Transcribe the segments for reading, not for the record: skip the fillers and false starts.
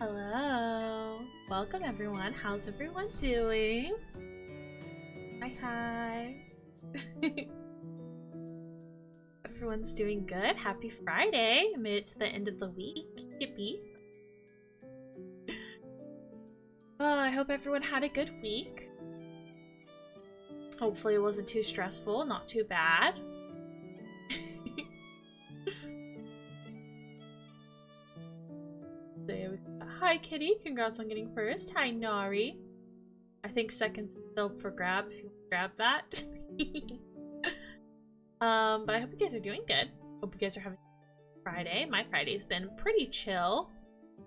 Hello. Welcome everyone. How's everyone doing? Hi. Everyone's doing good. Happy Friday. Made it to the end of the week. Yippee. I hope everyone had a good week. Hopefully it wasn't too stressful, not too bad. Hi Kitty, congrats on getting first. Hi Nari. I think second's still for grab if you want to grab that. But I hope you guys are doing good. Hope you guys are having a Friday. My Friday's been pretty chill.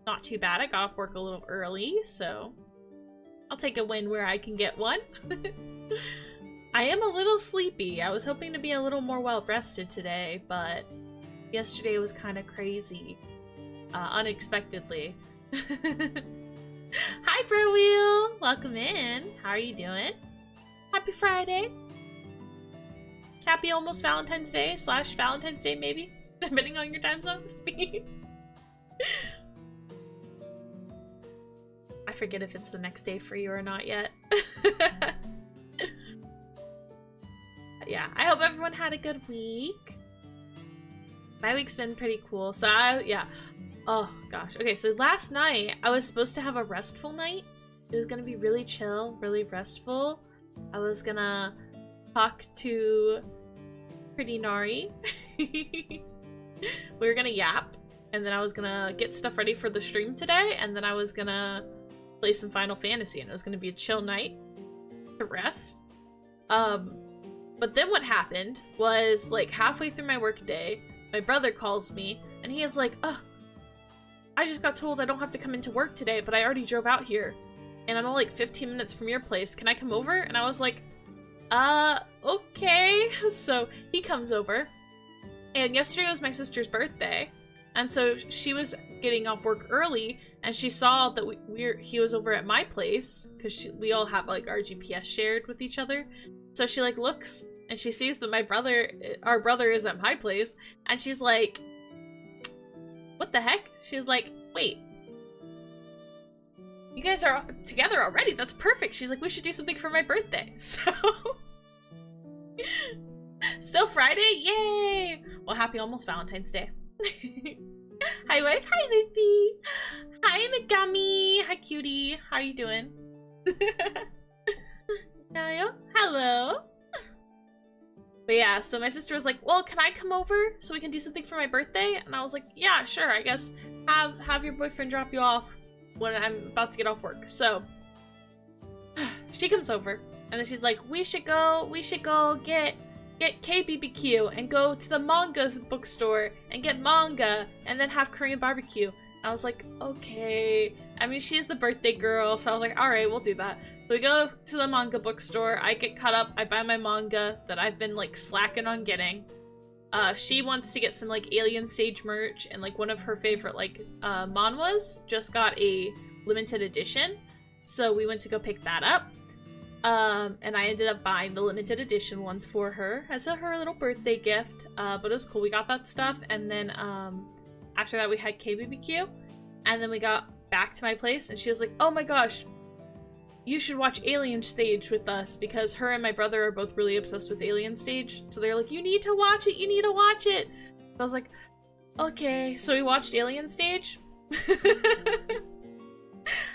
Not too bad. I got off work a little early, so I'll take a win where I can get one. I am a little sleepy. I was hoping to be a little more well rested today, but yesterday was kind of crazy. Unexpectedly. Hi Bro Wheel! Welcome in. How are you doing? Happy Friday. Happy almost Valentine's Day / Valentine's Day maybe, depending on your time zone. I forget if it's the next day for you or not yet. Yeah, I hope everyone had a good week. My week's been pretty cool. So yeah. Oh gosh. Okay, so last night I was supposed to have a restful night. It was gonna be really chill, really restful. I was gonna talk to Pretty Nari. We were gonna yap, and then I was gonna get stuff ready for the stream today, and then I was gonna play some Final Fantasy, and it was gonna be a chill night to rest. But then what happened was, like, halfway through my work day, my brother calls me, and he is like, "Oh, I just got told I don't have to come into work today, but I already drove out here, and I'm only like 15 minutes from your place. Can I come over?" And I was like, okay. So he comes over, and yesterday was my sister's birthday, and so she was getting off work early, and she saw that he was over at my place, because we all have, like, our GPS shared with each other. So she, like, looks, and she sees that our brother is at my place, and she's like, "What the heck?" She's like, "Wait, you guys are together already? That's perfect." She's like, "We should do something for my birthday." So, still Friday? Yay! Well, happy almost Valentine's Day. Hi wife, hi Lippy, hi Megami, hi cutie, how are you doing? Hello. But yeah, so my sister was like, "Well, can I come over so we can do something for my birthday?" And I was like, "Yeah, sure, I guess. Have your boyfriend drop you off when I'm about to get off work." So she comes over, and then she's like, we should go get KBBQ and go to the manga bookstore and get manga and then have Korean barbecue. And I was like, okay. I mean, she's the birthday girl, so I was like, alright, we'll do that. So we go to the manga bookstore, I get caught up, I buy my manga that I've been, like, slacking on getting. She wants to get some, like, Alien Stage merch, and, like, one of her favorite, like, manhwas just got a limited edition. So we went to go pick that up. And I ended up buying the limited edition ones for her as her little birthday gift. But it was cool. We got that stuff, and then, after that we had KBBQ, and then we got back to my place, and she was like, "Oh my gosh, you should watch Alien Stage with us," because her and my brother are both really obsessed with Alien Stage. So they're like, "You need to watch it, you need to watch it." So I was like, okay. So we watched Alien Stage.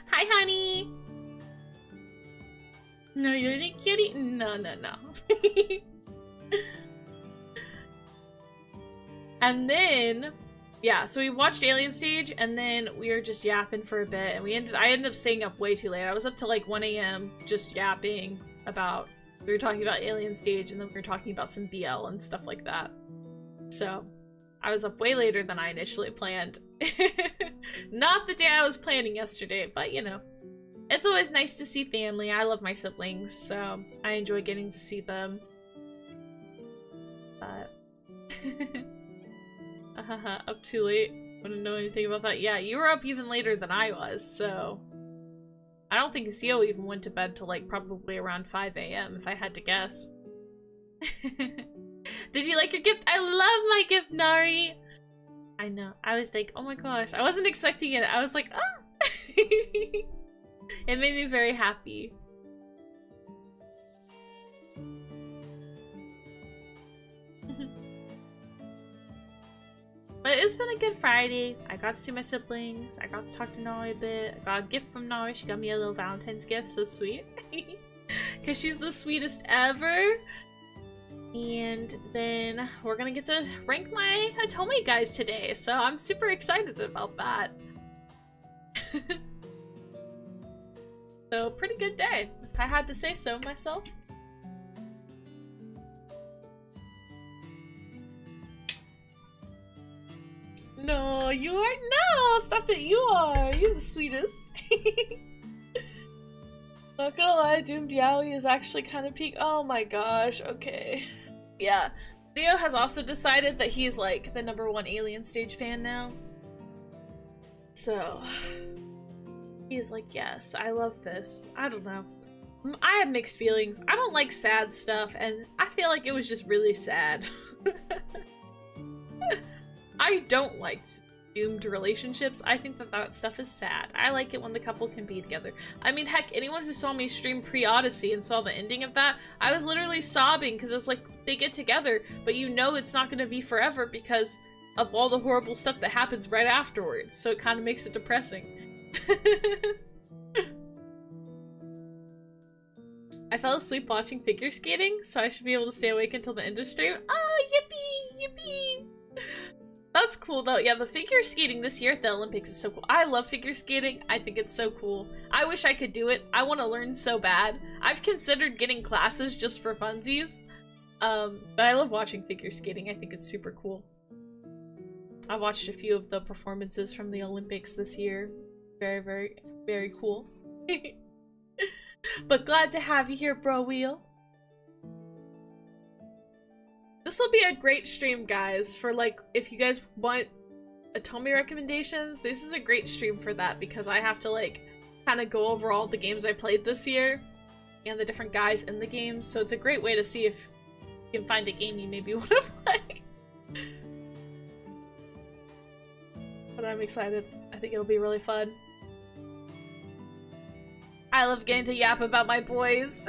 Hi, honey. No, you're the kitty. No. And then, yeah, so we watched Alien Stage, and then we were just yapping for a bit, and I ended up staying up way too late. I was up till like 1 AM just yapping about, we were talking about Alien Stage, and then we were talking about some BL and stuff like that. So, I was up way later than I initially planned. Not the day I was planning yesterday, but you know. It's always nice to see family. I love my siblings, so I enjoy getting to see them. But up too late. Wouldn't know anything about that. Yeah, you were up even later than I was, so I don't think Seal even went to bed till like probably around 5 AM if I had to guess. Did you like your gift? I love my gift, Nari. I know. I was like, oh my gosh. I wasn't expecting it. I was like, ah. It made me very happy. But it's been a good Friday. I got to see my siblings. I got to talk to Nari a bit. I got a gift from Nari. She got me a little Valentine's gift. So sweet. Because she's the sweetest ever. And then we're gonna get to rank my Otome guys today. So I'm super excited about that. So pretty good day, if I had to say so myself. No, you are no! Stop it, you are! You're the sweetest. Not gonna lie, Doomed Yowie is actually kind of peak. Oh my gosh, okay. Yeah. Theo has also decided that he's like the #1 Alien Stage fan now. So he's like, yes, I love this. I don't know. I have mixed feelings. I don't like sad stuff, and I feel like it was just really sad. I don't like doomed relationships. I think that that stuff is sad. I like it when the couple can be together. I mean, heck, anyone who saw me stream pre-Odyssey and saw the ending of that, I was literally sobbing because it's like, they get together, but you know it's not going to be forever because of all the horrible stuff that happens right afterwards, so it kind of makes it depressing. I fell asleep watching figure skating, so I should be able to stay awake until the end of stream. Oh, yippee! Yippee! That's cool though. Yeah, the figure skating this year at the Olympics is so cool. I love figure skating. I think it's so cool. I wish I could do it. I want to learn so bad. I've considered getting classes just for funsies. But I love watching figure skating. I think it's super cool. I watched a few of the performances from the Olympics this year. Very, very, very cool. But glad to have you here, Bro Wheel. This will be a great stream, guys, for like, if you guys want Otome recommendations, this is a great stream for that because I have to like kind of go over all the games I played this year and the different guys in the games, so it's a great way to see if you can find a game you maybe want to play. But I'm excited. I think it'll be really fun. I love getting to yap about my boys.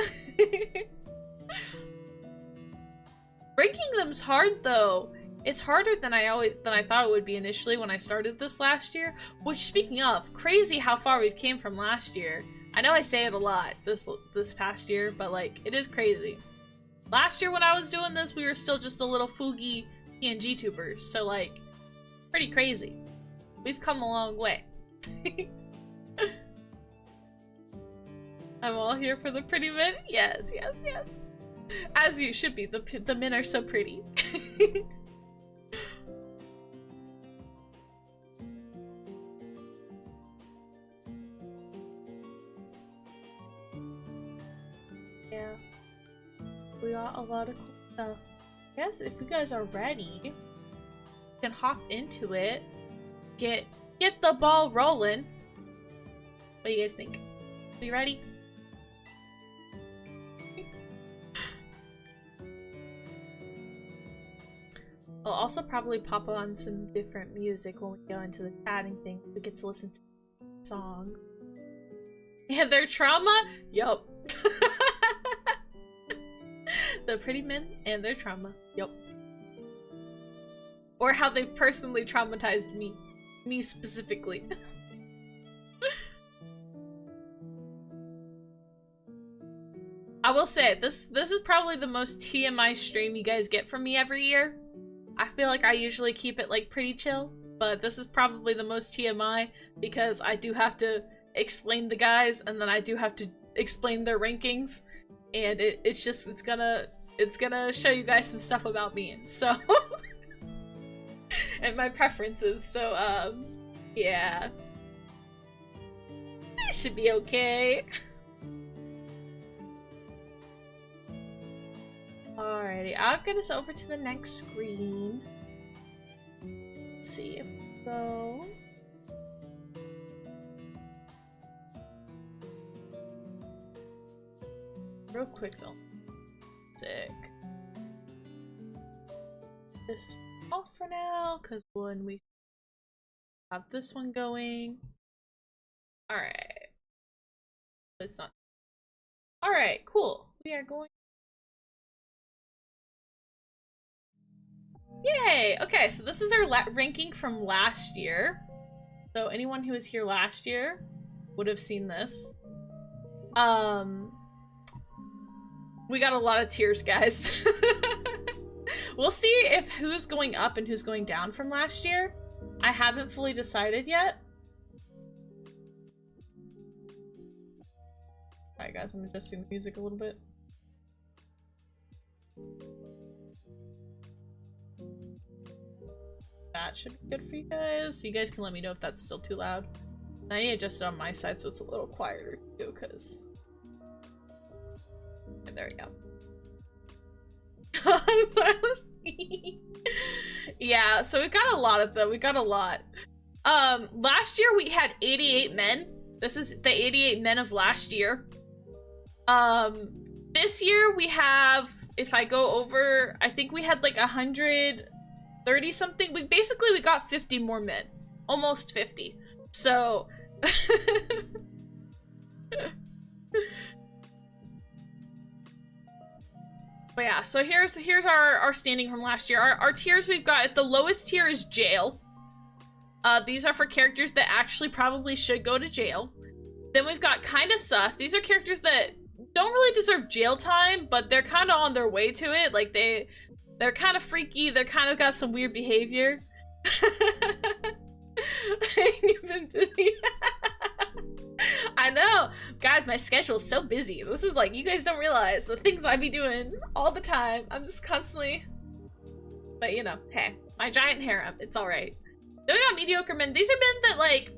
Ranking them's hard though. It's harder than I thought it would be initially when I started this last year. Which, speaking of, crazy how far we've came from last year. I know I say it a lot this past year, but like it is crazy. Last year when I was doing this, we were still just a little foogie PNG tubers, so like pretty crazy. We've come a long way. I'm all here for the pretty men. Yes, yes, yes. As you should be. The men are so pretty. Yeah. We got a lot of cool stuff. I guess if you guys are ready, you can hop into it. Get the ball rolling. What do you guys think? Are you ready? I'll also probably pop on some different music when we go into the chatting thing. We get to listen to songs. And their trauma? Yup. The pretty men and their trauma. Yup. Or how they personally traumatized me. Me specifically. I will say, this is probably the most TMI stream you guys get from me every year. I feel like I usually keep it like pretty chill, but this is probably the most TMI because I do have to explain the guys and then I do have to explain their rankings, and it's gonna show you guys some stuff about me, so and my preferences, so yeah. It should be okay. Alrighty, I'll get us over to the next screen. Let's see if we go. Real quick though. Sick. This off for now, because when we have this one going, Alright. It's not. Alright, cool. We are going. Yay! Okay, so this is our ranking from last year. So anyone who was here last year would have seen this. We got a lot of tiers, guys. We'll see if who's going up and who's going down from last year. I haven't fully decided yet. Alright guys, I'm adjusting the music a little bit. That should be good for you guys. So you guys can let me know if that's still too loud. I need to adjust it on my side so it's a little quieter too, because... And there we go. Yeah, so we've got a lot of them. We got a lot. Last year we had 88 men. This is the 88 men of last year. This year we have, if I go over, I think we had like 130 something. We got 50 more men. Almost 50. So but yeah, so here's our standing from last year. Our tiers we've got, at the lowest tier is jail. These are for characters that actually probably should go to jail. Then we've got kinda sus. These are characters that don't really deserve jail time, but they're kind of on their way to it. Like they're kind of freaky. They're kind of got some weird behavior. You've been busy. I know, guys, my schedule is so busy. This is like, you guys don't realize the things I be doing all the time. I'm just constantly, but you know, hey, my giant harem, it's all right. Then we got mediocre men. These are men that like,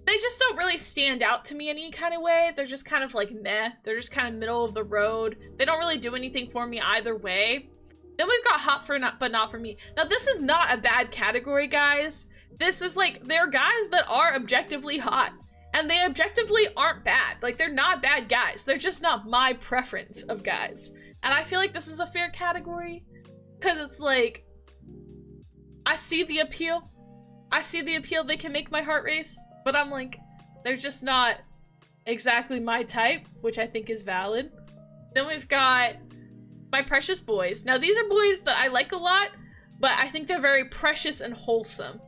they just don't really stand out to me in any kind of way. They're just kind of like meh. They're just kind of middle of the road. They don't really do anything for me either way. Then we've got hot for not, but not for me. Now this is not a bad category, guys. This is like, they're guys that are objectively hot. And they objectively aren't bad. Like, they're not bad guys. They're just not my preference of guys. And I feel like this is a fair category. Because it's like, I see the appeal. I see the appeal. They can make my heart race. But I'm like, they're just not exactly my type, which I think is valid. Then we've got my precious boys. Now, these are boys that I like a lot, but I think they're very precious and wholesome.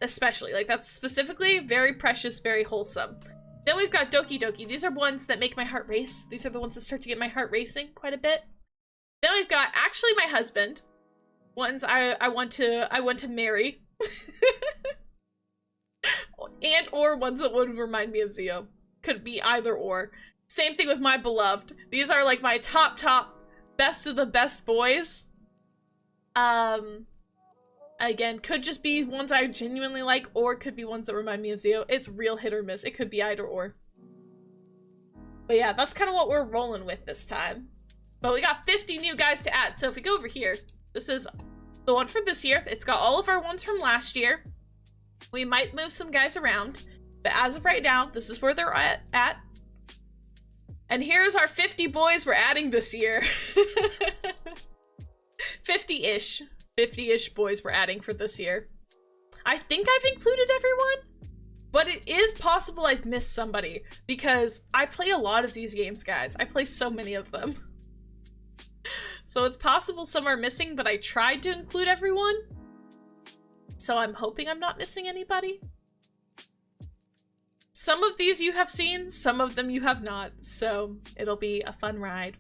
Especially, like, that's specifically very precious, very wholesome. Then we've got Doki Doki. These are ones that make my heart race. These are the ones that start to get my heart racing quite a bit. Then we've got actually my husband. Ones I want to marry. And or ones that would remind me of Zio. Could be either or. Same thing with my beloved. These are like my top best of the best boys. Again, could just be ones I genuinely like, or could be ones that remind me of Zio. It's real hit or miss. It could be either or. But yeah, that's kind of what we're rolling with this time. But we got 50 new guys to add. So if we go over here, this is the one for this year. It's got all of our ones from last year. We might move some guys around, but as of right now, this is where they're at. And here's our 50 boys we're adding this year. 50-ish. 50-ish boys we're adding for this year. I think I've included everyone, but it is possible I've missed somebody because I play a lot of these games, guys. I play so many of them. So it's possible some are missing, but I tried to include everyone. So I'm hoping I'm not missing anybody. Some of these you have seen, some of them you have not, so it'll be a fun ride.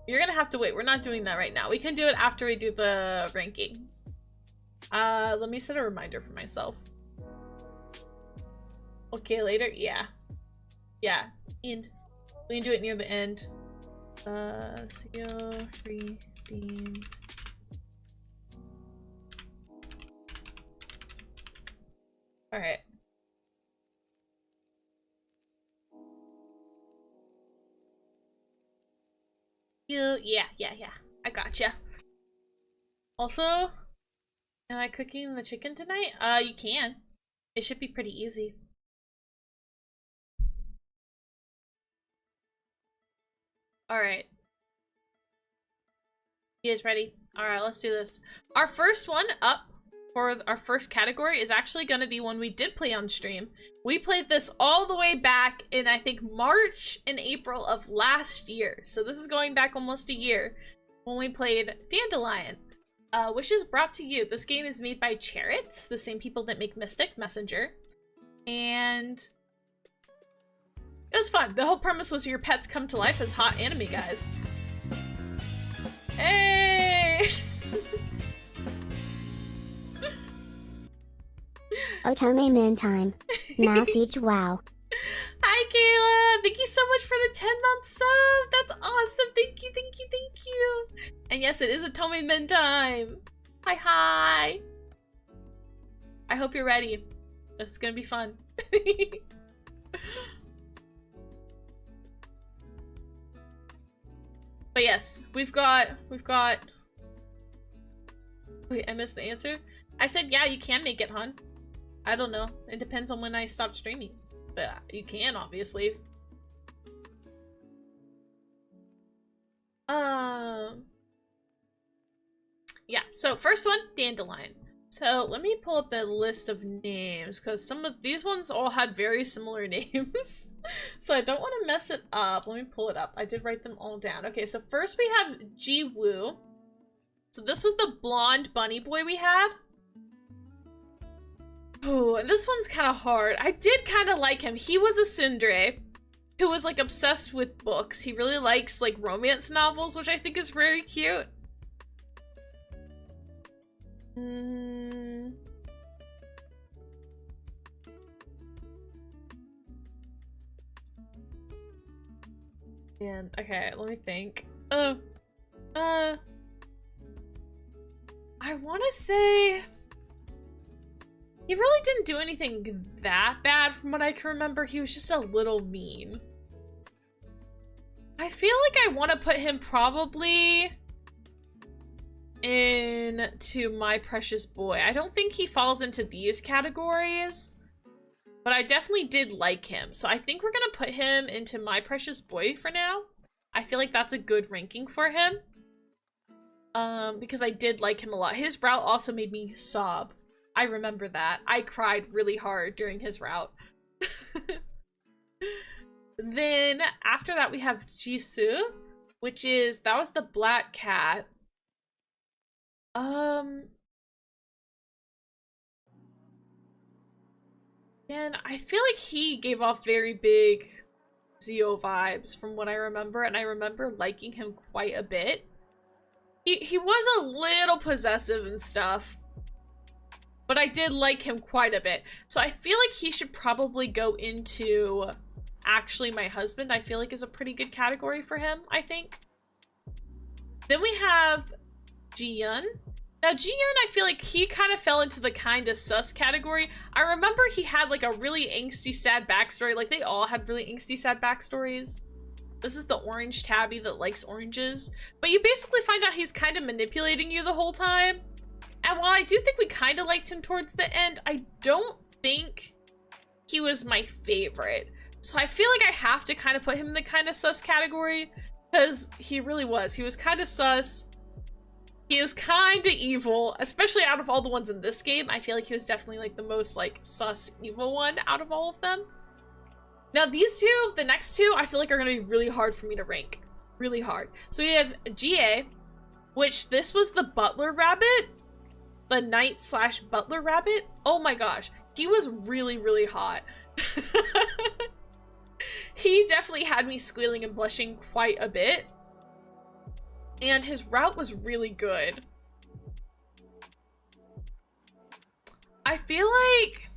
You're gonna have to wait. We're not doing that right now. We can do it after we do the ranking. Let me set a reminder for myself. Okay, later? Yeah. Yeah. End. We can do it near the end. CO redeem. Alright. Yeah. I gotcha. Also, am I cooking the chicken tonight? You can. It should be pretty easy. Alright. You guys ready? Alright, let's do this. Our first one up for our first category is actually going to be one we did play on stream. We played this all the way back in, I think, March and April of last year. So this is going back almost a year when we played Dandelion, which is brought to you. This game is made by Chariots, the same people that make Mystic Messenger. And it was fun. The whole premise was your pets come to life as hot anime guys. Hey! Otome min time. Message wow. Hi Kayla! Thank you so much for the 10-month sub! That's awesome! Thank you, thank you, thank you! And yes, it is Otome min time! Hi, hi! I hope you're ready. This is gonna be fun. But yes, we've got... Wait, I missed the answer? I said, yeah, you can make it, hon. I don't know. It depends on when I stop streaming. But you can, obviously. Yeah, so first one, Dandelion. So let me pull up the list of names, because some of these ones all had very similar names. So I don't want to mess it up. Let me pull it up. I did write them all down. Okay, so first we have Ji-woo. So this was the blonde bunny boy we had. Oh, and this one's kind of hard. I did kind of like him. He was a tsundere who was like obsessed with books. He really likes like romance novels, which I think is very cute. And okay, let me think. I want to say he really didn't do anything that bad from what I can remember. He was just a little mean. I feel like I want to put him probably into My Precious Boy. I don't think he falls into these categories, but I definitely did like him. So I think we're gonna put him into My Precious Boy for now. I feel like that's a good ranking for him. Because I did like him a lot. His route also made me sob. I remember that. I cried really hard during his route. Then after that we have Jisoo, that was the black cat. And I feel like he gave off very big Zio vibes from what I remember, and I remember liking him quite a bit. He was a little possessive and stuff, but I did like him quite a bit. So I feel like he should probably go into Actually My Husband. I feel like is a pretty good category for him, I think. Then we have Jiyeon. Now Jiyeon, I feel like he kind of fell into the kind of sus category. I remember he had like a really angsty, sad backstory. Like they all had really angsty, sad backstories. This is the orange tabby that likes oranges. But you basically find out he's kind of manipulating you the whole time. And while I do think we kind of liked him towards the end, I don't think he was my favorite. So I feel like I have to kind of put him in the kind of sus category, because he really was. He was kind of sus. He is kind of evil, especially out of all the ones in this game. I feel like he was definitely like the most like sus evil one out of all of them. Now these two, the next two, I feel like are going to be really hard for me to rank. Really hard. So we have GA, which this was the butler rabbit. The knight/butler rabbit. Oh my gosh. He was really, really hot. He definitely had me squealing and blushing quite a bit. And his route was really good. I feel like...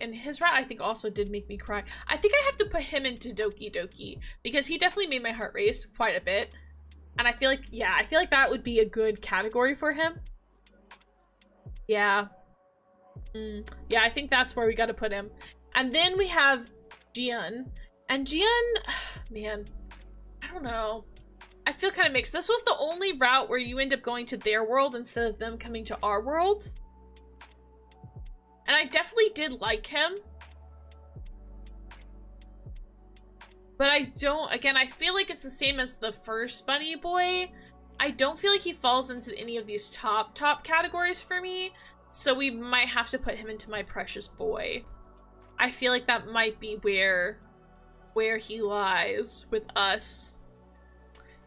and his route I think also did make me cry. I think I have to put him into Doki Doki, because he definitely made my heart race quite a bit. And I feel like, yeah, I feel like that would be a good category for him. Yeah. Yeah, I think that's where we gotta put him. And then we have Jiyeon. And Jiyeon, man, I don't know. I feel kind of mixed. This was the only route where you end up going to their world instead of them coming to our world. And I definitely did like him. But I don't, again, I feel like it's the same as the first bunny boy. I don't feel like he falls into any of these top categories for me. So we might have to put him into my precious boy. I feel like that might be where he lies with us.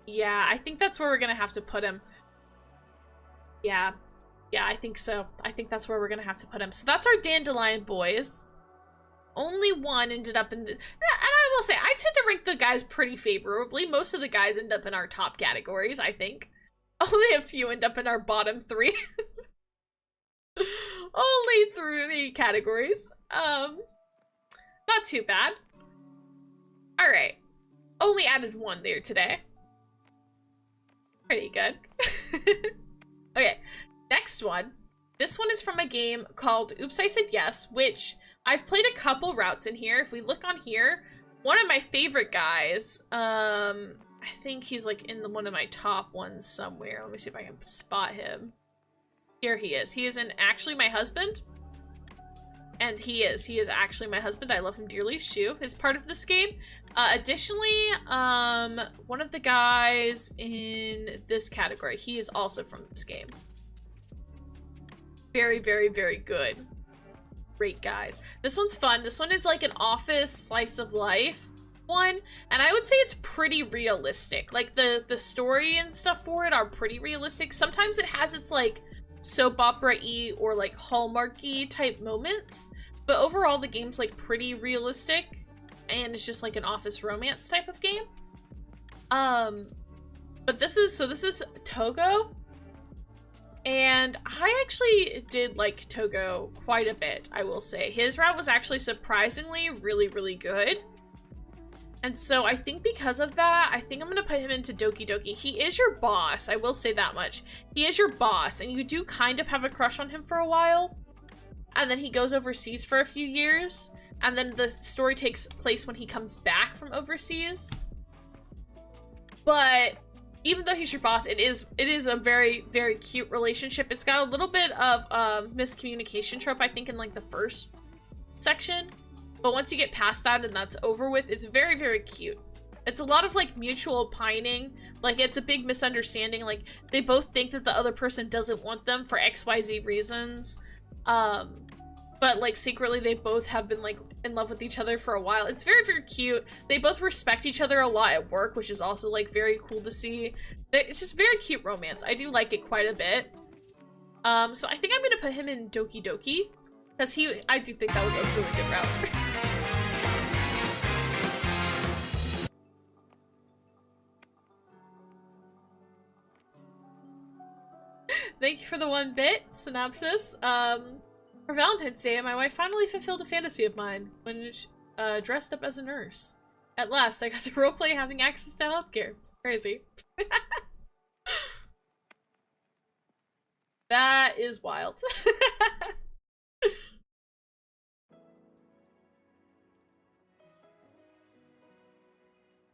Yeah, I think that's where we're gonna have to put him. Yeah, I think so. I think that's where we're gonna have to put him. So that's our dandelion boys. Only one ended up in the... And I will say, I tend to rank the guys pretty favorably. Most of the guys end up in our top categories, I think. Only a few end up in our bottom 3. Only 3 categories. Not too bad. Alright. Only added 1 there today. Pretty good. Okay, next one. This one is from a game called Oops, I Said Yes, which I've played a couple routes in here. If we look on here, one of my favorite guys, I think he's like in one of my top ones somewhere. Let me see if I can spot him. Here he is. He is actually my husband. And he is actually my husband. I love him dearly. Shu is part of this game. Additionally, one of the guys in this category, he is also from this game. Very, very, very good. Great guys. This one's fun. This one is like an office slice of life one, and I would say it's pretty realistic. Like the story and stuff for it are pretty realistic. Sometimes it has its like soap opera-y or like Hallmark-y type moments, but overall the game's like pretty realistic, and it's just like an office romance type of game. But this is Togo, and I actually did like Togo quite a bit, I will say. His route was actually surprisingly really, really good. And so I think because of that, I think I'm gonna put him into Doki Doki. He is your boss, I will say that much. He is your boss, and you do kind of have a crush on him for a while. And then he goes overseas for a few years, and then the story takes place when he comes back from overseas. But even though he's your boss, it is a very, very cute relationship. It's got a little bit of miscommunication trope, I think, in like the first section. But once you get past that and that's over with, it's very, very cute. It's a lot of like mutual pining. Like it's a big misunderstanding. Like they both think that the other person doesn't want them for XYZ reasons. But like secretly they both have been like in love with each other for a while. It's very, very cute. They both respect each other a lot at work, which is also like very cool to see. It's just very cute romance. I do like it quite a bit. So I think I'm gonna put him in Doki Doki, because I do think that was a really good route. Thank you for the 1-bit synopsis. For Valentine's Day, my wife finally fulfilled a fantasy of mine when she, dressed up as a nurse. At last, I got to roleplay having access to healthcare. Crazy. That is wild.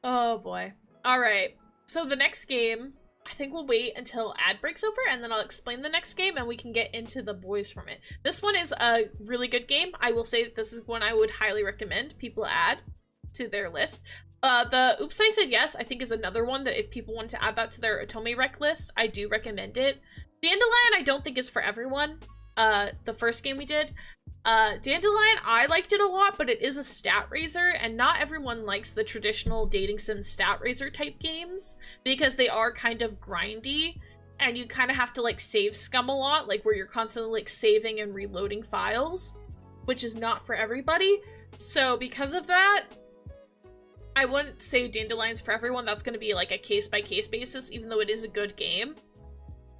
Oh boy. Alright, so the next game, I think we'll wait until ad break's over, and then I'll explain the next game and we can get into the boys from it. This one is a really good game. I will say that this is one I would highly recommend people add to their list. The Oops, I Said Yes, I think is another one that if people want to add that to their Otome rec list, I do recommend it. Dandelion I don't think is for everyone. The first game we did. Dandelion, I liked it a lot, but it is a stat raiser, and not everyone likes the traditional dating sim stat raiser type games because they are kind of grindy, and you kind of have to like save scum a lot, like where you're constantly like saving and reloading files, which is not for everybody. So because of that, I wouldn't say Dandelion's for everyone. That's going to be like a case-by-case basis, even though it is a good game.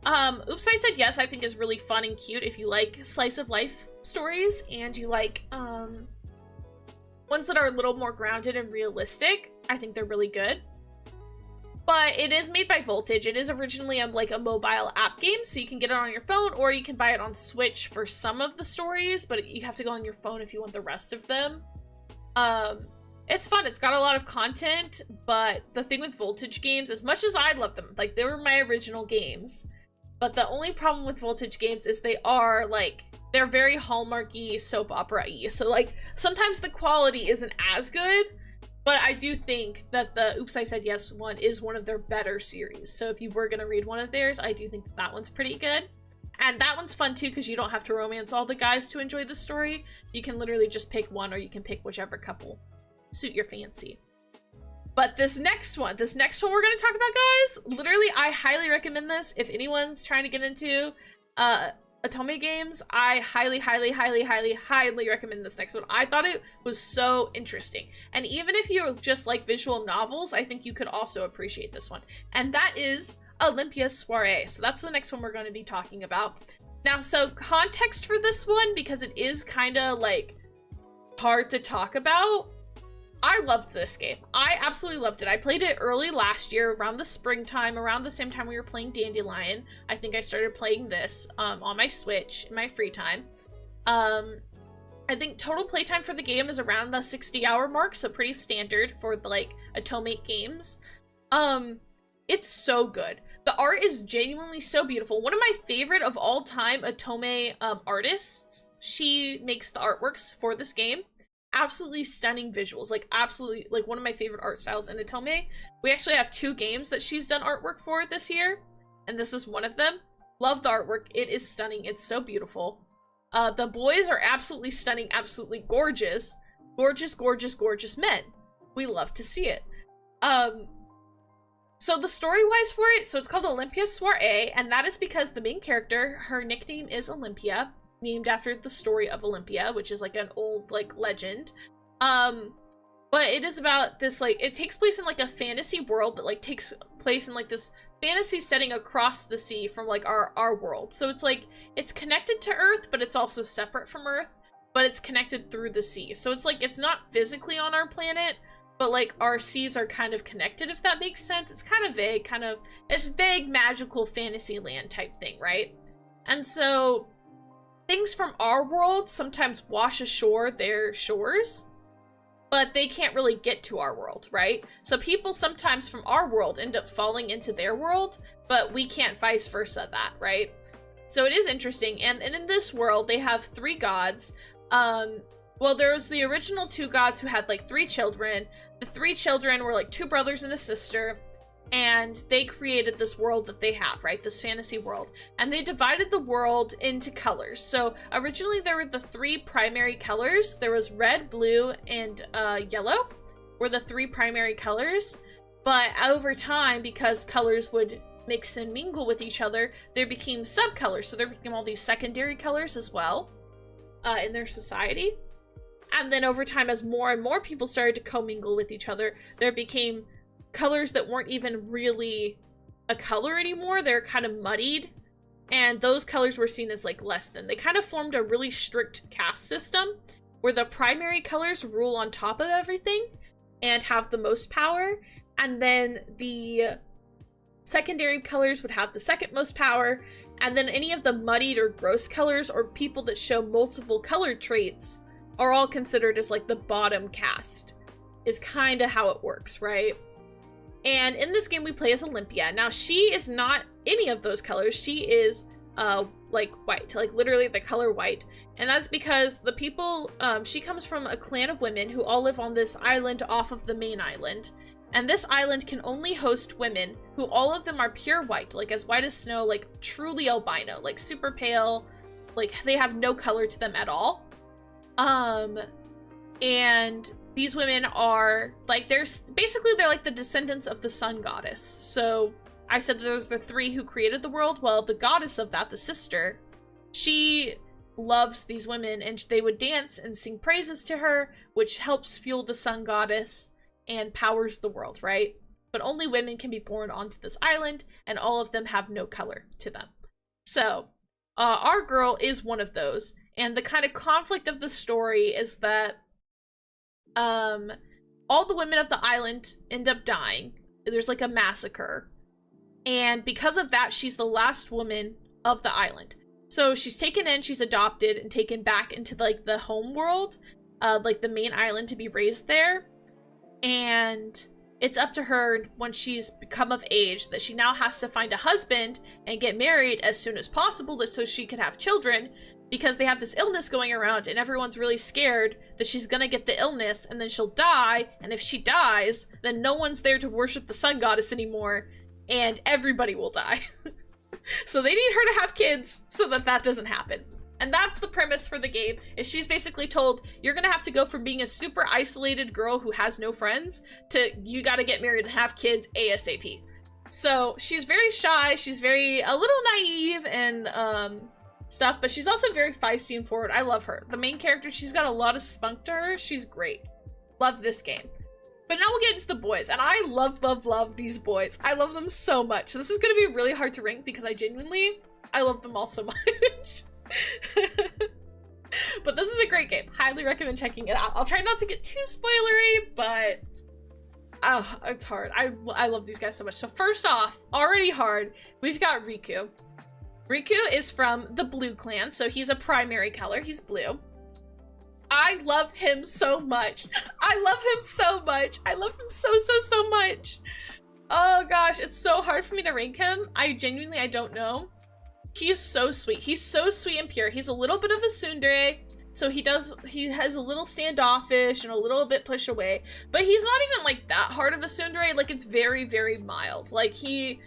Oops, I Said Yes, I think is really fun and cute if you like slice of life stories and you like, ones that are a little more grounded and realistic. I think they're really good. But it is made by Voltage. It is originally like a mobile app game, so you can get it on your phone or you can buy it on Switch for some of the stories, but you have to go on your phone if you want the rest of them. It's fun. It's got a lot of content, but the thing with Voltage games, as much as I love them, like they were my original games, but the only problem with Voltage games is they are like, they're very Hallmarky, soap opera-y. So like sometimes the quality isn't as good, But I do think that the Oops, I Said Yes one is one of their better series. So if you were going to read one of theirs, I do think that one's pretty good. And that one's fun too, because you don't have to romance all the guys to enjoy the story. You can literally just pick one, or you can pick whichever couple suit your fancy. But this next one we're going to talk about, guys, literally, I highly recommend this. If anyone's trying to get into Otome games, I highly recommend this next one. I thought it was so interesting. And even if you just like visual novels, I think you could also appreciate this one. And that is Olympia Soiree. So that's the next one we're going to be talking about. Now, so context for this one, because it is kind of like hard to talk about. I loved this game. I absolutely loved it. I played it early last year, around the springtime, around the same time we were playing Dandelion. I think I started playing this on my Switch in my free time. I think total playtime for the game is around the 60-hour mark, so pretty standard for the, like, Otome games. It's so good. The art is genuinely so beautiful. One of my favorite of all time Otome artists. She makes the artworks for this game. Absolutely stunning visuals, like absolutely, like one of my favorite art styles in Otome. We actually have 2 games that she's done artwork for this year, and this is one of them. Love the artwork. It is stunning. It's so beautiful. The boys are absolutely stunning, absolutely gorgeous. Gorgeous men. We love to see it. So the story-wise for it, so it's called Olympia Soiree, and that is because the main character, her nickname is Olympia, named after the story of Olympia, which is like an old like legend. But it is about this, like, it takes place in like a fantasy world that like takes place in like this fantasy setting across the sea from like our world. So it's like it's connected to Earth, but it's also separate from Earth, but it's connected through the sea. So it's like it's not physically on our planet, but like our seas are kind of connected, if that makes sense. It's kind of vague, it's vague magical fantasy land type thing, right? And so things from our world sometimes wash ashore their shores, but they can't really get to our world, right? So people sometimes from our world end up falling into their world, but we can't vice versa that, right? So it is interesting. And in this world, they have 3 gods. Well, there was the original 2 gods who had like 3 children. The 3 children were like 2 brothers and a sister. And they created this world that they have, right? This fantasy world. And they divided the world into colors. So originally there were the 3 primary colors. There was red, blue, and yellow were the 3 primary colors. But over time, because colors would mix and mingle with each other, there became subcolors. So there became all these secondary colors as well in their society. And then over time, as more and more people started to commingle with each other, there became colors that weren't even really a color anymore. They're kind of muddied, and those colors were seen as like less than. They kind of formed a really strict caste system where the primary colors rule on top of everything and have the most power, and then the secondary colors would have the second most power, and then any of the muddied or gross colors or people that show multiple color traits are all considered as like the bottom caste, is kind of how it works, right? And in this game, we play as Olympia. Now, she is not any of those colors. She is, like, white. Like, literally the color white. And that's because the people, she comes from a clan of women who all live on this island off of the main island. And this island can only host women who all of them are pure white. Like, as white as snow, like, truly albino. Like, super pale. Like, they have no color to them at all. And these women are, like, they're like the descendants of the sun goddess. So I said that those are the 3 who created the world. Well, the goddess of that, the sister, she loves these women, and they would dance and sing praises to her, which helps fuel the sun goddess and powers the world, right? But only women can be born onto this island, and all of them have no color to them. So our girl is one of those, and the kind of conflict of the story is that all the women of the island end up dying. There's like a massacre. And because of that, she's the last woman of the island. So she's taken in, she's adopted, and taken back into like the home world, like the main island, to be raised there. And it's up to her, once she's become of age, that she now has to find a husband and get married as soon as possible so she could have children, because they have this illness going around and everyone's really scared that she's gonna get the illness and then she'll die, and if she dies, then no one's there to worship the sun goddess anymore and everybody will die. So they need her to have kids so that that doesn't happen. And that's the premise for the game, is she's basically told, you're gonna have to go from being a super isolated girl who has no friends to you gotta get married and have kids ASAP. So she's very shy, she's a little naive and stuff, but she's also very feisty and forward. I love her. The main character, she's got a lot of spunk to her. She's great. Love this game. But now we'll get into the boys, and I love these boys. I love them so much. This is gonna be really hard to rank because I love them all so much. But this is a great game. Highly recommend checking it out. I'll try not to get too spoilery, but oh, it's hard. I love these guys so much. So first off, already hard, we've got Riku. Riku is from the Blue Clan, so he's a primary color. He's blue. I love him so much. I love him so much. I love him so much. Oh gosh, it's so hard for me to rank him. I don't know. He is so sweet. He's so sweet and pure. He's a little bit of a tsundere, so he has a little standoffish and a little bit push away, but he's not even like that hard of a tsundere. Like, it's very mild. Like, he's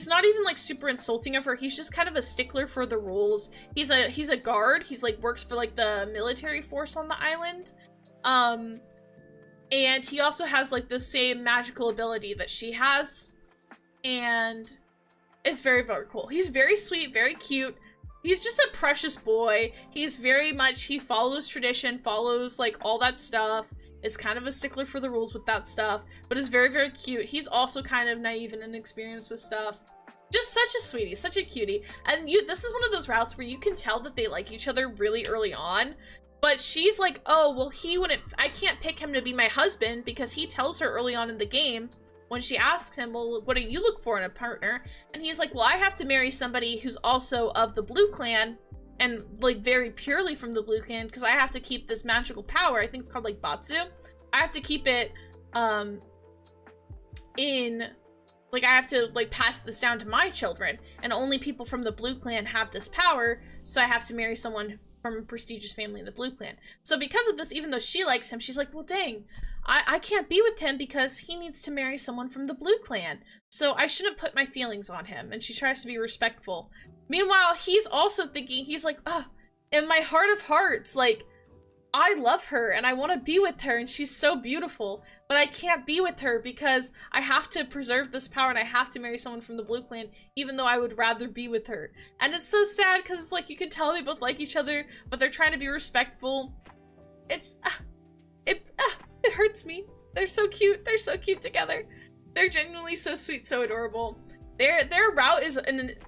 not even like super insulting of her. He's just kind of a stickler for the rules. He's a guard. He's like works for like the military force on the island. And he also has like the same magical ability that she has, and it's very cool. He's very sweet, very cute. He's just a precious boy. He's he follows tradition, follows like all that stuff, is kind of a stickler for the rules with that stuff, but is very cute. He's also kind of naive and inexperienced with stuff. Just such a sweetie, such a cutie. And this is one of those routes where you can tell that they like each other really early on, but she's like, oh, well, I can't pick him to be my husband, because he tells her early on in the game, when she asks him, well, what do you look for in a partner? And he's like, well, I have to marry somebody who's also of the Blue Clan, and like very purely from the Blue Clan, because I have to keep this magical power. I think it's called like Batsu. I have to keep it I have to like pass this down to my children, and only people from the Blue Clan have this power, so I have to marry someone from a prestigious family in the Blue Clan. So because of this, even though she likes him, she's like, well, dang, I can't be with him because he needs to marry someone from the Blue Clan, so I shouldn't put my feelings on him. And she tries to be respectful. Meanwhile, he's also thinking, he's like, oh, in my heart of hearts, like, I love her and I want to be with her and she's so beautiful, but I can't be with her because I have to preserve this power and I have to marry someone from the Blue Clan, even though I would rather be with her. And it's so sad because it's like, you can tell they both like each other, but they're trying to be respectful. It hurts me. They're so cute. They're so cute together. They're genuinely so sweet, so adorable. Their route is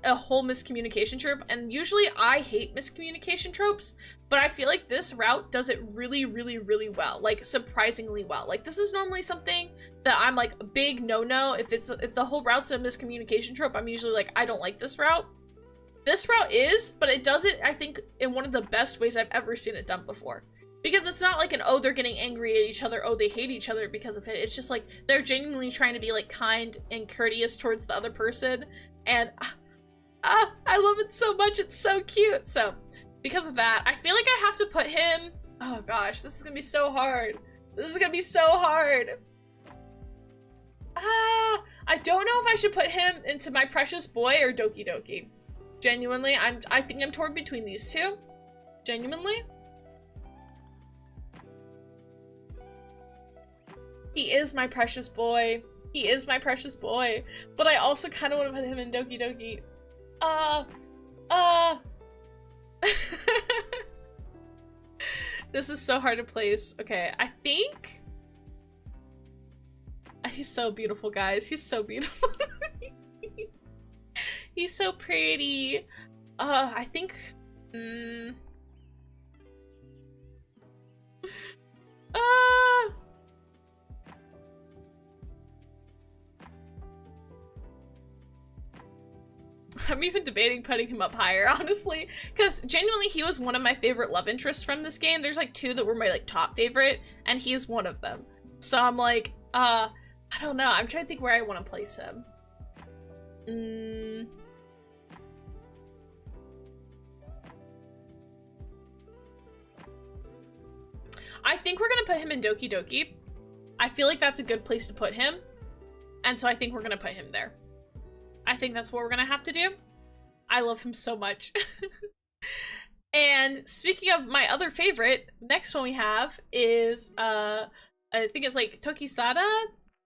a whole miscommunication trope, and usually I hate miscommunication tropes, but I feel like this route does it really well, like surprisingly well. Like, this is normally something that I'm like a big no-no. If the whole route's a miscommunication trope, I'm usually like, I don't like this route. This route is, but it does it, I think, in one of the best ways I've ever seen it done before. Because it's not like oh, they're getting angry at each other, oh, they hate each other because of it. It's just like, they're genuinely trying to be like kind and courteous towards the other person. And I love it so much. It's so cute. So because of that, I feel like I have to put him, oh gosh, this is gonna be so hard. This is gonna be so hard. I don't know if I should put him into my precious boy or Doki Doki. Genuinely, I think I'm torn between these two. Genuinely. He is my precious boy. He is my precious boy. But I also kind of want to put him in Doki Doki. This is so hard to place. Okay, I think... He's so beautiful, guys. He's so beautiful. He's so pretty. I think... I'm even debating putting him up higher, honestly, because genuinely he was one of my favorite love interests from this game. There's like two that were my like top favorite, and he's one of them. So I'm like, I don't know. I'm trying to think where I want to place him. I think we're gonna put him in Doki Doki. I feel like that's a good place to put him. And so I think we're gonna put him there. I think that's what we're gonna have to do. I love him so much. And speaking of my other favorite, next one we have is, I think it's like Tokisada?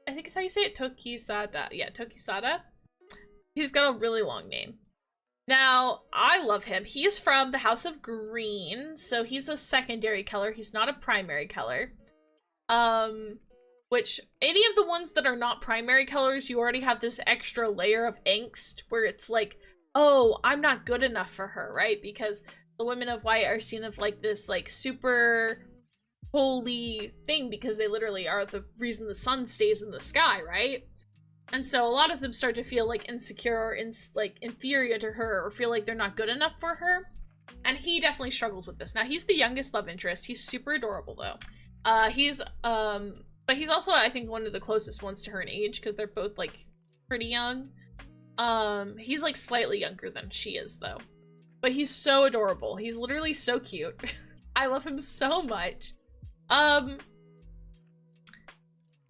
I think it's how you say it, Tokisada. Yeah, Tokisada. He's got a really long name. Now, I love him. He's from the House of Green, so he's a secondary color. He's not a primary color. Which, any of the ones that are not primary colors, you already have this extra layer of angst where it's like, oh, I'm not good enough for her, right? Because the women of white are seen of like this like super holy thing because they literally are the reason the sun stays in the sky, right? And so a lot of them start to feel like insecure or like inferior to her or feel like they're not good enough for her. And he definitely struggles with this. Now, he's the youngest love interest. He's super adorable though. But he's also, I think, one of the closest ones to her in age because they're both like pretty young. He's like slightly younger than she is though. But he's so adorable. He's literally so cute. I love him so much.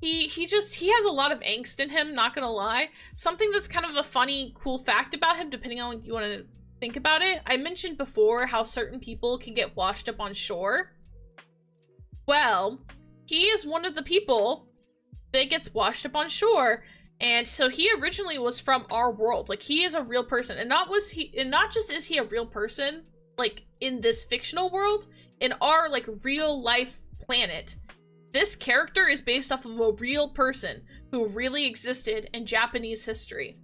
He has a lot of angst in him, not gonna lie. Something that's kind of a funny, cool fact about him, depending on what you want to think about it. I mentioned before how certain people can get washed up on shore. Well, he is one of the people that gets washed up on shore. And so he originally was from our world. Like, he is a real person. And not just is he a real person, like, in this fictional world, in our, like, real life planet, this character is based off of a real person who really existed in Japanese history.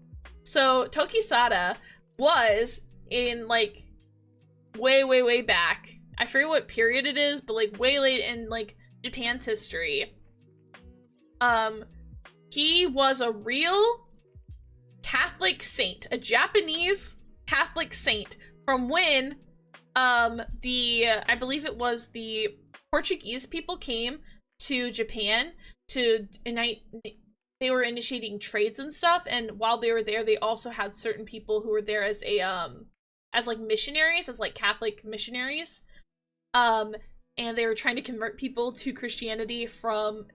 So, Tokisada was in, like, way back. I forget what period it is, but, like, way late in, like, Japan's history. He was a real Catholic saint, a Japanese Catholic saint from when, I believe it was the Portuguese people came to Japan to they were initiating trades and stuff, and while they were there, they also had certain people who were there as like missionaries, as like Catholic missionaries. And they were trying to convert people to Christianity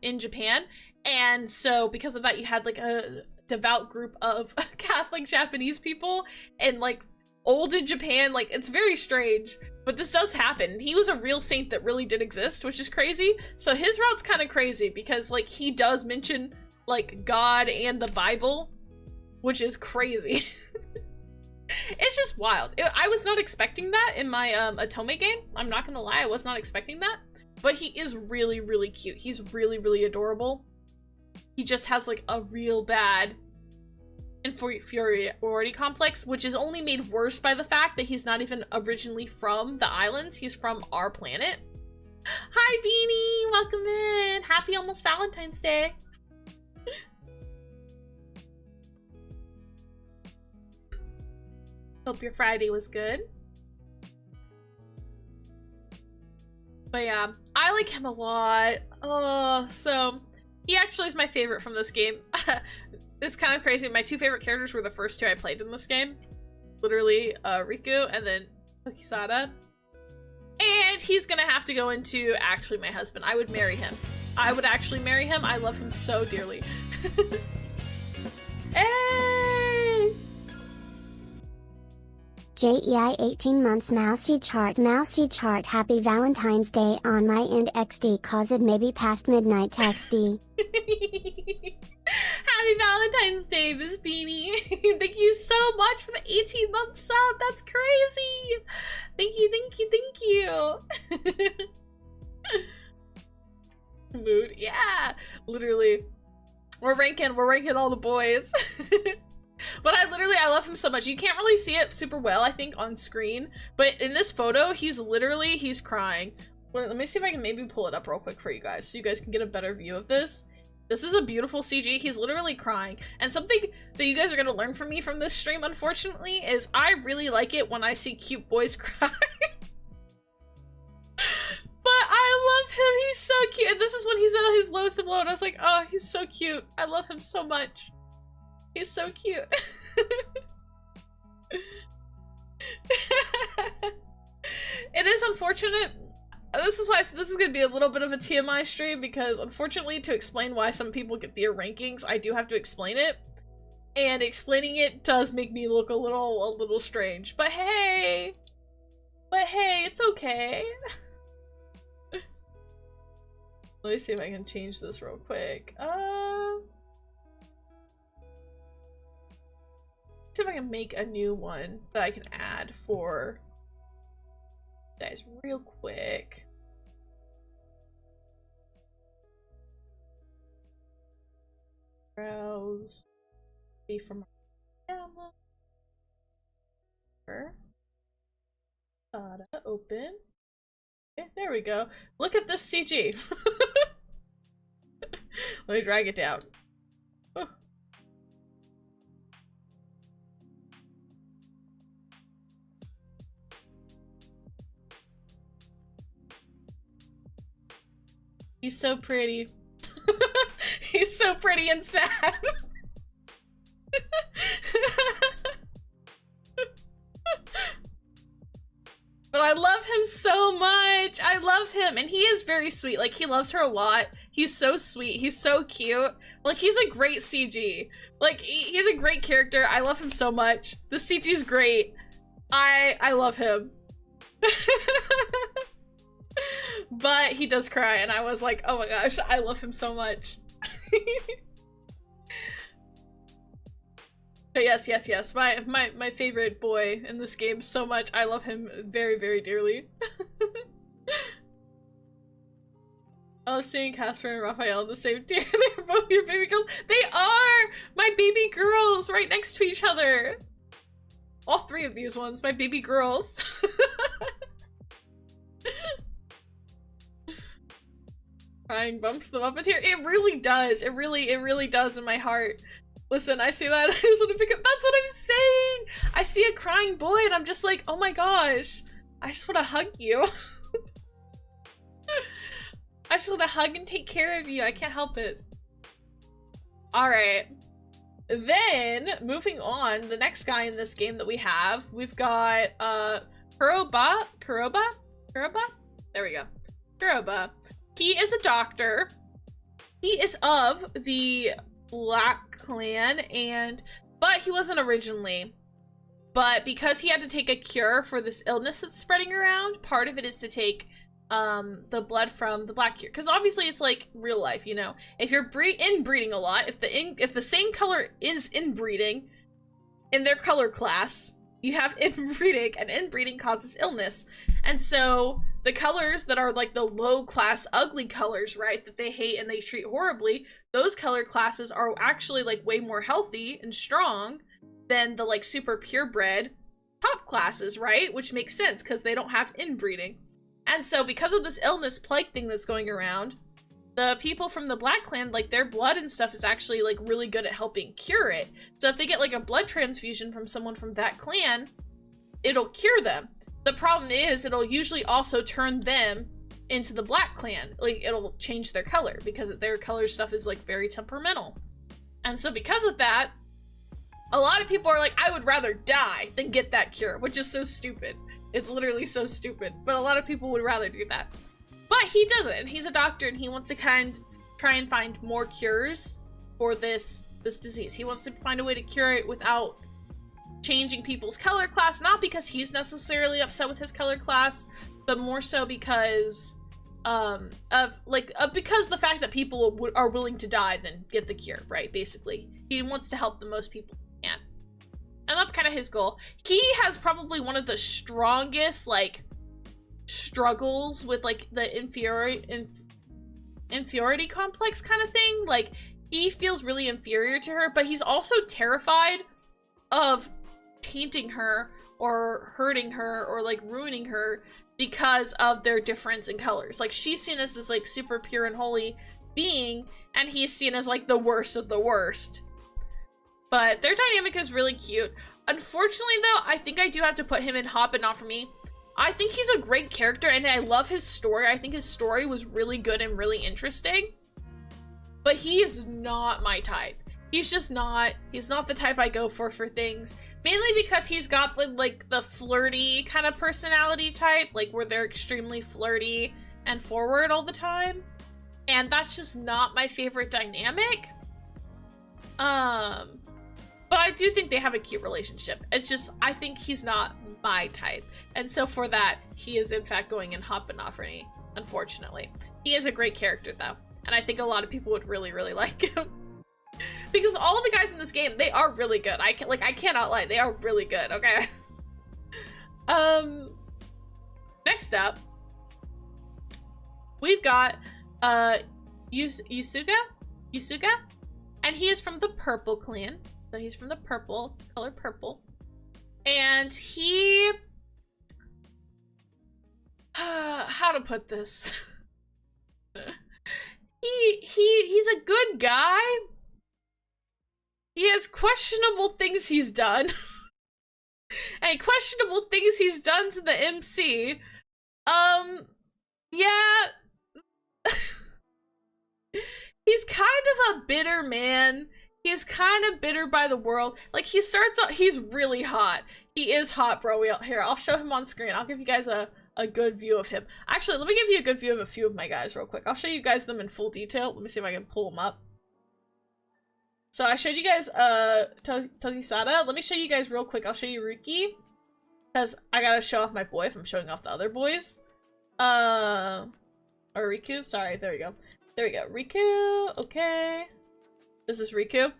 in Japan. And so because of that, you had like a devout group of Catholic Japanese people, and like old in Japan, like it's very strange, but this does happen. He was a real saint that really did exist, which is crazy. So his route's kind of crazy because like he does mention like God and the Bible, which is crazy. It's just wild. I was not expecting that in my Otome game. I'm not gonna lie, I was not expecting that. But he is really cute. He's really adorable. He just has like a real bad inferiority complex, which is only made worse by the fact that he's not even originally from the islands. He's from our planet. Hi Beanie, welcome in. Happy almost Valentine's Day. Hope your Friday was good. But yeah, I like him a lot. Oh, so he actually is my favorite from this game. It's kind of crazy. My two favorite characters were the first two I played in this game. Literally, Riku and then Tokisada. And he's gonna have to go into actually my husband. I would marry him. I would actually marry him. I love him so dearly. Hey! JEI 18 months Mousy chart happy Valentine's Day on my end XD cause it may be past midnight texty. Happy Valentine's Day, Miss Beanie. Thank you so much for the 18-month sub. That's crazy. Thank you. Mood. Yeah, literally. We're ranking all the boys. But I love him so much. You can't really see it super well, I think, on screen. But in this photo, he's crying. Well, let me see if I can maybe pull it up real quick for you guys so you guys can get a better view of this. This is a beautiful CG. He's literally crying. And something that you guys are going to learn from me from this stream, unfortunately, is I really like it when I see cute boys cry. But I love him. He's so cute. And this is when he's at his lowest of low. And I was like, oh, he's so cute. I love him so much. He's so cute. It is unfortunate this is why this is gonna be a little bit of a TMI stream, because unfortunately, to explain why some people get their rankings, I do have to explain it. And explaining it does make me look a little strange. But hey! It's okay. Let me see if I can change this real quick. See if I can make a new one that I can add for guys real quick. Browse. Be from camera. Open. Okay, there we go. Look at this CG. Let me drag it down. Oh. He's so pretty. He's so pretty and sad. But I love him so much. I love him, and he is very sweet. Like, he loves her a lot. He's so sweet. He's so cute. Like, he's a great CG. Like, he's a great character. I love him so much. The CG is great. I love him. But he does cry, and I was like, oh my gosh, I love him so much. But yes, my favorite boy in this game so much. I love him very, very dearly. I love seeing Casper and Raphael in the same tier. They're both your baby girls. They are! My baby girls right next to each other. All three of these ones, my baby girls. Crying bumps them up a tier. It really does. It really does in my heart. Listen, I see that. I just want to pick up. That's what I'm saying. I see a crying boy and I'm just like, oh my gosh. I just want to hug you. I just want to hug and take care of you. I can't help it. Alright. Then, moving on, the next guy in this game that we have, we've got, Kuroba? There we go. Kuroba. He is a doctor. He is of the Black Clan, but he wasn't originally. But because he had to take a cure for this illness that's spreading around, part of it is to take the blood from the black cure, because obviously it's like real life, you know. If you're inbreeding a lot, if the same color is inbreeding in their color class, you have inbreeding, and inbreeding causes illness. And so the colors that are like the low class ugly colors, right, that they hate and they treat horribly, those color classes are actually like way more healthy and strong than the like super purebred top classes, right? Which makes sense because they don't have inbreeding. And so because of this illness plague thing that's going around, the people from the Black Clan, like their blood and stuff is actually like really good at helping cure it. So if they get like a blood transfusion from someone from that clan, it'll cure them. The problem is it'll usually also turn them into the Black Clan. Like, it'll change their color because their color stuff is like very temperamental. And so because of that, a lot of people are like, I would rather die than get that cure, which is so stupid. It's literally so stupid, but a lot of people would rather do that. But he doesn't. He's a doctor and he wants to try and find more cures for this disease. He wants to find a way to cure it without changing people's color class, not because he's necessarily upset with his color class, but more so because because the fact that people are willing to die than get the cure, right? Basically, he wants to help the most people he can, and that's kind of his goal. He has probably one of the strongest like struggles with like the inferiority complex kind of thing. Like, he feels really inferior to her, but he's also terrified of tainting her or hurting her or like ruining her because of their difference in colors. Like, she's seen as this like super pure and holy being, and he's seen as like the worst of the worst. But their dynamic is really cute. Unfortunately though, I think I do have to put him in Hop and Not For Me. I think he's a great character and I love his story. I think his story was really good and really interesting. But he is not my type. He's just not. He's not the type I go for things. Mainly because he's got like the flirty kind of personality type, like where they're extremely flirty and forward all the time. And that's just not my favorite dynamic. But I do think they have a cute relationship. It's just, I think he's not my type. And so for that, he is in fact going in Hoppanofferny, unfortunately. He is a great character though. And I think a lot of people would really, really like him. Because all the guys in this game, they are really good. I cannot lie, they are really good, okay? Next up, we've got Yusuga? And he is from the Purple Clan. So he's from the purple, color purple. And he... how to put this? He's a good guy. He has questionable things he's done. And questionable things he's done to the MC. Yeah. He's kind of a bitter man. He's kind of bitter by the world. Like, he starts out, he's really hot. He is hot, bro. Here, I'll show him on screen. I'll give you guys a good view of him. Actually, let me give you a good view of a few of my guys real quick. I'll show you guys them in full detail. Let me see if I can pull them up. So I showed you guys Togisada. Let me show you guys real quick. I'll show you Riki. Because I gotta show off my boy if I'm showing off the other boys. Or Riku. Sorry, there we go. There we go. Riku. Okay. This is Riku.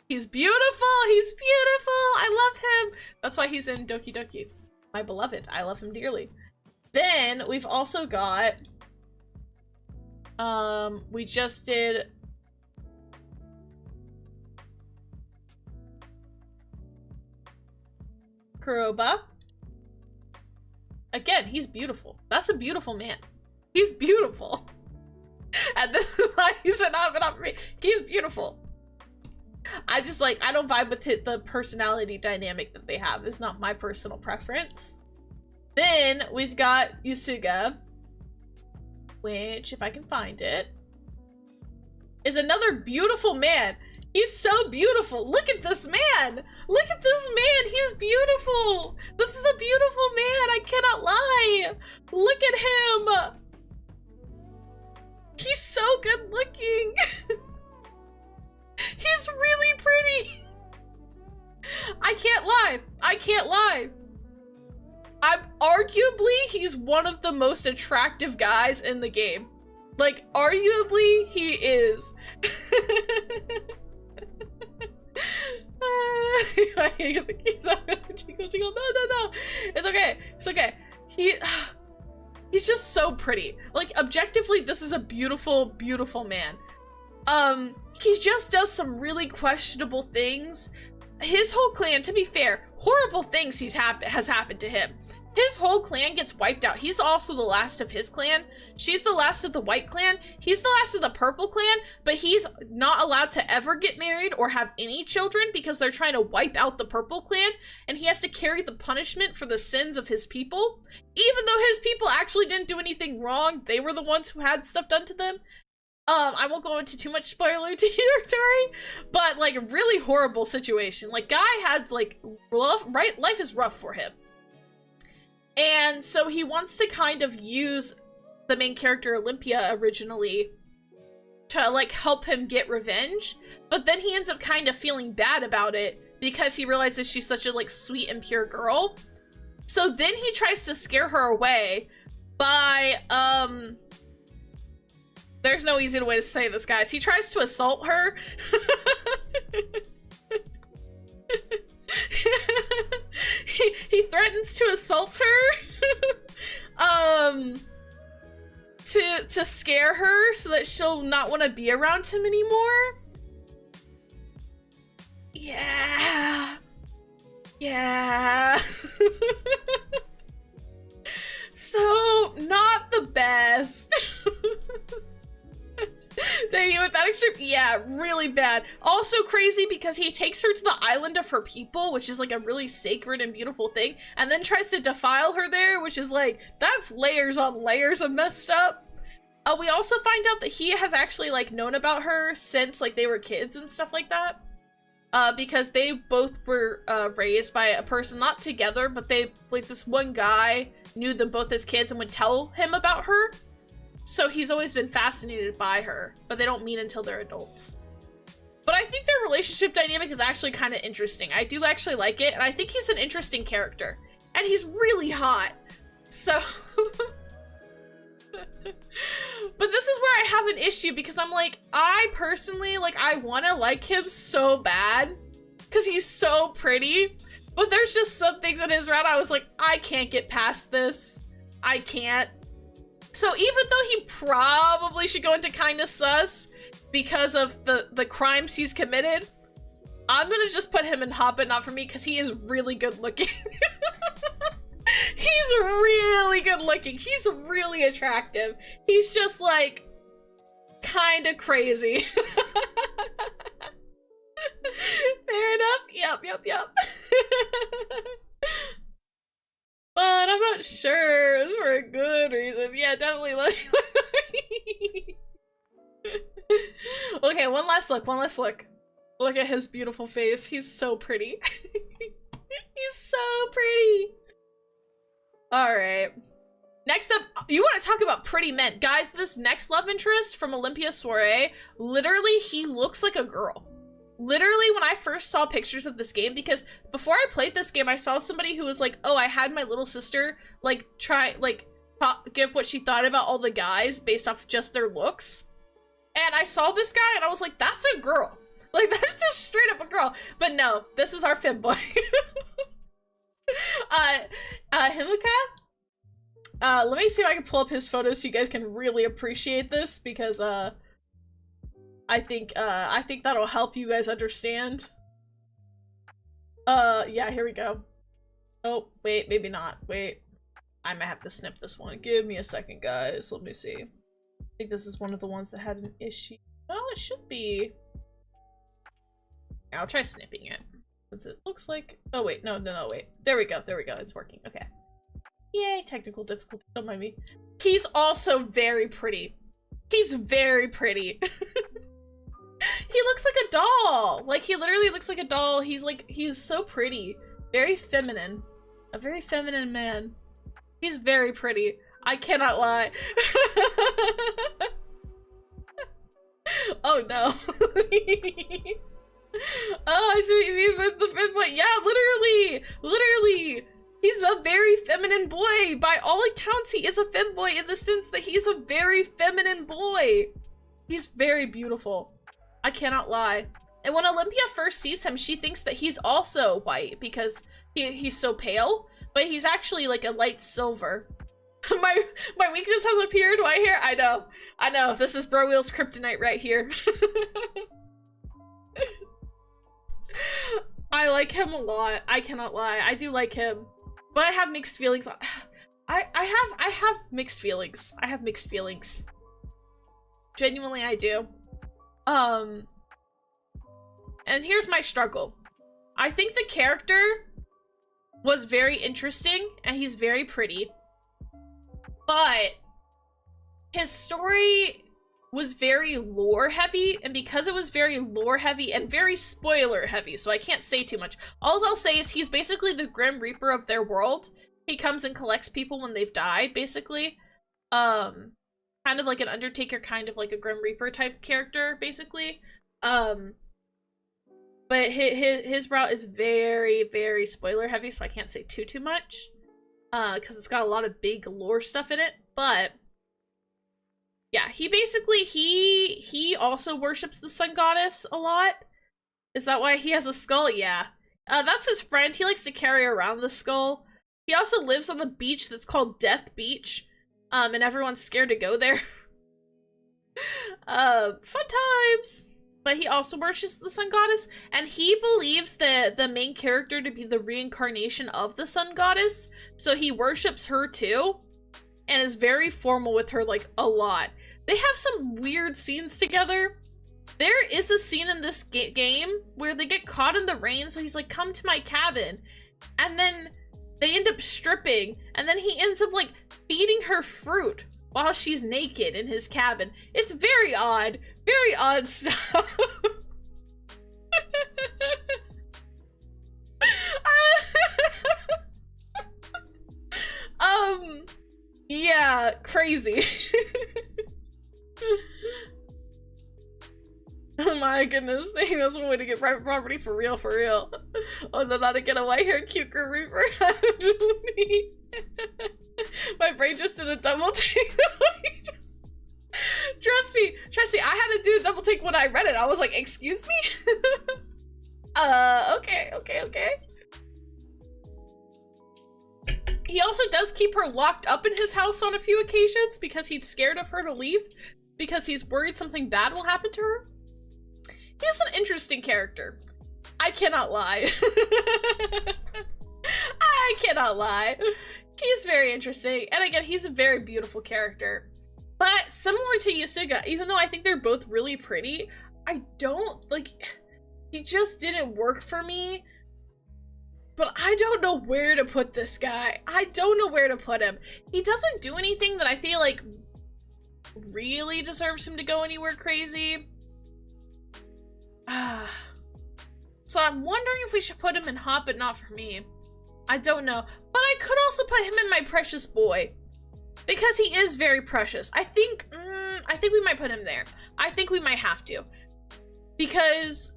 He's beautiful! He's beautiful! I love him! That's why he's in Doki Doki. My beloved. I love him dearly. Then, we've also got... we just did... Kuroba. Again, he's beautiful. That's a beautiful man. He's beautiful. And this is why he's an up for me. He's beautiful. I just like, I don't vibe with the personality dynamic that they have. It's not my personal preference. Then we've got Yusuga, which, if I can find it, is another beautiful man. He's so beautiful. Look at this man. Look at this man. He's beautiful. This is a beautiful man. I cannot lie. Look at him. He's so good looking. He's really pretty. I can't lie. I can't lie. Arguably, he's one of the most attractive guys in the game. Like, arguably, he is. No. It's okay. It's okay. He's just so pretty. Like, objectively, this is a beautiful, beautiful man. He just does some really questionable things. His whole clan, to be fair, horrible things has happened to him. His whole clan gets wiped out. He's also the last of his clan. She's the last of the white clan. He's the last of the purple clan, but he's not allowed to ever get married or have any children because they're trying to wipe out the purple clan, and he has to carry the punishment for the sins of his people. Even though his people actually didn't do anything wrong, they were the ones who had stuff done to them. I won't go into too much spoiler territory, but like, really horrible situation. Like, guy had like life is rough for him. And so he wants to kind of use the main character Olympia originally to like help him get revenge, but then he ends up kind of feeling bad about it because he realizes she's such a like sweet and pure girl. So then he tries to scare her away by there's no easy way to say this, guys. He tries to assault her. he threatens to assault her to scare her so that she'll not want to be around him anymore. Yeah. So not the best. Dang it, with that extreme, yeah, really bad. Also crazy because he takes her to the island of her people, which is like a really sacred and beautiful thing, and then tries to defile her there, which is like, that's layers on layers of messed up. We also find out that he has actually like known about her since like they were kids and stuff like that. Because they both were raised by a person, not together, but they, like, this one guy knew them both as kids and would tell him about her. So he's always been fascinated by her, but they don't meet until they're adults. But I think their relationship dynamic is actually kind of interesting. I do actually like it, and I think he's an interesting character. And he's really hot. So... But this is where I have an issue, because I'm like, I personally, like, I want to like him so bad, because he's so pretty. But there's just some things in his route I was like, I can't get past this. I can't. So even though he probably should go into kinda sus because of the crimes he's committed, I'm gonna just put him in hot but not for me because he is really good looking. He's really good looking. He's really attractive. He's just like kinda crazy. Fair enough. Yep. But I'm not sure. It's for a good reason. Yeah, definitely like. Okay, one last look. Look at his beautiful face. He's so pretty. He's so pretty. Alright. Next up, you want to talk about pretty men. Guys, this next love interest from Olympia Soiree, literally, he looks like a girl. Literally, when I first saw pictures of this game, because before I played this game, I saw somebody who was like, oh, I had my little sister, like, give what she thought about all the guys based off just their looks. And I saw this guy, and I was like, that's a girl. Like, that's just straight up a girl. But no, this is our fib boy. Himika? Let me see if I can pull up his photos so you guys can really appreciate this, because, I think that'll help you guys understand. Yeah, here we go. Oh, wait, maybe not. Wait. I might have to snip this one. Give me a second, guys. Let me see. I think this is one of the ones that had an issue. Oh, it should be. I'll try snipping it. Since it looks like... Oh, wait. No, wait. There we go. It's working. Okay. Yay, technical difficulty. Don't mind me. He's also very pretty. He's very pretty. He looks like a doll. Like, he literally looks like a doll. He's so pretty. Very feminine. A very feminine man. He's very pretty. I cannot lie. Oh no. Oh, I see what you mean with the fifth boy. Yeah, literally. He's a very feminine boy. By all accounts, he is a femboy in the sense that he's a very feminine boy. He's very beautiful. I cannot lie. And when Olympia first sees him, she thinks that he's also white because he's so pale, but he's actually like a light silver. My weakness has appeared. White hair. I know. This is Bro Wheel's kryptonite right here. I like him a lot. I cannot lie. I do like him, but I have mixed feelings. I have mixed feelings. I have mixed feelings. Genuinely, I do. And here's my struggle. I think the character was very interesting and he's very pretty, but his story was very lore heavy, and because it was very lore heavy and very spoiler heavy, so I can't say too much. All I'll say is he's basically the Grim Reaper of their world. He comes and collects people when they've died, basically. Kind of like an Undertaker, kind of like a Grim Reaper type character, basically. But his route is very, very spoiler heavy, so I can't say too much. Because it's got a lot of big lore stuff in it, but yeah, he basically, he also worships the sun goddess a lot. Is that why he has a skull? Yeah. That's his friend. He likes to carry around the skull. He also lives on the beach that's called Death Beach. And everyone's scared to go there. Fun times. But he also worships the sun goddess, and he believes the main character to be the reincarnation of the sun goddess, so he worships her too, and is very formal with her, like, a lot. They have some weird scenes together. There is a scene in this game where they get caught in the rain, so he's like, come to my cabin, and then they end up stripping, and then he ends up, like, feeding her fruit while she's naked in his cabin. It's very odd stuff. Yeah, crazy. my goodness, that's one way to get private property for real, for real. Oh no, not to get a white-haired cute girl reaper. My brain just did a double take. Trust me, I had to do a double take when I read it. I was like, excuse me? Okay. He also does keep her locked up in his house on a few occasions because he's scared of her to leave, because he's worried something bad will happen to her. He's an interesting character. I cannot lie. I cannot lie. He's very interesting. And again, he's a very beautiful character. But similar to Yasuga, even though I think they're both really pretty, I don't, like, he just didn't work for me. But I don't know where to put this guy. I don't know where to put him. He doesn't do anything that I feel like really deserves him to go anywhere crazy. So I'm wondering if we should put him in Hot But Not For Me. I don't know. But I could also put him in My Precious Boy, because he is very precious. I think we might put him there. I think we might have to, because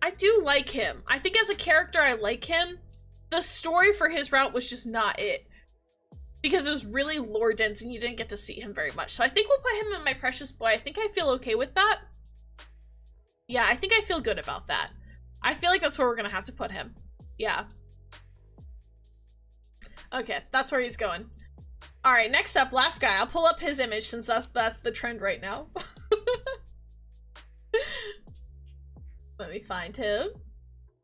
I do like him. I think as a character, I like him. The story for his route was just not it, because it was really lore dense and you didn't get to see him very much. So I think we'll put him in My Precious Boy. I think I feel okay with that. Yeah, I think I feel good about that. I feel like that's where we're gonna have to put him. Yeah. Okay, that's where he's going. All right, next up, last guy. I'll pull up his image since that's the trend right now. Let me find him.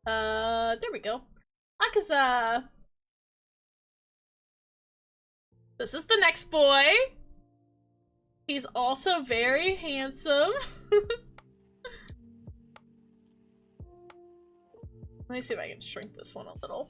There we go. Akaza. This is the next boy. He's also very handsome. Let me see if I can shrink this one a little.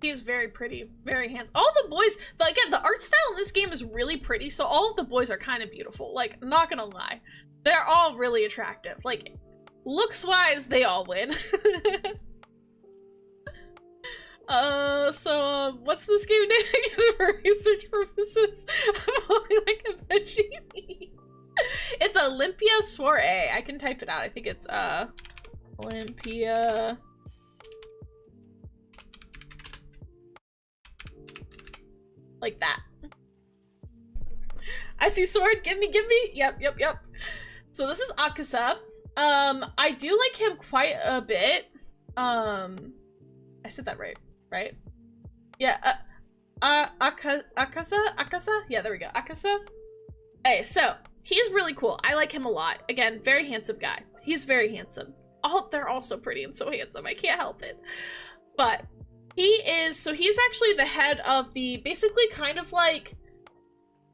He's very pretty, very handsome. All the boys, again, the art style in this game is really pretty, so all of the boys are kind of beautiful. Like, not gonna lie. They're all really attractive. Like, looks-wise, they all win. What's this game name again for research purposes? I'm only like a veggie. It's Olympia Soiree. I can type it out. I think it's, Olympia... Like that. I see sword. Give me. Yep. So this is Akaza. I do like him quite a bit. I said that right? Yeah. Akaza? Yeah, there we go. Akaza. Hey, so he's really cool. I like him a lot. Again, very handsome guy. He's very handsome. They're also pretty and so handsome. I can't help it. But he's actually the head of the, basically kind of like,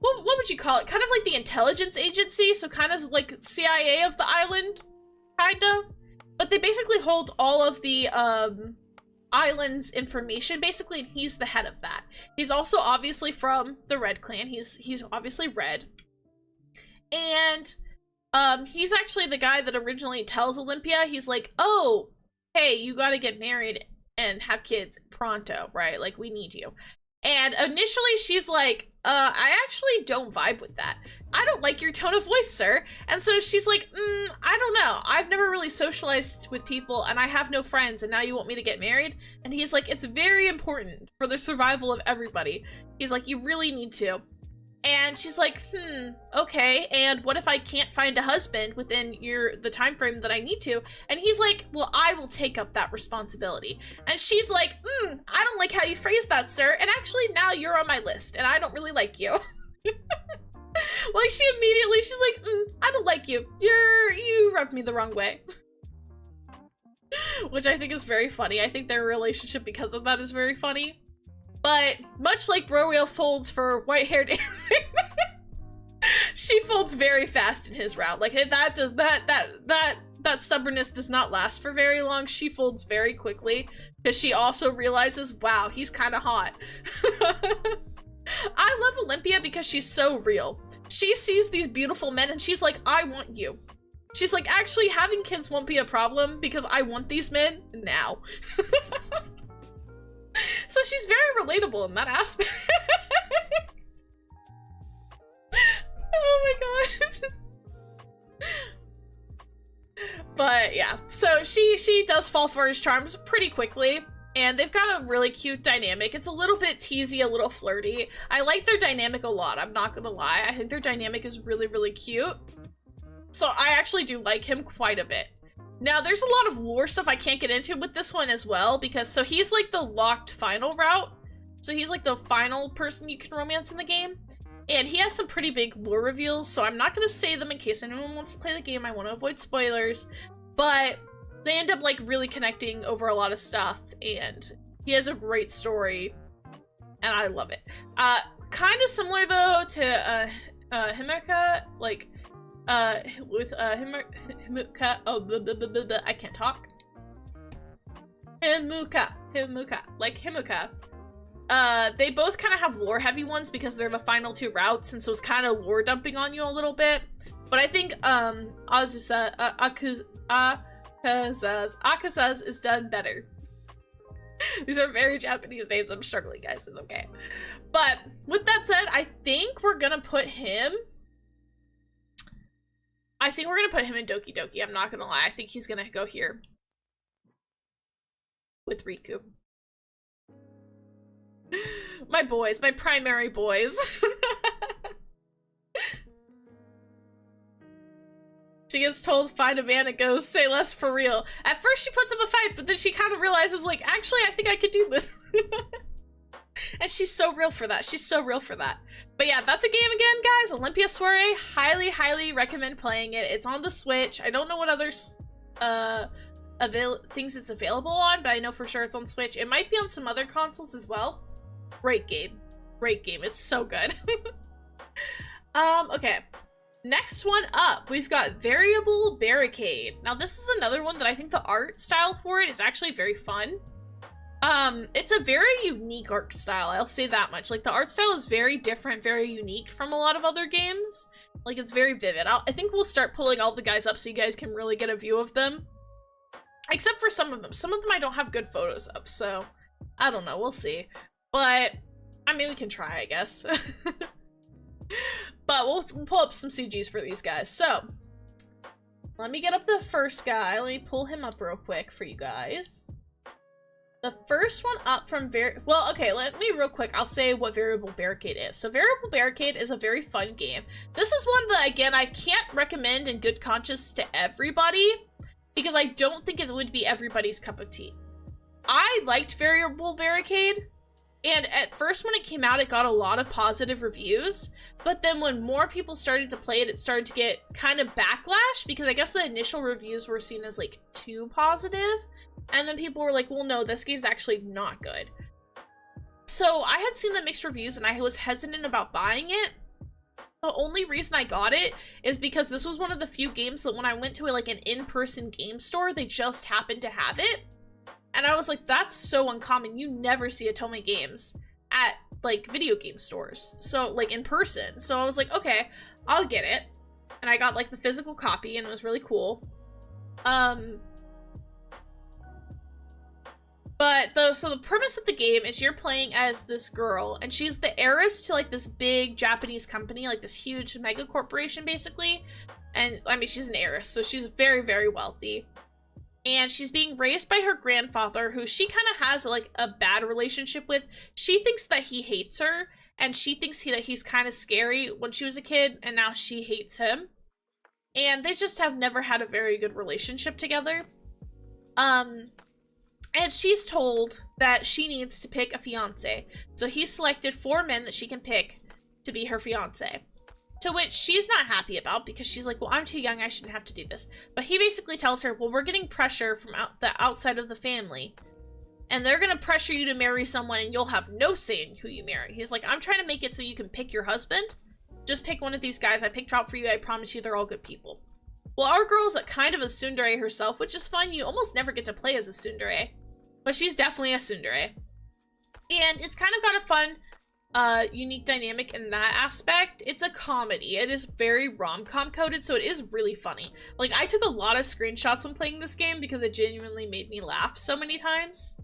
what would you call it? Kind of like the intelligence agency, so kind of like CIA of the island, kinda. But they basically hold all of the, island's information, basically, and he's the head of that. He's also obviously from the Red Clan. He's obviously red. And, he's actually the guy that originally tells Olympia, he's like, oh, hey, you gotta get married and have kids pronto, right? Like, we need you. And initially she's like, I actually don't vibe with that. I don't like your tone of voice, sir. And so she's like, I don't know. I've never really socialized with people and I have no friends and now you want me to get married? And he's like, it's very important for the survival of everybody. He's like, you really need to. And she's like, okay, and what if I can't find a husband within the time frame that I need to? And he's like, well, I will take up that responsibility. And she's like, I don't like how you phrase that, sir. And actually, now you're on my list, and I don't really like you. Like, she's like, I don't like you. You rubbed me the wrong way. Which I think is very funny. I think their relationship because of that is very funny. But much like Broreal folds for white-haired anime, she folds very fast in his route. Like that stubbornness does not last for very long. She folds very quickly because she also realizes, wow, he's kind of hot. I love Olympia because she's so real. She sees these beautiful men and she's like, I want you. She's like, actually, having kids won't be a problem because I want these men now. So she's very relatable in that aspect. Oh my god. But yeah, so she does fall for his charms pretty quickly, and they've got a really cute dynamic. It's a little bit teasy, a little flirty. I like their dynamic a lot, I'm not gonna lie. I think their dynamic is really, really cute. So I actually do like him quite a bit. Now, there's a lot of lore stuff I can't get into with this one as well, because so he's like the locked final route. So he's like the final person you can romance in the game. And he has some pretty big lore reveals, so I'm not going to say them in case anyone wants to play the game. I want to avoid spoilers. But they end up, like, really connecting over a lot of stuff, and he has a great story, and I love it. Kind of similar, though, to Himeka, like, with Himeka, oh, blah, blah, blah, blah, blah, I can't talk. Himeka, like Himeka. They both kind of have lore heavy ones because they're the final two routes, and so it's kind of lore dumping on you a little bit. But I think, Akaza's is done better. These are very Japanese names. I'm struggling, guys. It's okay. But with that said, I think we're gonna put him in Doki Doki. I'm not gonna lie. I think he's gonna go here with Riku. My boys, my primary boys. She gets told, find a man and goes, say less for real. At first she puts up a fight, but then she kind of realizes, like, actually, I think I could do this. And she's so real for that. She's so real for that. But yeah, that's a game again, guys. Olympia Soiree. Highly, highly recommend playing it. It's on the Switch. I don't know what other things it's available on, but I know for sure it's on Switch. It might be on some other consoles as well. Great game. Great game. It's so good. Okay. Next one up, we've got Variable Barricade. Now, this is another one that I think the art style for it is actually very fun. It's a very unique art style, I'll say that much. Like, the art style is very different, very unique from a lot of other games. Like, it's very vivid. I think we'll start pulling all the guys up so you guys can really get a view of them. Except for some of them. Some of them I don't have good photos of, so I don't know. We'll see. But, I mean, we can try, I guess. But we'll pull up some CGs for these guys. So, let me get up the first guy. Let me pull him up real quick for you guys. The first one up from well, okay, let me real quick. I'll say what Variable Barricade is. So, Variable Barricade is a very fun game. This is one that, again, I can't recommend in good conscience to everybody because I don't think it would be everybody's cup of tea. I liked Variable Barricade. And at first when it came out, it got a lot of positive reviews, but then when more people started to play it, it started to get kind of backlash, because I guess the initial reviews were seen as, like, too positive, and then people were like, well, no, this game's actually not good. So I had seen the mixed reviews, and I was hesitant about buying it. The only reason I got it is because this was one of the few games that when I went to, like, an in-person game store, they just happened to have it. And I was like, that's so uncommon. You never see Otome games at, like, video game stores. So, like, in person. So I was like, okay, I'll get it. And I got, like, the physical copy, and it was really cool. So the premise of the game is you're playing as this girl, and she's the heiress to, like, this big Japanese company, like, this huge mega corporation, basically. And, I mean, she's an heiress, so she's very, very wealthy. And she's being raised by her grandfather, who she kind of has, like, a bad relationship with. She thinks that he hates her, and she thinks that he's kind of scary when she was a kid, and now she hates him. And they just have never had a very good relationship together. And she's told that she needs to pick a fiancé. So he selected 4 men that she can pick to be her fiancé. To which she's not happy about, because she's like, well, I'm too young, I shouldn't have to do this. But he basically tells her, well, we're getting pressure from the outside of the family, and they're gonna pressure you to marry someone, and you'll have no say in who you marry. He's like, I'm trying to make it so you can pick your husband. Just pick one of these guys I picked out for you. I promise you they're all good people. Well, our girl's kind of a tsundere herself, which is fun. You almost never get to play as a tsundere, but she's definitely a tsundere. And it's kind of got a fun unique dynamic in that aspect. It's a comedy. It is very rom-com coded, so it is really funny. Like, I took a lot of screenshots when playing this game because it genuinely made me laugh so many times.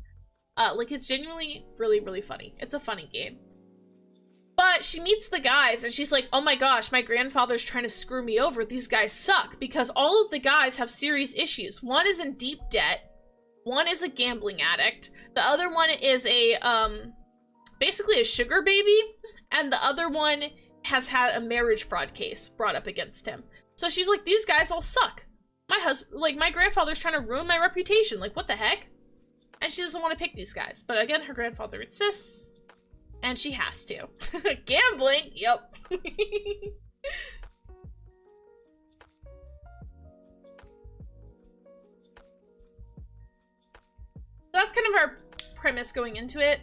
Like, it's genuinely really, really funny. It's a funny game. But she meets the guys and she's like, oh my gosh, my grandfather's trying to screw me over. These guys suck because all of the guys have serious issues. One is in deep debt. One is a gambling addict. The other one is a, basically a sugar baby. And the other one has had a marriage fraud case brought up against him. So she's like, these guys all suck. My grandfather's trying to ruin my reputation. Like, what the heck? And she doesn't want to pick these guys. But again, her grandfather insists. And she has to. Gambling? Yep. That's kind of our premise going into it.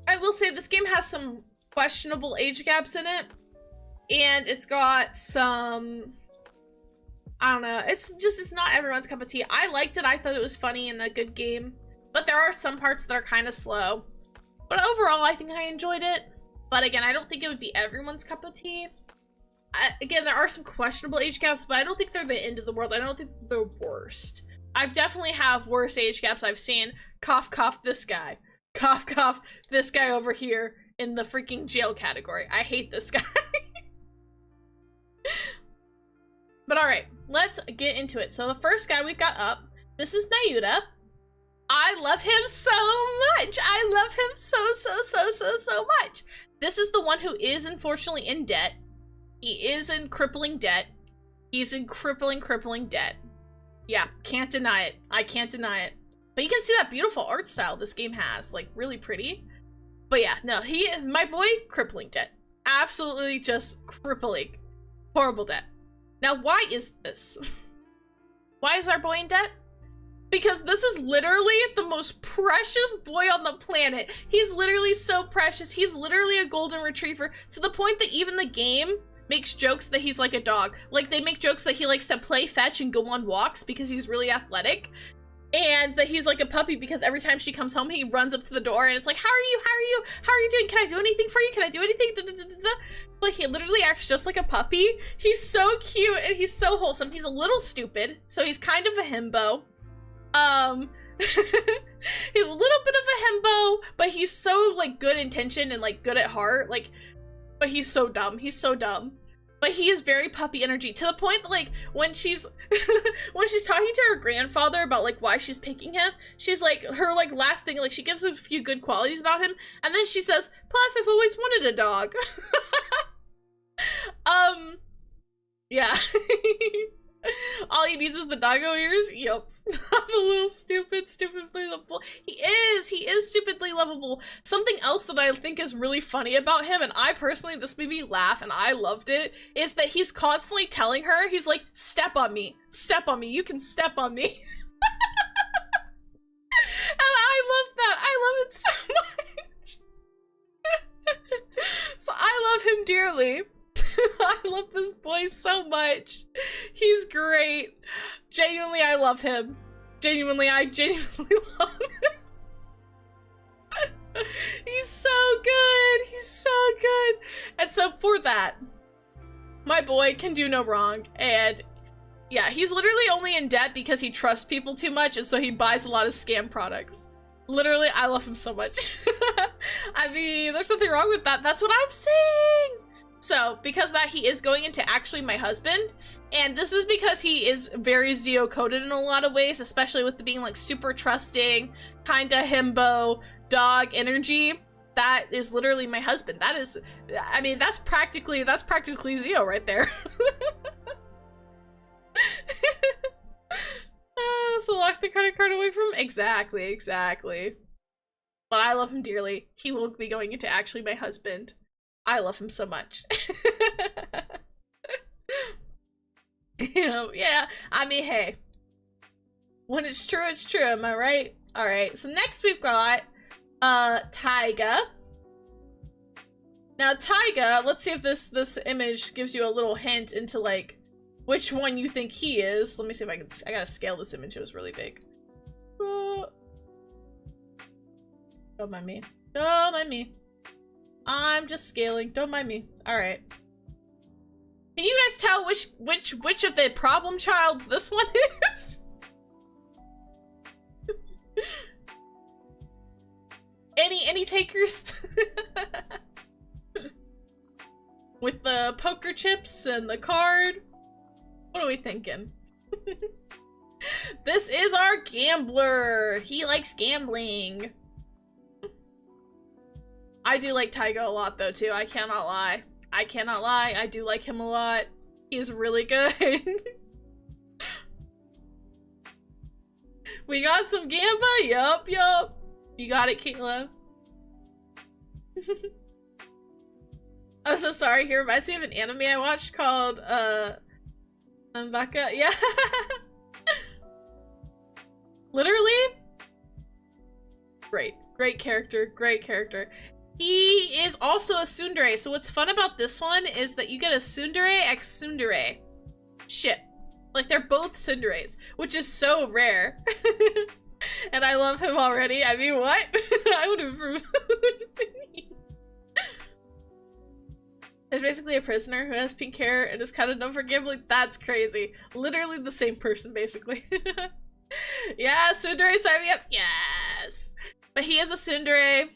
I will say this game has some questionable age gaps in it. And it's got some... I don't know. It's not everyone's cup of tea. I liked it. I thought it was funny and a good game. But there are some parts that are kind of slow. But overall, I think I enjoyed it. But again, I don't think it would be everyone's cup of tea. Again, there are some questionable age gaps, but I don't think they're the end of the world. I don't think they're the worst. I've definitely have worse age gaps I've seen. Cough, cough, this guy. Cough, cough, this guy over here in the freaking jail category. I hate this guy. But alright, let's get into it. So the first guy we've got up, this is Nayuta. I love him so much. I love him so much. This is the one who is unfortunately in debt. He is in crippling debt. He's in crippling debt. Yeah, can't deny it. I can't deny it. But you can see that beautiful art style this game has. Like, really pretty. But yeah, no, my boy, crippling debt. Absolutely just crippling. Horrible debt. Now, why is this? Why is our boy in debt? Because this is literally the most precious boy on the planet. He's literally so precious. He's literally a golden retriever to the point that even the game makes jokes that he's like a dog. Like, they make jokes that he likes to play fetch and go on walks because he's really athletic. And that he's like a puppy because every time she comes home, he runs up to the door and it's like, how are you? How are you? How are you doing? Can I do anything for you? Can I do anything? Da, da, da, da, da. Like, he literally acts just like a puppy. He's so cute and he's so wholesome. He's a little stupid, so he's kind of a himbo. He's a little bit of a himbo, but he's so, like, good intentioned and, like, good at heart. Like, but he's so dumb. He's so dumb. But he is very puppy energy to the point that, like, when she's when she's talking to her grandfather about, like, why she's picking him, she's like, her, like, last thing, like, she gives a few good qualities about him, and then she says, plus I've always wanted a dog. Yeah. All he needs is the doggo ears. Yep. I'm a little stupidly lovable. He is stupidly lovable. Something else that I think is really funny about him, and I personally, this made me laugh and I loved it, is that he's constantly telling her, he's like, step on me, you can step on me. And I love that. I love it so much. So I love him dearly. I love this boy so much. He's great. Genuinely, I love him. I genuinely love him. He's so good. He's so good. And so for that, my boy can do no wrong. And yeah, he's literally only in debt because he trusts people too much, and so he buys a lot of scam products. Literally, I love him so much. I mean, there's nothing wrong with that. That's what I'm saying. So, because of that, he is going into actually my husband, and this is because he is very Zio-coded in a lot of ways, especially with the being, like, super trusting, kinda himbo, dog energy. That is literally my husband. That is, I mean, that's practically Zio right there. So lock the credit card away from him? Exactly. But I love him dearly. He will be going into actually my husband. I love him so much. You know, yeah, I mean, hey. When it's true, am I right? Alright, so next we've got, Taiga. Now, Taiga, let's see if this image gives you a little hint into, like, which one you think he is. Let me see if I gotta scale this image, it was really big. Don't mind me. Don't mind me. I'm just scaling. Don't mind me. Alright. Can you guys tell which of the problem childs this one is? Any takers? With the poker chips and the card. What are we thinking? This is our gambler. He likes gambling. I do like Taiga a lot though too. I cannot lie. I cannot lie. I do like him a lot. He's really good. We got some Gamba? Yup, yup. You got it, Kayla. I'm so sorry. He reminds me of an anime I watched called, Baka. Yeah. Literally. Great. Great character. Great character. He is also a tsundere. So what's fun about this one is that you get a tsundere ex tsundere. Shit. Like, they're both tsunderes, which is so rare. And I love him already. I mean, what? I would improve. There's basically a prisoner who has pink hair and is kind of known for gambling. That's crazy. Literally the same person, basically. Yeah, tsundere, sign me up. Yes. But he is a tsundere.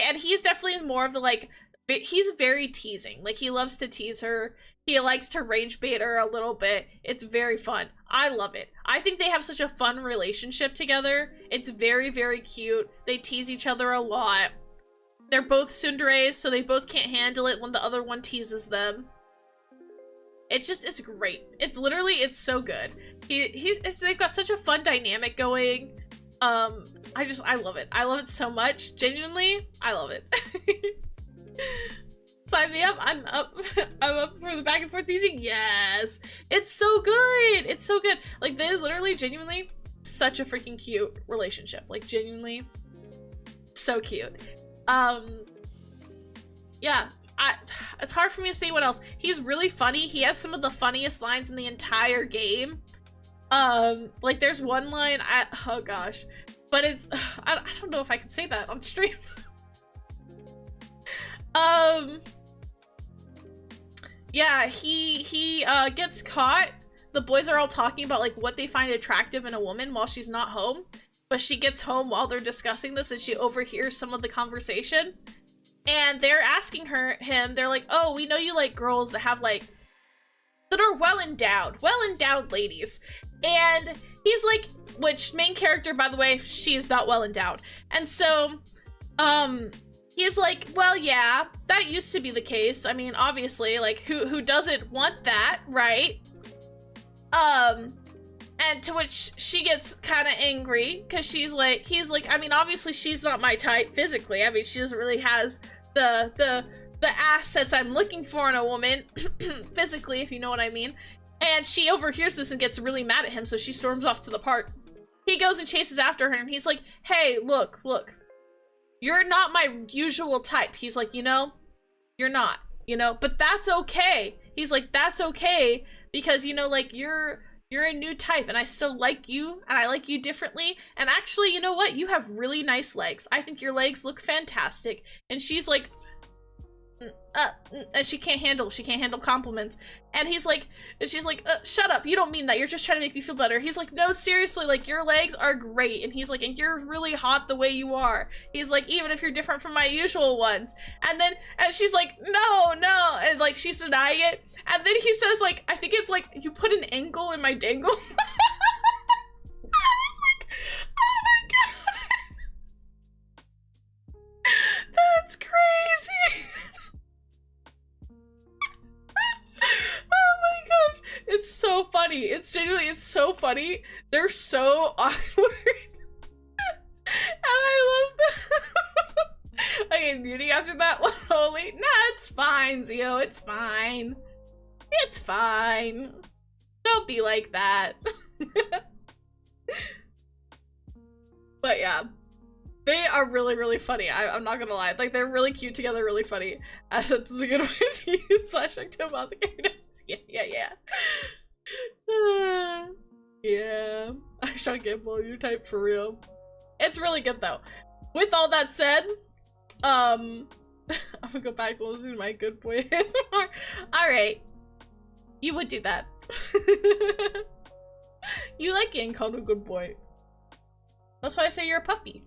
And he's definitely more of the, like, he's very teasing. Like, he loves to tease her. He likes to rage bait her a little bit. It's very fun. I love it. I think they have such a fun relationship together. It's very, very cute. They tease each other a lot. They're both tsunderes, so they both can't handle it when the other one teases them. It's great. It's literally, it's so good. They've got such a fun dynamic going. I love it. I love it so much. Genuinely, I love it. Sign me up. I'm up. I'm up for the back and forth teasing. Yes. It's so good. It's so good. Like, they literally, genuinely, such a freaking cute relationship. Like, genuinely, so cute. Yeah. It's hard for me to say what else. He's really funny. He has some of the funniest lines in the entire game. Like, there's one line, oh gosh. But it's, I don't know if I can say that on stream. Yeah, he gets caught. The boys are all talking about, like, what they find attractive in a woman while she's not home. But she gets home while they're discussing this and she overhears some of the conversation. And they're asking him, they're like, oh, we know you like girls that have, like, that are well-endowed ladies. And he's like, which main character, by the way, she is not well-endowed. And so, he's like, well, yeah, that used to be the case. I mean, obviously, like, who doesn't want that, right? And to which she gets kind of angry because he's like, I mean, obviously she's not my type physically. I mean, she doesn't really has the assets I'm looking for in a woman physically, if you know what I mean. And she overhears this and gets really mad at him, so she storms off to the park. He goes and chases after her and he's like, hey, look, you're not my usual type. He's like, you know, you're not, you know, but that's okay. He's like, that's okay because, you know, like, you're a new type and I still like you and I like you differently. And actually, you know what? You have really nice legs. I think your legs look fantastic. And she's like, and she can't handle compliments. And he's like, and she's like, shut up. You don't mean that. You're just trying to make me feel better. He's like, no, seriously, like, your legs are great. And he's like, and you're really hot the way you are. He's like, even if you're different from my usual ones. And she's like, no. And like, she's denying it. And then he says, like, I think it's like, you put an angle in my dangle. I was like, oh my god. That's crazy. Oh my gosh, it's so funny. It's genuinely, it's so funny. They're so awkward. And I love that. Okay, muting after that one. Holy, nah, it's fine, Zio. It's fine. It's fine. Don't be like that. But yeah. They are really, really funny. I'm not gonna lie. Like, they're really cute together, really funny. I said this is a good way to use slash active about the characters. Yeah. Yeah. I shall get blow your type for real. It's really good though. With all that said, I'm gonna go back to listening to my good boy ASMR. Alright. You would do that. You like getting called a good boy. That's why I say you're a puppy.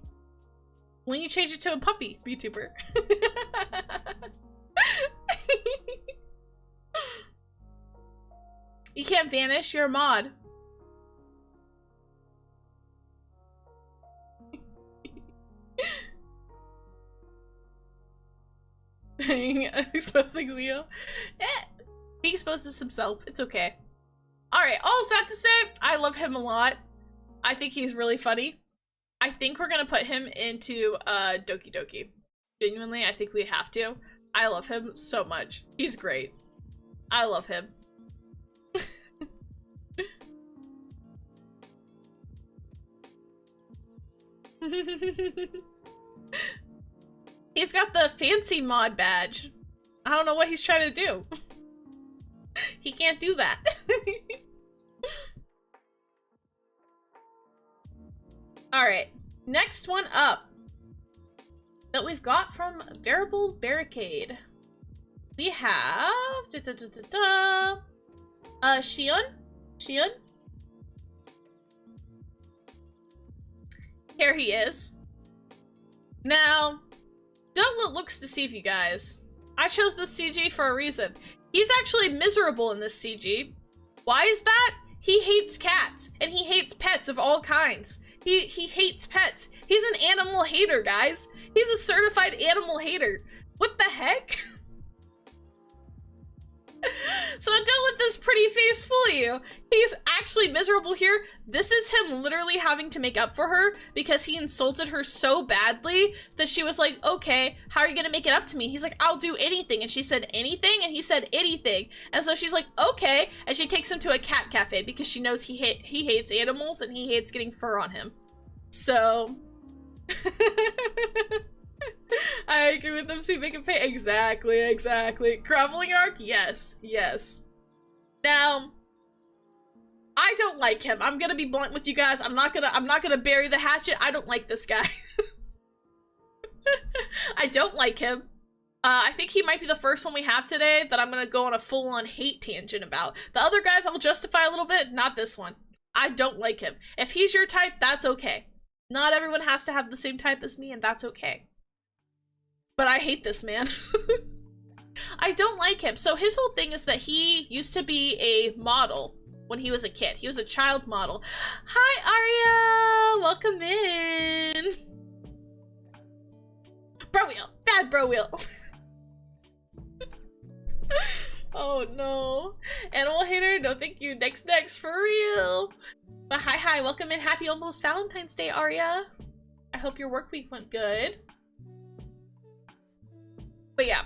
When you change it to a puppy VTuber. You can't vanish, you're a mod. Exposing Zio. He exposes himself. It's okay. Alright, all that to say, I love him a lot. I think he's really funny. I think we're gonna put him into Doki Doki. Genuinely, I think we have to. I love him so much. He's great. I love him. He's got the fancy mod badge. I don't know what he's trying to do. He can't do that. Alright, next one up that we've got from Variable Barricade. We have Shion. Here he is. Now, don't let looks deceive you guys. I chose this CG for a reason. He's actually miserable in this CG. Why is that? He hates cats, and he hates pets of all kinds. He hates pets. He's an animal hater, guys. He's a certified animal hater. What the heck? So don't let this pretty face fool you. He's actually miserable here. This is him literally having to make up for her because he insulted her so badly that she was like, okay, how are you gonna make it up to me? He's like, I'll do anything. And she said, anything? And he said, anything. And so she's like, okay. And she takes him to a cat cafe because she knows he hates animals and he hates getting fur on him. So... I agree with them, see, make him pay. Exactly. Groveling arc? Yes. Now, I don't like him. I'm gonna be blunt with you guys. I'm not gonna bury the hatchet. I don't like this guy. I don't like him. I think he might be the first one we have today that I'm gonna go on a full-on hate tangent about. The other guys I'll justify a little bit, not this one. I don't like him. If he's your type, that's okay. Not everyone has to have the same type as me, and that's okay. But I hate this man. I don't like him. So his whole thing is that he used to be a model when he was a kid. He was a child model. Hi, Arya! Welcome in! Bro wheel! Bad bro wheel! Oh no. Animal hater? No thank you. Next, for real! But hi, welcome in. Happy almost Valentine's Day, Arya! I hope your work week went good. But yeah,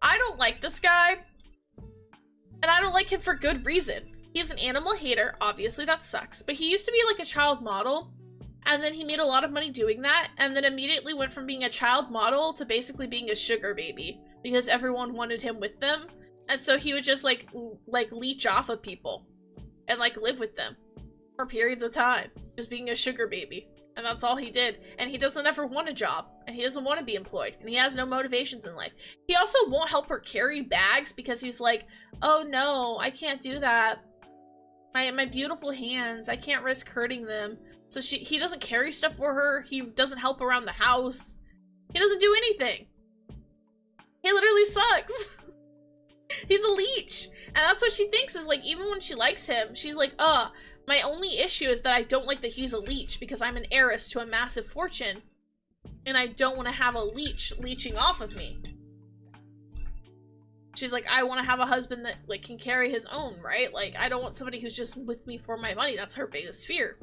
I don't like this guy, and I don't like him for good reason. He's an animal hater, obviously that sucks, but he used to be like a child model, and then he made a lot of money doing that, and then immediately went from being a child model to basically being a sugar baby, because everyone wanted him with them, and so he would just like leech off of people, and like live with them for periods of time, just being a sugar baby. And that's all he did. And he doesn't ever want a job. And he doesn't want to be employed. And he has no motivations in life. He also won't help her carry bags because he's like, oh no, I can't do that. My beautiful hands, I can't risk hurting them. So he doesn't carry stuff for her. He doesn't help around the house. He doesn't do anything. He literally sucks. He's a leech. And that's what she thinks is like, even when she likes him, she's like, my only issue is that I don't like that he's a leech because I'm an heiress to a massive fortune and I don't want to have a leech leeching off of me. She's like, I want to have a husband that like can carry his own, right? Like, I don't want somebody who's just with me for my money. That's her biggest fear.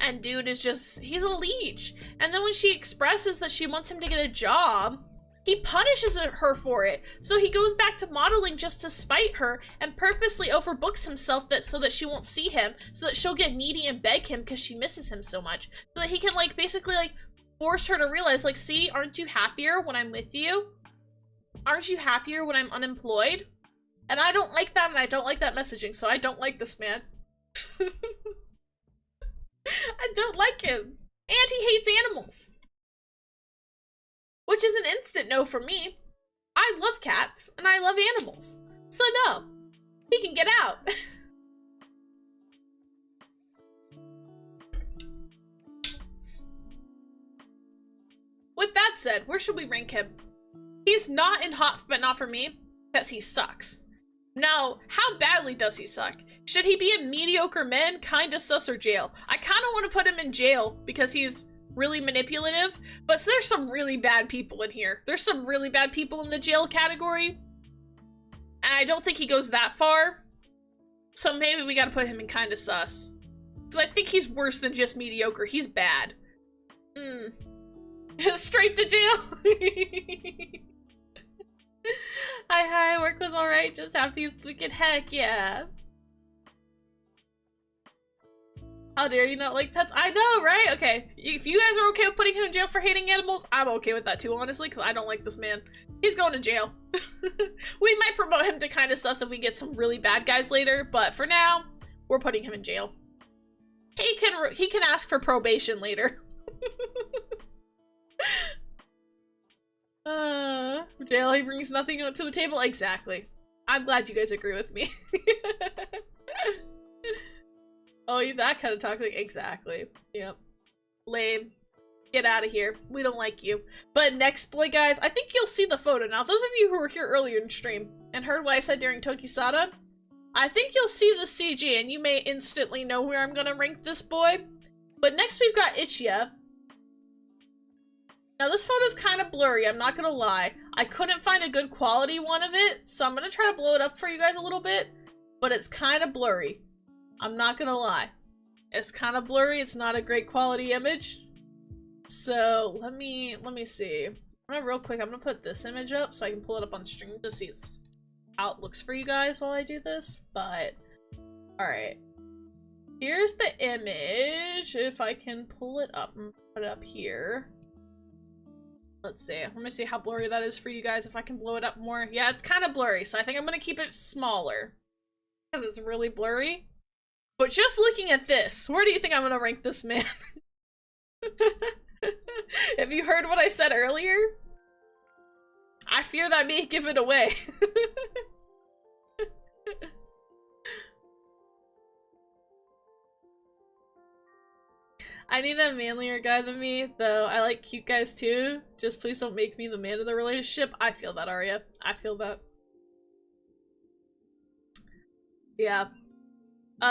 And dude is just, he's a leech. And then when she expresses that she wants him to get a job, he punishes her for it. So he goes back to modeling just to spite her and purposely overbooks himself so that she won't see him, so that she'll get needy and beg him because she misses him so much. So that he can like basically like force her to realize like, see, aren't you happier when I'm with you? Aren't you happier when I'm unemployed? And I don't like that, and I don't like that messaging, so I don't like this man. I don't like him. And he hates animals. Which is an instant no for me. I love cats, and I love animals. So no, he can get out. With that said, where should we rank him? He's not in hot, but not for me, because he sucks. Now, how badly does he suck? Should he be a mediocre man, kinda sus, or jail? I kinda want to put him in jail because he's really manipulative, but there's some really bad people in here. There's some really bad people in the jail category, and I don't think he goes that far. So maybe we gotta put him in kinda sus. Because I think he's worse than just mediocre. He's bad. Straight to jail. Hi, work was alright, just happy as wicked heck, yeah. How dare you not like pets? I know, right? Okay, if you guys are okay with putting him in jail for hating animals, I'm okay with that too, honestly, because I don't like this man. He's going to jail. We might promote him to kind of sus if we get some really bad guys later, but for now, we're putting him in jail. He can ask for probation later. Jail, he brings nothing to the table. Exactly. I'm glad you guys agree with me. Oh, you that kind of toxic? Exactly. Yep. Lame. Get out of here. We don't like you. But next boy, guys, I think you'll see the photo. Now, those of you who were here earlier in stream and heard what I said during Tokisada, I think you'll see the CG and you may instantly know where I'm gonna rank this boy. But next we've got Ichiya. Now this photo's kind of blurry, I'm not gonna lie. I couldn't find a good quality one of it, so I'm gonna try to blow it up for you guys a little bit, but it's kind of blurry. I'm not gonna lie. It's kind of blurry, it's not a great quality image. So, let me see. Real quick, I'm gonna put this image up so I can pull it up on stream to see how it looks for you guys while I do this, but... Alright. Here's the image, if I can pull it up and put it up here. Let's see. Let me see how blurry that is for you guys, if I can blow it up more. Yeah, it's kind of blurry, so I think I'm gonna keep it smaller. Because it's really blurry. But just looking at this, where do you think I'm gonna rank this man? Have you heard what I said earlier? I fear that may give it away. I need a manlier guy than me, though I like cute guys too. Just please don't make me the man of the relationship. I feel that, Arya. I feel that. Yeah.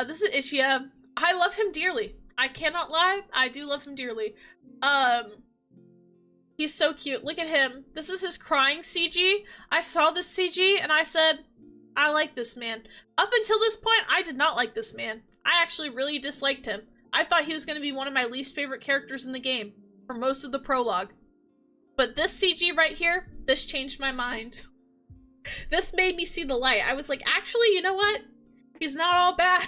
This is Ichiya. I love him dearly. I cannot lie. I do love him dearly. He's so cute. Look at him. This is his crying CG. I saw this CG and I said, I like this man. Up until this point, I did not like this man. I actually really disliked him. I thought he was going to be one of my least favorite characters in the game for most of the prologue. But this CG right here, this changed my mind. This made me see the light. I was like, actually, you know what? He's not all bad.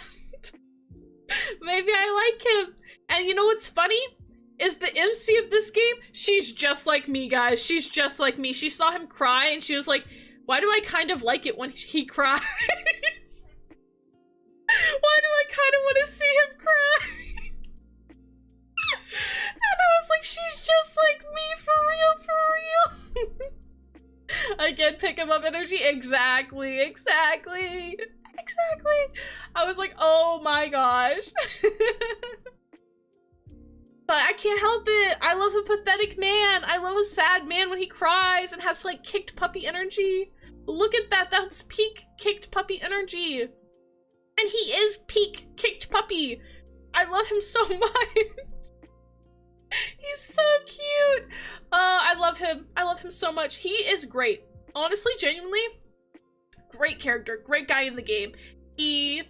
Maybe I like him. And you know what's funny? Is the MC of this game, she's just like me, guys. She's just like me. She saw him cry and she was like, why do I kind of like it when he cries? Why do I kind of want to see him cry? And I was like, she's just like me, for real, for real. Again, pick him up energy. Exactly. I was like, oh my gosh. But I can't help it. I love a pathetic man. I love a sad man when he cries and has like kicked puppy energy. Look at that. That's peak kicked puppy energy. And he is peak kicked puppy. I love him so much. He's so cute. I love him. I love him so much. He is great. Honestly, genuinely, great character. Great guy in the game. He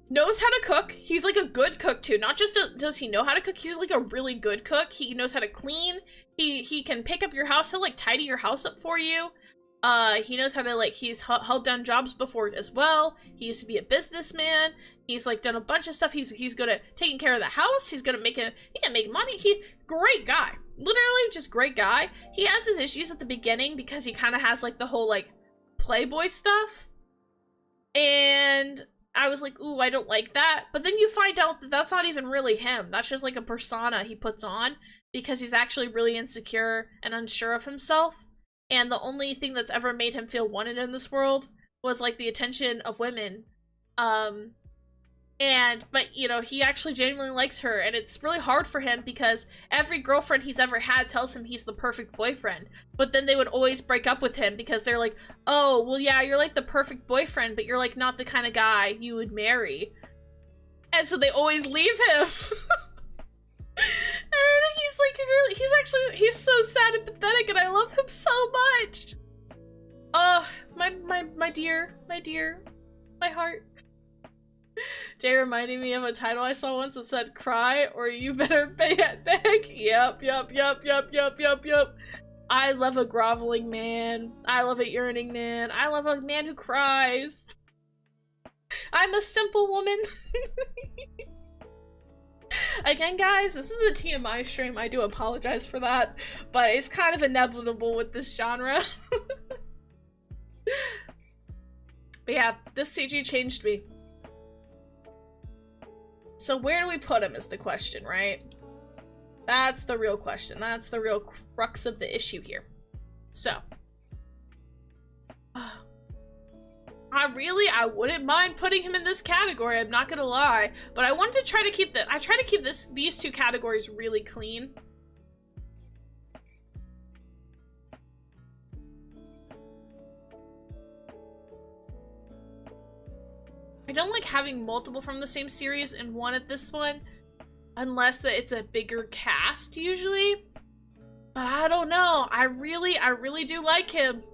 knows how to cook. He's like a good cook too. Not just does he know how to cook, he's like a really good cook. He knows how to clean. He can pick up your house. He'll like tidy your house up for you. He knows how to like, he's held down jobs before as well. He used to be a businessman. He's like done a bunch of stuff. He's good at taking care of the house. He's good at he can make money. Great guy. Literally just great guy. He has his issues at the beginning because he kind of has like the whole like playboy stuff. And I was like, ooh, I don't like that. But then you find out that that's not even really him. That's just like a persona he puts on because he's actually really insecure and unsure of himself. And the only thing that's ever made him feel wanted in this world was like the attention of women. But you know, he actually genuinely likes her, and it's really hard for him because every girlfriend he's ever had tells him he's the perfect boyfriend, but then they would always break up with him because they're like, oh, well, yeah, you're like the perfect boyfriend, but you're like not the kind of guy you would marry. And so they always leave him. And he's like, really, he's so sad and pathetic, and I love him so much. Oh, my dear, my heart. Jay reminded me of a title I saw once that said, cry or you better pay it back. Yep. I love a groveling man. I love a yearning man. I love a man who cries. I'm a simple woman. Again, guys, this is a TMI stream. I do apologize for that, but it's kind of inevitable with this genre. But yeah, this CG changed me. So where do we put him is the question, right? That's the real question. That's the real crux of the issue here. So. I wouldn't mind putting him in this category, I'm not gonna lie. But I want to try to keep these two categories really clean. I don't like having multiple from the same series in one at this one, unless that it's a bigger cast usually. But I don't know. I really do like him.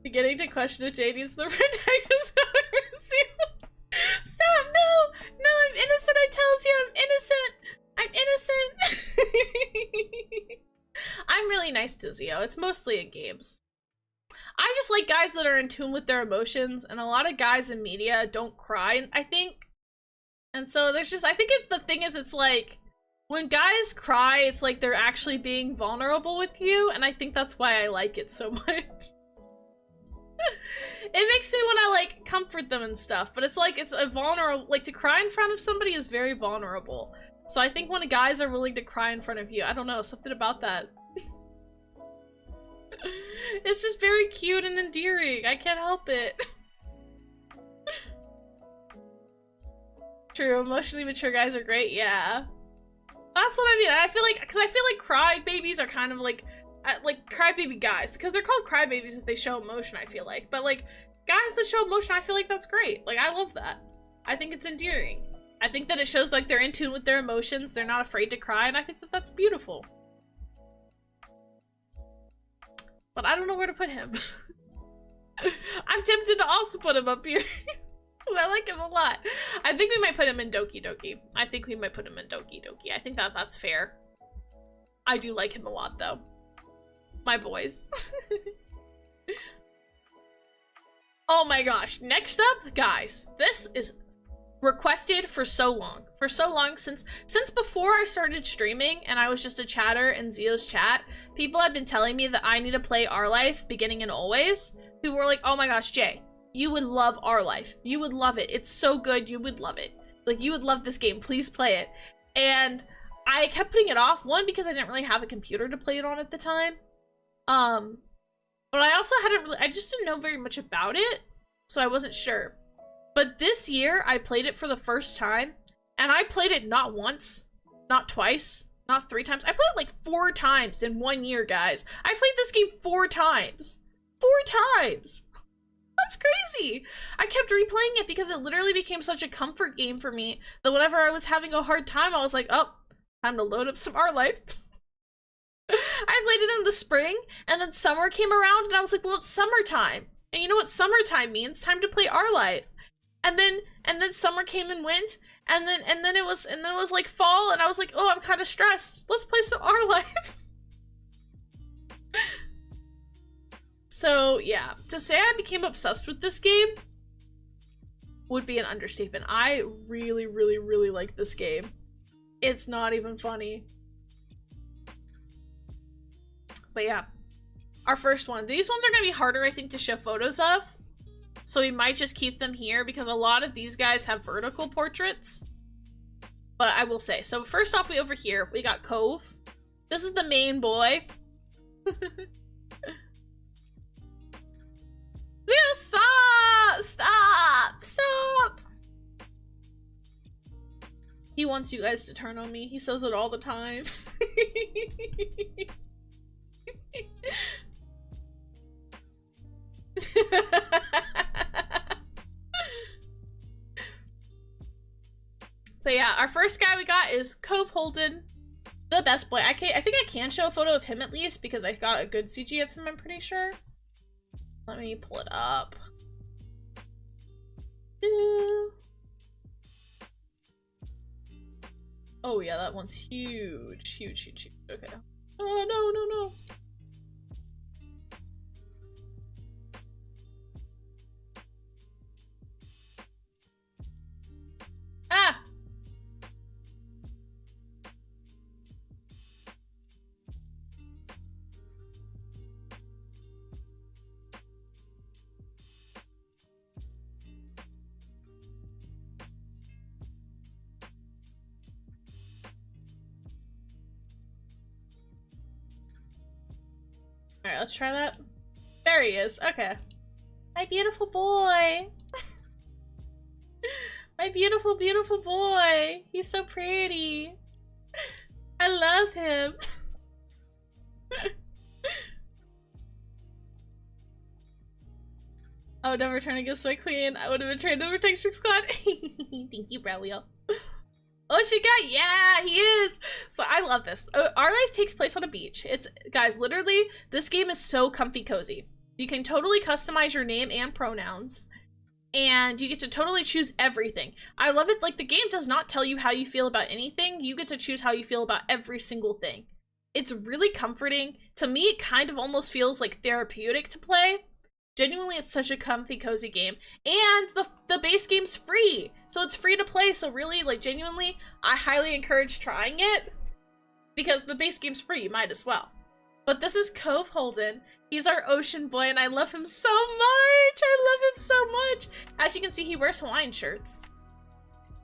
Beginning to question if JD's the protector's Stop! No, I'm innocent. I tells you, I'm innocent. I'm really nice to Zio. It's mostly in games. I just like guys that are in tune with their emotions, and a lot of guys in media don't cry, I think. And so there's just, I think it's, the thing is, it's like, when guys cry, it's like they're actually being vulnerable with you, and I think that's why I like it so much. It makes me want to, like, comfort them and stuff, but it's like, it's a vulnerable, like, to cry in front of somebody is very vulnerable. So I think when guys are willing to cry in front of you, I don't know, something about that. It's just very cute and endearing. I can't help it. True, emotionally mature guys are great, yeah. That's what I mean. I feel like, because I feel like cry babies are kind of like crybaby guys, because they're called crybabies if they show emotion, I feel like. But like, guys that show emotion, I feel like that's great. Like, I love that. I think it's endearing. I think that it shows like they're in tune with their emotions, they're not afraid to cry, and I think that that's beautiful. But I don't know where to put him. I'm tempted to also put him up here. I like him a lot. I think we might put him in Doki Doki. I think that that's fair. I do like him a lot, though. My boys. Oh my gosh. Next up, guys. This is requested for so long. Since before I started streaming and I was just a chatter in Zio's chat, people have been telling me that I need to play Our Life beginning and always. People were like, oh my gosh, Jay, you would love Our Life. You would love it. It's so good. You would love it. Like, you would love this game. Please play it. And I kept putting it off. One, because I didn't really have a computer to play it on at the time. But I also I just didn't know very much about it, so I wasn't sure. But this year, I played it for the first time, and I played it not once, not twice, not 3 times. I played it like 4 times in 1 year, guys. I played this game 4 times. 4 times! That's crazy! I kept replaying it because it literally became such a comfort game for me that whenever I was having a hard time, I was like, oh, time to load up some Our Life. I played it in the spring, and then summer came around, and I was like, well, it's summertime. And you know what summertime means? Time to play Our Life. And then summer came and went, and then it was like fall, and I was like, oh, I'm kind of stressed. Let's play some Our Life. So yeah, to say I became obsessed with this game would be an understatement. I really, really, really like this game. It's not even funny. But yeah, our first one. These ones are gonna be harder, I think, to show photos of. So we might just keep them here because a lot of these guys have vertical portraits. But I will say, so first off, over here, we got Cove. This is the main boy. Zio, wants you guys to turn on me. He says it all the time. But yeah, our first guy we got is Cove Holden, the best boy. I think I can show a photo of him at least because I got a good CG of him, I'm pretty sure. Let me pull it up. Oh yeah, that one's huge. Huge, huge, huge. Okay. Oh, no, no, no. Ah! Alright, let's try that. There he is. Okay. My beautiful boy. My beautiful, beautiful boy. He's so pretty. I love him. I would never turn against my queen. I would have betrayed the protection squad. Thank you, Braulio. Oh, she got, yeah, he is. So I love this. Our life takes place on a beach. It's, guys, literally, this game is so comfy cozy. You can totally customize your name and pronouns, and you get to totally choose everything. I love it. Like, the game does not tell you how you feel about anything. You get to choose how you feel about every single thing. It's really comforting. To me, it kind of almost feels like therapeutic to play. Genuinely, it's such a comfy, cozy game. And the base game's free. So it's free to play. So really, like, genuinely, I highly encourage trying it. Because the base game's free, you might as well. But this is Cove Holden. He's our ocean boy, and I love him so much! I love him so much! As you can see, he wears Hawaiian shirts.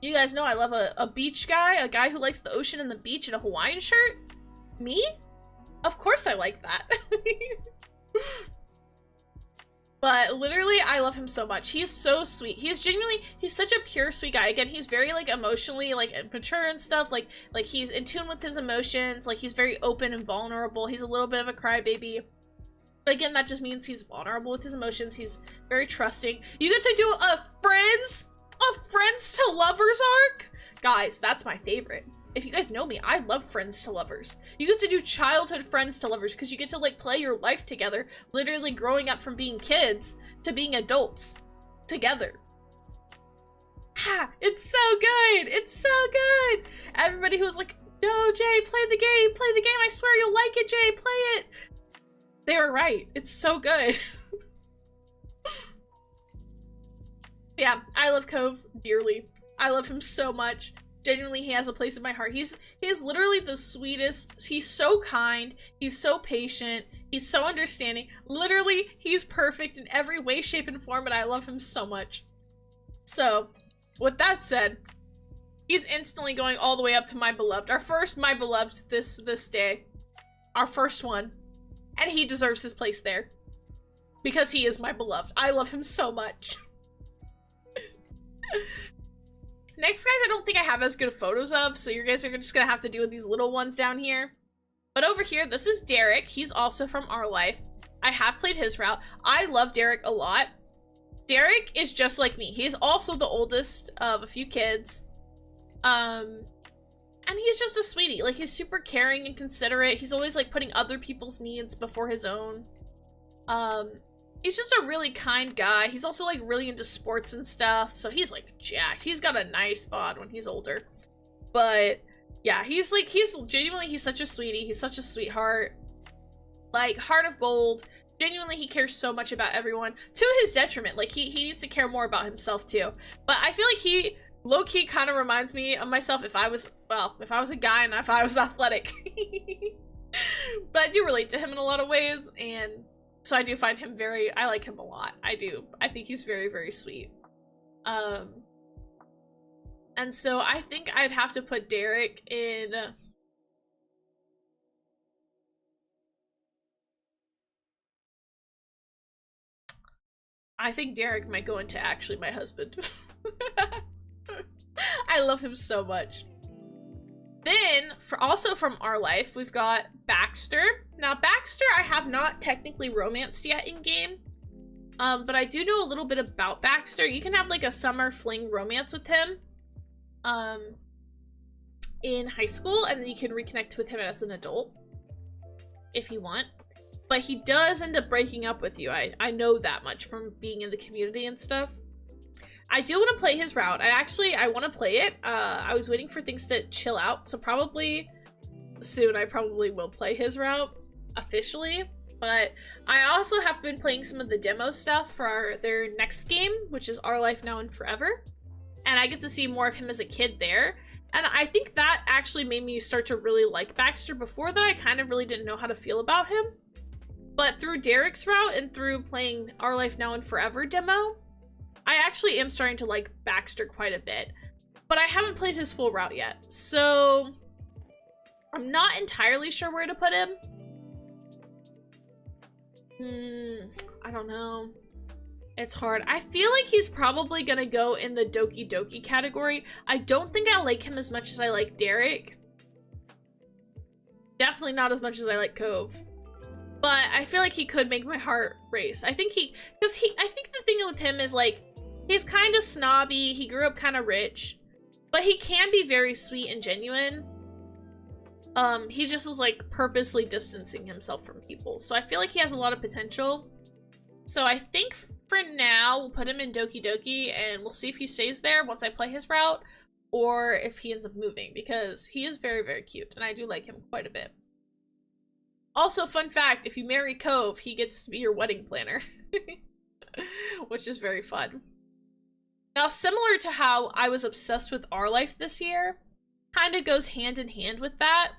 You guys know I love a beach guy, a guy who likes the ocean and the beach in a Hawaiian shirt. Me? Of course I like that. But literally, I love him so much. He's so sweet. He's such a pure, sweet guy. Again, he's very, like, emotionally, like, mature and stuff. Like he's in tune with his emotions. Like, he's very open and vulnerable. He's a little bit of a crybaby. But again, that just means he's vulnerable with his emotions. He's very trusting. You get to do a friends to lovers arc? Guys, that's my favorite. If you guys know me, I love friends to lovers. You get to do childhood friends to lovers because you get to, like, play your life together, literally growing up from being kids to being adults together. Ah, it's so good. It's so good. Everybody who's like, no, Jay, play the game. Play the game. I swear you'll like it, Jay. Play it. They were right. It's so good. Yeah, I love Cove dearly. I love him so much. Genuinely, he has a place in my heart. He's literally the sweetest. He's so kind. He's so patient. He's so understanding. Literally, he's perfect in every way, shape, and form, and I love him so much. So, with that said, he's instantly going all the way up to my beloved. Our first my beloved this day. Our first one. And he deserves his place there. Because he is my beloved. I love him so much. Next guys, I don't think I have as good photos of, so you guys are just gonna have to deal with these little ones down here. But over here, this is Derek. He's also from our life. I have played his route. I love Derek a lot. Derek is just like me. He's also the oldest of a few kids. And he's just a sweetie. Like, he's super caring and considerate. He's always, like, putting other people's needs before his own. He's just a really kind guy. He's also, like, really into sports and stuff. So he's, like, jacked. He's got a nice bod when he's older. But, yeah, he's genuinely, he's such a sweetie. He's such a sweetheart. Like, heart of gold. Genuinely, he cares so much about everyone. To his detriment. Like, he needs to care more about himself, too. But I feel like he, low-key, kind of reminds me of myself if I was a guy and if I was athletic. But I do relate to him in a lot of ways, and so I do find him I like him a lot. I do. I think he's very, very sweet. And so I think I'd have to put Derek in... I think Derek might go into actually my husband. I love him so much. Then, also from our life, we've got Baxter. Now, Baxter I have not technically romanced yet in-game. But I do know a little bit about Baxter. You can have like a summer fling romance with him in high school, and then you can reconnect with him as an adult if you want. But he does end up breaking up with you. I know that much from being in the community and stuff. I do want to play his route. I want to play it. I was waiting for things to chill out, so probably soon I probably will play his route officially. But I also have been playing some of the demo stuff for their next game, which is Our Life Now and Forever. And I get to see more of him as a kid there. And I think that actually made me start to really like Baxter. Before that, I kind of really didn't know how to feel about him. But through Derek's route and through playing Our Life Now and Forever demo, I actually am starting to like Baxter quite a bit. But I haven't played his full route yet. So I'm not entirely sure where to put him. I don't know. It's hard. I feel like he's probably gonna go in the Doki Doki category. I don't think I like him as much as I like Derek. Definitely not as much as I like Cove. But I feel like he could make my heart race. I think I think the thing with him is like, he's kind of snobby, he grew up kind of rich, but he can be very sweet and genuine. He just is like purposely distancing himself from people. So I feel like he has a lot of potential. So I think for now, we'll put him in Doki Doki and we'll see if he stays there once I play his route or if he ends up moving, because he is very, very cute and I do like him quite a bit. Also, fun fact, if you marry Cove, he gets to be your wedding planner, which is very fun. Now, similar to how I was obsessed with Our Life this year, kind of goes hand in hand with that.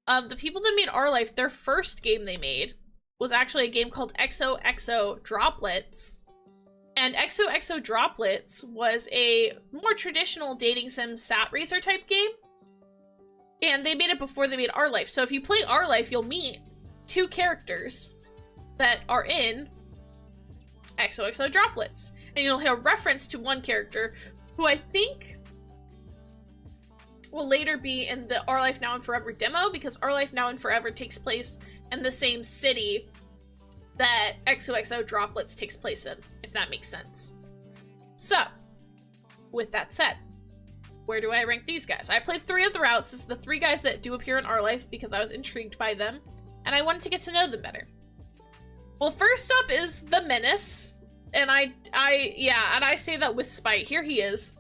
The people that made Our Life, their first game they made was actually a game called XOXO Droplets. And XOXO Droplets was a more traditional dating sim stat racer type game. And they made it before they made Our Life. So if you play Our Life, you'll meet two characters that are in XOXO Droplets. And you'll hear a reference to one character who I think will later be in the Our Life Now and Forever demo, because Our Life Now and Forever takes place in the same city that XOXO Droplets takes place in, if that makes sense. So, with that said, where do I rank these guys? I played 3 of the routes. This is the 3 guys that do appear in Our Life because I was intrigued by them, and I wanted to get to know them better. Well, first up is the Menace, and I say that with spite. Here he is.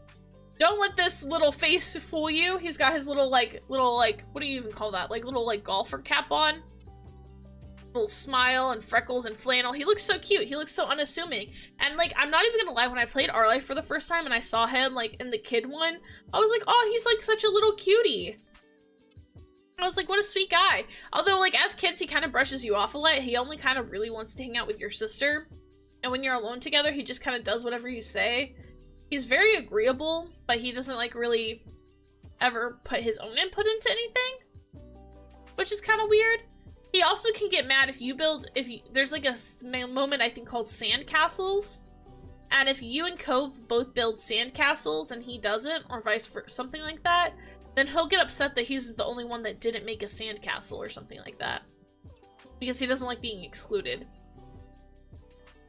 Don't let this little face fool you. He's got his little, what do you even call that? Like, little, golfer cap on. Little smile and freckles and flannel. He looks so cute. He looks so unassuming. And, I'm not even gonna lie, when I played Our Life for the first time and I saw him, in the kid one, I was like, oh, he's, such a little cutie. I was like, what a sweet guy. Although, as kids, he kind of brushes you off a lot. He only kind of really wants to hang out with your sister. And when you're alone together, he just kind of does whatever you say. He's very agreeable, but he doesn't, really ever put his own input into anything, which is kind of weird. He also can get mad if there's, a moment, I think, called sandcastles, and if you and Cove both build sandcastles and he doesn't, or vice versa, something like that, then he'll get upset that he's the only one that didn't make a sandcastle or something like that, because he doesn't like being excluded.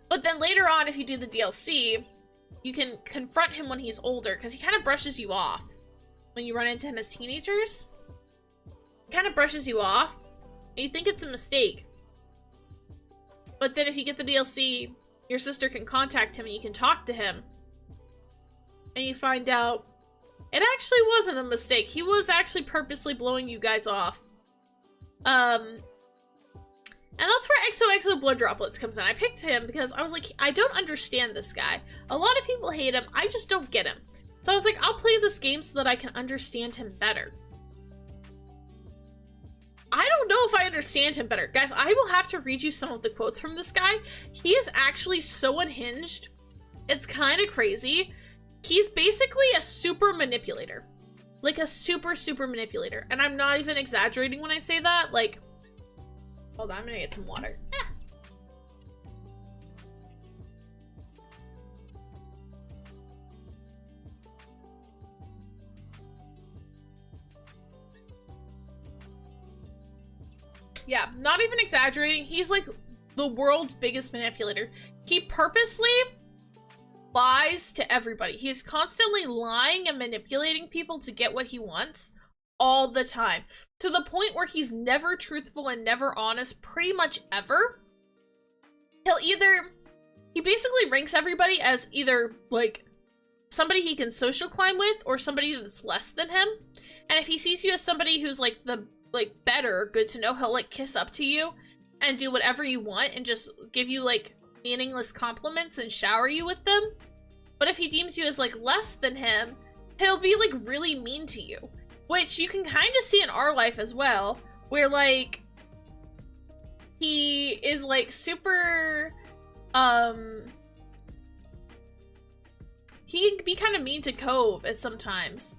But then later on, if you do the DLC, you can confront him when he's older, because he kind of brushes you off when you run into him as teenagers. He kind of brushes you off, and you think it's a mistake. But then if you get the DLC, your sister can contact him and you can talk to him. And you find out it actually wasn't a mistake. He was actually purposely blowing you guys off. And that's where XOXO Blood Droplets comes in. I picked him because I was like, I don't understand this guy. A lot of people hate him. I just don't get him. So I was like, I'll play this game so that I can understand him better. I don't know if I understand him better. Guys, I will have to read you some of the quotes from this guy. He is actually so unhinged. It's kind of crazy. He's basically a super manipulator. Like a super, super manipulator. And I'm not even exaggerating when I say that. Hold on, I'm gonna get some water. Ah. Yeah, not even exaggerating. He's like the world's biggest manipulator. He purposely lies to everybody. He is constantly lying and manipulating people to get what he wants all the time. To the point where he's never truthful and never honest pretty much ever. He basically ranks everybody as either like somebody he can social climb with or somebody that's less than him. And if he sees you as somebody who's like better, good to know, he'll like kiss up to you and do whatever you want and just give you like meaningless compliments and shower you with them. But if he deems you as like less than him, he'll be like really mean to you, which you can kind of see in our life as well, where like he is like super he'd be kind of mean to Cove at sometimes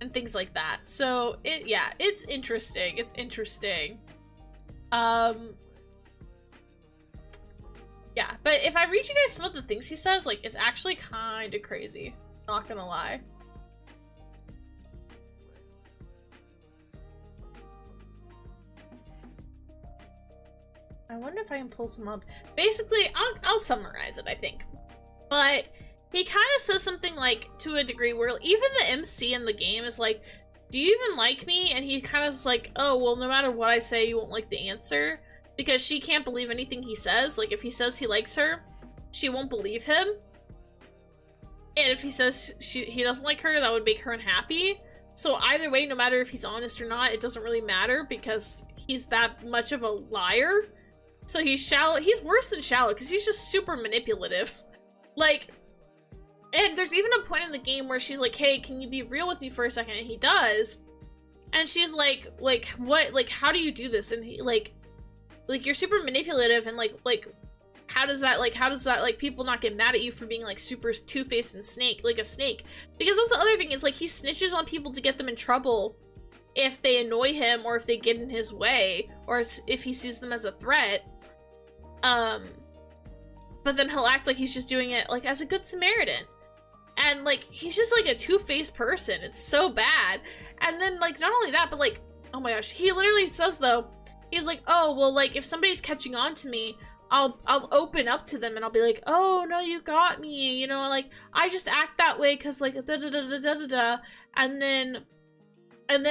and things like that. So it's interesting. It's interesting. Yeah, but if I read you guys some of the things he says, like, it's actually kind of crazy. Not gonna lie. I wonder if I can pull some up. Basically, I'll summarize it, I think. But he kind of says something like, to a degree, where even the MC in the game is like, do you even like me? And he kind of is like, oh, well, no matter what I say, you won't like the answer. Because she can't believe anything he says. Like, if he says he likes her, she won't believe him. And if he says he doesn't like her, that would make her unhappy. So either way, no matter if he's honest or not, it doesn't really matter because he's that much of a liar. So he's shallow. He's worse than shallow because he's just super manipulative. Like, and there's even a point in the game where she's like, hey, can you be real with me for a second? And he does. And she's like, what? Like, how do you do this? And he, like, you're super manipulative and like how does that like people not get mad at you for being like super two-faced and like a snake? Because that's the other thing, is like he snitches on people to get them in trouble if they annoy him or if they get in his way or if he sees them as a threat. But then he'll act like he's just doing it like as a good Samaritan. And like he's just like a two-faced person. It's so bad. And then like not only that, but like, oh my gosh, he literally says though, he's like, oh, well, like, if somebody's catching on to me, I'll open up to them and I'll be like, oh, no, you got me, you know, like, I just act that way because, like, da-da-da-da-da-da-da, and then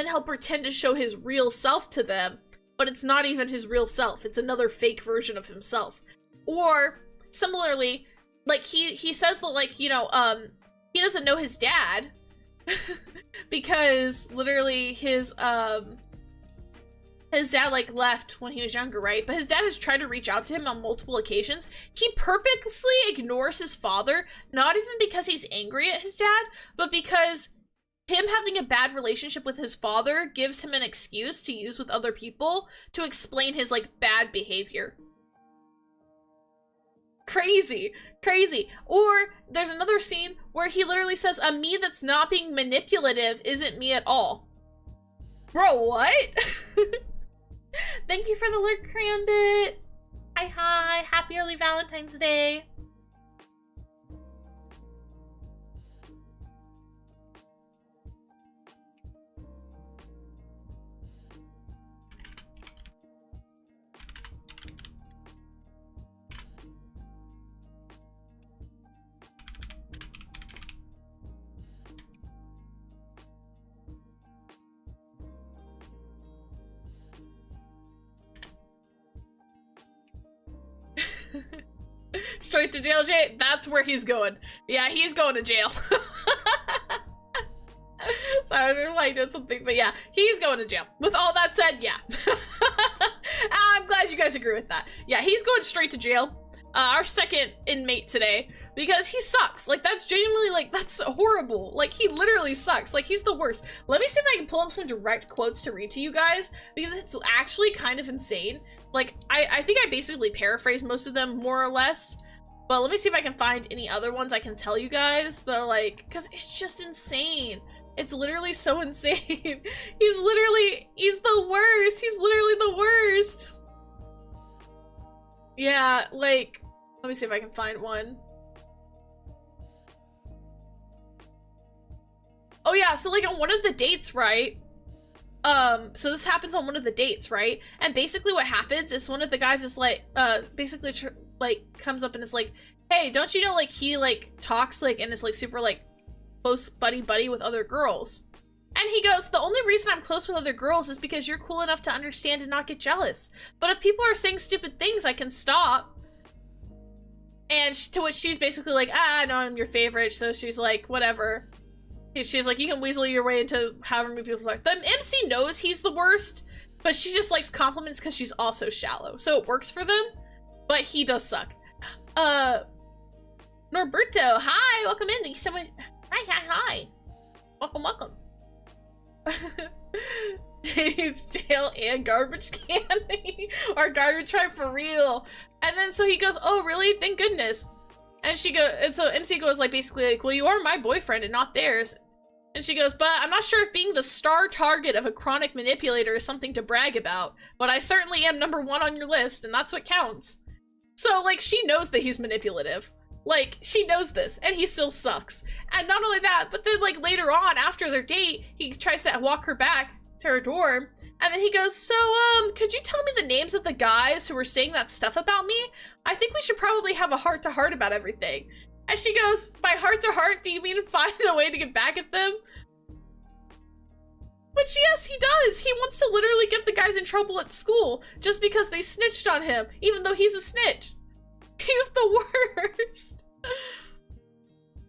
he'll pretend to show his real self to them, but it's not even his real self. It's another fake version of himself. Or, similarly, like, he says that, like, you know, he doesn't know his dad, because, literally, his dad, like, left when he was younger, right? But his dad has tried to reach out to him on multiple occasions. He purposely ignores his father, not even because he's angry at his dad, but because him having a bad relationship with his father gives him an excuse to use with other people to explain his, like, bad behavior. Crazy. Crazy. Or there's another scene where he literally says, a me that's not being manipulative isn't me at all. Bro, what? Thank you for the lurk, Crambit. Hi. Happy early Valentine's Day. Straight to jail, Jay? That's where he's going. Yeah, he's going to jail. Sorry, I was like doing something, but yeah, he's going to jail. With all that said, yeah. I'm glad you guys agree with that. Yeah, he's going straight to jail. Our second inmate today, because he sucks. Like, that's genuinely, like, that's horrible. Like, he literally sucks. Like, he's the worst. Let me see if I can pull up some direct quotes to read to you guys, because it's actually kind of insane. Like, I think I basically paraphrased most of them, more or less. But let me see if I can find any other ones I can tell you guys. They're like, because it's just insane. It's literally so insane. He's the worst. He's literally the worst. Yeah, like, let me see if I can find one. Oh yeah, so like on one of the dates, right? So this happens on one of the dates, right? And basically what happens is one of the guys is like, basically like comes up and is like, hey, don't you know, like, he like talks like and is like super like close buddy with other girls. And he goes, the only reason I'm close with other girls is because you're cool enough to understand and not get jealous. But if people are saying stupid things, I can stop. And to which she's basically like, I know I'm your favorite. So she's like, whatever. She's like, you can weasel your way into however many people like. The MC knows he's the worst, but she just likes compliments because she's also shallow. So it works for them, but he does suck. Norberto, hi, welcome in. Thank you so much. Hi. Welcome. He's jail and garbage can. Or garbage tribe for real. And then so he goes, oh really? Thank goodness. And she goes, and so MC goes like basically like, well, you are my boyfriend and not theirs. And she goes, but I'm not sure if being the star target of a chronic manipulator is something to brag about, but I certainly am #1 on your list, and that's what counts. So like she knows that he's manipulative. Like, she knows this, and he still sucks. And not only that, but then, like, later on, after their date, he tries to walk her back to her dorm, and then he goes, so, could you tell me the names of the guys who were saying that stuff about me? I think we should probably have a heart-to-heart about everything. And she goes, by heart-to-heart, do you mean find a way to get back at them? Which, yes, he does. He wants to literally get the guys in trouble at school, just because they snitched on him, even though he's a snitch. He's the worst.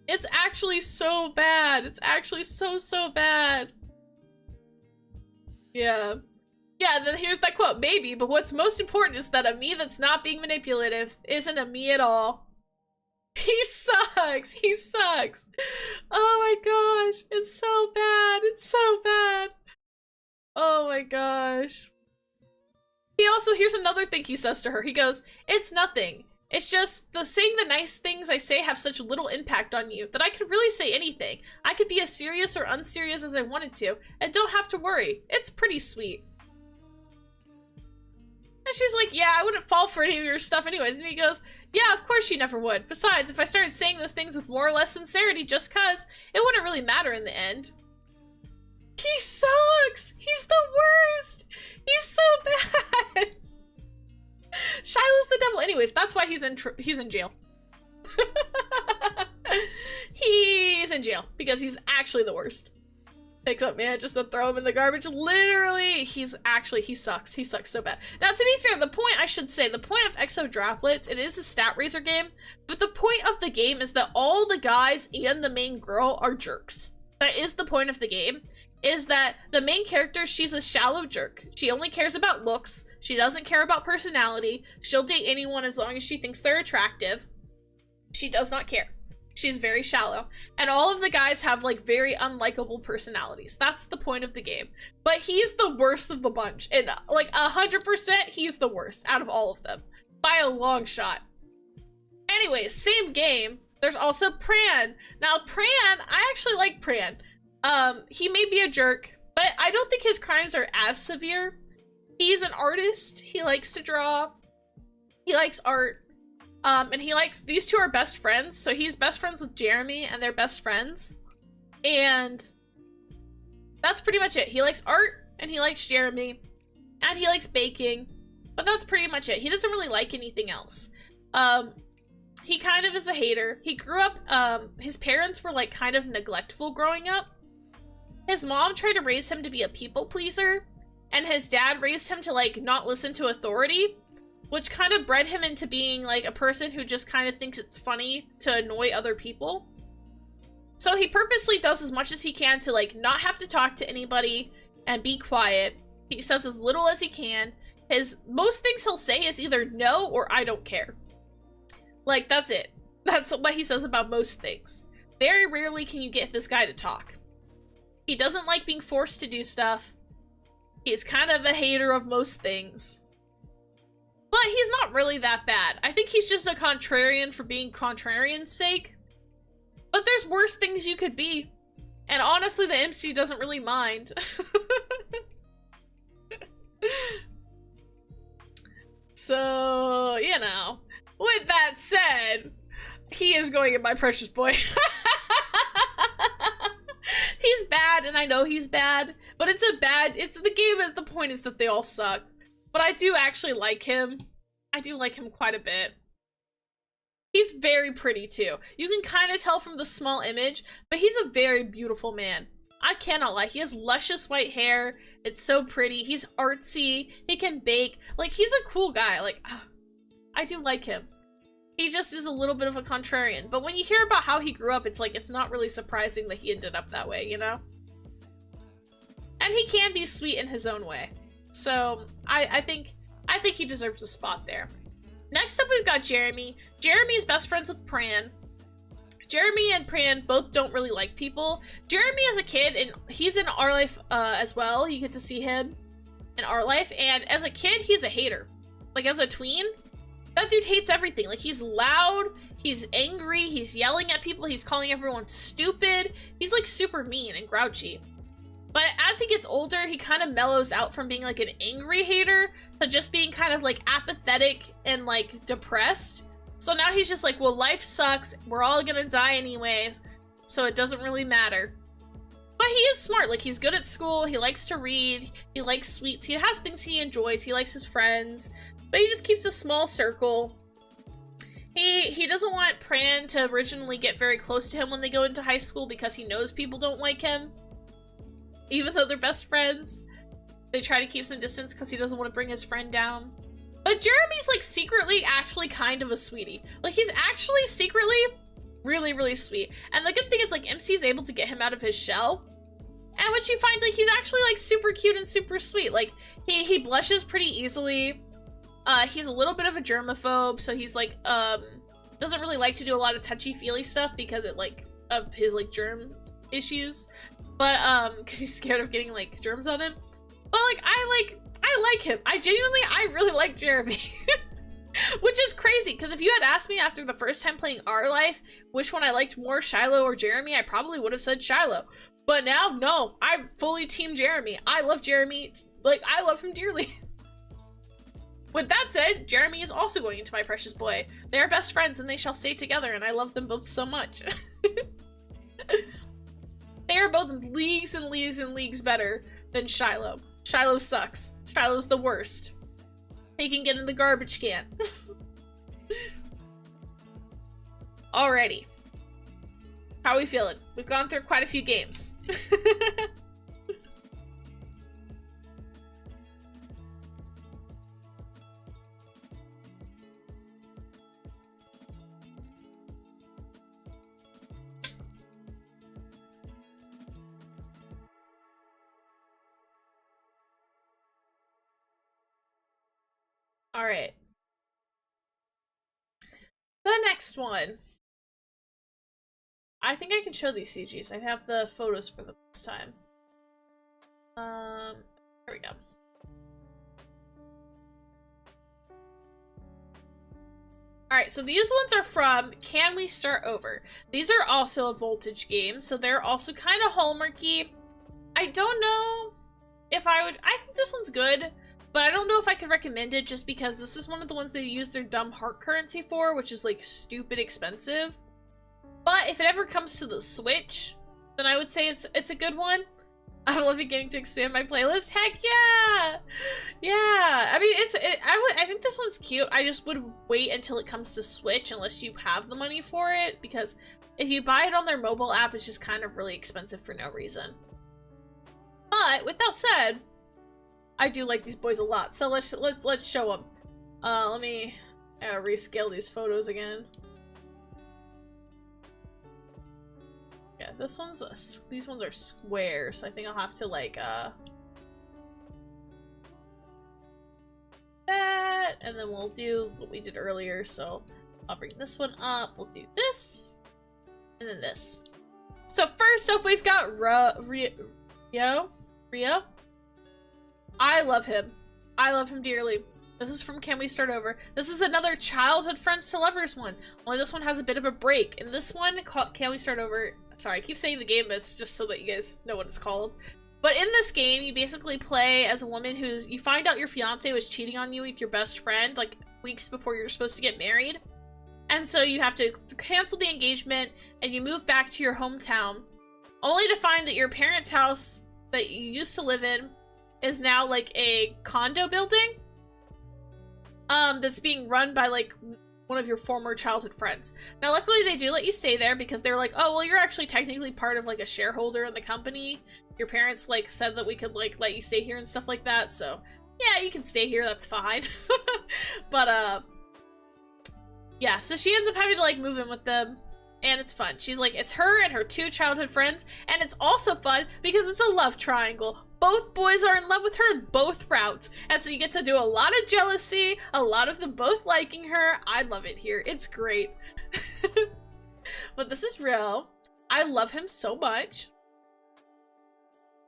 It's actually so bad. It's actually so bad. Yeah. Yeah, then here's that quote. Maybe, but what's most important is that a me that's not being manipulative isn't a me at all. He sucks. He sucks. Oh my gosh. It's so bad. It's so bad. Oh my gosh. He also, here's another thing he says to her. He goes, it's nothing. It's just saying the nice things I say have such little impact on you that I could really say anything. I could be as serious or unserious as I wanted to and don't have to worry. It's pretty sweet. And she's like, yeah, I wouldn't fall for any of your stuff anyways. And he goes, yeah, of course you never would. Besides, if I started saying those things with more or less sincerity just cause, it wouldn't really matter in the end. He sucks! He's the worst! He's so bad! Shiloh's the devil. Anyways, that's why he's in jail. He's in jail because he's actually the worst. Picks up man just to throw him in the garbage. Literally, he sucks. He sucks so bad. Now, to be fair, the point of Exo Droplets, it is a stat raiser game, but the point of the game is that all the guys and the main girl are jerks. That is the point of the game, is that the main character, she's a shallow jerk. She only cares about looks. She doesn't care about personality. She'll date anyone as long as she thinks they're attractive. She does not care. She's very shallow. And all of the guys have, like, very unlikable personalities. That's the point of the game. But he's the worst of the bunch. And, like, 100%, he's the worst out of all of them. By a long shot. Anyways, same game. There's also Pran. Now, Pran, I actually like Pran. He may be a jerk, but I don't think his crimes are as severe. He's an artist. He likes to draw. He likes art. And these two are best friends. So he's best friends with Jeremy and they're best friends. And that's pretty much it. He likes art and he likes Jeremy and he likes baking, but that's pretty much it. He doesn't really like anything else. He kind of is a hater. He grew up, his parents were like kind of neglectful growing up. His mom tried to raise him to be a people pleaser, and his dad raised him to like not listen to authority, which kind of bred him into being like a person who just kind of thinks it's funny to annoy other people. So he purposely does as much as he can to like not have to talk to anybody and be quiet. He says as little as he can. Most things he'll say is either no or I don't care. Like, that's it. That's what he says about most things. Very rarely can you get this guy to talk. He doesn't like being forced to do stuff. He's kind of a hater of most things. But he's not really that bad. I think he's just a contrarian for being contrarian's sake. But there's worse things you could be. And honestly, the MC doesn't really mind. So, you know. With that said, he is going in my precious boy. He's bad, and I know he's bad, But it's the game, the point is that they all suck. But I do actually like him. I do like him quite a bit. He's very pretty too. You can kind of tell from the small image, but he's a very beautiful man. I cannot lie. He has luscious white hair. It's so pretty. He's artsy. He can bake. Like, he's a cool guy. Like, I do like him. He just is a little bit of a contrarian. But when you hear about how he grew up, it's like, it's not really surprising that he ended up that way, you know? And he can be sweet in his own way. So, I think he deserves a spot there. Next up, we've got Jeremy. Jeremy is best friends with Pran. Jeremy and Pran both don't really like people. Jeremy as a kid, and he's in our life as well. You get to see him in our life. And as a kid, he's a hater. Like, as a tween, that dude hates everything. Like, he's loud, he's angry, he's yelling at people, he's calling everyone stupid. He's, like, super mean and grouchy. But as he gets older, he kind of mellows out from being, like, an angry hater to just being kind of, like, apathetic and, like, depressed. So now he's just like, well, life sucks, we're all gonna die anyways, so it doesn't really matter. But he is smart. Like, he's good at school, he likes to read, he likes sweets, he has things he enjoys, he likes his friends. But he just keeps a small circle. He doesn't want Pran to originally get very close to him when they go into high school because he knows people don't like him. Even though they're best friends. They try to keep some distance because he doesn't want to bring his friend down. But Jeremy's, like, secretly actually kind of a sweetie. Like, he's actually secretly really, really sweet. And the good thing is, like, MC's able to get him out of his shell. And what you find, like, he's actually, like, super cute and super sweet. Like, he blushes pretty easily. He's a little bit of a germaphobe, so he's, like, doesn't really like to do a lot of touchy-feely stuff because it, like, of his, like, germ issues. But, because he's scared of getting, like, germs on him. But, like, I like him. I really like Jeremy. Which is crazy, because if you had asked me after the first time playing Our Life which one I liked more, Shiloh or Jeremy, I probably would have said Shiloh. But now, no, I'm fully team Jeremy. I love Jeremy. Like, I love him dearly. With that said, Jeremy is also going into My Precious Boy. They are best friends and they shall stay together, and I love them both so much. They are both leagues and leagues and leagues better than Shiloh. Shiloh sucks. Shiloh's the worst. He can get in the garbage can. Alrighty. How are we feeling? We've gone through quite a few games. Alright. The next one. I think I can show these CGs. I have the photos for them this time. There we go. Alright, so these ones are from Can We Start Over? These are also a Voltage game, so they're also kind of Hallmarky. I don't know if I think this one's good. But I don't know if I could recommend it just because this is one of the ones they use their dumb heart currency for, which is, like, stupid expensive. But if it ever comes to the Switch, then I would say it's a good one. I'm loving getting to expand my playlist. Heck yeah! Yeah! I mean, I think this one's cute. I just would wait until it comes to Switch unless you have the money for it, because if you buy it on their mobile app, it's just kind of really expensive for no reason. But, with that said, I do like these boys a lot, so let's show them. Let me rescale these photos again. Yeah, these ones are square, so I think I'll have to, like, that, and then we'll do what we did earlier, so I'll bring this one up, we'll do this, and then this. So first up, we've got Rio. I love him. I love him dearly. This is from Can We Start Over? This is another childhood friends to lovers one. Only this one has a bit of a break. And this one, Can We Start Over? Sorry, I keep saying the game, but it's just so that you guys know what it's called. But in this game, you basically play as a woman you find out your fiance was cheating on you with your best friend, like, weeks before you're supposed to get married. And so you have to cancel the engagement, and you move back to your hometown, only to find that your parents' house that you used to live in is now like a condo building that's being run by like one of your former childhood friends. Now luckily they do let you stay there because they're like, oh well, you're actually technically part of like a shareholder in the company. Your parents like said that we could like let you stay here and stuff like that, so yeah, you can stay here, that's fine. But yeah, so she ends up having to like move in with them, and it's fun. She's like, it's her and her 2 childhood friends, and it's also fun because it's a love triangle. Both boys are in love with her in both routes, and so you get to do a lot of jealousy, a lot of them both liking her. I love it here. It's great. But this is real. I love him so much.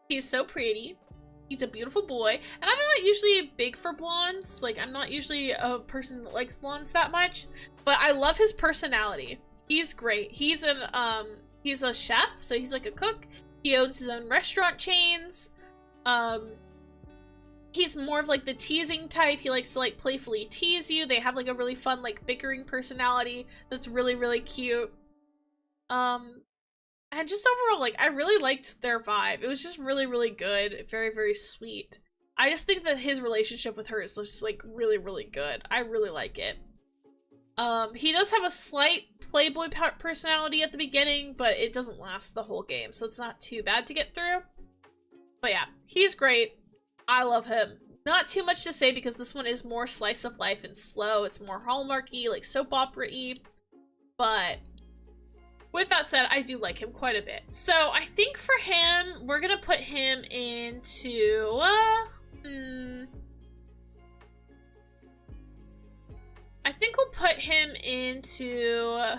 He's so pretty. He's a beautiful boy, and I'm not usually big for blondes. Like, I'm not usually a person that likes blondes that much, but I love his personality. He's great. He's a chef, so he's like a cook. He owns his own restaurant chains. He's more of like the teasing type. He likes to like playfully tease you. They have like a really fun like bickering personality that's really, really cute. And just overall, like, I really liked their vibe. It was just really, really good. Very, very sweet. I just think that his relationship with her is just, like, really, really good. I really like it. He does have a slight playboy personality at the beginning, but it doesn't last the whole game, so it's not too bad to get through. But yeah, he's great. I love him. Not too much to say because this one is more slice of life and slow. It's more Hallmarky, like soap opera-y. But with that said, I do like him quite a bit. So I think for him, we're gonna put him into, I think we'll put him into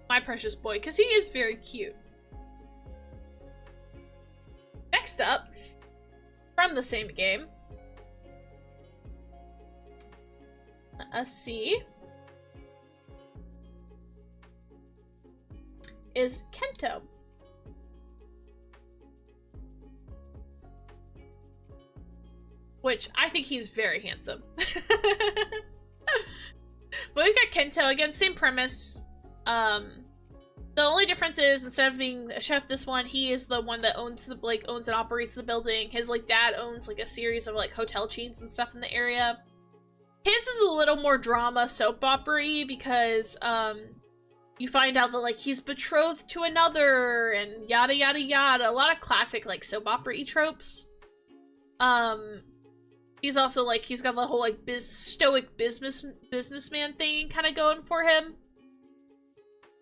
my precious boy, because he is very cute. Next up, from the same game, let us see, is Kento. Which, I think he's very handsome. But we've got Kento, again, same premise. The only difference is, instead of being a chef this one, he is the one that owns the, like, owns and operates the building. His, like, dad owns, like, a series of, like, hotel chains and stuff in the area. His is a little more drama soap opera-y because, you find out that, like, he's betrothed to another and yada yada yada. A lot of classic, like, soap opera-y tropes. He's also, like, he's got the whole, like, stoic businessman thing kind of going for him.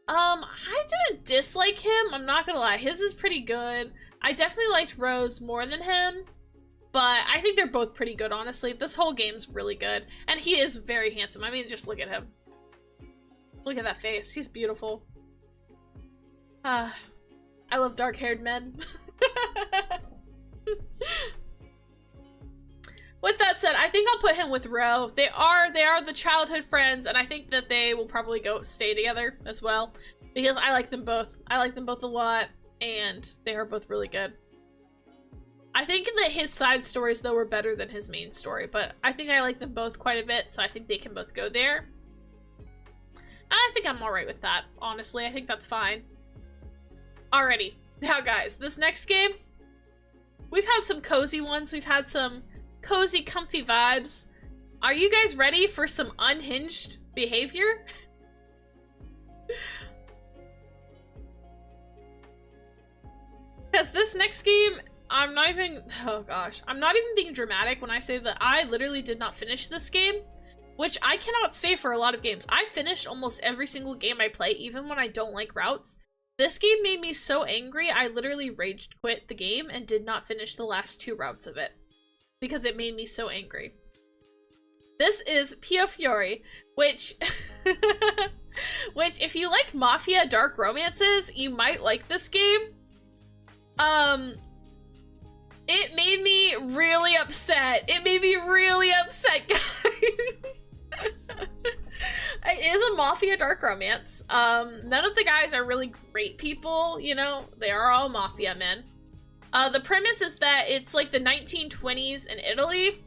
I didn't dislike him, I'm not gonna lie. His is pretty good. I definitely liked Rose more than him, but I think they're both pretty good, honestly. This whole game's really good, and he is very handsome. I mean, just look at him. Look at that face. He's beautiful. I love dark-haired men. With that said, I think I'll put him with Ro. They are the childhood friends, and I think that they will probably stay together as well, because I like them both. I like them both a lot, and they are both really good. I think that his side stories, though, were better than his main story, but I think I like them both quite a bit, so I think they can both go there. And I think I'm alright with that, honestly. I think that's fine. Alrighty. Now, guys, this next game, we've had some cozy ones. We've had some cozy, comfy vibes. Are you guys ready for some unhinged behavior? Because this next game, I'm not even being dramatic when I say that I literally did not finish this game, which I cannot say for a lot of games. I finished almost every single game I play, even when I don't like routes. This game made me so angry, I literally rage quit the game and did not finish the last 2 routes of it, because it made me so angry. This is Pio Fiori, which, which if you like mafia dark romances, you might like this game. It made me really upset. It made me really upset, guys. It is a mafia dark romance. None of the guys are really great people, you know? They are all mafia men. The premise is that it's like the 1920s in Italy.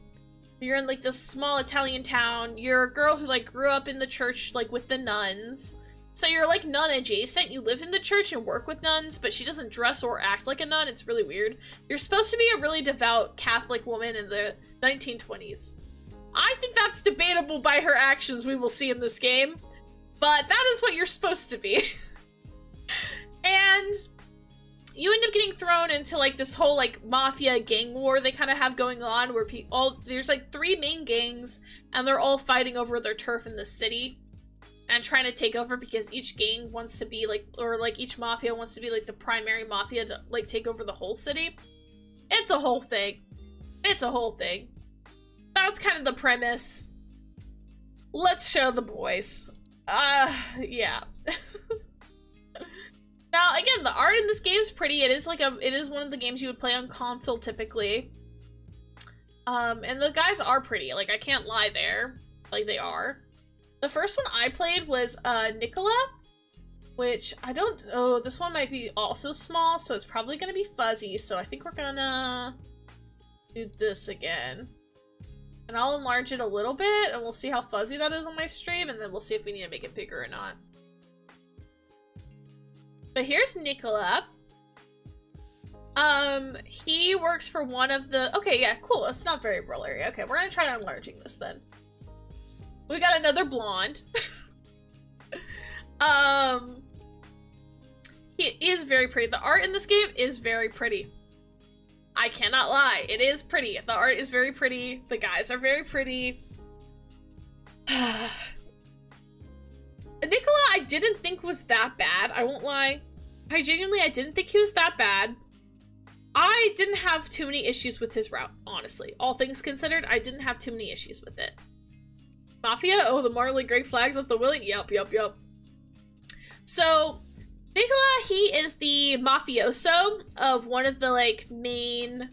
You're in like this small Italian town. You're a girl who like grew up in the church like with the nuns. So you're like nun adjacent, you live in the church and work with nuns, but she doesn't dress or act like a nun. It's really weird. You're supposed to be a really devout Catholic woman in the 1920s. I think that's debatable by her actions, we will see in this game, but that is what you're supposed to be. And you end up getting thrown into like this whole like mafia gang war they kind of have going on, where there's like 3 main gangs and they're all fighting over their turf in the city and trying to take over, because each gang wants to be like, or like each mafia wants to be like the primary mafia to like take over the whole city. It's a whole thing. It's a whole thing. That's kind of the premise. Let's show the boys. Yeah. Now, again, the art in this game is pretty. It is one of the games you would play on console typically. And the guys are pretty. Like, I can't lie there. Like, they are. The first one I played was Nicola, which I don't. Oh, this one might be also small, so it's probably gonna be fuzzy. So I think we're gonna do this again, and I'll enlarge it a little bit, and we'll see how fuzzy that is on my stream, and then we'll see if we need to make it bigger or not. But here's Nicola. He works for one of the. Okay, yeah, cool. It's not very blurry. Okay, we're gonna try enlarging this then. We got another blonde. He is very pretty. The art in this game is very pretty. I cannot lie. It is pretty. The art is very pretty. The guys are very pretty. Nicola, I didn't think was that bad. I won't lie. I didn't think he was that bad. I didn't have too many issues with his route, honestly. All things considered, I didn't have too many issues with it. Mafia? Oh, the morally great flags up the willy? Yup. So, Nicola, he is the mafioso of one of the, like, main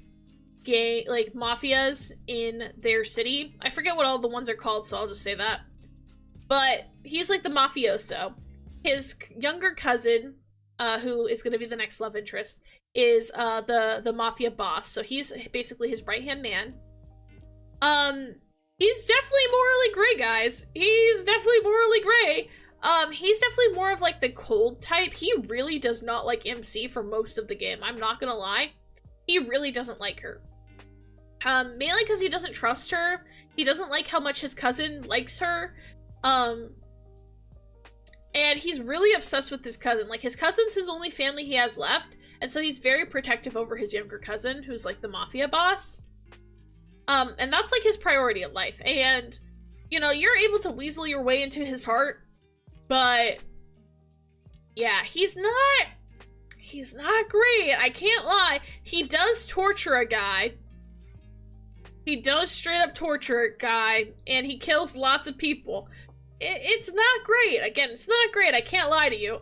gay, like, mafias in their city. I forget what all the ones are called, so I'll just say that. But he's, like, the mafioso. His younger cousin, who is going to be the next love interest, is the mafia boss. So he's basically his right-hand man. He's definitely morally gray, guys. He's definitely morally gray. He's definitely more of like the cold type. He really does not like MC for most of the game. I'm not gonna lie. He really doesn't like her. Mainly because he doesn't trust her. He doesn't like how much his cousin likes her. And he's really obsessed with his cousin. Like, his cousin's his only family he has left. And so he's very protective over his younger cousin, who's like the mafia boss. And that's like his priority in life. And, you know, you're able to weasel your way into his heart, but yeah, he's not great. I can't lie. He does torture a guy. He does straight up torture a guy, and he kills lots of people. It's not great. Again, it's not great. I can't lie to you.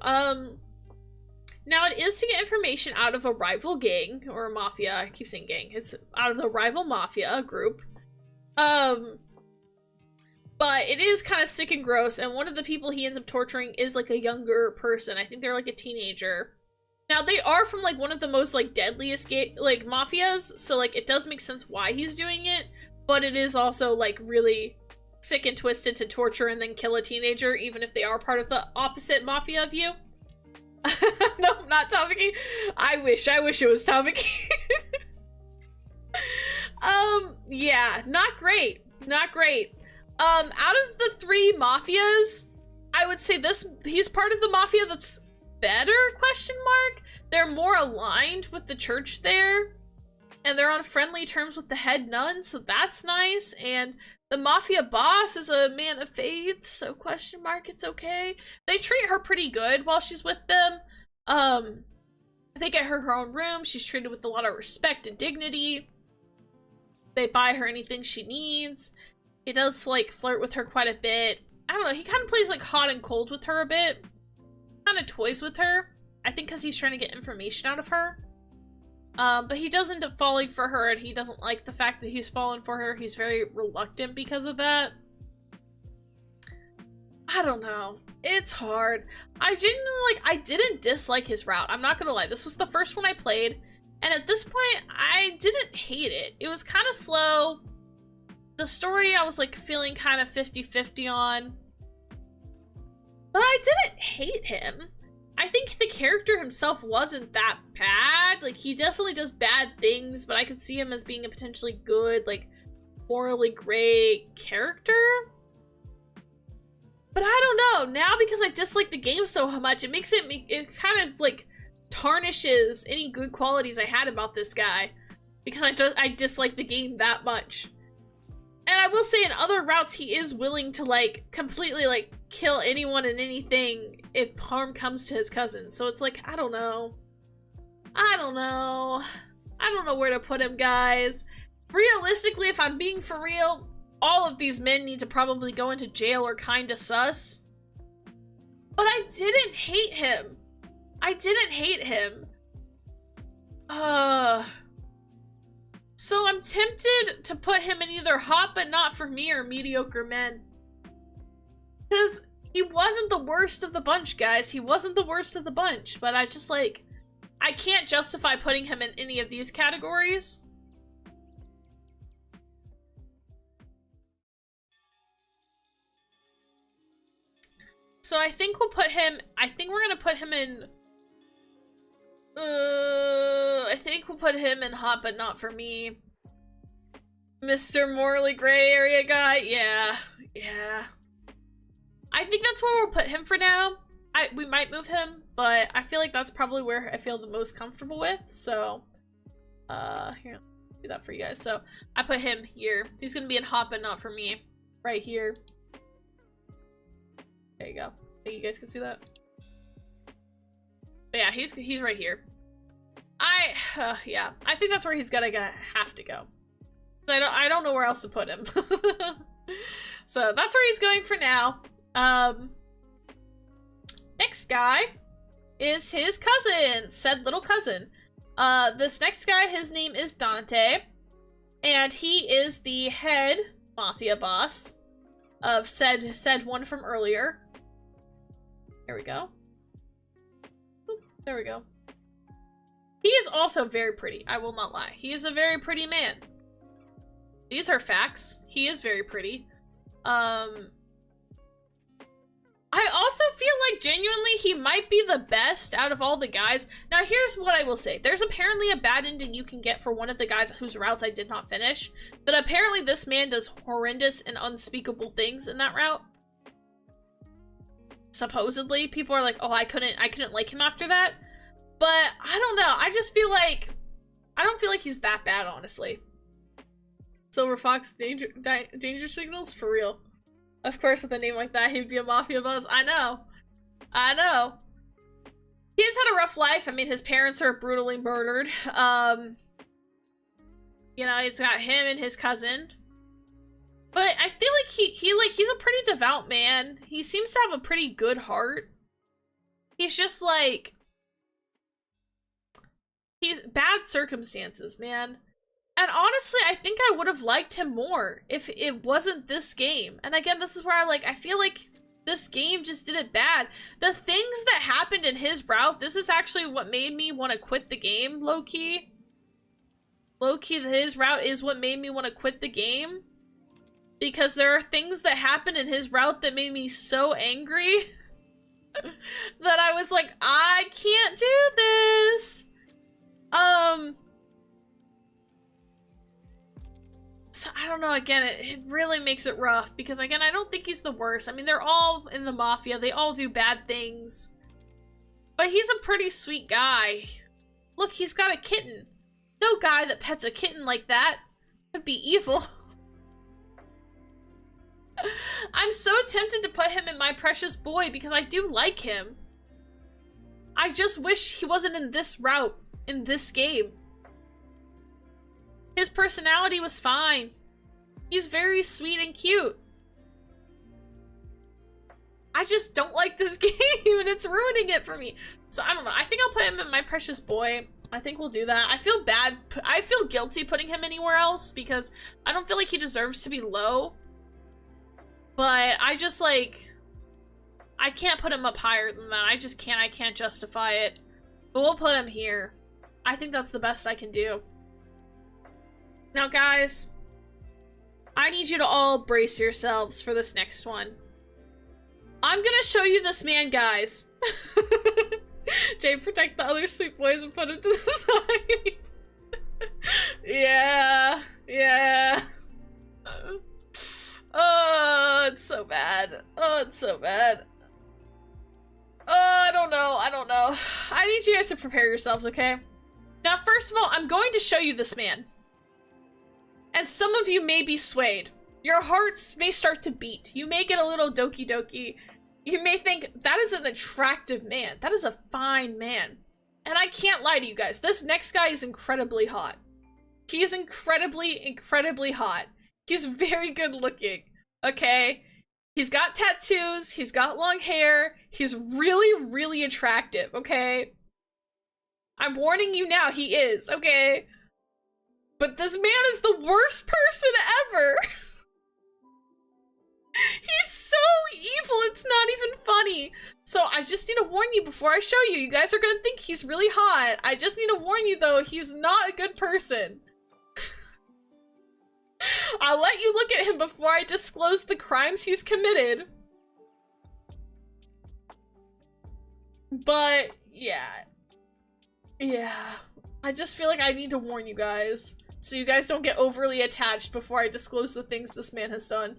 Now, it is to get information out of a rival gang, or a mafia. I keep saying gang. It's out of the rival mafia group. But it is kind of sick and gross, and one of the people he ends up torturing is, like, a younger person. I think they're, like, a teenager. Now, they are from, like, one of the most, like, deadliest, like, mafias, so, like, it does make sense why he's doing it, but it is also, like, really sick and twisted to torture and then kill a teenager, even if they are part of the opposite mafia of you. No, not Tamaki. I wish it was Tamaki. Yeah, not great. Not great. Out of the 3 mafias, I would say he's part of the mafia that's better, question mark. They're more aligned with the church there, and they're on friendly terms with the head nun, so that's nice. And the mafia boss is a man of faith, so question mark, it's okay. They treat her pretty good while she's with them. They get her own room. She's treated with a lot of respect and dignity. They buy her anything she needs. He does, like, flirt with her quite a bit. I don't know, he kind of plays, like, hot and cold with her a bit. Kind of toys with her. I think because he's trying to get information out of her. But he does end up falling for her, and he doesn't like the fact that he's fallen for her. He's very reluctant because of that. I don't know. It's hard. I didn't dislike his route. I'm not gonna lie. This was the first one I played, and at this point, I didn't hate it. It was kind of slow. The story, I was, like, feeling kind of 50-50 on. But I didn't hate him. I think the character himself wasn't that bad. Like, he definitely does bad things, but I could see him as being a potentially good, like, morally gray character. But I don't know. Now, because I dislike the game so much, it kind of, like, tarnishes any good qualities I had about this guy. Because I dislike the game that much. And I will say in other routes, he is willing to, like, completely, like, kill anyone and anything if harm comes to his cousin. So it's like, I don't know. I don't know. I don't know where to put him, guys. Realistically, if I'm being for real, all of these men need to probably go into jail or kinda sus. But I didn't hate him. I didn't hate him. So I'm tempted to put him in either hot but not for me or mediocre men. Because he wasn't the worst of the bunch, guys. He wasn't the worst of the bunch. But I just, like, I can't justify putting him in any of these categories. So I think we'll put him, I think we're gonna put him in, I think we'll put him in hot but not for me. Mr. Morally Gray Area guy, yeah. I think that's where we'll put him for now. We might move him, but I feel like that's probably where I feel the most comfortable with, so, here, I'll do that for you guys. So, I put him here. He's gonna be in hot but not for me, right here. There you go. I think you guys can see that. But yeah, he's right here. Yeah, I think that's where he's gonna have to go. I don't know where else to put him. So that's where he's going for now. Next guy is his cousin, said little cousin. This next guy, his name is Dante, and he is the head mafia boss of said one from earlier. There we go. Oop, there we go. He is also very pretty, I will not lie. He is a very pretty man. These are facts. He is very pretty. I also feel like genuinely he might be the best out of all the guys. Now here's what I will say. There's apparently a bad ending you can get for one of the guys whose routes I did not finish. That apparently this man does horrendous and unspeakable things in that route. Supposedly, people are like, oh, I couldn't like him after that. But I don't know. I just feel like I don't feel like he's that bad, honestly. Silver Fox danger signals? For real. Of course, with a name like that, he'd be a mafia boss. I know. He's had a rough life. I mean, his parents are brutally murdered. You know, it's got him and his cousin. But I feel like he's a pretty devout man. He seems to have a pretty good heart. He's just like, he's bad circumstances, man. And honestly, I think I would have liked him more if it wasn't this game. And again, this is where I feel like this game just did it bad. The things that happened in his route, this is actually what made me want to quit the game, low-key. Low-key, his route is what made me want to quit the game. Because there are things that happened in his route that made me so angry that I was like, I can't do this. So I don't know, again, it really makes it rough because again, I don't think he's the worst. I mean, they're all in the mafia. They all do bad things. But he's a pretty sweet guy. Look, he's got a kitten. No guy that pets a kitten like that could be evil. I'm so tempted to put him in My Precious Boy because I do like him. I just wish he wasn't in this route, in this game. His personality was fine. He's very sweet and cute. I just don't like this game and it's ruining it for me. So I don't know. I think I'll put him in My Precious Boy. I think we'll do that. I feel bad. I feel guilty putting him anywhere else because I don't feel like he deserves to be low. But I just like, I can't put him up higher than that. I just can't. I can't justify it. But we'll put him here. I think that's the best I can do. Now, guys, I need you to all brace yourselves for this next one. I I'm gonna show you this man, guys. Jay, protect the other sweet boys and put him to the side. Yeah. Oh, it's so bad. Oh, it's so bad. Oh, I don't know. I need you guys to prepare yourselves, okay? Now, first of all, I'm going to show you this man. And some of you may be swayed. Your hearts may start to beat. You may get a little doki doki. You may think, that is an attractive man. That is a fine man. And I can't lie to you guys. This next guy is incredibly hot. He is incredibly hot. He's very good looking, okay? He's got tattoos, he's got long hair, he's really attractive, okay? I'm warning you now, he is, okay? But this man is the worst person ever! He's so evil, it's not even funny. So I just need to warn you before I show you. You guys are gonna think he's really hot. I just need to warn you though, he's not a good person. I'll let you look at him before I disclose the crimes he's committed. But, yeah. I just feel like I need to warn you guys, so you guys don't get overly attached before I disclose the things this man has done.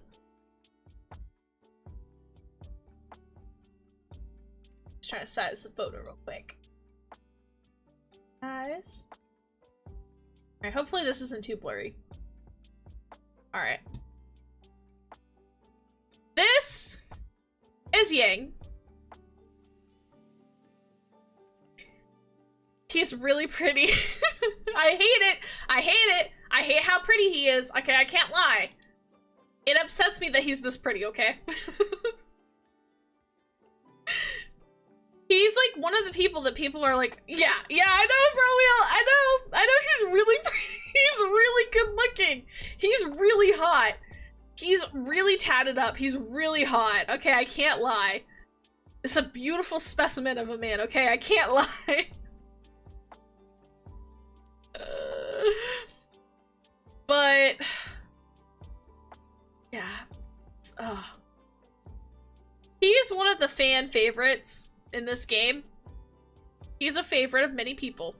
Just trying to size the photo real quick. Guys. Alright, hopefully this isn't too blurry. Alright. This is Yang. He's really pretty. I hate it. I hate how pretty he is. Okay, I can't lie. It upsets me that he's this pretty, okay? He's like one of the people that people are like, yeah, I know, bro, I know he's really pretty. He's really good looking. He's really hot. He's really tatted up. He's really hot. Okay, I can't lie. It's a beautiful specimen of a man, okay? I can't lie. But yeah. He is one of the fan favorites in this game. He's a favorite of many people.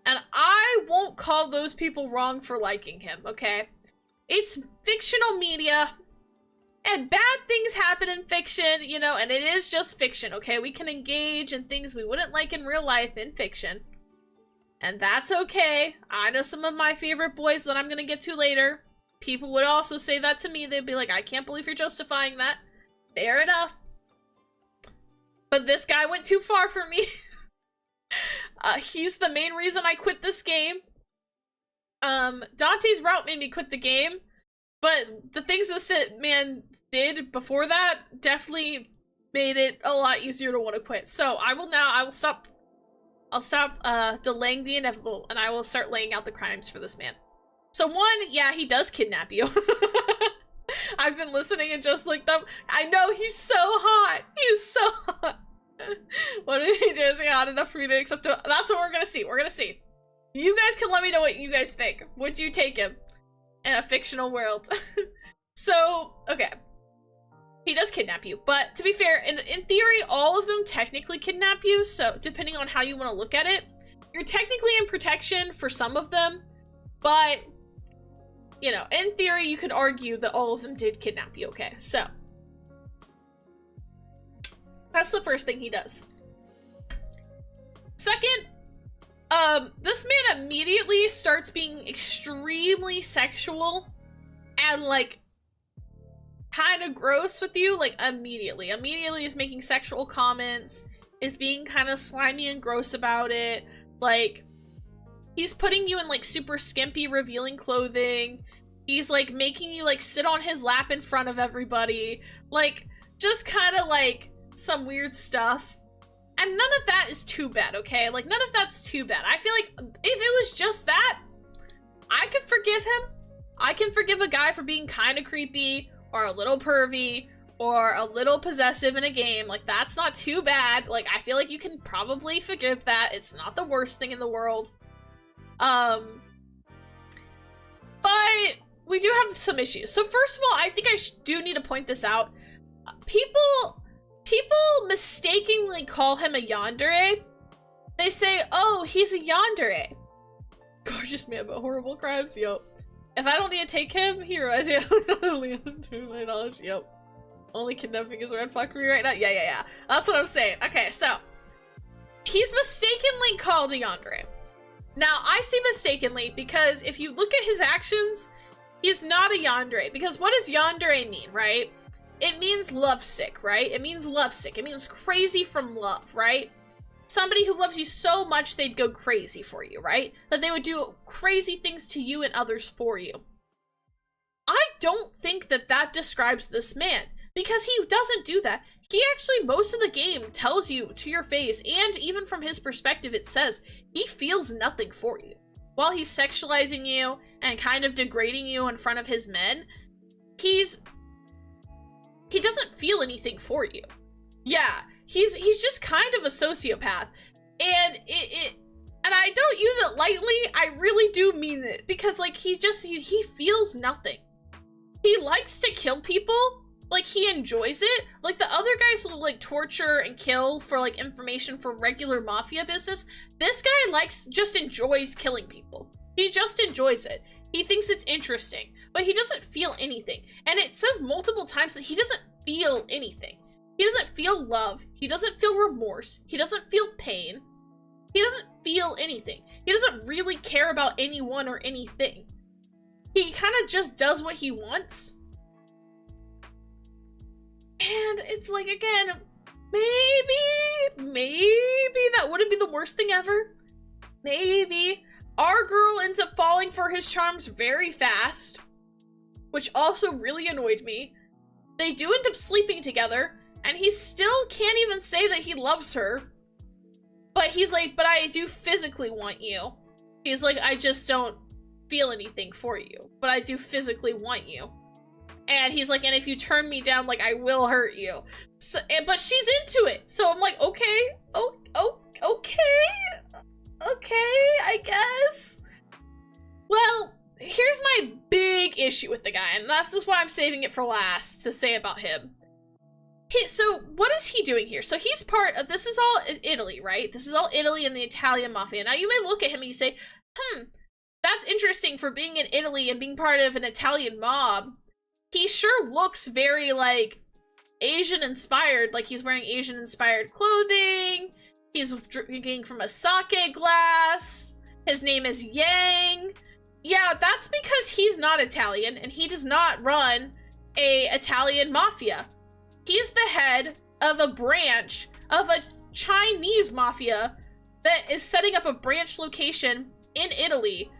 And I won't call those people wrong for liking him, okay? It's fictional media, and bad things happen in fiction, you know, and it is just fiction, okay? We can engage in things we wouldn't like in real life in fiction. And that's okay. I know some of my favorite boys that I'm gonna get to later. People would also say that to me. They'd be like, I can't believe you're justifying that. Fair enough. But this guy went too far for me. He's the main reason I quit this game. Dante's route made me quit the game, but the things this man did before that definitely made it a lot easier to want to quit. So I'll stop delaying the inevitable, and I will start laying out the crimes for this man. So one, yeah, he does kidnap you. I've been listening and just looked up. I know, he's so hot. He's so hot. What did he do? Is he hot enough for me to accept him? That's what we're gonna see. We're gonna see. You guys can let me know what you guys think. Would you take him in a fictional world? So, okay. He does kidnap you, but to be fair, in theory, all of them technically kidnap you, so depending on how you want to look at it, you're technically in protection for some of them, but, you know, in theory, you could argue that all of them did kidnap you, okay? So, that's the first thing he does. Second, this man immediately starts being extremely sexual and, like, kind of gross with you, like, immediately. Immediately is making sexual comments, is being kind of slimy and gross about it. Like, he's putting you in, like, super skimpy, revealing clothing. He's, like, making you, like, sit on his lap in front of everybody. Like, just kind of, like, some weird stuff. And none of that is too bad, okay? Like, none of that's too bad. I feel like if it was just that, I could forgive him. I can forgive a guy for being kind of creepy, or a little pervy, or a little possessive in a game. Like, that's not too bad. Like, I feel like you can probably forgive that. It's not the worst thing in the world. But we do have some issues. So first of all, I think I do need to point this out. People people mistakenly call him a yandere, they say, oh, he's a yandere. Gorgeous man, but horrible crimes? Yup. If I don't need to take him, he realizes my knowledge. Yup. Only kidnapping is red flag for me right now? Yeah. That's what I'm saying. Okay, so. He's mistakenly called a yandere. Now, I say mistakenly because if you look at his actions, he's not a yandere. Because what does yandere mean, right? It means lovesick, right? It means lovesick. It means crazy from love, right? Somebody who loves you so much they'd go crazy for you, right? That they would do crazy things to you and others for you. I don't think that that describes this man, because he doesn't do that. He actually, most of the game tells you to your face, and even from his perspective, it says he feels nothing for you. While he's sexualizing you and kind of degrading you in front of his men, he doesn't feel anything for you. Yeah, he's just kind of a sociopath, and and I don't use it lightly. I really do mean it, because like he feels nothing. He likes to kill people. Like, he enjoys it. Like, the other guys will, like, torture and kill for, like, information for regular mafia business. This guy just enjoys killing people. He just enjoys it. He thinks it's interesting, but he doesn't feel anything. And it says multiple times that he doesn't feel anything. He doesn't feel love. He doesn't feel remorse. He doesn't feel pain. He doesn't feel anything. He doesn't really care about anyone or anything. He kind of just does what he wants. And it's like, again, maybe that wouldn't be the worst thing ever. Maybe. Our girl ends up falling for his charms very fast, which also really annoyed me. They do end up sleeping together, and he still can't even say that he loves her. But he's like, but I do physically want you. He's like, I just don't feel anything for you, but I do physically want you. And he's like, and if you turn me down, like, I will hurt you. So, but she's into it. So I'm like, okay, okay, I guess. Well, here's my big issue with the guy, and this is why I'm saving it for last to say about him. So what is he doing here? So he's part of, this is all Italy, right? This is all Italy and the Italian mafia. Now you may look at him and you say, that's interesting for being in Italy and being part of an Italian mob. He sure looks very, like, Asian-inspired. Like, he's wearing Asian-inspired clothing. He's drinking from a sake glass. His name is Yang. Yeah, that's because he's not Italian, and he does not run a Italian mafia. He's the head of a branch of a Chinese mafia that is setting up a branch location in Italy.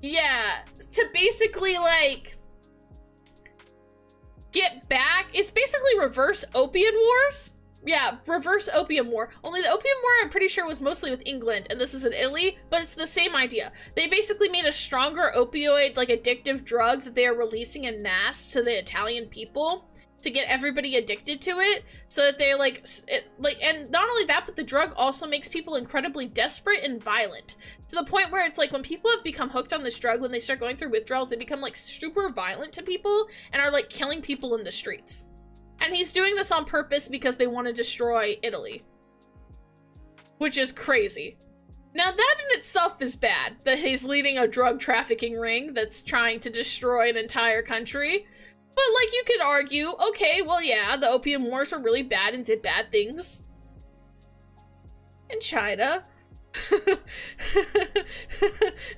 Yeah, to basically, like, get back. It's basically reverse opium wars. Yeah, reverse opium war. Only the opium war, I'm pretty sure, was mostly with England, and this is in Italy, but it's the same idea. They basically made a stronger opioid, like, addictive drug that they are releasing en masse to the Italian people to get everybody addicted to it, so that they're, like, and not only that, but the drug also makes people incredibly desperate and violent. To the point where it's like, when people have become hooked on this drug, when they start going through withdrawals, they become, like, super violent to people and are, like, killing people in the streets. And he's doing this on purpose because they want to destroy Italy. Which is crazy. Now, that in itself is bad, that he's leading a drug trafficking ring that's trying to destroy an entire country. But, like, you could argue, okay, well, yeah, the opium wars were really bad and did bad things in China.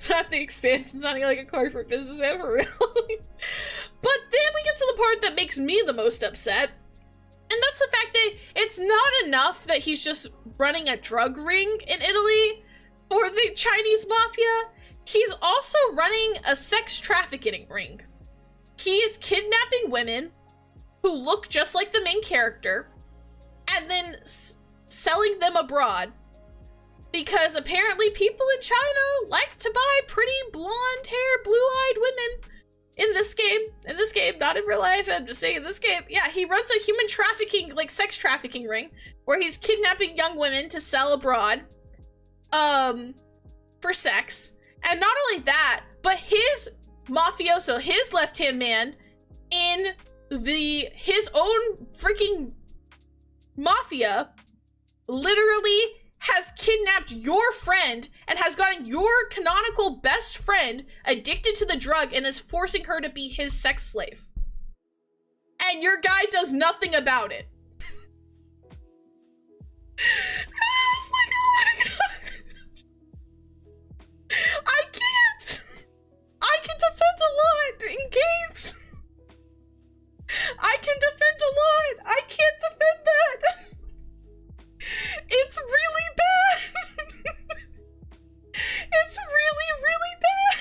Not the expansion sounding like a corporate businessman, for real. But then we get to the part that makes me the most upset, and that's the fact that it's not enough that he's just running a drug ring in Italy for the Chinese mafia. He's also running a sex trafficking ring. He is kidnapping women who look just like the main character and then selling them abroad. Because apparently people in China like to buy pretty blonde-haired, blue-eyed women in this game. In this game, not in real life, I'm just saying in this game. Yeah, he runs a human trafficking, like, sex trafficking ring where he's kidnapping young women to sell abroad for sex. And not only that, but his mafioso, his left-hand man, in his own freaking mafia literally has kidnapped your friend and has gotten your canonical best friend addicted to the drug and is forcing her to be his sex slave. And your guy does nothing about it. And I was like, oh my god. I can't. I can defend a lot in games. I can defend a lot. I can't defend that. It's really bad. It's really, really bad.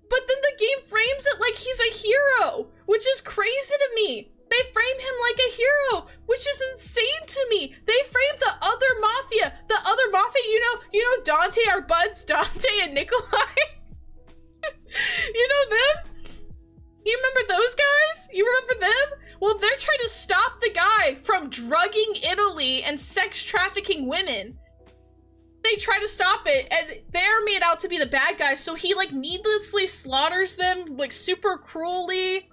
But then the game frames it like he's a hero, which is crazy to me. They frame him like a hero, which is insane to me. They frame the other mafia, you know Dante, our buds, Dante and Nikolai. You know them? You remember those guys? You remember them? Well, they're trying to stop the guy from drugging Italy and sex trafficking women. They try to stop it, and they're made out to be the bad guys, so he, like, needlessly slaughters them, like, super cruelly.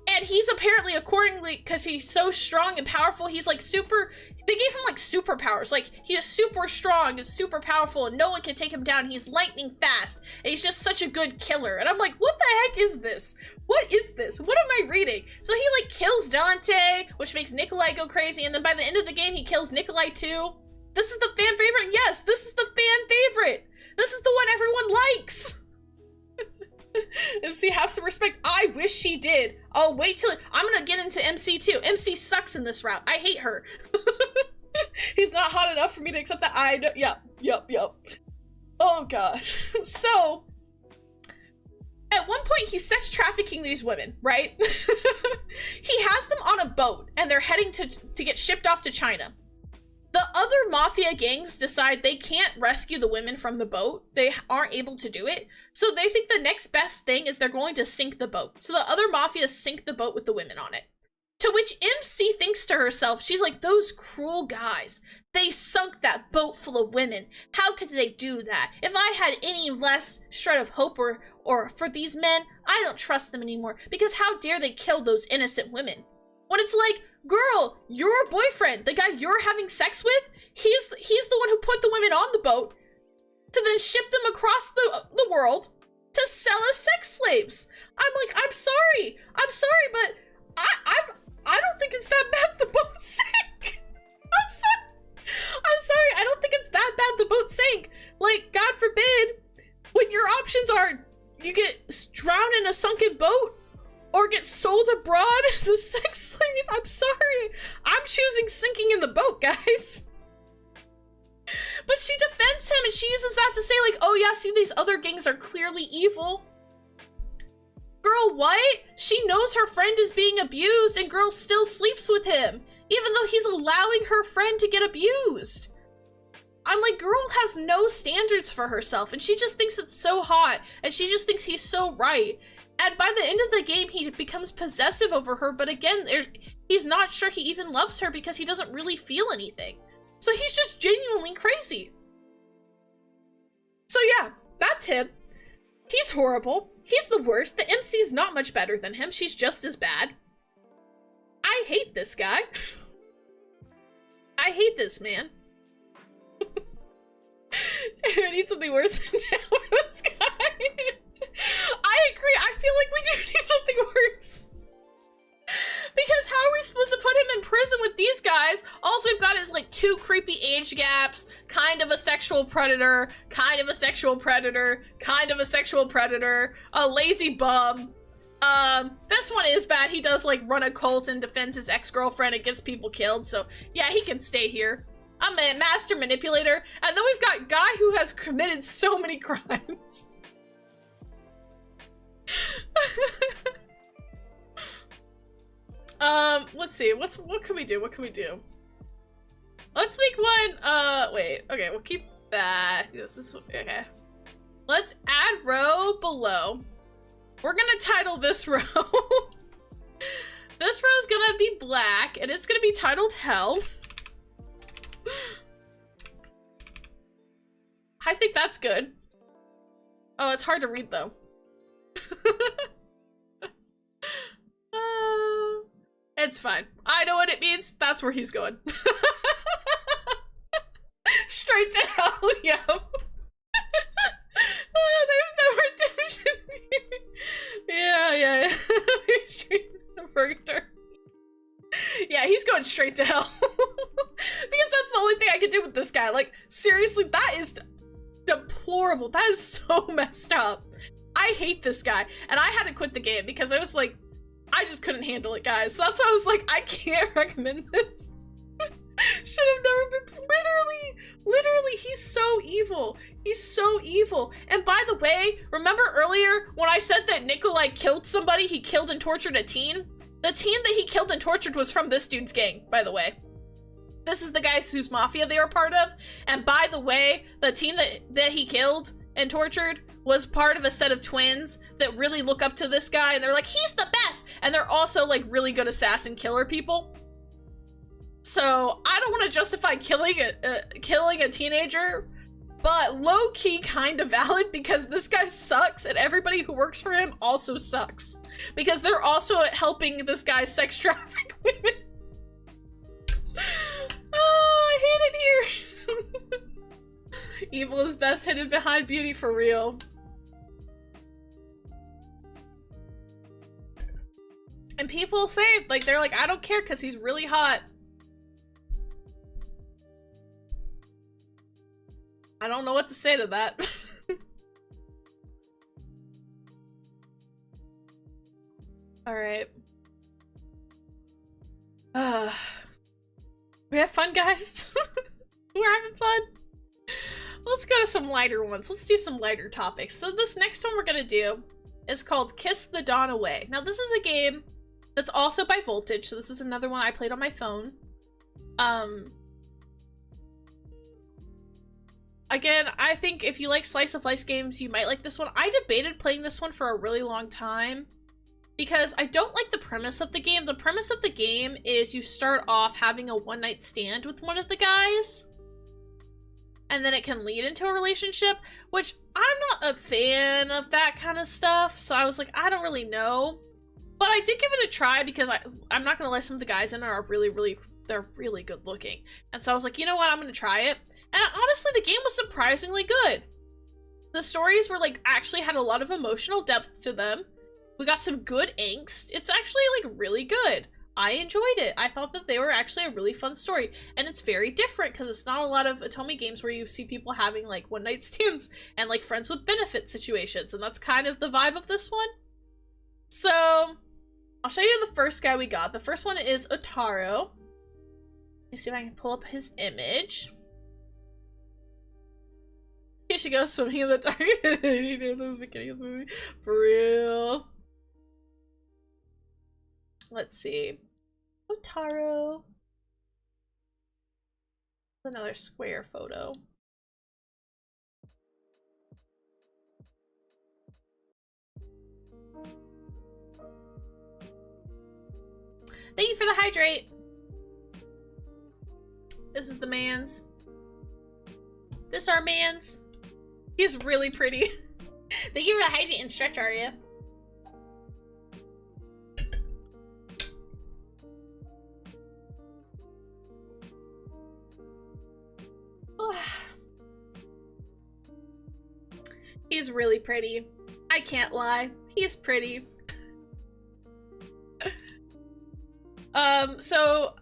And he's apparently, accordingly, because he's so strong and powerful, he's, like, they gave him, like, superpowers. Like, he is super strong and super powerful, and no one can take him down. He's lightning fast, and he's just such a good killer. And I'm like, what the heck is this? What is this? What am I reading? So he, like, kills Dante, which makes Nikolai go crazy, and then by the end of the game, he kills Nikolai, too. This is the fan favorite? Yes, this is the fan favorite. This is the one everyone likes. MC, have some respect. I wish she did. I'll wait till I'm gonna get into MC too. MC sucks in this route. I hate her. He's not hot enough for me to accept that. I know. Yep. Oh gosh. So at one point he's sex trafficking these women, right? He has them on a boat and they're heading to get shipped off to China. The other mafia gangs decide they can't rescue the women from the boat. They aren't able to do it. So they think the next best thing is they're going to sink the boat. So the other mafias sink the boat with the women on it. To which MC thinks to herself, she's like, those cruel guys, they sunk that boat full of women. How could they do that? If I had any less shred of hope or for these men, I don't trust them anymore. Because how dare they kill those innocent women? When it's like, girl, your boyfriend, the guy you're having sex with, he's the one who put the women on the boat to then ship them across the world to sell as sex slaves. I'm like, I'm sorry, but I don't think it's that bad the boat sank. I'm sorry, I don't think it's that bad the boat sank. Like, God forbid, when your options are you get drowned in a sunken boat or get sold abroad as a sex slave, I'm sorry. I'm choosing sinking in the boat, guys. But she defends him and she uses that to say like, oh yeah, see, these other gangs are clearly evil. Girl, what? She knows her friend is being abused and girl still sleeps with him, even though he's allowing her friend to get abused. I'm like, girl has no standards for herself and she just thinks it's so hot and she just thinks he's so right. And by the end of the game, he becomes possessive over her, but again, he's not sure he even loves her because he doesn't really feel anything. So he's just genuinely crazy. So yeah, that's him. He's horrible. He's the worst. The MC's not much better than him. She's just as bad. I hate this guy. I hate this man. I need something worse than this guy. I agree. I feel like we do need something worse. Because how are we supposed to put him in prison with these guys? All we've got is like 2 creepy age gaps, kind of a sexual predator, kind of a sexual predator, kind of a sexual predator, a lazy bum. This one is bad. He does like run a cult and defends his ex-girlfriend and gets people killed. So yeah, he can stay here. I'm a master manipulator. And then we've got guy who has committed so many crimes. Let's see. What can we do? What can we do? Let's make one. Wait. Okay, we'll keep that. This is okay. Let's add row below. We're gonna title this row. This row is gonna be black, and it's gonna be titled Hell. I think that's good. Oh, it's hard to read though. It's fine. I know what it means. That's where he's going. Straight to hell, yep. Oh, there's no redemption here. Yeah. Straight to purgatory. Yeah, he's going straight to hell. Because that's the only thing I can do with this guy. Like, seriously, that is deplorable. That is so messed up. I hate this guy. And I had to quit the game because I was like, I just couldn't handle it, guys. So that's why I was like, I can't recommend this. Should have never been. Literally, he's so evil. He's so evil. And by the way, remember earlier when I said that Nikolai killed somebody? He killed and tortured a teen? The teen that he killed and tortured was from this dude's gang, by the way. This is the guys whose mafia they were part of. And by the way, the teen that he killed and tortured was part of a set of twins that really look up to this guy. And they're like, he's the best. And they're also like really good assassin killer people. So I don't want to justify killing a teenager, but low-key kind of valid because this guy sucks and everybody who works for him also sucks. Because they're also helping this guy sex traffic women. Oh, I hate it here. Evil is best hidden behind beauty, for real. And people say, like, they're like, I don't care because he's really hot. I don't know what to say to that. Alright. We have fun, guys? We're having fun? Let's go to some lighter ones. Let's do some lighter topics. So this next one we're gonna do is called Kiss the Dawn Away. Now this is a game that's also by Voltage, so this is another one I played on my phone. Again, I think if you like slice of life games, you might like this one. I debated playing this one for a really long time because I don't like the premise of the game. The premise of the game is you start off having a one-night stand with one of the guys, and then it can lead into a relationship, which I'm not a fan of that kind of stuff, so I was like, I don't really know. But I did give it a try because I'm not gonna lie, some of the guys in it are they're really good looking. And so I was like, you know what, I'm gonna try it. And honestly, the game was surprisingly good. The stories were like, actually had a lot of emotional depth to them. We got some good angst. It's actually like really good. I enjoyed it. I thought that they were actually a really fun story. And it's very different because it's not a lot of Otome games where you see people having like one night stands and like friends with benefit situations. And that's kind of the vibe of this one. So I'll show you the first guy we got. The first one is Otaro. Let me see if I can pull up his image. He should go swimming in the dark. The beginning of the movie. For real. Let's see. Otaro. Another square photo. Thank you for the hydrate. This is the man's. This our man's. He's really pretty. Thank you for the hydrate instructor, Arya. He's really pretty. I can't lie. He's pretty. So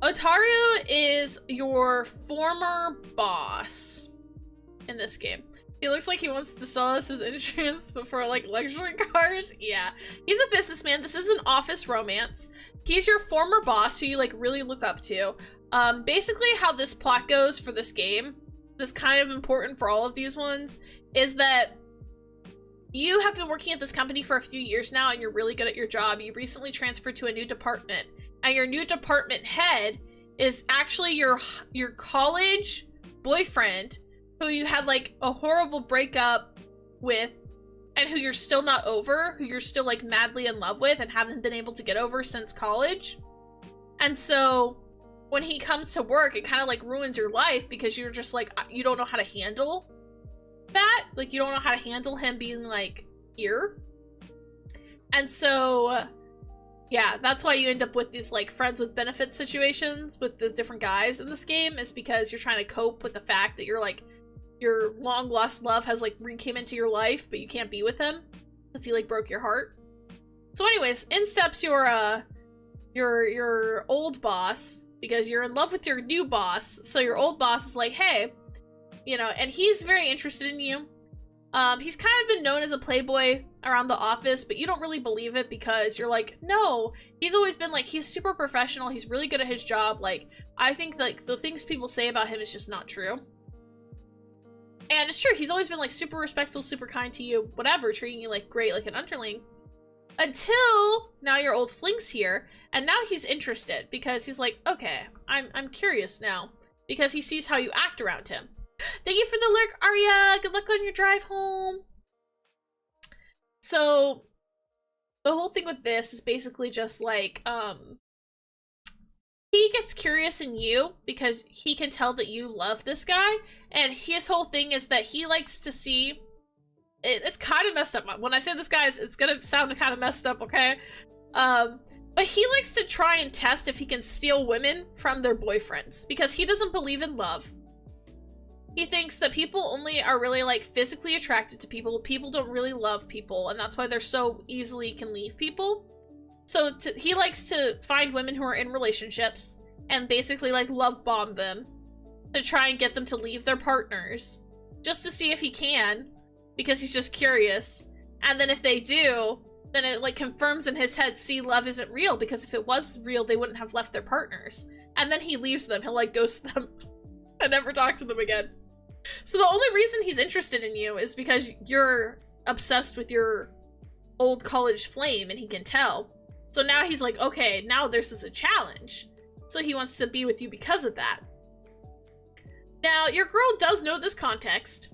Otaru is your former boss in this game. He looks like he wants to sell us his insurance, but for like luxury cars. Yeah, he's a businessman. This is an office romance. He's your former boss who you like really look up to. Basically how this plot goes for this game, this kind of important for all of these ones, is that you have been working at this company for a few years now and you're really good at your job. You recently transferred to a new department and your new department head is actually your college boyfriend who you had like a horrible breakup with and who you're still not over, who you're still like madly in love with and haven't been able to get over since college. And so when he comes to work, it kind of like ruins your life because you're just like, you don't know how to handle that. Like, you don't know how to handle him being like here. And so Yeah, that's why you end up with these, like, friends with benefits situations with the different guys in this game, is because you're trying to cope with the fact that you're, like, your long-lost love has, like, came into your life, but you can't be with him because he, like, broke your heart. So anyways, in steps your old boss, because you're in love with your new boss, so your old boss is like, hey, you know, and he's very interested in you. He's kind of been known as a playboy around the office, but you don't really believe it because you're like, no, he's always been like, he's super professional, he's really good at his job, like, I think, like, the things people say about him is just not true. And it's true, he's always been, like, super respectful, super kind to you, whatever, treating you, like, great, like an underling. Until now your old fling's here, and now he's interested, because he's like, okay, I'm curious now, because he sees how you act around him. Thank you for the lurk, Arya! Good luck on your drive home! So, the whole thing with this is basically just like, he gets curious in you because he can tell that you love this guy, and his whole thing is that he likes to see... It's kind of messed up. When I say this, guys, it's gonna sound kind of messed up, okay? But he likes to try and test if he can steal women from their boyfriends, because he doesn't believe in love. He thinks that people only are really, like, physically attracted to people. People don't really love people, and that's why they're so easily can leave people. So he likes to find women who are in relationships and basically, like, love bomb them to try and get them to leave their partners, just to see if he can, because he's just curious. And then if they do, then it, like, confirms in his head, see, love isn't real, because if it was real, they wouldn't have left their partners. And then he leaves them. He'll, like, ghost them and never talk to them again. So the only reason he's interested in you is because you're obsessed with your old college flame, and he can tell. So now he's like, okay, now this is a challenge. So he wants to be with you because of that. Now, your girl does know this context,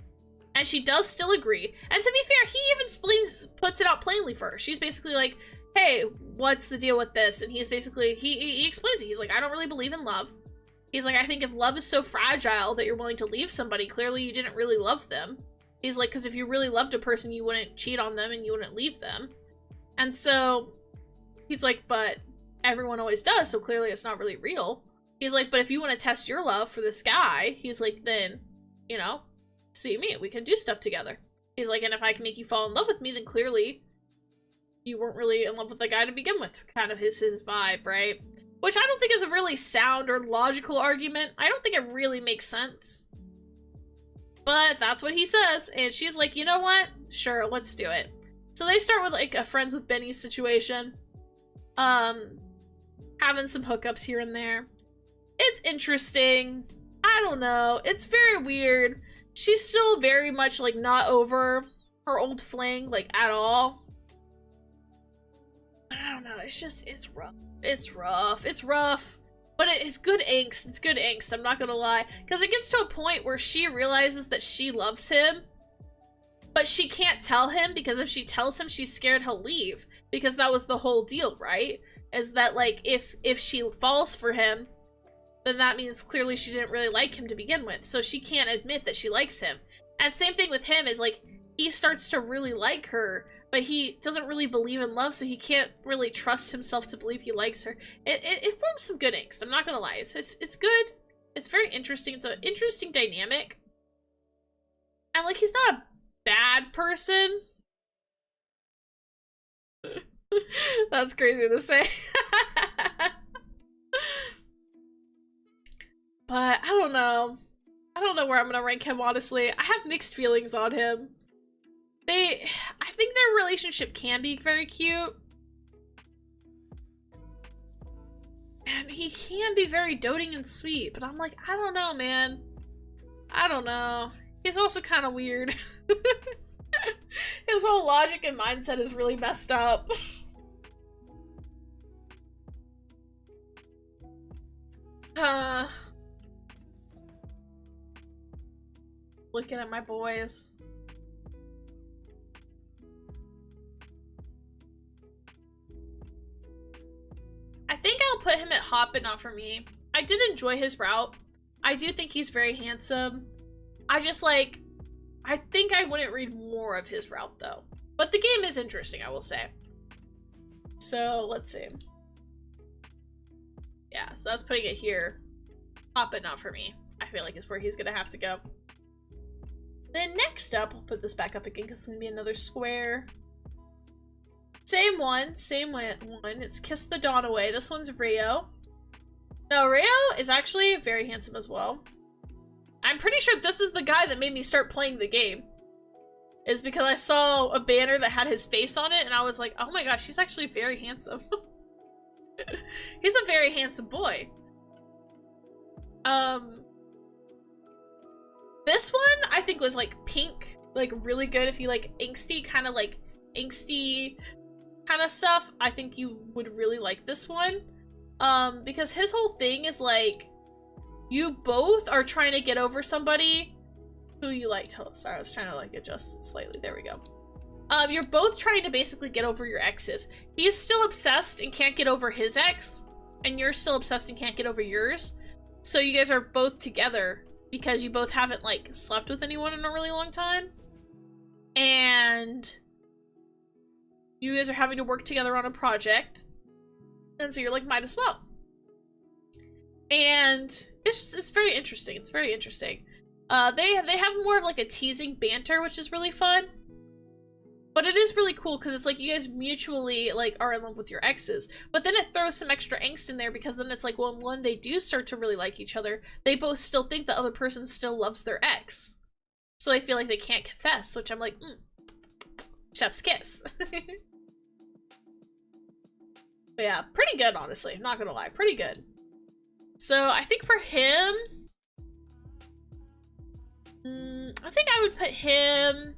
and she does still agree. And to be fair, he even puts it out plainly for her. She's basically like, hey, what's the deal with this? And he's basically, he explains it. He's like, I don't really believe in love. He's like, I think if love is so fragile that you're willing to leave somebody, clearly you didn't really love them. He's like, because if you really loved a person, you wouldn't cheat on them and you wouldn't leave them. And so he's like, but everyone always does, so clearly it's not really real. He's like, but if you want to test your love for this guy, he's like, then, you know, see me, we can do stuff together. He's like, and if I can make you fall in love with me, then clearly you weren't really in love with the guy to begin with. Kind of his vibe, right? Which I don't think is a really sound or logical argument. I don't think it really makes sense. But that's what he says, and she's like, you know what? Sure, let's do it. So they start with, like, a friends with Benny's situation. Having some hookups here and there. It's interesting. I don't know. It's very weird. She's still very much, like, not over her old fling, like, at all. But I don't know. It's just, it's rough. It's rough. It's rough. But it's good angst. It's good angst, I'm not gonna lie. Because it gets to a point where she realizes that she loves him, but she can't tell him, because if she tells him, she's scared he'll leave. Because that was the whole deal, right? Is that, like, if she falls for him, then that means clearly she didn't really like him to begin with. So she can't admit that she likes him. And same thing with him, is, like, he starts to really like her, but he doesn't really believe in love, so he can't really trust himself to believe he likes her. It forms some good angst, I'm not gonna lie. It's good. It's very interesting. It's an interesting dynamic. And, like, he's not a bad person. That's crazy to say. But, I don't know. I don't know where I'm gonna rank him, honestly. I have mixed feelings on him. I think their relationship can be very cute. And he can be very doting and sweet, but I'm like, I don't know, man. I don't know. He's also kind of weird. His whole logic and mindset is really messed up. Looking at my boys. I think I'll put him at hot, but not for me. I did enjoy his route. I do think he's very handsome. I just, like, I think I wouldn't read more of his route, though. But the game is interesting, I will say. So, let's see. Yeah, so that's putting it here. Pop it not for me. I feel like it's where he's gonna have to go. Then next up, I'll put this back up again because it's gonna be another square. Same one. It's Kiss the Dawn Away. This one's Rio. No, Rio is actually very handsome as well. I'm pretty sure this is the guy that made me start playing the game. Is because I saw a banner that had his face on it and I was like, oh my gosh, he's actually very handsome. He's a very handsome boy. This one I think was like pink, like really good if you like angsty kind of stuff. I think you would really like this one. Because his whole thing is like you both are trying to get over somebody who you liked. Oh, sorry, I was trying to like adjust it slightly. There we go. You're both trying to basically get over your exes. He's still obsessed and can't get over his ex, and you're still obsessed and can't get over yours. So you guys are both together because you both haven't like slept with anyone in a really long time. And you guys are having to work together on a project. And so you're like, might as well. And it's very interesting. It's very interesting. They have more of like a teasing banter, which is really fun. But it is really cool because it's like you guys mutually like are in love with your exes. But then it throws some extra angst in there because then it's like, well, when they do start to really like each other, they both still think the other person still loves their ex. So they feel like they can't confess, which I'm like, chef's kiss. But yeah, pretty good, honestly. Not gonna lie, pretty good. So I think for him, I think I would put him.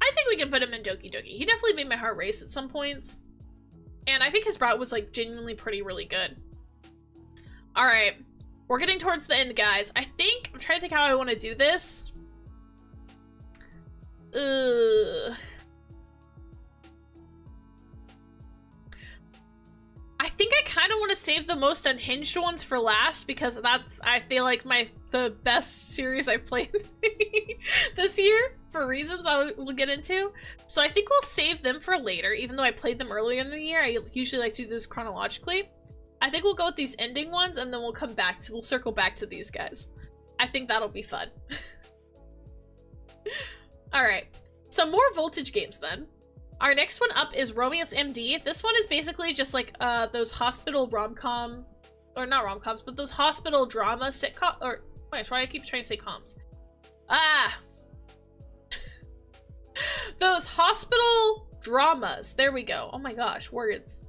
I think we can put him in Doki Doki. He definitely made my heart race at some points. And I think his route was like genuinely really good. Alright. We're getting towards the end, guys. I'm trying to think how I want to do this. I think I kind of want to save the most unhinged ones for last because that's, I feel like, the best series I've played this year for reasons I will get into. So I think we'll save them for later, even though I played them earlier in the year. I usually like to do this chronologically. I think we'll go with these ending ones and then we'll circle back to these guys. I think that'll be fun. Alright, some more Voltage games then. Our next one up is Romance MD. This one is basically just like those hospital rom-com, or not rom-coms, but those hospital drama sitcom, or wait, I keep trying to say coms. Those hospital dramas. There we go. Oh my gosh, words.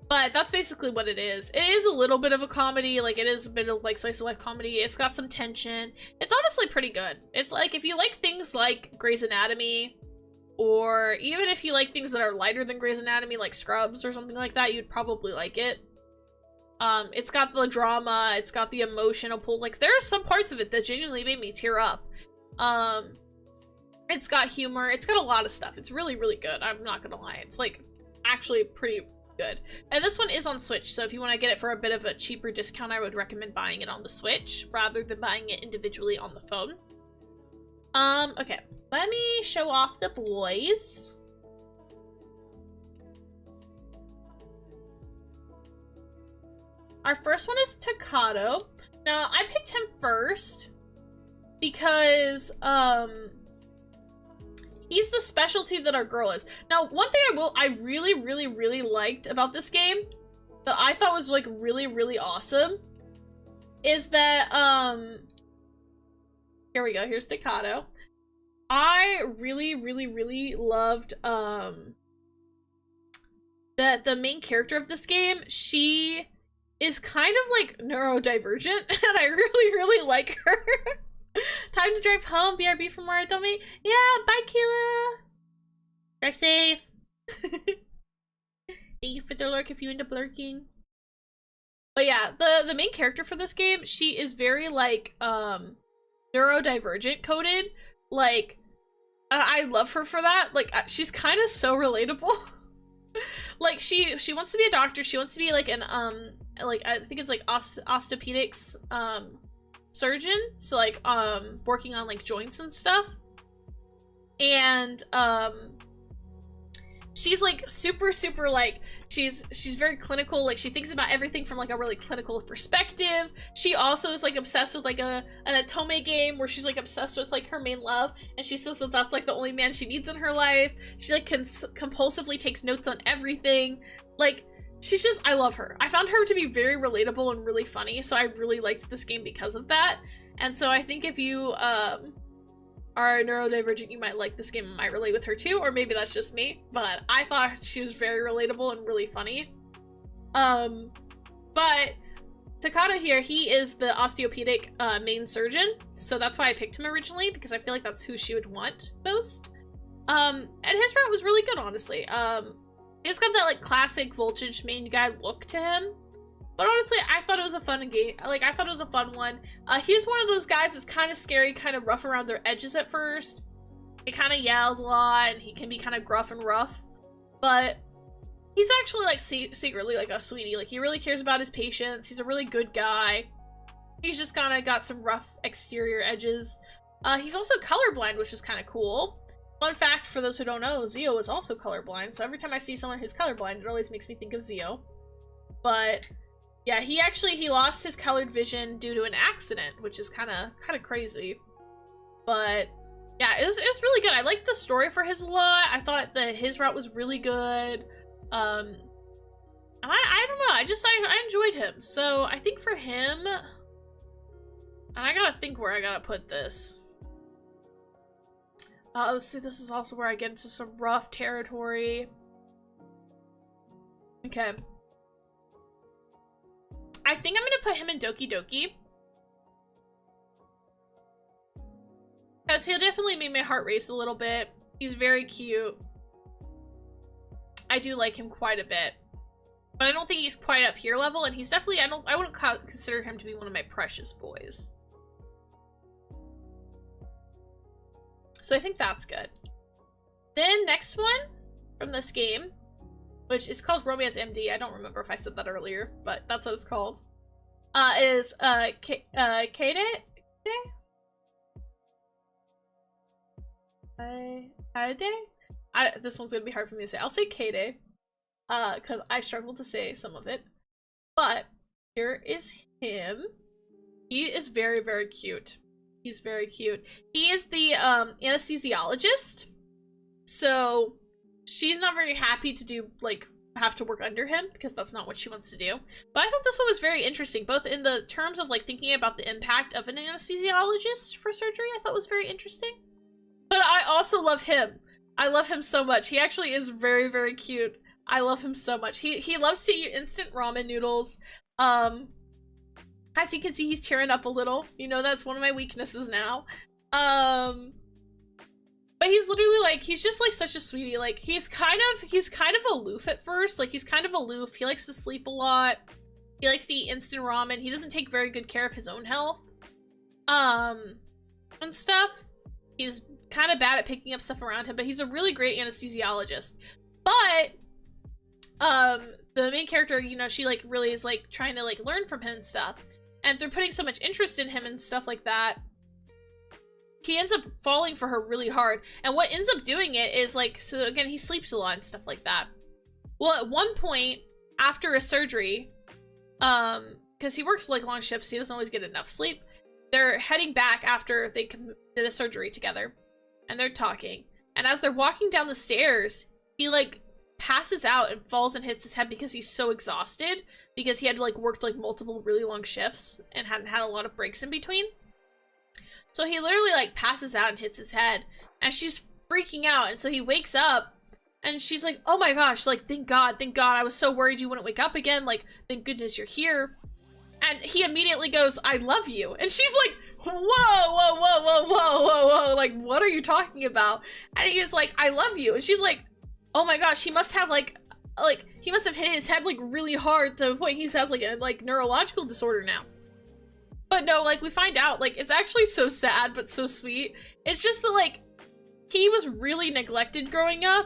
But that's basically what it is. It is a little bit of a comedy, like it is a bit of like slice of life comedy. It's got some tension. It's honestly pretty good. It's like if you like things like Grey's Anatomy, or even if you like things that are lighter than Grey's Anatomy, like Scrubs or something like that, you'd probably like it. It's got the drama, it's got the emotional pull. Like there are some parts of it that genuinely made me tear up. It's got humor, it's got a lot of stuff. It's really good. I'm not gonna lie. It's like actually pretty good. And this one is on Switch, so if you want to get it for a bit of a cheaper discount, I would recommend buying it on the Switch rather than buying it individually on the phone. Okay, let me show off the boys. Our first one is Takato. Now, I picked him first because, he's the specialty that our girl is. Now, one thing I really liked about this game that I thought was like really awesome is that, here we go, here's Takato. I really loved, that the main character of this game, she is kind of like neurodivergent, and I really like her. Time to drive home, BRB from where Otome. Yeah, bye Kayla. Drive safe. Thank you for the lurk if you end up lurking. But yeah, the main character for this game, she is very like neurodivergent coded. Like I love her for that. Like she's kind of so relatable. Like she wants to be a doctor. She wants to be like an like I think it's like orthopedics surgeon, so like working on like joints and stuff. And she's like super like she's very clinical, like she thinks about everything from like a really clinical perspective. She also is like obsessed with like an Otome game where she's like obsessed with like her main love, and she says that that's like the only man she needs in her life. She like compulsively takes notes on everything. Like she's just, I love her. I found her to be very relatable and really funny, so I really liked this game because of that. And so I think if you are neurodivergent, you might like this game and might relate with her too, or maybe that's just me, but I thought she was very relatable and really funny. But Takada here, he is the osteopedic main surgeon, so that's why I picked him originally, because I feel like that's who she would want most. And his route was really good, honestly. He's got that like classic Voltage main guy look to him. But honestly, I thought it was a fun game. Like, I thought it was a fun one. He's one of those guys that's kind of scary, kind of rough around their edges at first. He kind of yells a lot, and he can be kind of gruff and rough. But he's actually, like, secretly, like, a sweetie. Like, he really cares about his patients. He's a really good guy. He's just kind of got some rough exterior edges. He's also colorblind, which is kind of cool. Fun fact, for those who don't know, Zio is also colorblind. So every time I see someone who's colorblind, it always makes me think of Zio. But yeah, he lost his colored vision due to an accident, which is kind of crazy. But yeah, it was really good. I liked the story for his a lot. I thought that his route was really good. And I don't know, I enjoyed him. So I think for him, and I gotta think where I gotta put this. Let's see, this is also where I get into some rough territory. Okay. I think I'm gonna put him in Doki Doki. Because he'll definitely make my heart race a little bit. He's very cute. I do like him quite a bit. But I don't think he's quite up here level, and he's definitely, I wouldn't consider him to be one of my precious boys. So I think that's good. Then next one from this game, which is called Romance MD. I don't remember if I said that earlier, but that's what it's called. Is Kade? This one's gonna be hard for me to say. I'll say Kade, because I struggle to say some of it. But here is him. He is very, very cute. He's very cute. He is the anesthesiologist. So she's not very happy to do, like, have to work under him, because that's not what she wants to do. But I thought this one was very interesting, both in the terms of, like, thinking about the impact of an anesthesiologist for surgery. I thought was very interesting. But I also love him. I love him so much. He actually is very, very cute. I love him so much. He loves to eat instant ramen noodles. As you can see, he's tearing up a little. You know, that's one of my weaknesses now. But he's literally, like, he's just, like, such a sweetie. Like, he's kind of aloof at first. Like, he's kind of aloof. He likes to sleep a lot. He likes to eat instant ramen. He doesn't take very good care of his own health. And stuff. He's kind of bad at picking up stuff around him, but he's a really great anesthesiologist. But, the main character, you know, she, like, really is, like, trying to, like, learn from him and stuff. And they're putting so much interest in him and stuff like that. He ends up falling for her really hard. And what ends up doing it is, like, so again, he sleeps a lot and stuff like that. Well, at one point, after a surgery, because he works, like, long shifts, he doesn't always get enough sleep. They're heading back after they did a surgery together. And they're talking. And as they're walking down the stairs, he, like, passes out and falls and hits his head because he's so exhausted. Because he had, like, worked, like, multiple really long shifts and hadn't had a lot of breaks in between. So he literally, like, passes out and hits his head. And she's freaking out. And so he wakes up. And she's like, oh my gosh, like, thank God. I was so worried you wouldn't wake up again. Like, thank goodness you're here. And he immediately goes, I love you. And she's like, whoa. Like, what are you talking about? And he is like, I love you. And she's like, oh my gosh, he must have, like, he must have hit his head, like, really hard to the point he has, like, a, like, neurological disorder now. But no, like, we find out, like, it's actually so sad, but so sweet. It's just that, like, he was really neglected growing up.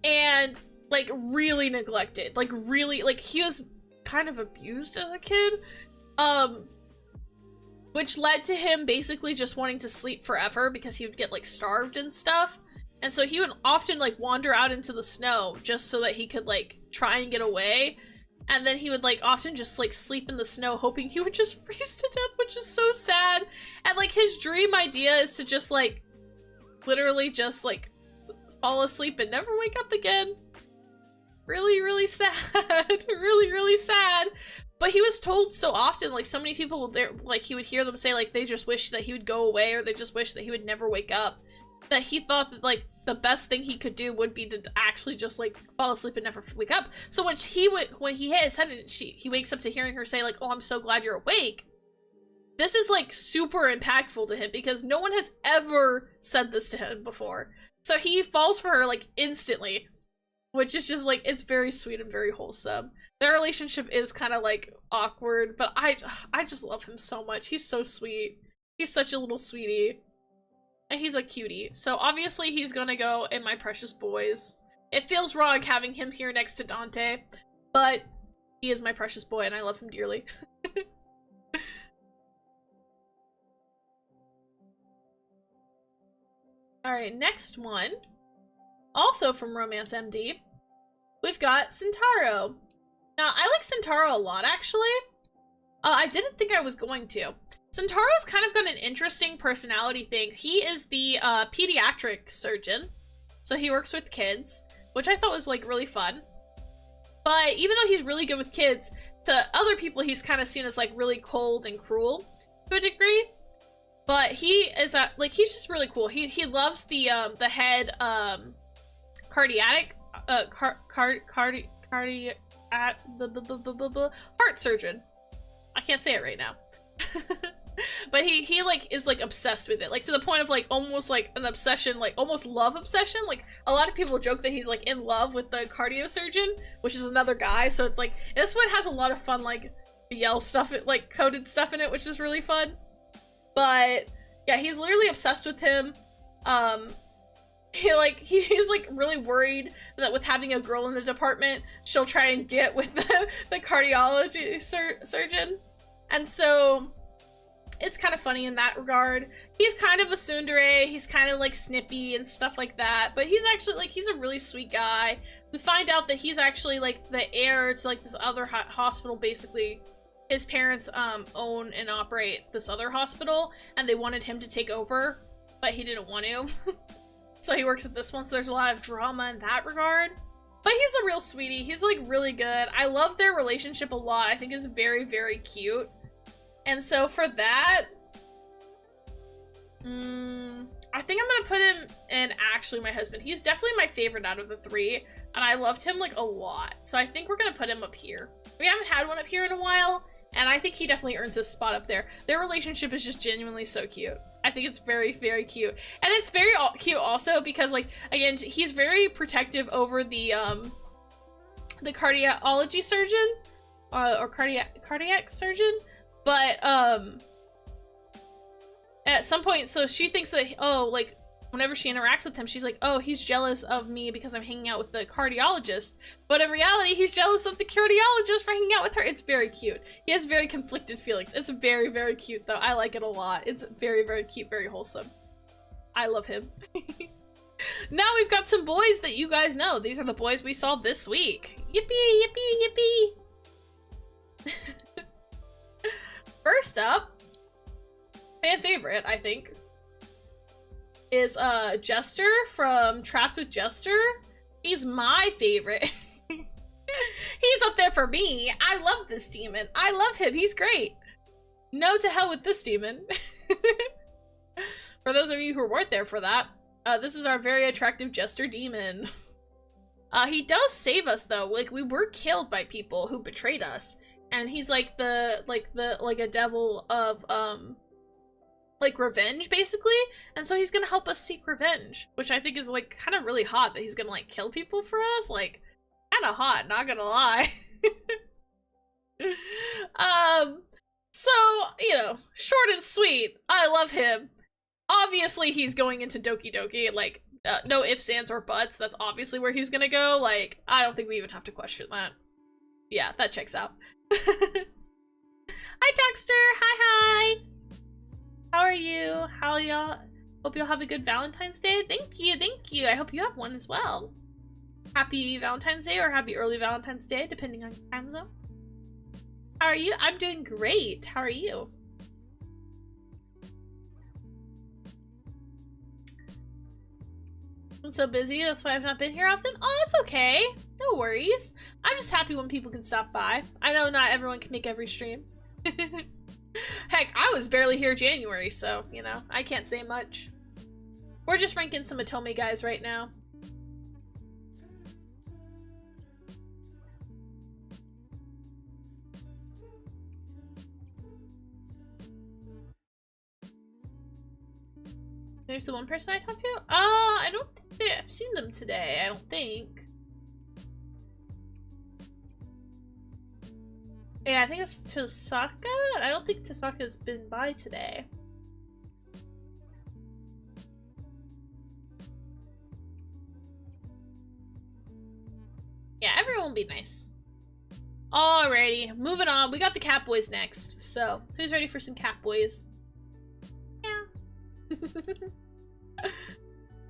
And, like, really neglected. Like, really, like, he was kind of abused as a kid. Which led to him basically just wanting to sleep forever because he would get, like, starved and stuff. And so he would often like wander out into the snow just so that he could like try and get away. And then he would like often just like sleep in the snow hoping he would just freeze to death, which is so sad. And like his dream idea is to just like literally just like fall asleep and never wake up again. Really, really sad. Really, really sad. But he was told so often, like so many people there, like he would hear them say like they just wish that he would go away or they just wish that he would never wake up, that he thought that like the best thing he could do would be to actually just like fall asleep and never wake up. So when he hit his head and he wakes up to hearing her say like, "Oh, I'm so glad you're awake," this is like super impactful to him because no one has ever said this to him before. So he falls for her like instantly, which is just like, it's very sweet and very wholesome. Their relationship is kind of like awkward, but I just love him so much. He's so sweet. He's such a little sweetie. And he's a cutie. So obviously he's gonna go in my precious boys. It feels wrong having him here next to Dante, but he is my precious boy and I love him dearly. Alright, next one. Also from Romance MD, we've got Sentaro. Now, I like Sentaro a lot, actually. I didn't think I was going to. Sentaro's kind of got an interesting personality thing. He is the pediatric surgeon, so he works with kids, which I thought was like really fun. But even though he's really good with kids, to other people he's kind of seen as like really cold and cruel to a degree. But he is like, he's just really cool. He loves the head cardiac heart surgeon. I can't say it right now. But he like is like obsessed with it, like to the point of like almost like an obsession, like almost love obsession. Like a lot of people joke that he's like in love with the cardio surgeon, which is another guy. So it's like, this one has a lot of fun like BL stuff, like coded stuff in it, which is really fun. But yeah, he's literally obsessed with him. He's like really worried that with having a girl in the department, she'll try and get with the cardiology surgeon. And so it's kind of funny in that regard. He's kind of a tsundere, he's kind of like snippy and stuff like that, but he's actually like, he's a really sweet guy. We find out that he's actually like the heir to like this other hospital. Basically his parents own and operate this other hospital and they wanted him to take over, but he didn't want to. So he works at this one, so there's a lot of drama in that regard. But he's a real sweetie. He's like really good. I love their relationship a lot. I think it's very, very cute. And so for that, I think I'm gonna put him in actually my husband. He's definitely my favorite out of the three, and I loved him like a lot. So I think we're gonna put him up here. We haven't had one up here in a while, and I think he definitely earns his spot up there. Their relationship is just genuinely so cute. I think it's very, very cute. And it's very cute also because, like, again, he's very protective over the cardiology surgeon, or cardiac surgeon. But, at some point, so she thinks that, oh, like, whenever she interacts with him, she's like, oh, he's jealous of me because I'm hanging out with the cardiologist. But in reality, he's jealous of the cardiologist for hanging out with her. It's very cute. He has very conflicted feelings. It's very, very cute, though. I like it a lot. It's very, very cute, very wholesome. I love him. Now we've got some boys that you guys know. These are the boys we saw this week. Yippee, yippee, yippee. First up, fan favorite, I think, is Jester from Trapped with Jester. He's my favorite. He's up there for me. I love this demon. I love him. He's great. No to hell with this demon. For those of you who weren't there for that, this is our very attractive Jester demon. He does save us though. Like, we were killed by people who betrayed us, and he's like a devil of like revenge, basically. And so he's gonna help us seek revenge, which I think is like kind of really hot that he's gonna like kill people for us. Like, kind of hot, not gonna lie. So, you know, short and sweet, I love him. Obviously he's going into Doki Doki, like, no ifs, ands, or buts. That's obviously where he's gonna go. Like, I don't think we even have to question that. Yeah, that checks out. Hi, Dexter. Hi. How are you? How y'all? Hope you'll have a good Valentine's Day. Thank you, thank you. I hope you have one as well. Happy Valentine's Day or happy early Valentine's Day, depending on your time zone. How are you? I'm doing great. How are you? I'm so busy, that's why I've not been here often. Oh, it's okay. No worries. I'm just happy when people can stop by. I know not everyone can make every stream. Heck, I was barely here January, so, you know, I can't say much. We're just ranking some Otome guys right now. There's the one person I talked to? I don't think I've seen them today, I don't think. Yeah, I think it's Tosaka? I don't think Tosaka's been by today. Yeah, everyone will be nice. Alrighty, moving on. We got the Cat Boys next. So, who's ready for some Cat Boys? Yeah.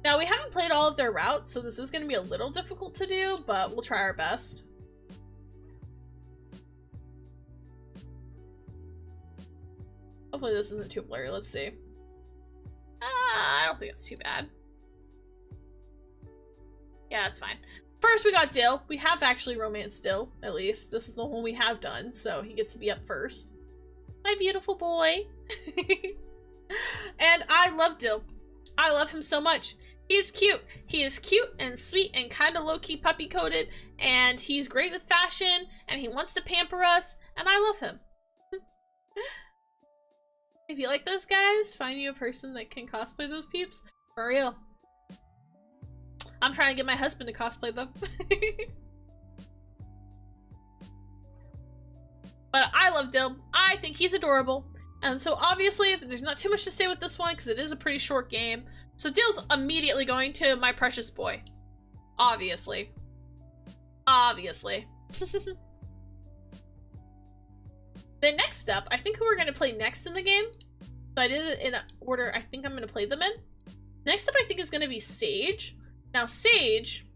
Now, we haven't played all of their routes, so this is going to be a little difficult to do, but we'll try our best. Hopefully this isn't too blurry. Let's see. I don't think it's too bad. Yeah, it's fine. First, we got Dill. We have actually romanced Dill, at least. This is the one we have done, so he gets to be up first. My beautiful boy. And I love Dill. I love him so much. He's cute. He is cute and sweet and kind of low-key puppy-coated, and he's great with fashion, and he wants to pamper us, and I love him. If you like those guys, find you a person that can cosplay those peeps. For real. I'm trying to get my husband to cosplay them. But I love Dill. I think he's adorable. And so obviously, there's not too much to say with this one because it is a pretty short game. So Dill's immediately going to my precious boy. Obviously. Obviously. Then next up, I think who we're going to play next in the game. So I did it in order I think I'm going to play them in. Next up I think is going to be Sage. Now Sage,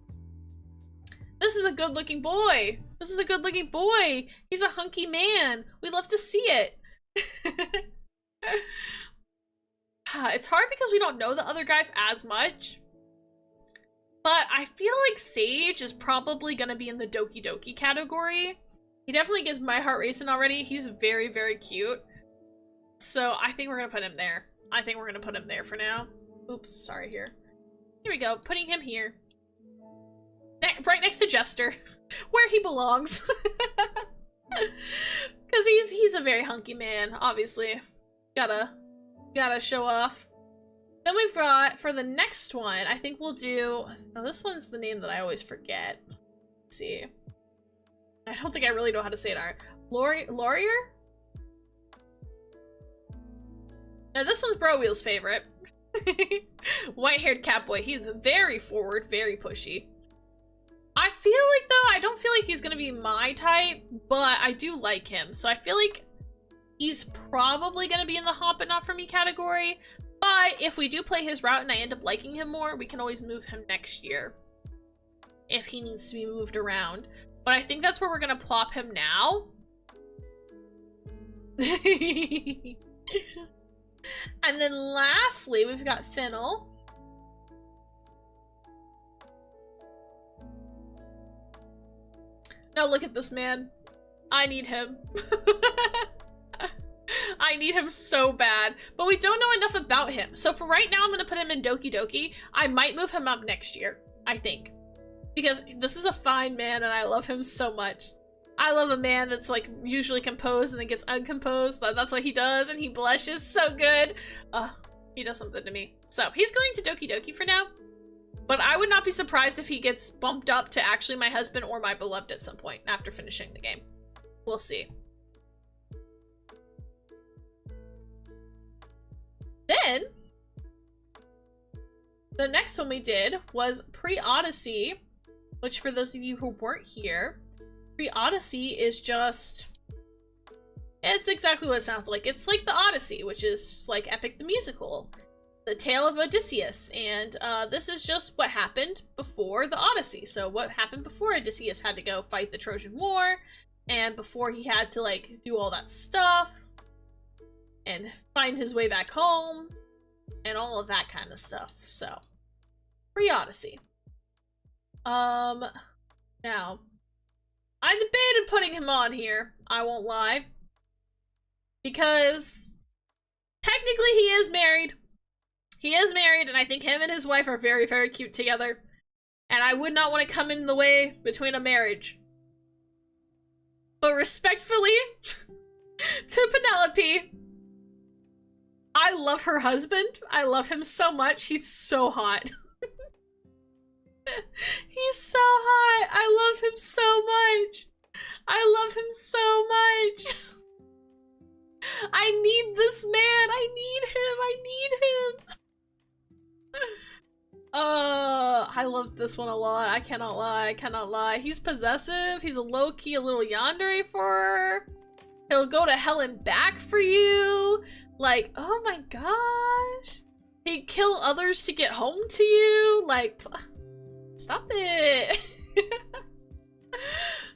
this is a good looking boy. This is a good looking boy. He's a hunky man. We love to see it. It's hard because we don't know the other guys as much. But I feel like Sage is probably going to be in the Doki Doki category. He definitely gets my heart racing already. He's very, very cute. So I think we're going to put him there. I think we're going to put him there for now. Oops, sorry here. Here we go, putting him here. Right next to Jester, where he belongs. Because he's a very hunky man, obviously. Gotta show off. Then we've got, for the next one, I think we'll do... Now this one's the name that I always forget. Let's see. I don't think I really know how to say it. Laurier? Now this one's Bro Wheel's favorite. White-haired catboy. He's very forward, very pushy. I feel like, though, I don't feel like he's gonna be my type, but I do like him. So I feel like he's probably gonna be in the hot but not for me category. But if we do play his route and I end up liking him more, we can always move him next year. If he needs to be moved around. But I think that's where we're gonna plop him now. And then lastly, we've got Fennel. Now look at this man. I need him. I need him so bad. But we don't know enough about him. So for right now, I'm going to put him in Doki Doki. I might move him up next year, I think. Because this is a fine man and I love him so much. I love a man that's like usually composed and then gets uncomposed. That's what he does, and he blushes so good. He does something to me. So he's going to Doki Doki for now. But I would not be surprised if he gets bumped up to actually my husband or my beloved at some point after finishing the game. We'll see. Then, the next one we did was Pre-Odyssey, which for those of you who weren't here, Pre-Odyssey is just... It's exactly what it sounds like. It's like the Odyssey, which is like Epic the Musical. the tale of Odysseus, and this is just what happened before the Odyssey. So what happened before Odysseus had to go fight the Trojan War, and before he had to, like, do all that stuff, and find his way back home, and all of that kind of stuff. So, pre-Odyssey. Now, I debated putting him on here, I won't lie, because technically he is married. He is married, and I think him and his wife are very, very cute together. And I would not want to come in the way between a marriage. But respectfully, to Penelope, I love her husband. I love him so much. He's so hot. He's so hot. I love him so much. I love him so much. I need this man. I need him. I need him. I love this one a lot. I cannot lie. I cannot lie. He's possessive. He's a low-key, a little yandere for her. He'll go to hell and back for you. Like, oh my gosh. He'd kill others to get home to you. Like, stop it.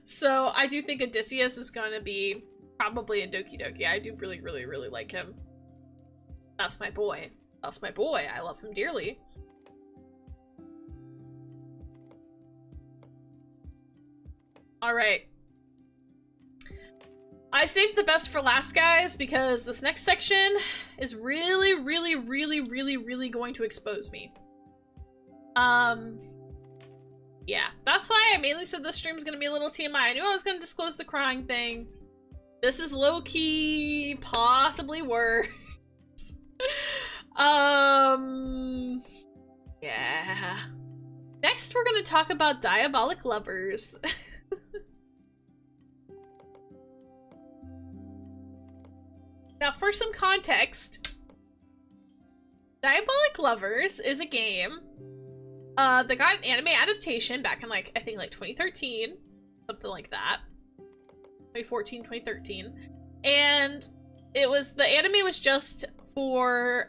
So, I do think Odysseus is going to be probably a Doki Doki. I do really, really, really like him. That's my boy. That's my boy. I love him dearly. Alright. I saved the best for last, guys, because this next section is really, really, really, really, really going to expose me. Yeah, that's why I mainly said this stream is going to be a little TMI. I knew I was going to disclose the crying thing. This is low-key, possibly worse. Yeah. Next, we're going to talk about diabolic lovers. Now, for some context, Diabolic Lovers is a game that got an anime adaptation back in, like, I think, like, 2013. Something like that. 2014, 2013. And it was, the anime was just for,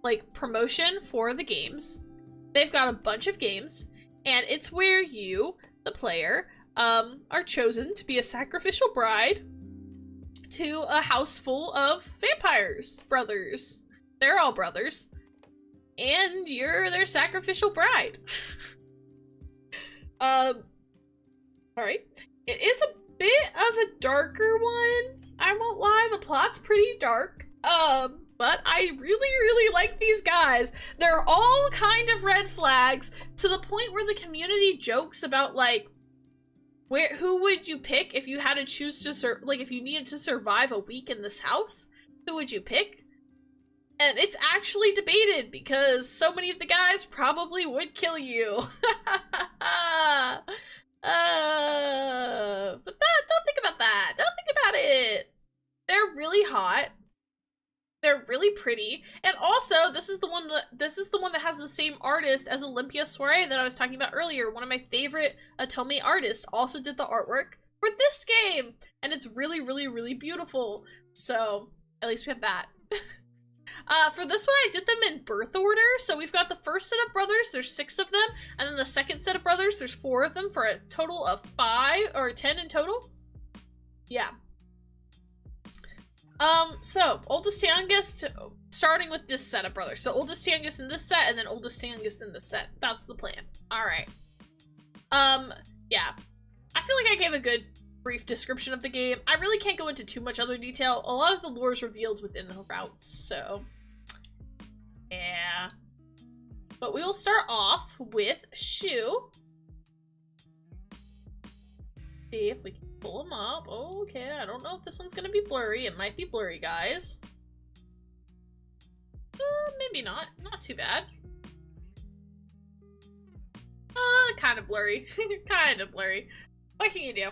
like, promotion for the games. They've got a bunch of games, and it's where you, the player, are chosen to be a sacrificial bride to a house full of vampires, brothers. They're all brothers. And you're their sacrificial bride. Alright. It is a bit of a darker one. I won't lie, the plot's pretty dark. But I really, really like these guys. They're all kind of red flags to the point where the community jokes about, like, who would you pick if you had to choose to like, if you needed to survive a week in this house? Who would you pick? And it's actually debated because so many of the guys probably would kill you. But don't think about that. Don't think about it. They're really hot. They're really pretty, and also this is the one that has the same artist as Olympia Soiree that I was talking about earlier. One of my favorite Otome artists also did the artwork for this game, and it's really, really, really beautiful. So at least we have that. For this one, I did them in birth order. So we've got the first set of brothers. There's 6 of them, and then the second set of brothers. There's 4 of them for a total of 5 or 10 in total. Yeah. So, oldest to youngest, starting with this set of brothers. So, oldest to youngest in this set, and then oldest to youngest in this set. That's the plan. Alright. Yeah. I feel like I gave a good brief description of the game. I really can't go into too much other detail. A lot of the lore is revealed within the routes, so... yeah. But we will start off with Shu. See if we can pull him up. Okay, I don't know if this one's gonna be blurry. It might be blurry, guys. Maybe not. Not too bad. Kind of blurry. Kind of blurry. What can you do?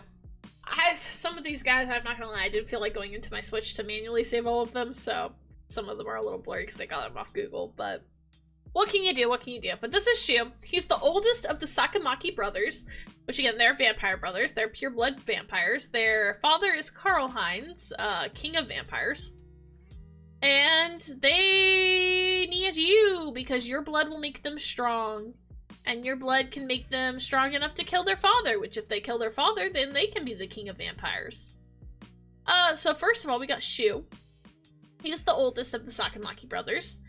Some of these guys, I'm not gonna lie, I didn't feel like going into my Switch to manually save all of them, so some of them are a little blurry because I got them off Google, but what can you do? What can you do? But this is Shu. He's the oldest of the Sakamaki brothers, which again, they're vampire brothers. They're pure-blood vampires. Their father is Karl Heinz, king of vampires. And they need you because your blood will make them strong. And your blood can make them strong enough to kill their father, which if they kill their father, then they can be the king of vampires. So first of all, we got Shu. He's the oldest of the Sakamaki brothers.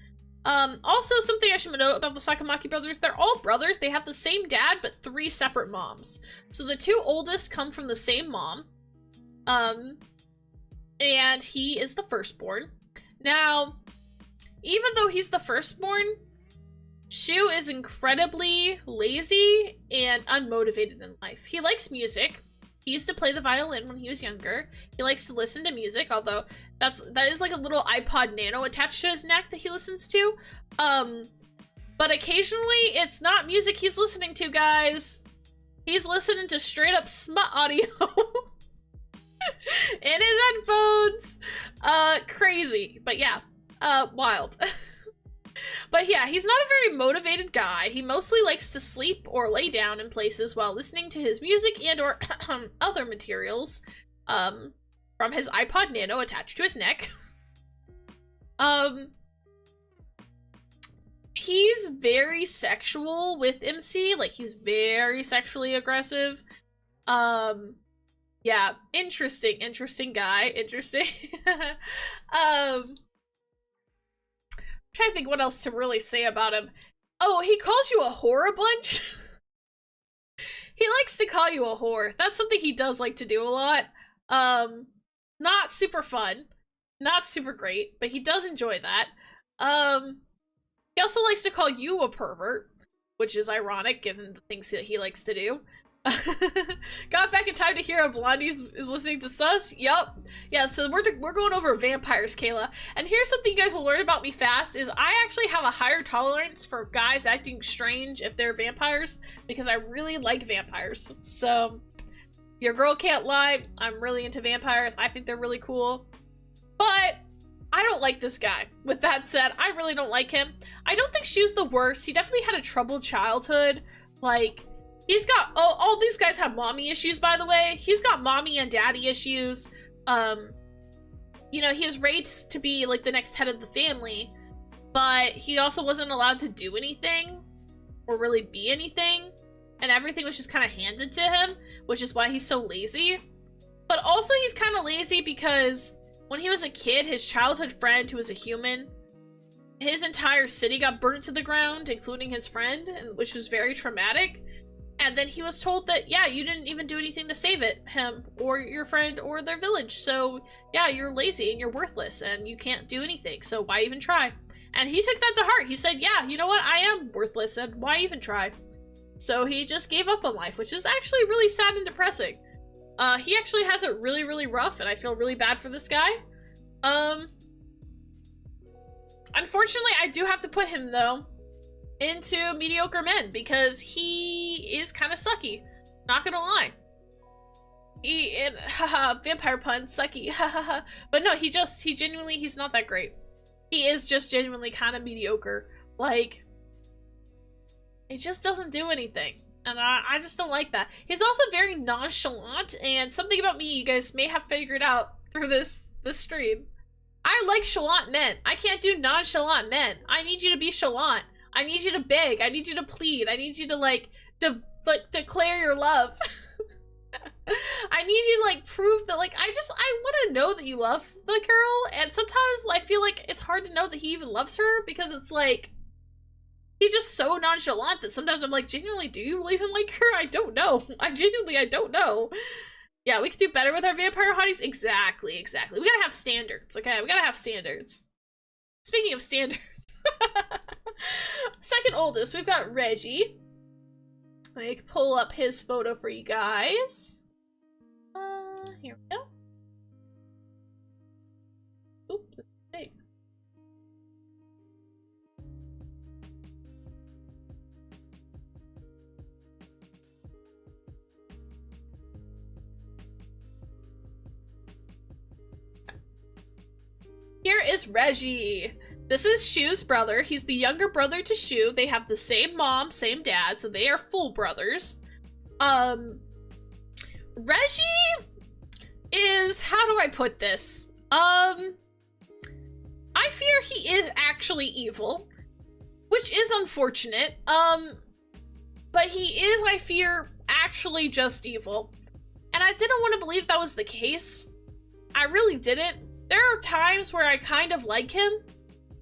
Also, something I should note about the Sakamaki brothers, they're all brothers. They have the same dad, but 3 separate moms. So the 2 oldest come from the same mom. And he is the firstborn. Now, even though he's the firstborn, Shu is incredibly lazy and unmotivated in life. He likes music. He used to play the violin when he was younger. He likes to listen to music, although that is like a little iPod Nano attached to his neck that he listens to. But occasionally it's not music he's listening to, guys. He's listening to straight up smut audio in his headphones. Crazy. But yeah, wild. But yeah, he's not a very motivated guy. He mostly likes to sleep or lay down in places while listening to his music and or other materials from his iPod Nano attached to his neck. He's very sexual with MC, like he's very sexually aggressive. Yeah, interesting guy, interesting. Trying to think what else to really say about him. Oh, he calls you a whore a bunch. He likes to call you a whore. That's something he does like to do a lot. Not super fun, not super great, but he does enjoy that. He also likes to call you a pervert, which is ironic given the things that he likes to do. Got back in time to hear Blondie is listening to Sus. Yup. Yeah, so we're going over vampires, Kayla. And here's something you guys will learn about me fast, is I actually have a higher tolerance for guys acting strange if they're vampires, because I really like vampires. So, your girl can't lie, I'm really into vampires. I think they're really cool. But I don't like this guy. With that said, I really don't like him. I don't think Shu's the worst. He definitely had a troubled childhood. Like, he's got, all these guys have mommy issues, by the way. He's got mommy and daddy issues. You know, he was raised to be like the next head of the family, but he also wasn't allowed to do anything or really be anything. And everything was just kind of handed to him, which is why he's so lazy. But also he's kind of lazy because when he was a kid, his childhood friend, who was a human, his entire city got burnt to the ground, including his friend, which was very traumatic. And then he was told that, yeah, you didn't even do anything to save it, him, or your friend, or their village. So, yeah, you're lazy and you're worthless and you can't do anything. So why even try? And he took that to heart. He said, yeah, you know what? I am worthless and why even try? So he just gave up on life, which is actually really sad and depressing. He actually has it really, really rough, and I feel really bad for this guy. Unfortunately, I do have to put him, though, into mediocre men, because he is kind of sucky. Not gonna lie. Vampire pun, sucky, But no, he genuinely, he's not that great. He is just genuinely kind of mediocre. Like, he just doesn't do anything. And I just don't like that. He's also very nonchalant, and something about me you guys may have figured out through this stream. I like chalant men. I can't do nonchalant men. I need you to be chalant. I need you to beg. I need you to plead. I need you to, like, declare your love. I need you to, like, prove that, like, I want to know that you love the girl, and sometimes I feel like it's hard to know that he even loves her, because it's, like, he's just so nonchalant that sometimes I'm like, genuinely, do you even like her? I don't know. I don't know. Yeah, we could do better with our vampire hotties. Exactly. We gotta have standards, okay? We gotta have standards. Speaking of standards. Second oldest, we've got Reggie. I can pull up his photo for you guys. Here we go. Oop, this is big. Here is Reggie. This is Shu's brother. He's the younger brother to Shu. They have the same mom, same dad, so they are full brothers. Reggie is, how do I put this? I fear he is actually evil, which is unfortunate. But he is, I fear, actually just evil. And I didn't want to believe that was the case. I really didn't. There are times where I kind of like him.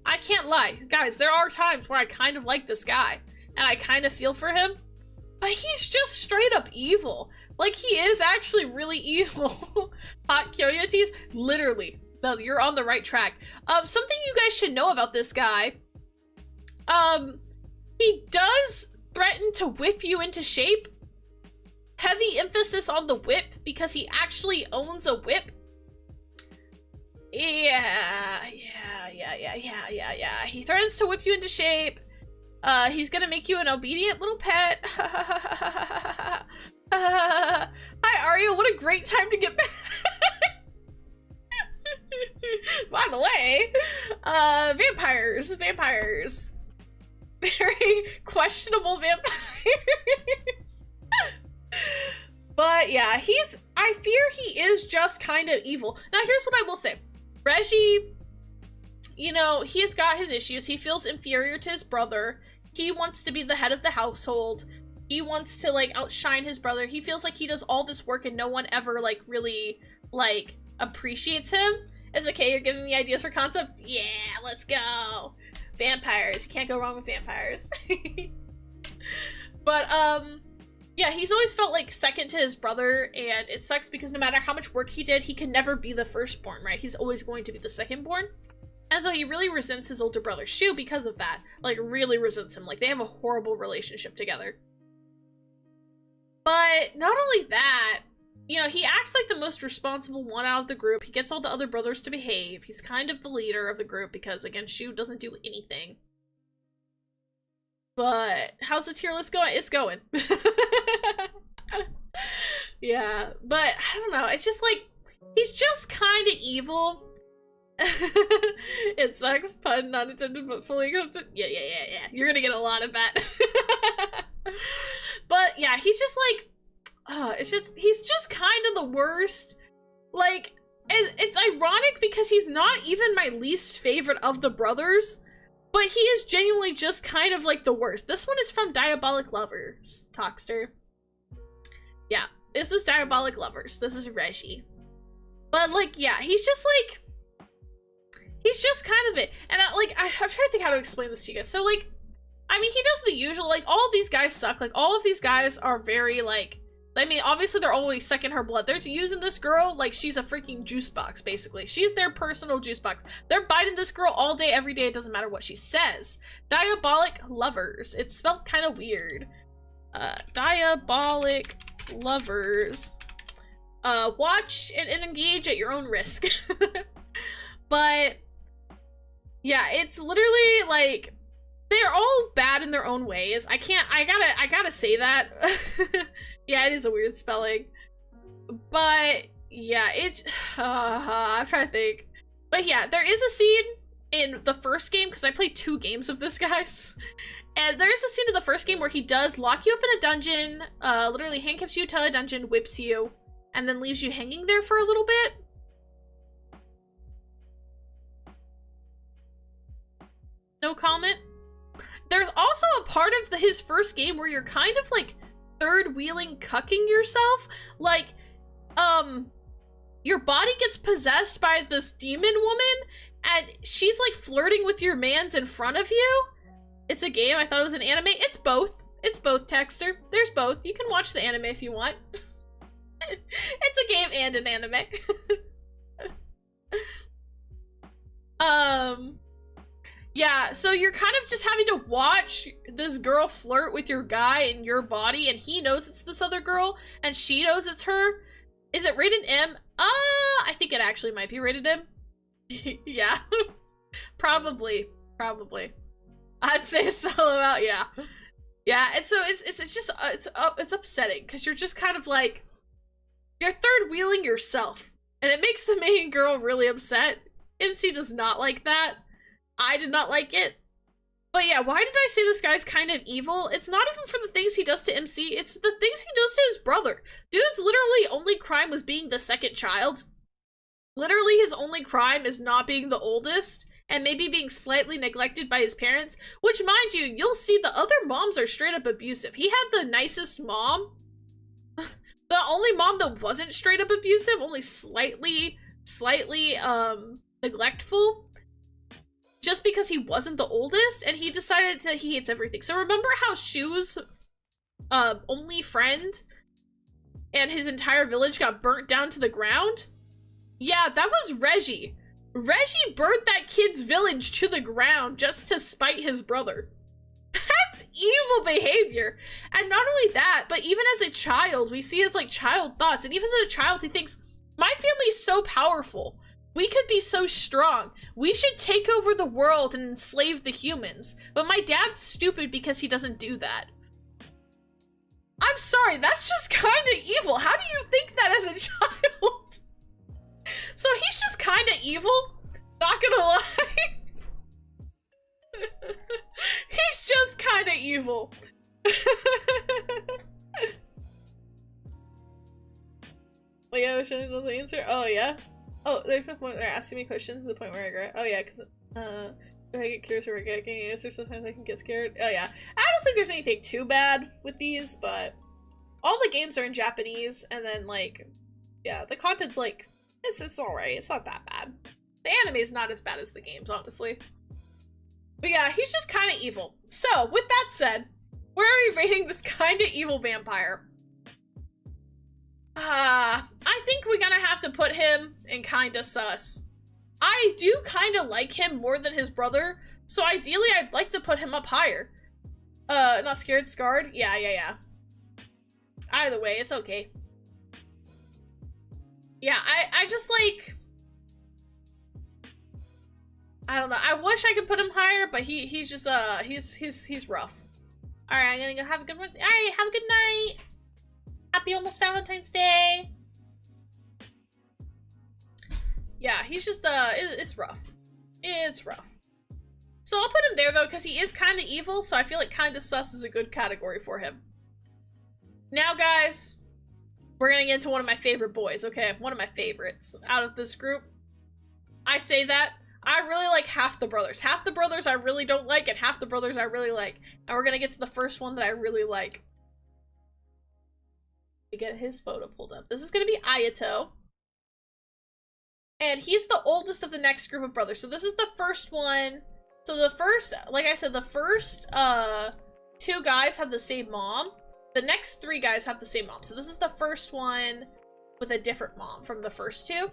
I can't lie. Guys, there are times where I kind of like this guy. And I kind of feel for him. But he's just straight up evil. Like, he is actually really evil. Hot coyotes? Literally. No, you're on the right track. Something you guys should know about this guy. He does threaten to whip you into shape. Heavy emphasis on the whip because he actually owns a whip. Yeah. He threatens to whip you into shape. He's gonna make you an obedient little pet. Hi, Aria. What a great time to get back. By the way, vampires. Very questionable vampires. But yeah, I fear he is just kind of evil. Now, here's what I will say. Reggie, you know, he's got his issues. He feels inferior to his brother. He wants to be the head of the household. He wants to, like, outshine his brother. He feels like he does all this work and no one ever, like, really, like, appreciates him. It's okay, you're giving me ideas for concepts? Yeah, let's go. Vampires. You can't go wrong with vampires. But, yeah, he's always felt like second to his brother, and it sucks because no matter how much work he did, he can never be the firstborn, right? He's always going to be the secondborn. And so he really resents his older brother, Shu, because of that. Like, really resents him. Like, they have a horrible relationship together. But not only that, you know, he acts like the most responsible one out of the group. He gets all the other brothers to behave. He's kind of the leader of the group because, again, Shu doesn't do anything. But how's the tier list going? It's going. Yeah, but I don't know. It's just like, he's just kind of evil. It sucks, pun not intended, but fully accepted. Yeah. You're gonna get a lot of that. But yeah, he's just like, he's just kind of the worst. Like, it's ironic because he's not even my least favorite of the brothers, but he is genuinely just kind of like the worst. This one is from Diabolic Lovers, Talkster. Yeah, this is Diabolic Lovers. This is Reggie. But like, yeah, he's just kind of it. And I'm trying to think how to explain this to you guys. So like, I mean, he does the usual, like, all of these guys suck. Like, all of these guys are very, like, I mean, obviously they're always sucking her blood. They're using this girl like she's a freaking juice box, basically. She's their personal juice box. They're biting this girl all day, every day. It doesn't matter what she says. Diabolic Lovers. It's spelled kind of weird. Diabolic Lovers. Watch and engage at your own risk. But yeah, it's literally like, they're all bad in their own ways. I gotta say that. Yeah, it is a weird spelling. But yeah, it's, I'm trying to think. But yeah, there is a scene in the first game, because I played 2 games of this, guys. And there is a scene in the first game where he does lock you up in a dungeon, literally handcuffs you to a dungeon, whips you, and then leaves you hanging there for a little bit. No comment? There's also a part of his first game where you're kind of like third-wheeling cucking yourself. Like, your body gets possessed by this demon woman and she's like flirting with your mans in front of you. It's a game. I thought it was an anime. It's both. It's both, Texter. There's both. You can watch the anime if you want. It's a game and an anime. Yeah, so you're kind of just having to watch this girl flirt with your guy in your body, and he knows it's this other girl, and she knows it's her. Is it rated M? I think it actually might be rated M. Yeah. Probably. I'd say so about, yeah. Yeah, and so it's upsetting, because you're just kind of like, you're third-wheeling yourself, and it makes the main girl really upset. MC does not like that. I did not like it. But yeah, why did I say this guy's kind of evil? It's not even for the things he does to MC, it's the things he does to his brother. Dude's literally only crime was being the second child. Literally his only crime is not being the oldest, and maybe being slightly neglected by his parents, which, mind you, you'll see the other moms are straight up abusive. He had the nicest mom. The only mom that wasn't straight up abusive, only slightly neglectful, just because he wasn't the oldest, and he decided that he hates everything. So remember how Shu's only friend and his entire village got burnt down to the ground? Yeah, that was Reggie. Reggie burnt that kid's village to the ground just to spite his brother. That's evil behavior. And not only that, but even as a child, we see his like child thoughts. And even as a child, he thinks, my family's so powerful. We could be so strong. We should take over the world and enslave the humans. But my dad's stupid because he doesn't do that. I'm sorry, that's just kind of evil. How do you think that as a child? So he's just kind of evil? Not gonna lie. He's just kind of evil. Wait, yeah, should I know the answer? Oh, yeah? Oh, there's the point where they're asking me questions, the point where I regret. Oh, yeah, because, if I get curious or forget getting answers, sometimes I can get scared. Oh, yeah. I don't think there's anything too bad with these, but all the games are in Japanese, and then, like, yeah, the content's, like, it's alright. It's not that bad. The anime is not as bad as the games, honestly. But yeah, he's just kind of evil. So, with that said, where are we rating this kind of evil vampire? I think we're gonna have to put him in kinda sus. I do kinda like him more than his brother, so ideally I'd like to put him up higher. Not scared, scarred? Yeah. Either way, it's okay. Yeah, I just like... I don't know. I wish I could put him higher, but he's just he's rough. All right, I'm gonna go have a good one. All right, have a good night. Happy almost Valentine's Day. Yeah, he's just it's rough. It's rough. So I'll put him there though, because he is kind of evil. So I feel like kind of sus is a good category for him. Now, guys, we're gonna get into one of my favorite boys. Okay, one of my favorites out of this group. I say that. I really like half the brothers. Half the brothers I really don't like, and half the brothers I really like. And we're gonna get to the first one that I really like. We get his photo pulled up. This is gonna be Ayato. And he's the oldest of the next group of brothers. So this is the first one. So the first, like I said, the first two guys have the same mom. The next three guys have the same mom. So this is the first one with a different mom from the first two.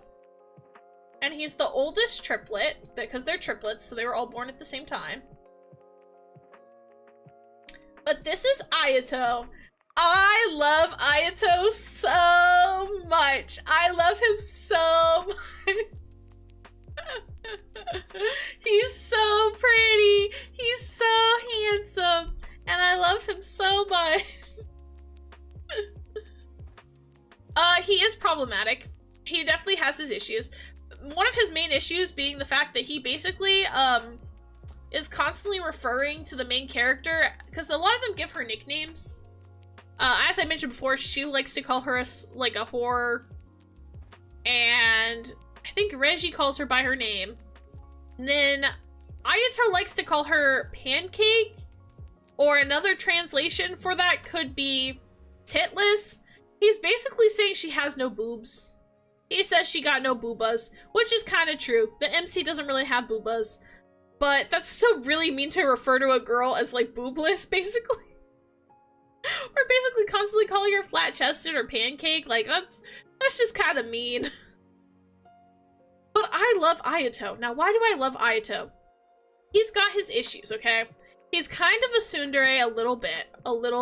And he's the oldest triplet, because they're triplets, so they were all born at the same time. But this is Ayato. I love Ayato so much. I love him so much. He's so pretty. He's so handsome. And I love him so much. He is problematic. He definitely has his issues. One of his main issues being the fact that he basically is constantly referring to the main character, because a lot of them give her nicknames. As I mentioned before, Shu likes to call her a whore, and I think Reggie calls her by her name. And then Ayato likes to call her Pancake, or another translation for that could be Titless. He's basically saying she has no boobs. He says she got no boobas, which is kind of true. The MC doesn't really have boobas, but that's still really mean to refer to a girl as, like, boobless, basically. Or basically constantly calling her flat-chested or pancake. Like, that's just kind of mean. But I love Ayato. Now, why do I love Ayato? He's got his issues, okay? He's kind of a tsundere a little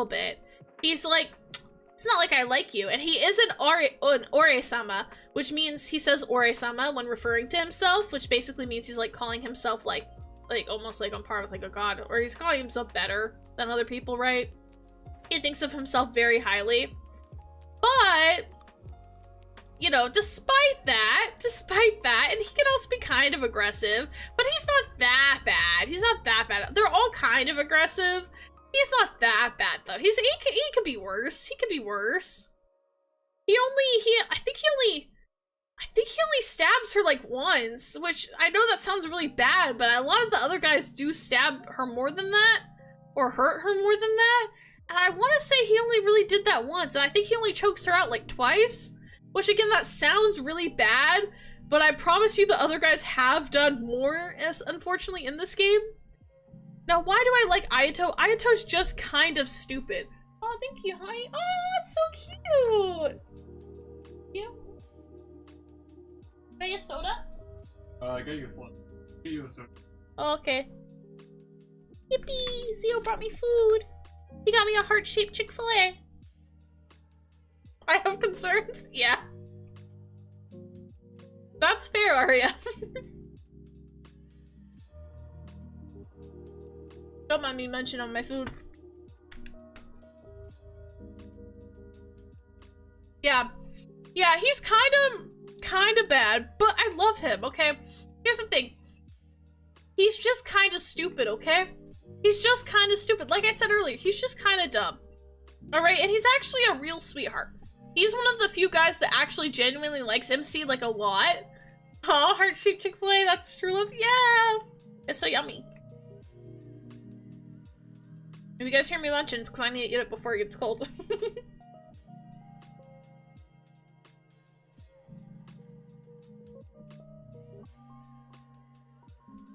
bit. He's like, it's not like I like you. And he is an ore-sama, which means he says ore-sama when referring to himself, which basically means he's like calling himself like almost like on par with like a god, or he's calling himself better than other people, right? He thinks of himself very highly. But, you know, despite that, and he can also be kind of aggressive, but he's not that bad. He's not that bad. They're all kind of aggressive. He's not that bad though. He could be worse. He could be worse. I think he only I think he only stabs her like once, which I know that sounds really bad, but a lot of the other guys do stab her more than that, or hurt her more than that. And I want to say he only really did that once, and I think he only chokes her out like twice, which again, that sounds really bad, but I promise you the other guys have done more, as unfortunately, in this game. Now, why do I like Ayato? Ayato's just kind of stupid. Oh, thank you, honey. Oh, that's so cute. You? Can I get a soda? I got you a float. Get you a soda. Oh, okay. Yippee! Zio brought me food. He got me a heart-shaped Chick-fil-A. I have concerns? Yeah. That's fair, Arya. Don't mind me munching on my food. Yeah. Yeah, he's kind of bad, but I love him, okay? Here's the thing. He's just kind of stupid, okay? He's just kind of stupid. Like I said earlier, he's just kind of dumb. Alright, and he's actually a real sweetheart. He's one of the few guys that actually genuinely likes MC, like, a lot. Aw, heart-shaped Chick-fil-A, that's true love. Yeah! It's so yummy. If you guys hear me munching, it's because I need to eat it before it gets cold.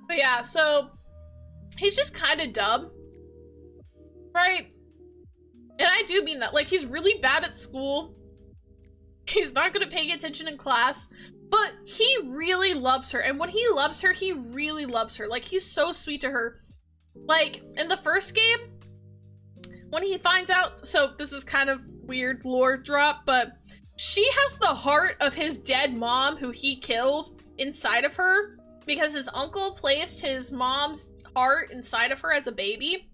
But yeah, so he's just kind of dumb, right? And I do mean that. Like, he's really bad at school. He's not good at paying attention in class, but he really loves her. And when he loves her, he really loves her. Like, he's so sweet to her. Like, in the first game, when he finds out, so this is kind of weird lore drop, but she has the heart of his dead mom who he killed inside of her because his uncle placed his mom's heart inside of her as a baby,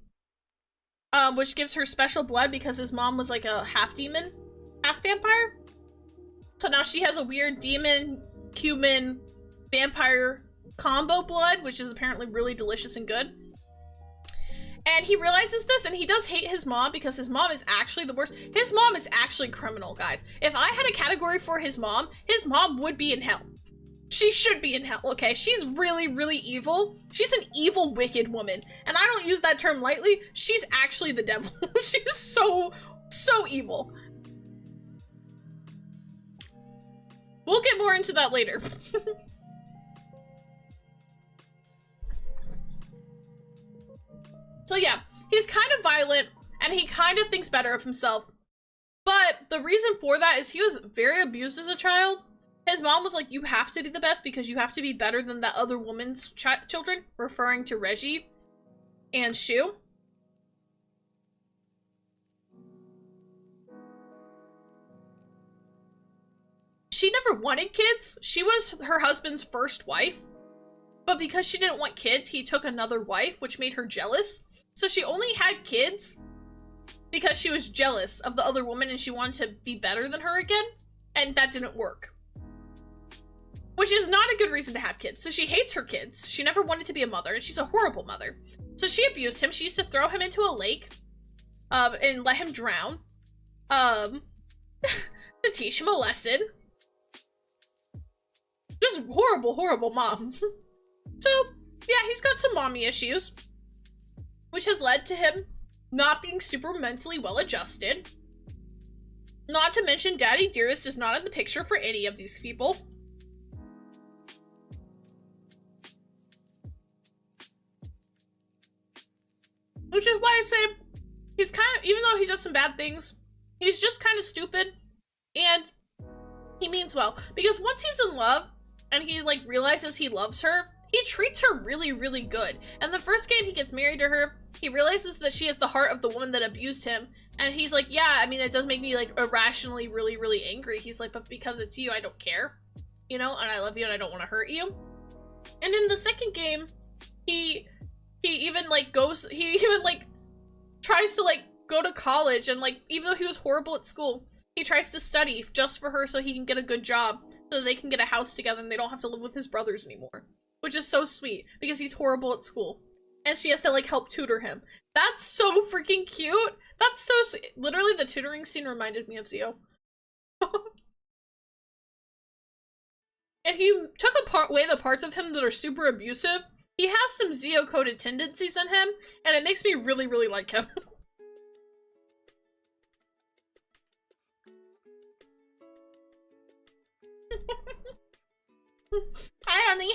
which gives her special blood because his mom was like a half demon, half vampire. So now she has a weird demon, human, vampire combo blood, which is apparently really delicious and good. And he realizes this, and he does hate his mom because his mom is actually the worst. His mom is actually criminal, guys. If I had a category for his mom would be in hell. She should be in hell, okay? She's really, really evil. She's an evil, wicked woman. And I don't use that term lightly. She's actually the devil. She's so evil. We'll get more into that later. So yeah, he's kind of violent, and he kind of thinks better of himself. But the reason for that is he was very abused as a child. His mom was like, you have to be the best because you have to be better than that other woman's children, referring to Reggie and Shu. She never wanted kids. She was her husband's first wife. But because she didn't want kids, he took another wife, which made her jealous. So she only had kids because she was jealous of the other woman and she wanted to be better than her again. And that didn't work. Which is not a good reason to have kids. So she hates her kids. She never wanted to be a mother, and she's a horrible mother. So she abused him. She used to throw him into a lake and let him drown to teach him a lesson. Just horrible, horrible mom. So, yeah, he's got some mommy issues, which has led to him not being super mentally well adjusted. Not to mention, Daddy Dearest is not in the picture for any of these people. Which is why I say he's kind of, even though he does some bad things, he's just kind of stupid, and he means well. Because once he's in love, and he, like, realizes he loves her, he treats her really, really good. And the first game he gets married to her, he realizes that she has the heart of the woman that abused him. And he's like, yeah, I mean, it does make me, like, irrationally really, really angry. He's like, but because it's you, I don't care. You know, and I love you and I don't want to hurt you. And in the second game, he even, like, he even, like, tries to, like, go to college. And, like, even though he was horrible at school, he tries to study just for her so he can get a good job. So they can get a house together and they don't have to live with his brothers anymore. Which is so sweet, because he's horrible at school. And she has to, like, help tutor him. That's so freaking cute! That's so sweet. Literally, the tutoring scene reminded me of Zio. if you took away the parts of him that are super abusive, he has some Zio-coded tendencies in him, and it makes me really, really like him. Hi, honey.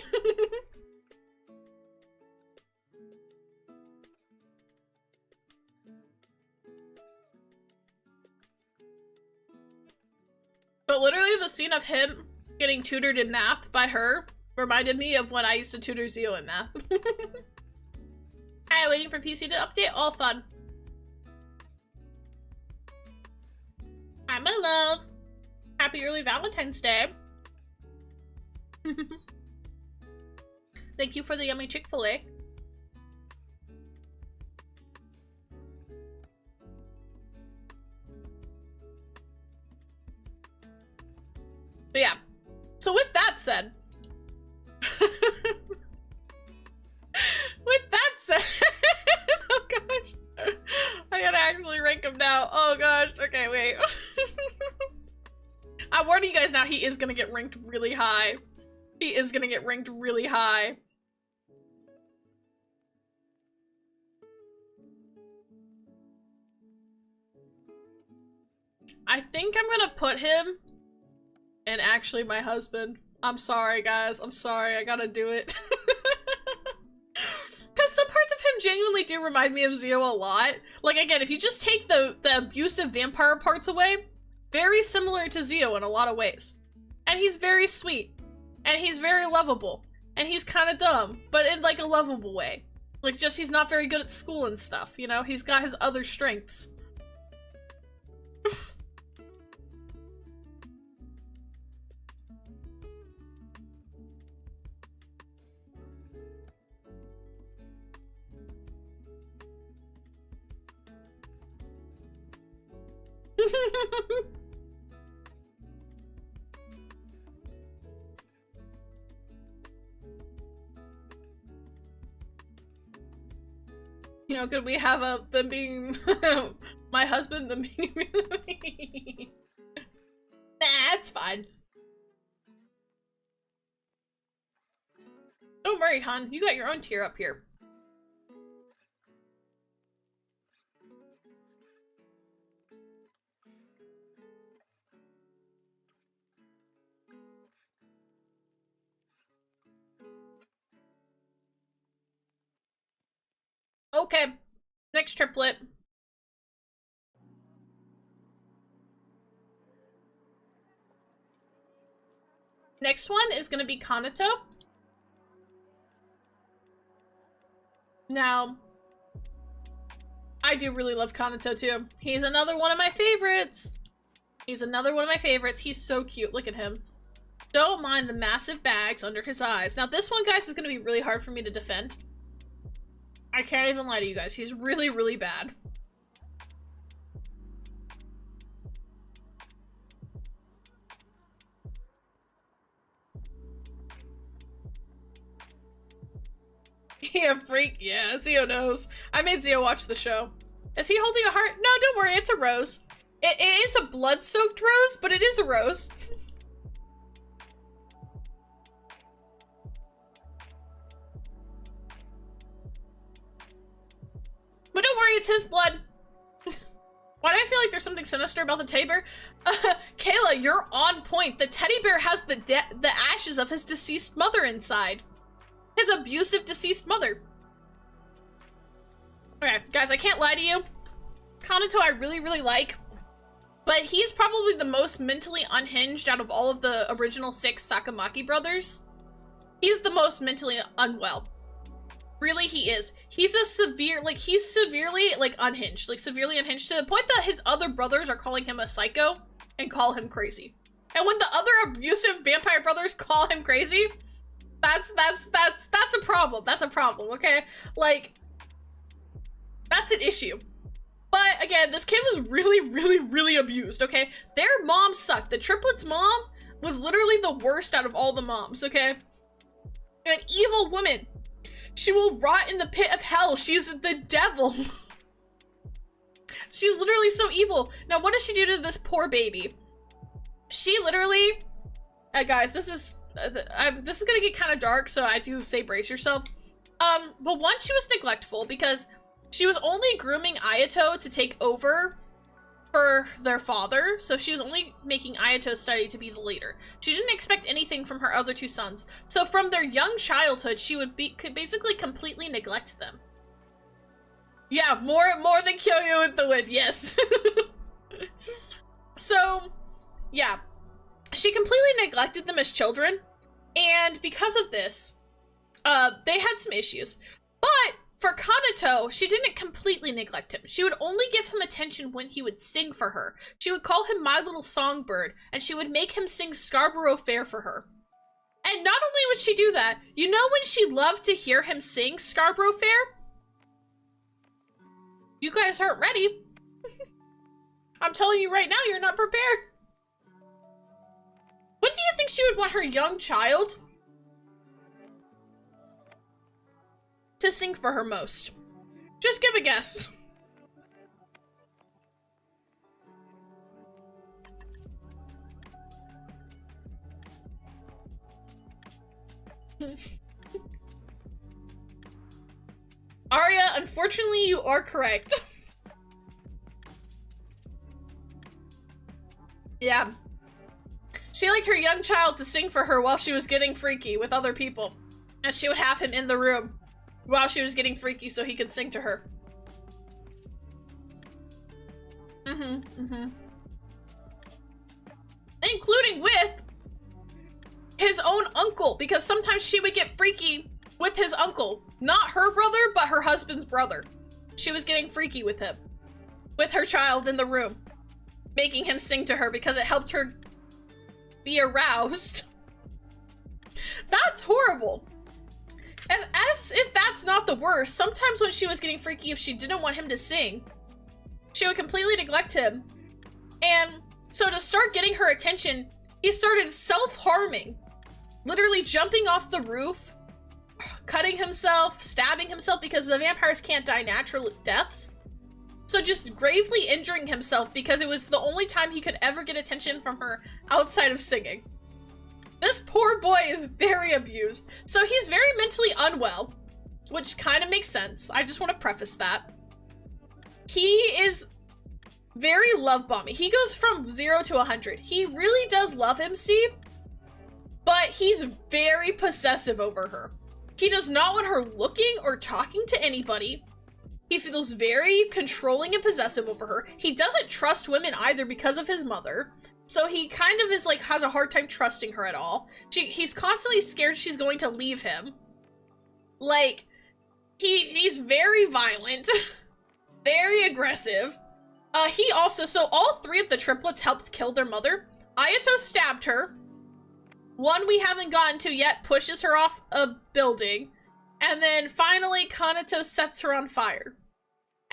But literally the scene of him getting tutored in math by her reminded me of when I used to tutor Zio in math. Hi, waiting for PC to update? All fun. Hi, my love. Happy early Valentine's Day. Thank you for the yummy Chick-fil-A. But yeah, so with that said, with that said, oh gosh, I gotta actually rank him now. Oh gosh, okay, wait. I'm warning you guys now, he is gonna get ranked really high. He is gonna get ranked really high. I think I'm gonna put him and actually my husband. I'm sorry, guys. I'm sorry. I gotta do it. Because some parts of him genuinely do remind me of Zio a lot. Like, again, if you just take the abusive vampire parts away, very similar to Zio in a lot of ways. And he's very sweet. And he's very lovable. And he's kind of dumb, but in, like, a lovable way. Like, just he's not very good at school and stuff, you know? He's got his other strengths. You know, could we have them being my husband, them being me? That's fine. Don't worry, hon. You got your own tier up here. Okay, next triplet. Next one is gonna be Kanata. Now, I do really love Kanata too. He's another one of my favorites. He's another one of my favorites. He's so cute. Look at him. Don't mind the massive bags under his eyes. Now this one, guys, is gonna be really hard for me to defend. I can't even lie to you guys. He's really, really bad. Yeah, freak. Yeah, Zio knows. I made Zio watch the show. Is he holding a heart? No, don't worry. It's a rose. It is a blood-soaked rose, but it is a rose. But don't worry, it's his blood. Why do I feel like there's something sinister about the teddy bear? Kayla, you're on point. The teddy bear has the ashes of his deceased mother inside. His abusive deceased mother. Okay, guys, I can't lie to you. Kanato I really, really like. But he's probably the most mentally unhinged out of all of the original 6 Sakamaki brothers. He's the most mentally unwell. Really, he is. He's a he's severely, like, unhinged. Like, severely unhinged to the point that his other brothers are calling him a psycho and call him crazy. And when the other abusive vampire brothers call him crazy, that's a problem. That's a problem, okay? Like, that's an issue. But, again, this kid was really, really, really abused, okay? Their mom sucked. The triplets' mom was literally the worst out of all the moms, okay? An evil woman. She will rot in the pit of hell. She's the devil. She's literally so evil. Now, what does she do to this poor baby? She literally... guys, this is this is gonna get kind of dark, so I do say brace yourself. But once she was neglectful because she was only grooming Ayato to take over for their father, so she was only making Ayato study to be the leader. She didn't expect anything from her other two sons. So from their young childhood, she could basically completely neglect them. Yeah, more than Kyoyo with the whip, yes. So, yeah. She completely neglected them as children, and because of this, they had some issues. But for Kanato, she didn't completely neglect him. She would only give him attention when he would sing for her. She would call him My Little Songbird, and she would make him sing Scarborough Fair for her. And not only would she do that, you know when she loved to hear him sing Scarborough Fair? You guys aren't ready. I'm telling you right now, you're not prepared. What do you think she would want her young child to sing for her most? Just give a guess. Arya, unfortunately, you are correct. Yeah. She liked her young child to sing for her while she was getting freaky with other people. And she would have him in the room while she was getting freaky so he could sing to her. Including with his own uncle, because sometimes she would get freaky with his uncle. Not her brother, but her husband's brother. She was getting freaky with him. With her child in the room. Making him sing to her because it helped her be aroused. That's horrible. And as if that's not the worst, sometimes when she was getting freaky, if she didn't want him to sing, she would completely neglect him. And so to start getting her attention, he started self-harming. Literally jumping off the roof, cutting himself, stabbing himself because the vampires can't die natural deaths. So just gravely injuring himself because it was the only time he could ever get attention from her outside of singing. This poor boy is very abused. So he's very mentally unwell, which kind of makes sense. I just want to preface that. He is very love bombing. He goes from 0 to 100. He really does love MC, but he's very possessive over her. He does not want her looking or talking to anybody. He feels very controlling and possessive over her. He doesn't trust women either because of his mother. So he kind of is like, has a hard time trusting her at all. He's constantly scared she's going to leave him. Like, he's very violent, very aggressive. He also, so all three of the triplets helped kill their mother. Ayato stabbed her. One we haven't gotten to yet pushes her off a building. And then finally, Kanato sets her on fire.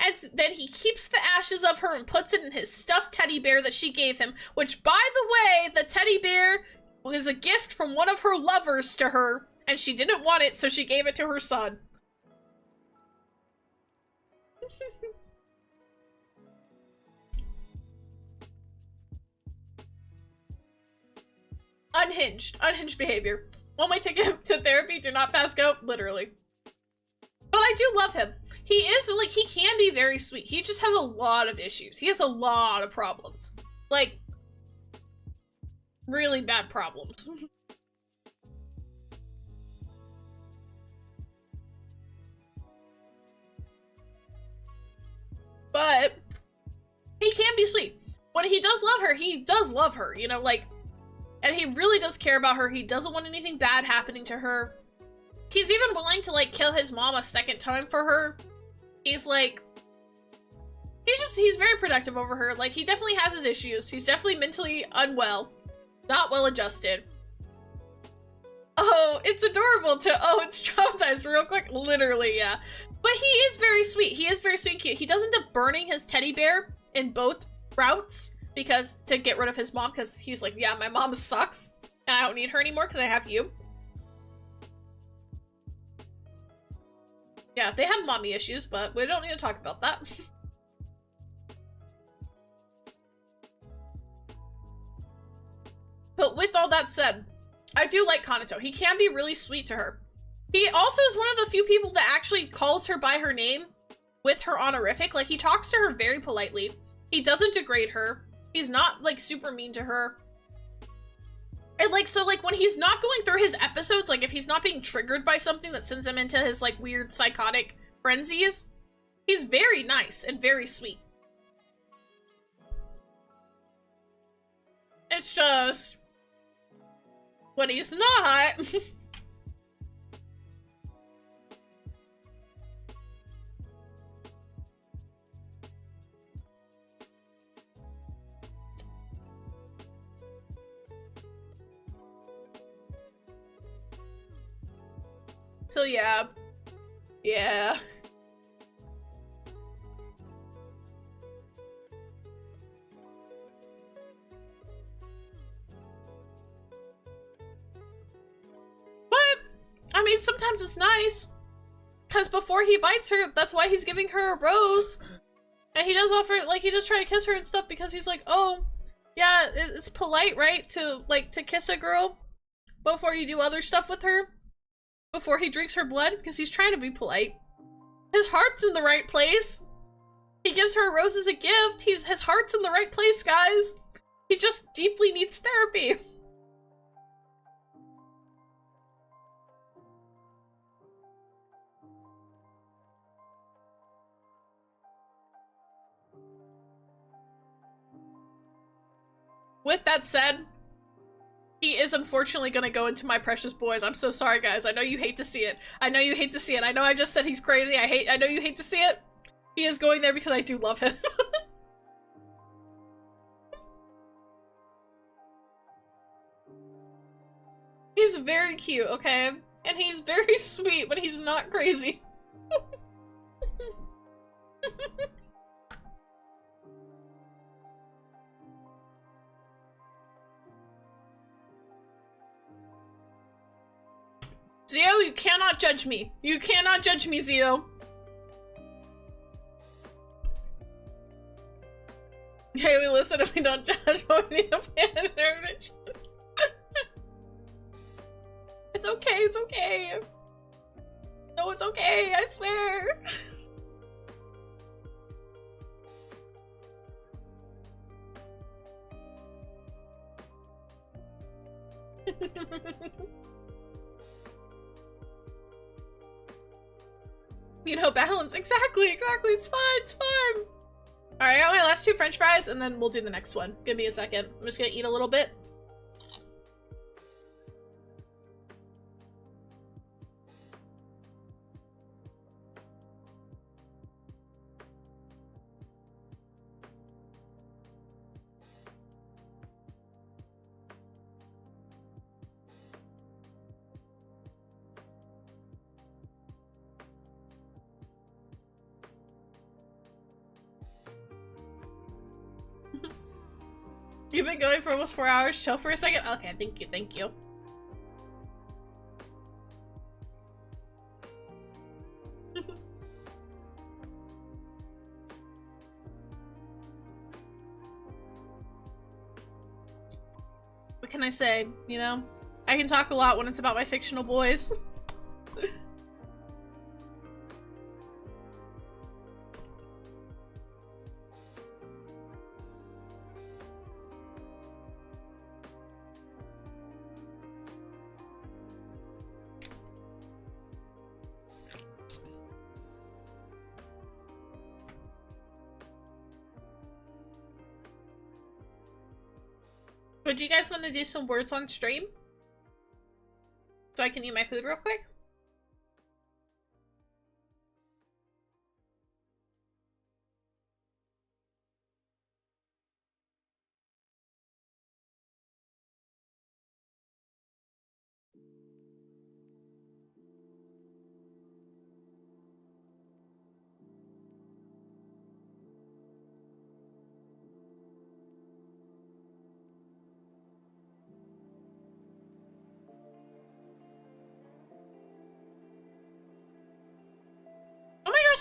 And then he keeps the ashes of her and puts it in his stuffed teddy bear that she gave him, which, by the way, the teddy bear was a gift from one of her lovers to her, and she didn't want it, so she gave it to her son. Unhinged behavior. Want my ticket to therapy? Do not pass go. Literally. But I do love him. He is, like, he can be very sweet. He just has a lot of issues. He has a lot of problems. Like, really bad problems. But he can be sweet. When he does love her, you know, like, and he really does care about her. He doesn't want anything bad happening to her. He's even willing to, like, kill his mom a second time for her. He's like, he's very protective over her. Like, he definitely has his issues. He's definitely mentally unwell. Not well adjusted. Oh, it's adorable to, oh, it's traumatized real quick. Literally, yeah. But he is very sweet. He is very sweet and cute. He does end up burning his teddy bear in both routes because to get rid of his mom, because he's like, yeah, my mom sucks and I don't need her anymore because I have you. Yeah, they have mommy issues, but we don't need to talk about that. But with all that said, I do like Kanato. He can be really sweet to her. He also is one of the few people that actually calls her by her name with her honorific. Like, he talks to her very politely. He doesn't degrade her. He's not, like, super mean to her. And, like, so, like, when he's not going through his episodes, like, if he's not being triggered by something that sends him into his, like, weird psychotic frenzies, he's very nice and very sweet. It's just when he's not. So yeah. Yeah. I mean, sometimes it's nice. Because before he bites her, that's why he's giving her a rose. And he does offer, like, he does try to kiss her and stuff because he's like, oh, yeah, it's polite, right? To, like, to kiss a girl before you do other stuff with her. Before he drinks her blood, because he's trying to be polite. His heart's in the right place. He gives her a rose as a gift. His heart's in the right place, guys. He just deeply needs therapy. With that said, he is unfortunately gonna go into my precious boys. I'm so sorry, guys. I know you hate to see it. I know you hate to see it. I know I just said he's crazy. I know you hate to see it. He is going there because I do love him. He's very cute, okay? And he's very sweet, but he's not crazy. Zio, you cannot judge me. You cannot judge me, Zio. Hey, we listen and we don't judge, but we need a fan in our bitch. It's okay, it's okay. No, it's okay, I swear. You know, balance. Exactly, it's fine, it's fine. Alright, I got my last two french fries, and then we'll do the next one. Give me a second. I'm just gonna eat a little bit. You've been going for almost 4 hours. Chill for a second. Okay, thank you, thank you. What can I say? You know, I can talk a lot when it's about my fictional boys. Would you guys want to do some words on stream? So I can eat my food real quick?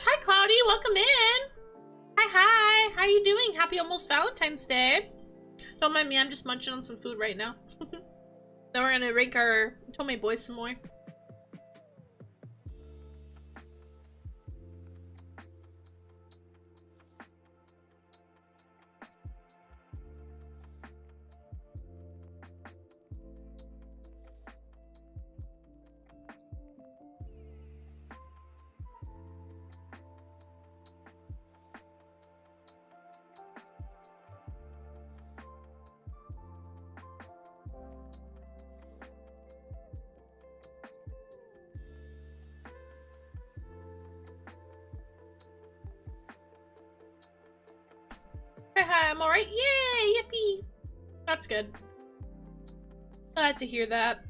Hi Cloudy, welcome in. Hi, how you doing? Happy almost Valentine's Day. Don't mind me, I'm just munching on some food right now. Then we're gonna rank our Otome boys some more. Haha, I'm alright. Yay! Yippee! That's good. Glad to hear that.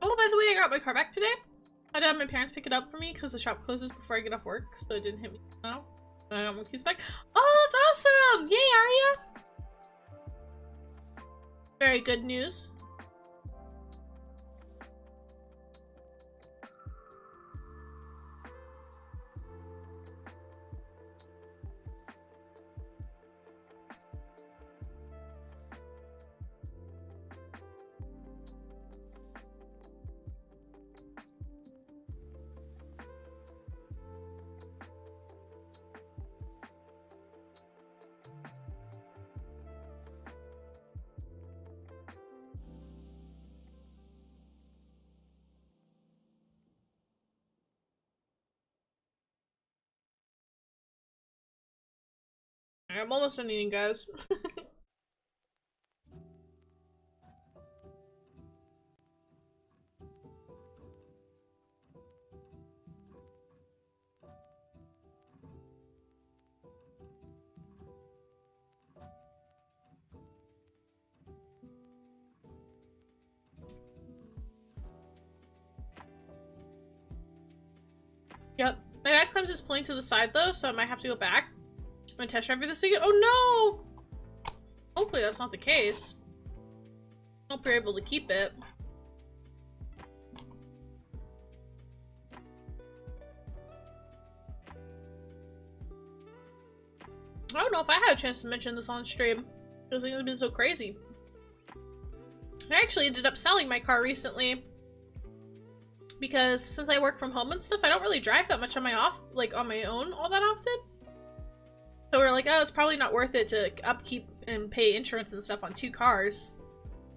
Oh, by the way, I got my car back today. I had to have my parents pick it up for me because the shop closes before I get off work, so it didn't hit me now. And I got my keys back. Oh, that's awesome! Yay, Aria! Very good news. I'm almost done eating, guys. Yep. My dad claims it's pulling to the side though, so I might have to go back. I'm gonna test drive this again. Oh no! Hopefully that's not the case. Hope you're able to keep it. I don't know if I had a chance to mention this on stream. I think it would be so crazy. I actually ended up selling my car recently. Because since I work from home and stuff, I don't really drive that much on my on my own all that often. So we're like, oh, it's probably not worth it to upkeep and pay insurance and stuff on 2 cars.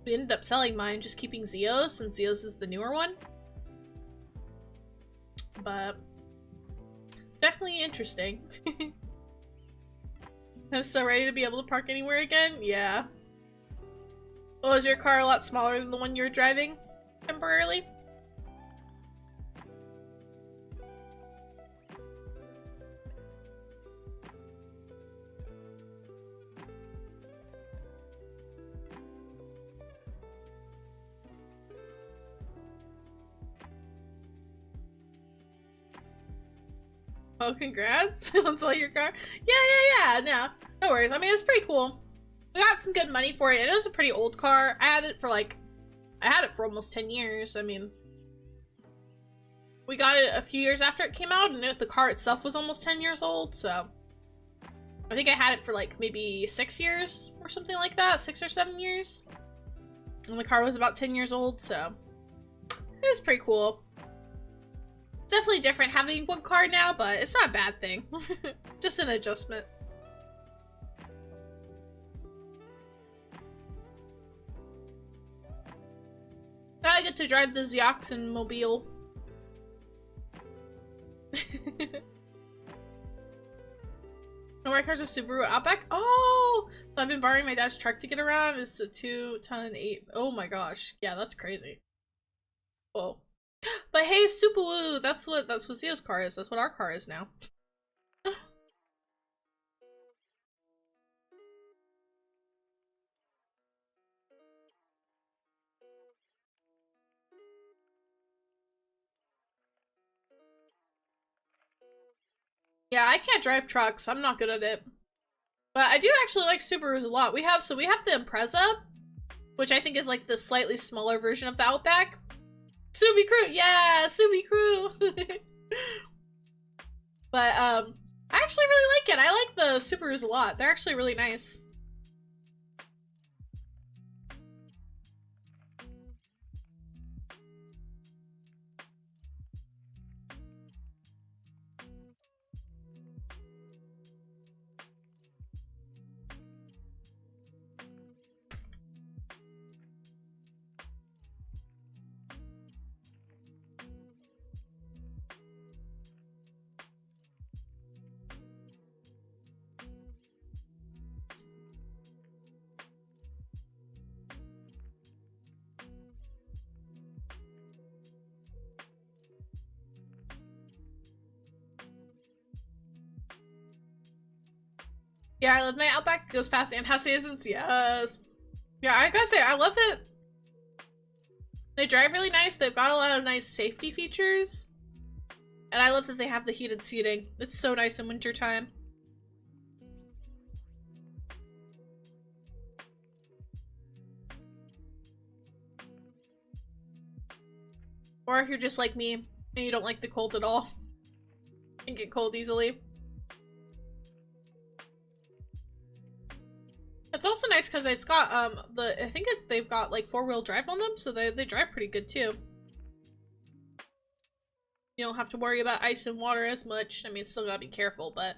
We ended up selling mine, just keeping Zio's, since Zio's is the newer one. But definitely interesting. I'm so ready to be able to park anywhere again. Yeah. Well, is your car a lot smaller than the one you're driving temporarily? Oh, congrats on selling your car. Yeah. No worries. I mean, it's pretty cool. We got some good money for it. It was a pretty old car. I had it for almost 10 years. I mean, we got it a few years after it came out, and the car itself was almost 10 years old, so I think I had it for like maybe 6 years or something like that, 6 or 7 years. And the car was about 10 years old, so it was pretty cool. Definitely different having one car now, but it's not a bad thing. Just an adjustment. I get to drive the Ziox and Mobile. No, my car's a Subaru Outback. Oh, so I've been borrowing my dad's truck to get around. It's a 2-ton 8. Oh my gosh, yeah, that's crazy. Whoa. But hey, Subaru, that's what Zio's car is. That's what our car is now. Yeah, I can't drive trucks. I'm not good at it. But I do actually like Subarus a lot. We have the Impreza, which I think is like the slightly smaller version of the Outback. Subi Crew, yeah, Subi Crew. But I actually really like it. I like the Subarus a lot. They're actually really nice. Yeah, I love my Outback. It goes fast and has seasons. Yes. Yeah, I gotta say, I love it. They drive really nice. They've got a lot of nice safety features. And I love that they have the heated seating. It's so nice in wintertime. Or if you're just like me and you don't like the cold at all and get cold easily. It's also nice because it's got I think they've got like 4-wheel drive on them, so they drive pretty good too. You don't have to worry about ice and water as much. I mean, still gotta be careful, but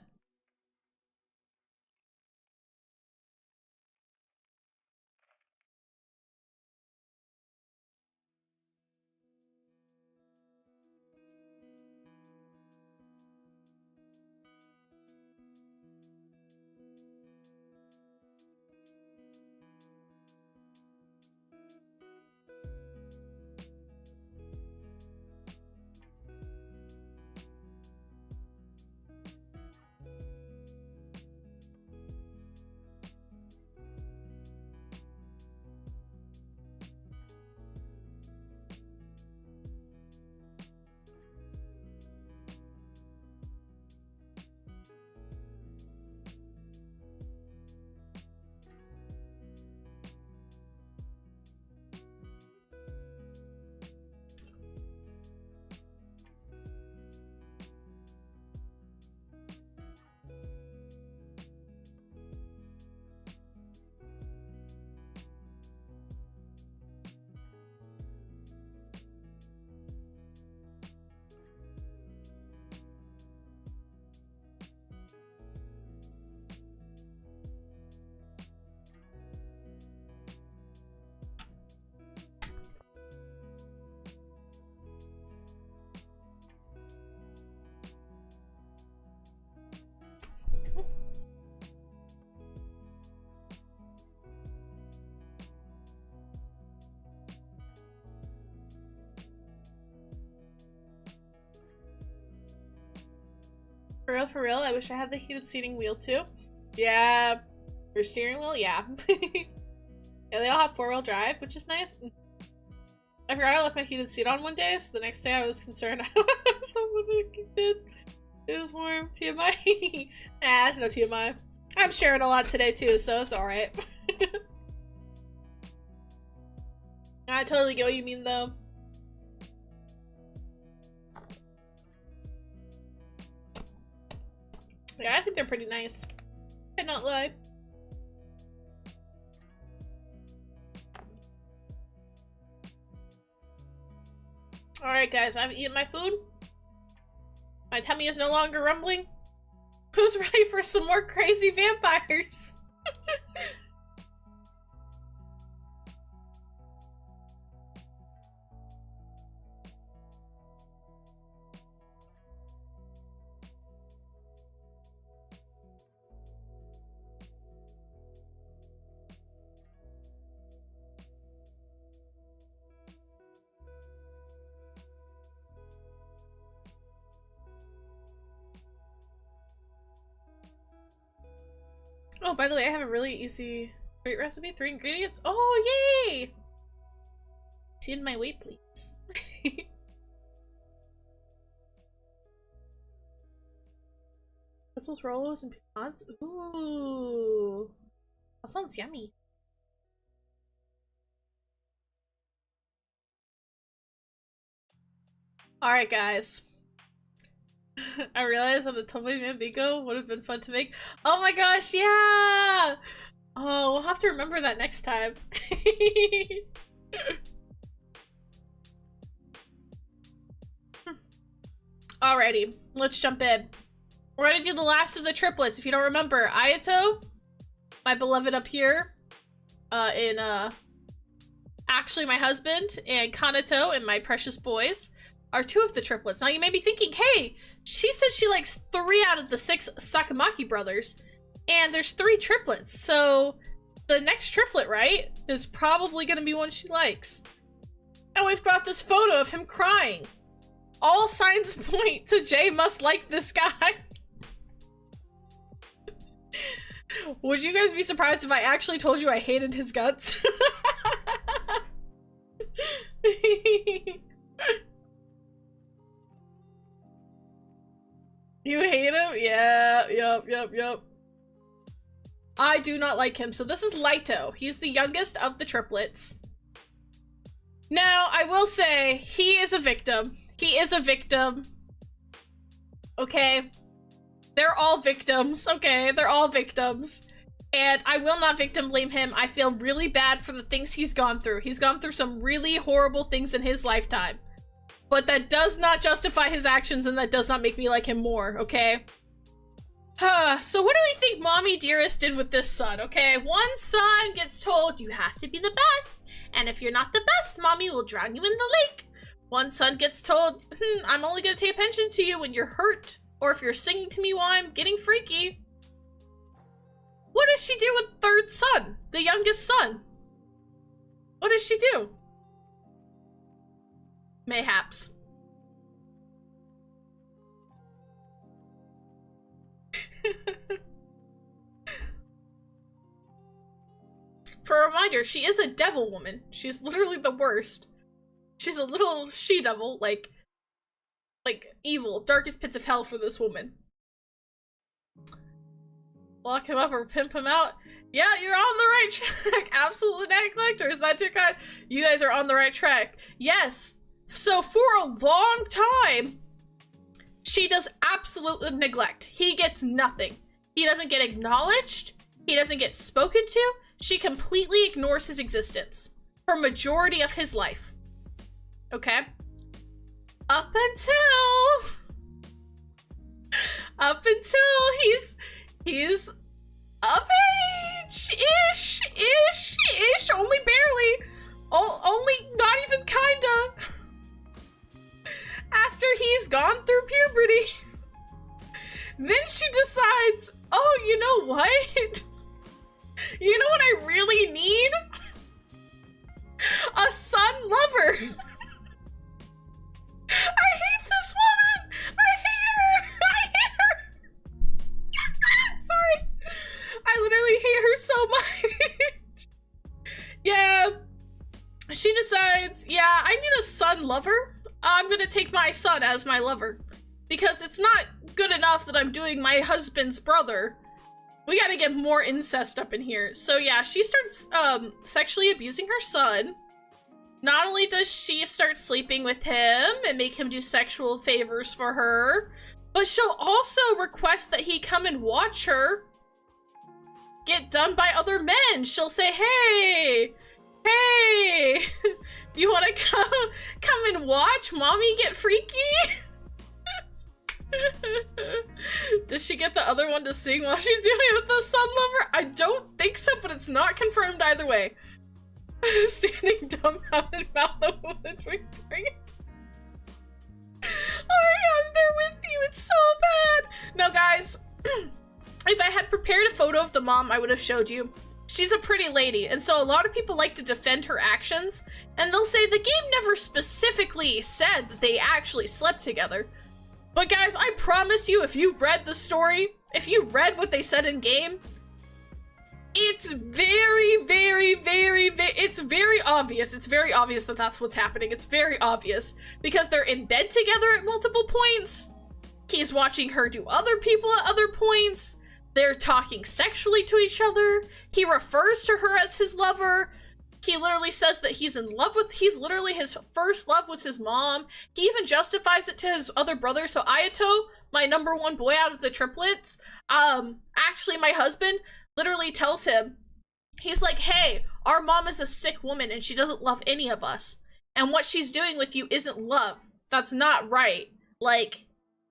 for real, I wish I had the heated seating wheel too. Yeah. Or steering wheel, yeah. Yeah, they all have 4-wheel drive, which is nice. I forgot I left my heated seat on one day, so the next day I was concerned someone kicked in. It was warm. TMI. Nah, it's no TMI. I'm sharing a lot today too, so it's alright. I totally get what you mean though. Yeah, I think they're pretty nice. Cannot lie. Alright guys, I've eaten my food. My tummy is no longer rumbling. Who's ready for some more crazy vampires? Oh, by the way, I have a really easy treat recipe. 3 ingredients. Oh, yay! See in my weight, please. Pretzels, Rolos, and pecans. Ooh, that sounds yummy. All right, guys. I realized that the Otome Mambigo would have been fun to make. Oh my gosh, yeah! Oh, we'll have to remember that next time. Alrighty, let's jump in. We're gonna do the last of the triplets. If you don't remember, Ayato, my beloved up here, actually my husband, and Kanato and my precious boys are 2 of the triplets. Now you may be thinking, hey, she said she likes 3 out of the 6 Sakamaki brothers, and there's 3 triplets, so the next triplet, right, is probably gonna be one she likes. And we've got this photo of him crying. All signs point to Jay must like this guy. Would you guys be surprised if I actually told you I hated his guts? You hate him? Yeah, yup. I do not like him. So this is Laito. He's the youngest of the triplets. Now, I will say, he is a victim. He is a victim. Okay? They're all victims, okay? They're all victims. And I will not victim blame him. I feel really bad for the things he's gone through. He's gone through some really horrible things in his lifetime. But that does not justify his actions, and that does not make me like him more, okay? So what do we think Mommy Dearest did with this son, okay? One son gets told, you have to be the best, and if you're not the best, Mommy will drown you in the lake. One son gets told, I'm only gonna pay attention to you when you're hurt, or if you're singing to me while I'm getting freaky. What does she do with third son, the youngest son? What does she do? Mayhaps. For a reminder, she is a devil woman. She's literally the worst. She's a little she-devil, like evil, darkest pits of hell for this woman. Lock him up or pimp him out? Yeah, you're on the right track. Absolutely not collector. Is that too kind? You guys are on the right track. Yes. So for a long time, she does absolute neglect. He gets nothing. He doesn't get acknowledged. He doesn't get spoken to. She completely ignores his existence for majority of his life. Okay? Up until he's of age-ish, only barely. Only not even kinda. After he's gone through puberty, then she decides, oh, you know what? You know what I really need? A son lover. I hate this woman. I hate her. Sorry. I literally hate her so much. Yeah. She decides, yeah, I need a son lover. I'm gonna take my son as my lover. Because it's not good enough that I'm doing my husband's brother. We gotta get more incest up in here. So yeah, she starts sexually abusing her son. Not only does she start sleeping with him and make him do sexual favors for her, but she'll also request that he come and watch her get done by other men. She'll say, hey, you wanna come and watch mommy get freaky? Does she get the other one to sing while she's doing it with the sun lover? I don't think so, but it's not confirmed either way. Standing dumbfounded mouth of woman's whispering. I'm there with you, it's so bad! Now guys, if I had prepared a photo of the mom, I would have showed you. She's a pretty lady, and so a lot of people like to defend her actions, and they'll say the game never specifically said that they actually slept together. But guys, I promise you, if you've read the story, if you read what they said in game, It's it's very obvious. It's very obvious that that's what's happening. It's very obvious because they're in bed together at multiple points. He's watching her do other people at other points. They're talking sexually to each other. He refers to her as his lover. He literally says that he's in love with, he's literally his first love was his mom. He even justifies it to his other brother. So Ayato, my number one boy out of the triplets, actually my husband literally tells him, he's like, hey, our mom is a sick woman and she doesn't love any of us. And what she's doing with you isn't love. That's not right. Like,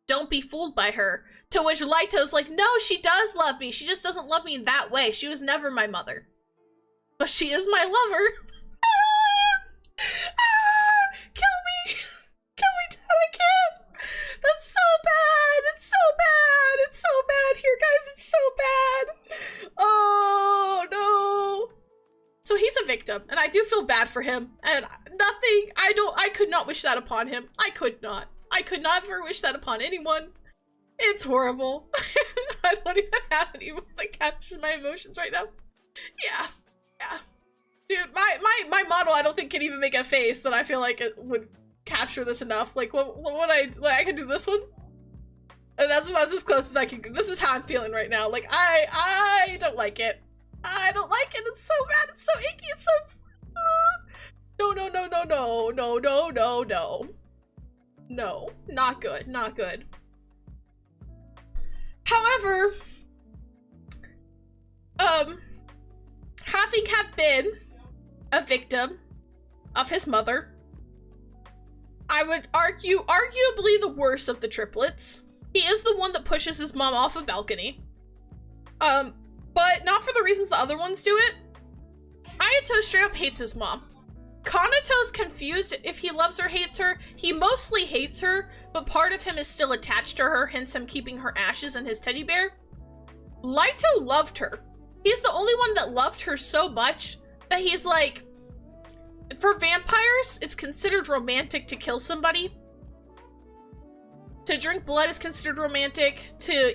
don't be fooled by her. To which Laito's like, no, she does love me. She just doesn't love me that way. She was never my mother. But she is my lover. Kill me. Kill me, Dad, I can't. That's so bad. It's so bad. It's so bad here, guys. It's so bad. Oh, no. So he's a victim, and I do feel bad for him. And I could not wish that upon him. I could not. I could never wish that upon anyone. It's horrible. I don't even have any to capture my emotions right now. Yeah. Yeah. Dude, my model I don't think can even make a face that I feel like it would capture this enough. Like, what would I can do this one? And that's as close as I can. This is how I'm feeling right now. Like, I don't like it. I don't like it. It's so bad. It's so icky. It's so... No, no, no, no, no, no, no, no, no. No, not good, not good. However, having have been a victim of his mother, I would argue, arguably the worst of the triplets. He is the one that pushes his mom off a balcony. But not for the reasons the other ones do it. Ayato straight up hates his mom. Kanato's confused if he loves or hates her. He mostly hates her, but part of him is still attached to her, hence him keeping her ashes and his teddy bear. Laito loved her. He's the only one that loved her so much that he's like, for vampires, it's considered romantic to kill somebody. To drink blood is considered romantic. To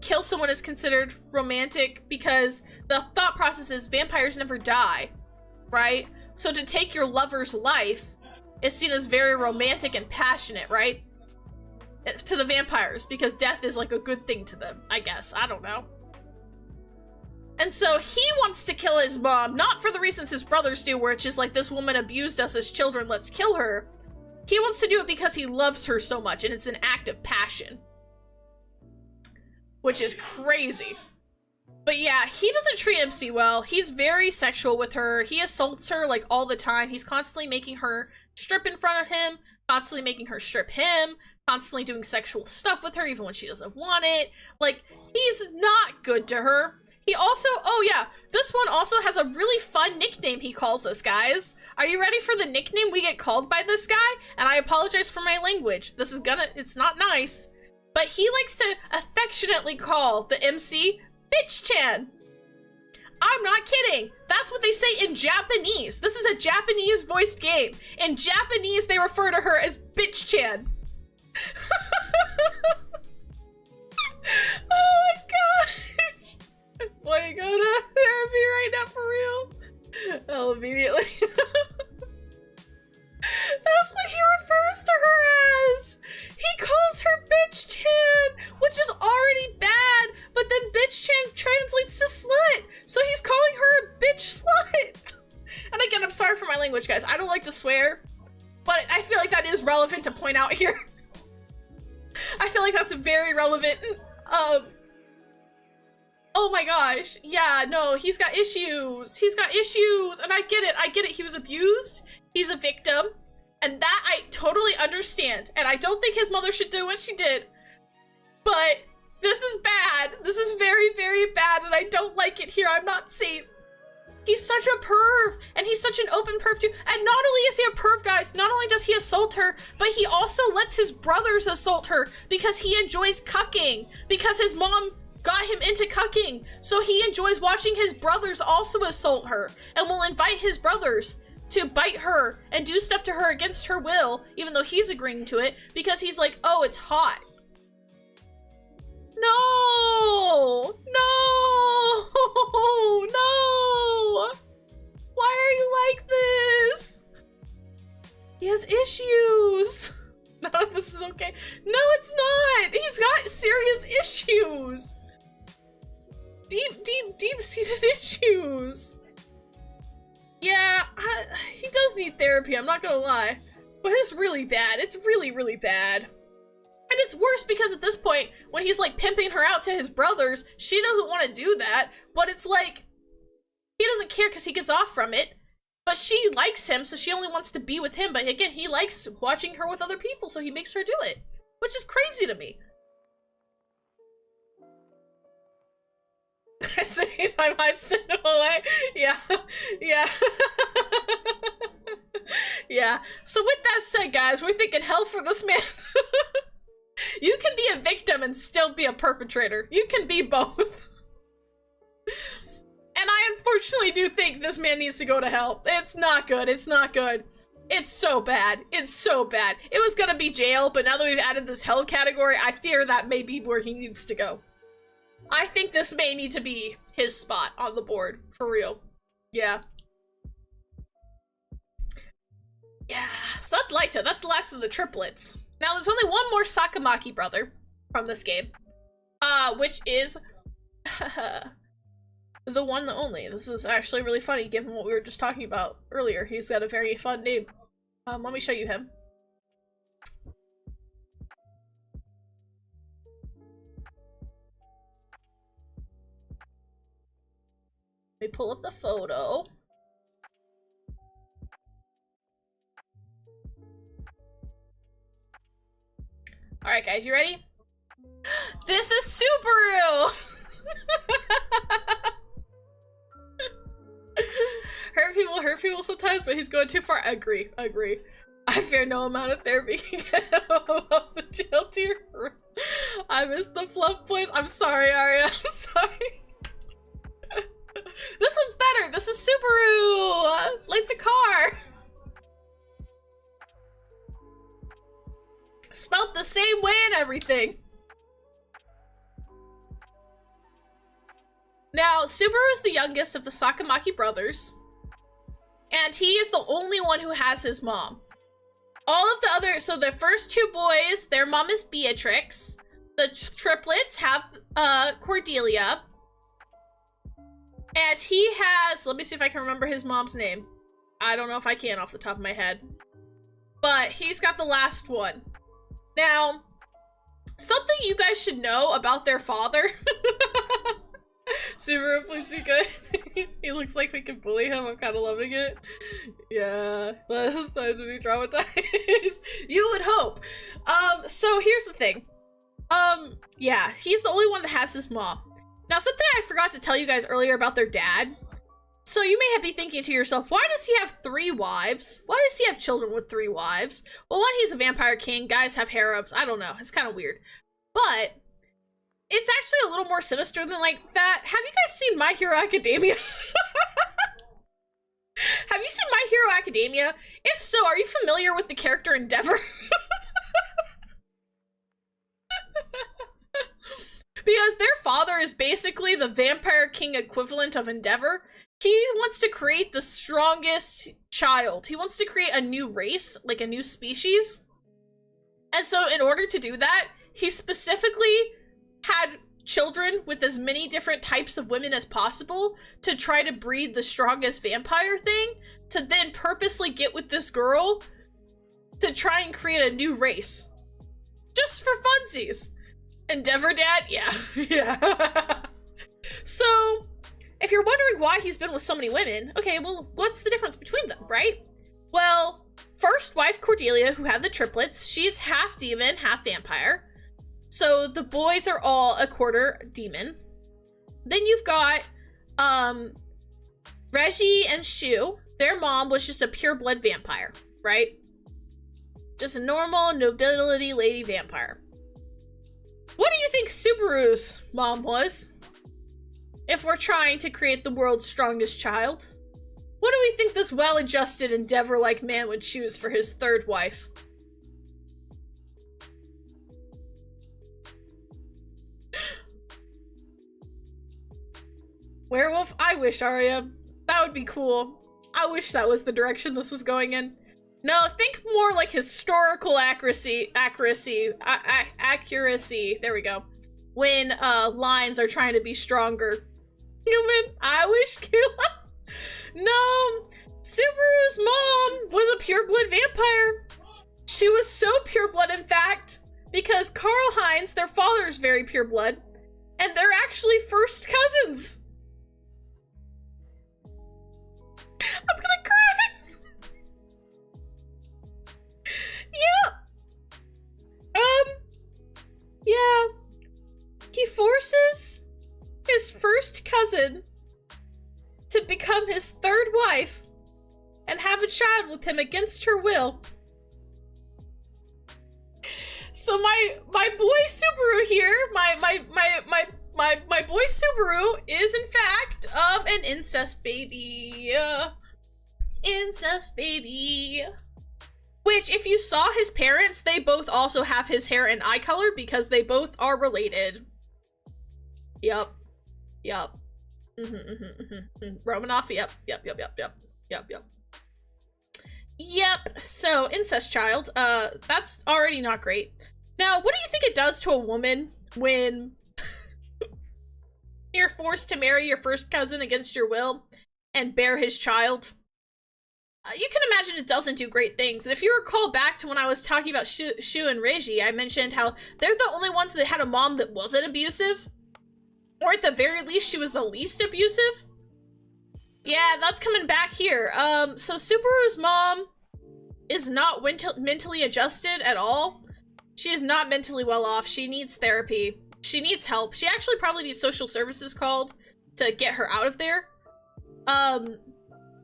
kill someone is considered romantic because the thought process is vampires never die, right? So to take your lover's life is seen as very romantic and passionate, right? To the vampires, because death is like a good thing to them, I guess. I don't know. And so he wants to kill his mom, not for the reasons his brothers do, where it's just like, this woman abused us as children, let's kill her. He wants to do it because he loves her so much, and it's an act of passion. Which is crazy. But yeah, he doesn't treat MC well. He's very sexual with her. He assaults her like all the time. He's constantly making her strip in front of him, constantly making her strip him, constantly doing sexual stuff with her even when she doesn't want it. Like, he's not good to her. He also, oh yeah, this one also has a really fun nickname he calls us, guys. Are you ready for the nickname we get called by this guy? And I apologize for my language. This is it's not nice. But he likes to affectionately call the MC Bitch-chan. I'm not kidding. That's what they say in Japanese. This is a Japanese voiced game. In Japanese, they refer to her as Bitch-chan. Oh my gosh. Boy, go to therapy right now for real. Oh, immediately. That's what he refers to her as. He calls her Bitch-chan, which is already bad, but then Bitch-chan translates to slut. So he's calling her a bitch slut. And again, I'm sorry for my language, guys. I don't like to swear, but I feel like that is relevant to point out here. I feel like that's very relevant. Oh my gosh. Yeah, no, he's got issues. He's got issues. And I get it. I get it. He was abused. He's a victim. And that I totally understand. And I don't think his mother should do what she did. But this is bad. This is very, very bad. And I don't like it here. I'm not safe. He's such a perv. And he's such an open perv too. And not only is he a perv, guys, not only does he assault her, but he also lets his brothers assault her because he enjoys cucking. Because his mom got him into cucking. So he enjoys watching his brothers also assault her. And will invite his brothers to bite her and do stuff to her against her will, even though he's agreeing to it, because he's like, oh, it's hot. No! No! No! Why are you like this? He has issues. None of this is okay. No, it's not. He's got serious issues. Deep-seated issues. Yeah, he does need therapy, I'm not gonna lie. But it's really bad. It's really, really bad. And it's worse because at this point, when he's like pimping her out to his brothers, she doesn't want to do that, but it's like, he doesn't care because he gets off from it, but she likes him, so she only wants to be with him, but again, he likes watching her with other people, so he makes her do it, which is crazy to me. I say my mind sent him away. Yeah, yeah. Yeah, so with that said, guys, we're thinking hell for this man. You can be a victim and still be a perpetrator. You can be both. And I unfortunately do think this man needs to go to hell. It's not good. It's not good. It's so bad. It's so bad. It was gonna be jail, but now that we've added this hell category, I fear that may be where he needs to go. I think this may need to be his spot on the board. For real. Yeah. Yeah. So that's Laita. That's the last of the triplets. Now, there's only one more Sakamaki brother from this game, which is the one and only. This is actually really funny, given what we were just talking about earlier. He's got a very fun name. Let me show you him. Let me pull up the photo. Alright guys, you ready? This is Subaru! hurt people sometimes, but he's going too far. Agree. I fear no amount of therapy can get him above the jail tier. I miss the fluff boys. I'm sorry, Aria. I'm sorry. This one's better. This is Subaru! Like the car! Spelt the same way and everything. Now, Subaru is the youngest of the Sakamaki brothers, and he is the only one who has his mom. All of the other, so the first two boys, their mom is Beatrix. The triplets have Cordelia. And he has, let me see if I can remember his mom's name. I don't know if I can off the top of my head. But he's got the last one. Now, something you guys should know about their father. Subaru, please be good. He looks like we can bully him. I'm kind of loving it. Yeah, less time to be traumatized. You would hope. So here's the thing. Yeah, he's the only one that has his mom. Now, something I forgot to tell you guys earlier about their dad. So you may be thinking to yourself, why does he have 3 wives? Why does he have children with 3 wives? Well, one, he's a vampire king. Guys have harems. I don't know. It's kind of weird. But it's actually a little more sinister than like that. Have you guys seen My Hero Academia? Have you seen My Hero Academia? If so, are you familiar with the character Endeavor? Because their father is basically the vampire king equivalent of Endeavor. He wants to create the strongest child. He wants to create a new race, like a new species. And so in order to do that, he specifically had children with as many different types of women as possible to try to breed the strongest vampire thing, to then purposely get with this girl to try and create a new race. Just for funsies. Endeavor dad? Yeah. Yeah. So, if you're wondering why he's been with so many women, okay, well, what's the difference between them, right? Well, first wife Cordelia, who had the triplets, she's half demon, half vampire. So the boys are all a quarter demon. Then you've got Reggie and Shu. Their mom was just a pure-blood vampire, right? Just a normal nobility lady vampire. What do you think Subaru's mom was? If we're trying to create the world's strongest child? What do we think this well-adjusted Endeavor-like man would choose for his 3rd wife? Werewolf? I wish, Arya. That would be cool. I wish that was the direction this was going in. No, think more like historical accuracy. Accuracy. There we go. When lines are trying to be stronger. Human, I wish Kayla. No, Subaru's mom was a pureblood vampire. She was so pureblood, in fact, because Karl Heinz, their father, is very pureblood, and they're actually first cousins. I'm gonna cry. Yeah. Yeah. He forces his first cousin to become his third wife and have a child with him against her will. So my boy Subaru here, my boy Subaru is in fact an incest baby. Incest baby. Which, if you saw his parents, they both also have his hair and eye color because they both are related. Yup. Yup. Romanoff, yep. Yep, so incest child, that's already not great. Now, what do you think it does to a woman when you're forced to marry your first cousin against your will and bear his child? You can imagine it doesn't do great things. And if you recall back to when I was talking about Shu and Reiji, I mentioned how they're the only ones that had a mom that wasn't abusive. Or at the very least, she was the least abusive. Yeah, that's coming back here. So Subaru's mom is not mentally adjusted at all. She is not mentally well off. She needs therapy. She needs help. She actually probably needs social services called to get her out of there.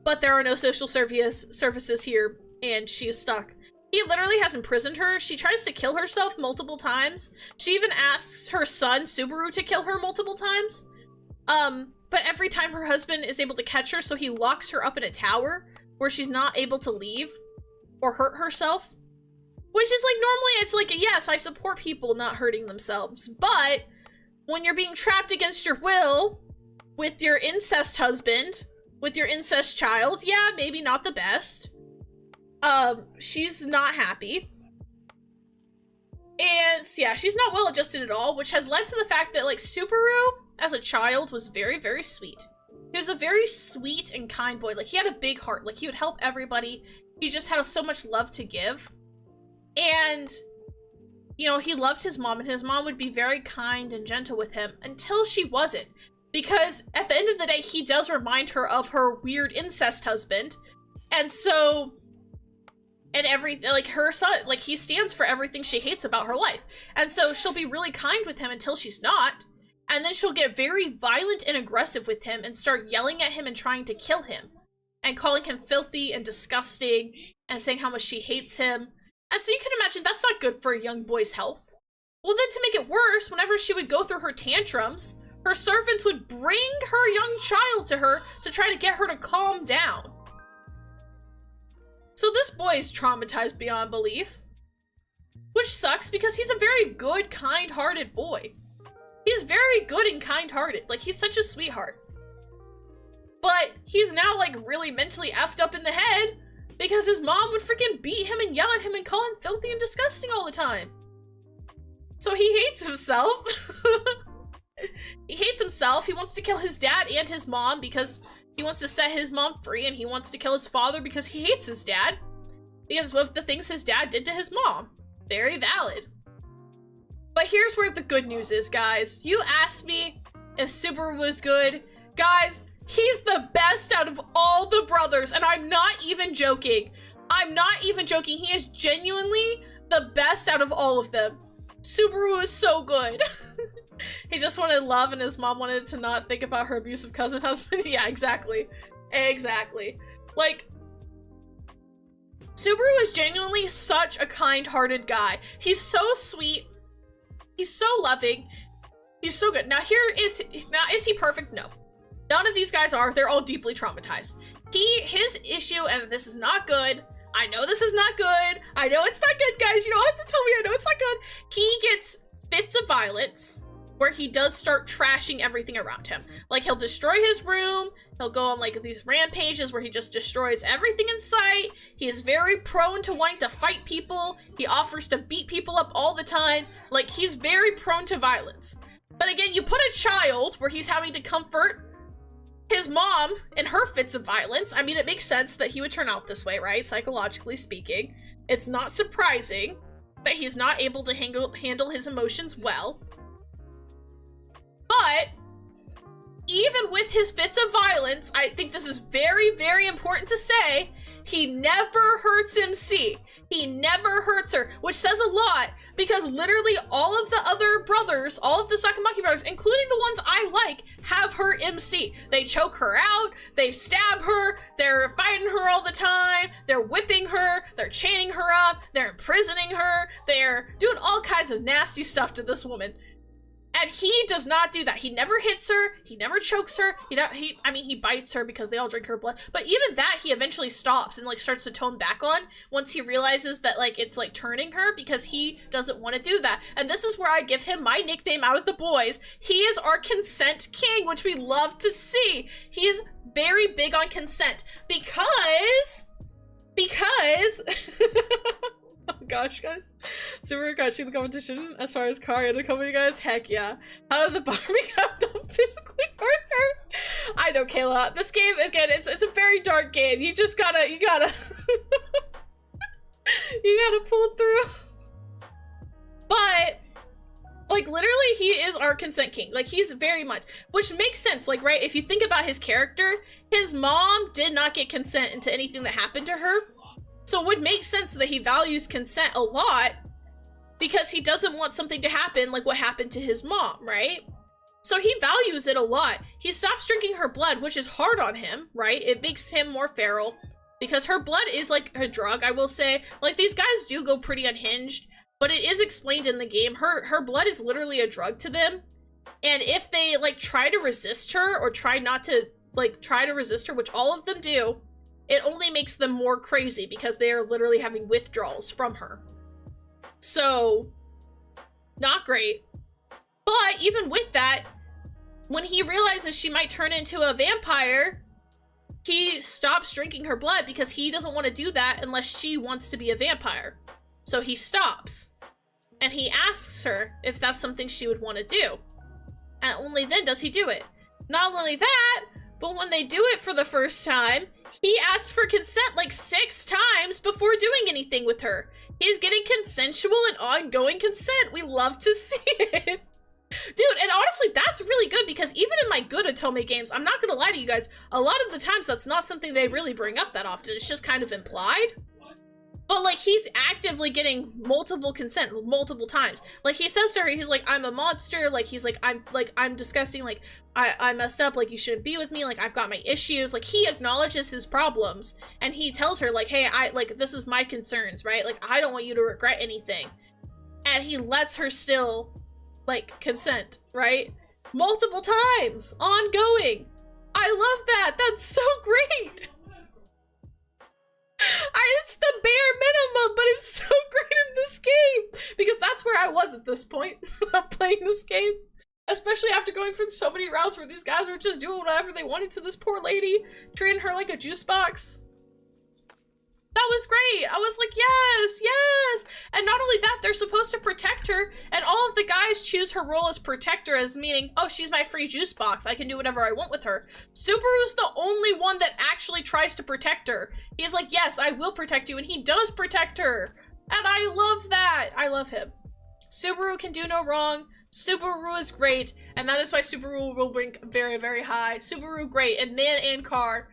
But there are no social services here, and she is stuck. He literally has imprisoned her. She tries to kill herself multiple times. She even asks her son, Subaru, to kill her multiple times. But every time her husband is able to catch her, so he locks her up in a tower where she's not able to leave or hurt herself. Which is like, normally it's like, yes, I support people not hurting themselves. But when you're being trapped against your will with your incest husband, with your incest child, yeah, maybe not the best. She's not happy. And yeah, she's not well adjusted at all, which has led to the fact that like Subaru as a child was very, very sweet. He was a very sweet and kind boy. Like he had a big heart. Like he would help everybody. He just had so much love to give. And, you know, he loved his mom, and his mom would be very kind and gentle with him until she wasn't. Because at the end of the day, he does remind her of her weird incest husband. And so, and like her son, like he stands for everything she hates about her life. And so she'll be really kind with him until she's not. And then she'll get very violent and aggressive with him and start yelling at him and trying to kill him. And calling him filthy and disgusting and saying how much she hates him. And so you can imagine that's not good for a young boy's health. Well, then to make it worse, whenever she would go through her tantrums, her servants would bring her young child to her to try to get her to calm down. So this boy is traumatized beyond belief. Which sucks because he's a very good, kind-hearted boy. He's very good and kind-hearted. Like, he's such a sweetheart. But he's now, like, really mentally effed up in the head because his mom would freaking beat him and yell at him and call him filthy and disgusting all the time. So he hates himself. He hates himself. He wants to kill his dad and his mom because he wants to set his mom free, and he wants to kill his father because he hates his dad because of the things his dad did to his mom. Very valid. But here's where the good news is, guys. You asked me if Subaru was good. Guys, he's the best out of all the brothers, and I'm not even joking. I'm not even joking. He is genuinely the best out of all of them. Subaru is so good. He just wanted love, and his mom wanted to not think about her abusive cousin husband. Yeah, exactly. Exactly. Like, Subaru is genuinely such a kind-hearted guy. He's so sweet. He's so loving. He's so good. Now, is he perfect? No. None of these guys are. They're all deeply traumatized. His issue, and this is not good. I know this is not good. I know it's not good, guys. You don't have to tell me I know it's not good. He gets fits of violence where he does start trashing everything around him. Like, he'll destroy his room, he'll go on, like, these rampages where he just destroys everything in sight. He is very prone to wanting to fight people. He offers to beat people up all the time. Like, he's very prone to violence. But again, you put a child where he's having to comfort his mom in her fits of violence. I mean, it makes sense that he would turn out this way, right? Psychologically speaking. It's not surprising that he's not able to handle his emotions well. But even with his fits of violence, I think this is very, very important to say, he never hurts MC. He never hurts her, which says a lot, because literally all of the other brothers, all of the Sakamaki brothers, including the ones I like, have her MC. They choke her out, they stab her, they're biting her all the time, they're whipping her, they're chaining her up, they're imprisoning her, they're doing all kinds of nasty stuff to this woman. And he does not do that. He never hits her. He never chokes her. I mean, he bites her because they all drink her blood. But even that, he eventually stops and, like, starts to tone back on once he realizes that, like, it's, like, turning her, because he doesn't want to do that. And this is where I give him my nickname out of the boys. He is our consent king, which we love to see. He is very big on consent because... Oh gosh, guys. Super catching the competition as far as car and the company, guys. Heck yeah. How did the Barbie Cup don't physically hurt her? I know, Kayla. This game, again, it's a very dark game. You just gotta, you gotta pull through. But, like, literally, he is our consent king. Like, he's very much, which makes sense, like, right? If you think about his character, his mom did not get consent into anything that happened to her. So it would make sense that he values consent a lot because he doesn't want something to happen like what happened to his mom, right? So he values it a lot. He stops drinking her blood, which is hard on him, right? It makes him more feral because her blood is like a drug, I will say. Like, these guys do go pretty unhinged, but it is explained in the game. Her blood is literally a drug to them. And if they, like, try to resist her or try to resist her, which all of them do, it only makes them more crazy because they are literally having withdrawals from her. So, not great. But even with that, when he realizes she might turn into a vampire, he stops drinking her blood because he doesn't want to do that unless she wants to be a vampire. So he stops. And he asks her if that's something she would want to do. And only then does he do it. Not only that, but when they do it for the first time, he asked for consent like 6 times before doing anything with her. He's getting consensual and ongoing consent. We love to see it. Dude, and honestly, that's really good because even in my good Otome games, I'm not gonna lie to you guys, a lot of the times that's not something they really bring up that often. It's just kind of implied. But, like, he's actively getting multiple consent multiple times. Like, he says to her, he's like, I'm a monster. Like, he's like, I'm disgusting. Like, I messed up. Like, you shouldn't be with me. Like, I've got my issues. Like, he acknowledges his problems. And he tells her, like, hey, this is my concerns, right? Like, I don't want you to regret anything. And he lets her still, like, consent, right? Multiple times. Ongoing. I love that. That's so great. It's the bare minimum, but it's so great in this game because that's where I was at this point playing this game, especially after going through so many routes where these guys were just doing whatever they wanted to this poor lady, treating her like a juice box. That was great. I was like, yes, yes. And not only that, they're supposed to protect her, and all of the guys choose her role as protector as meaning, oh, she's my free juice box. I can do whatever I want with her. Subaru's the only one that actually tries to protect her. He's like, yes, I will protect you, and he does protect her. And I love that. I love him. Subaru can do no wrong. Subaru is great, and that is why Subaru will rank very, very high. Subaru, great, and man and car.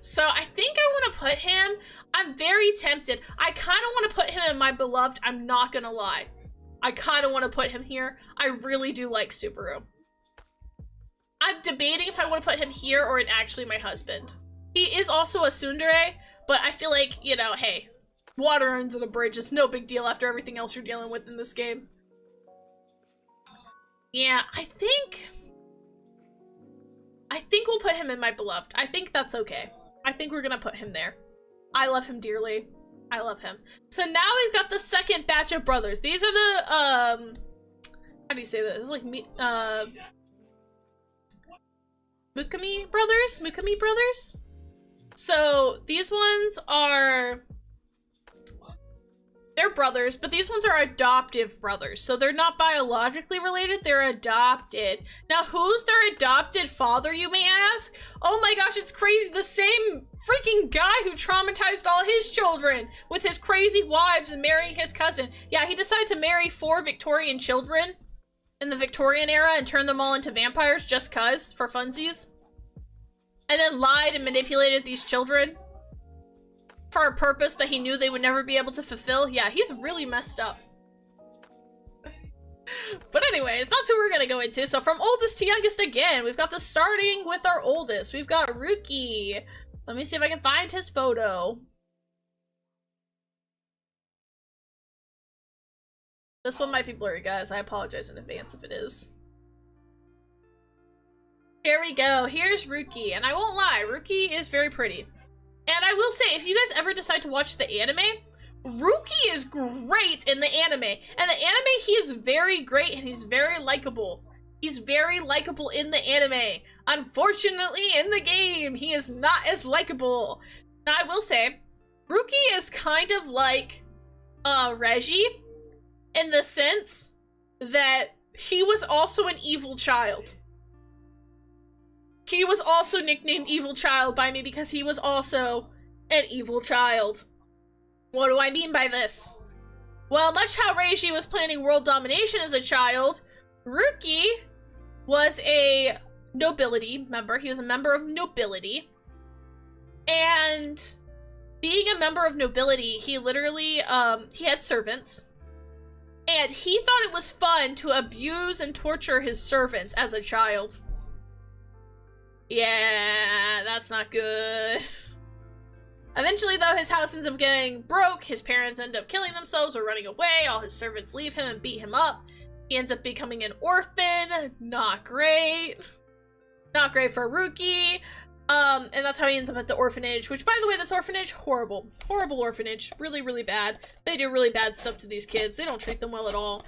So I think I want to put him, I'm very tempted. I kind of want to put him in my beloved, I'm not gonna lie. I kind of want to put him here. I really do like Subaru. I'm debating if I want to put him here or in actually my husband. He is also a tsundere, but I feel like, you know, hey, water under the bridge is no big deal after everything else you're dealing with in this game. Yeah, I think we'll put him in my beloved. I think that's okay. I think we're gonna put him there. I love him dearly. I love him. So now we've got the second batch of brothers. These are how do you say that? It's like Mukami brothers? So these ones are, they're brothers, but these ones are adoptive brothers. So they're not biologically related, they're adopted. Now, who's their adopted father, you may ask? Oh my gosh, it's crazy. The same freaking guy who traumatized all his children with his crazy wives and marrying his cousin. Yeah, he decided to marry 4 Victorian children in the Victorian era and turn them all into vampires just cuz, for funsies. And then lied and manipulated these children for a purpose that he knew they would never be able to fulfill. Yeah, he's really messed up. But anyways, that's who we're gonna go into. So from oldest to youngest again, we've got the starting with our oldest. We've got Ruki. Let me see if I can find his photo. This one might be blurry, guys. I apologize in advance if it is. Here we go. Here's Ruki. And I won't lie, Ruki is very pretty. And I will say, if you guys ever decide to watch the anime, Ruki is great in the anime. And the anime, he is very great and he's very likable. He's very likable in the anime. Unfortunately, in the game, he is not as likable. Now, I will say, Ruki is kind of like Reggie in the sense that he was also an evil child. He was also nicknamed Evil Child by me because he was also an evil child. What do I mean by this? Well, much how Reiji was planning world domination as a child, Ruki was a nobility member. He was a member of nobility. And being a member of nobility, he literally, he had servants. And he thought it was fun to abuse and torture his servants as a child. Yeah, that's not good. Eventually, though, his house ends up getting broke, his parents end up killing themselves or running away, all his servants leave him and beat him up. He ends up becoming an orphan. Not great. Not great for Ruki. And that's how he ends up at the orphanage, which, by the way, this orphanage, horrible. Horrible orphanage. Really, really bad. They do really bad stuff to these kids. They don't treat them well at all.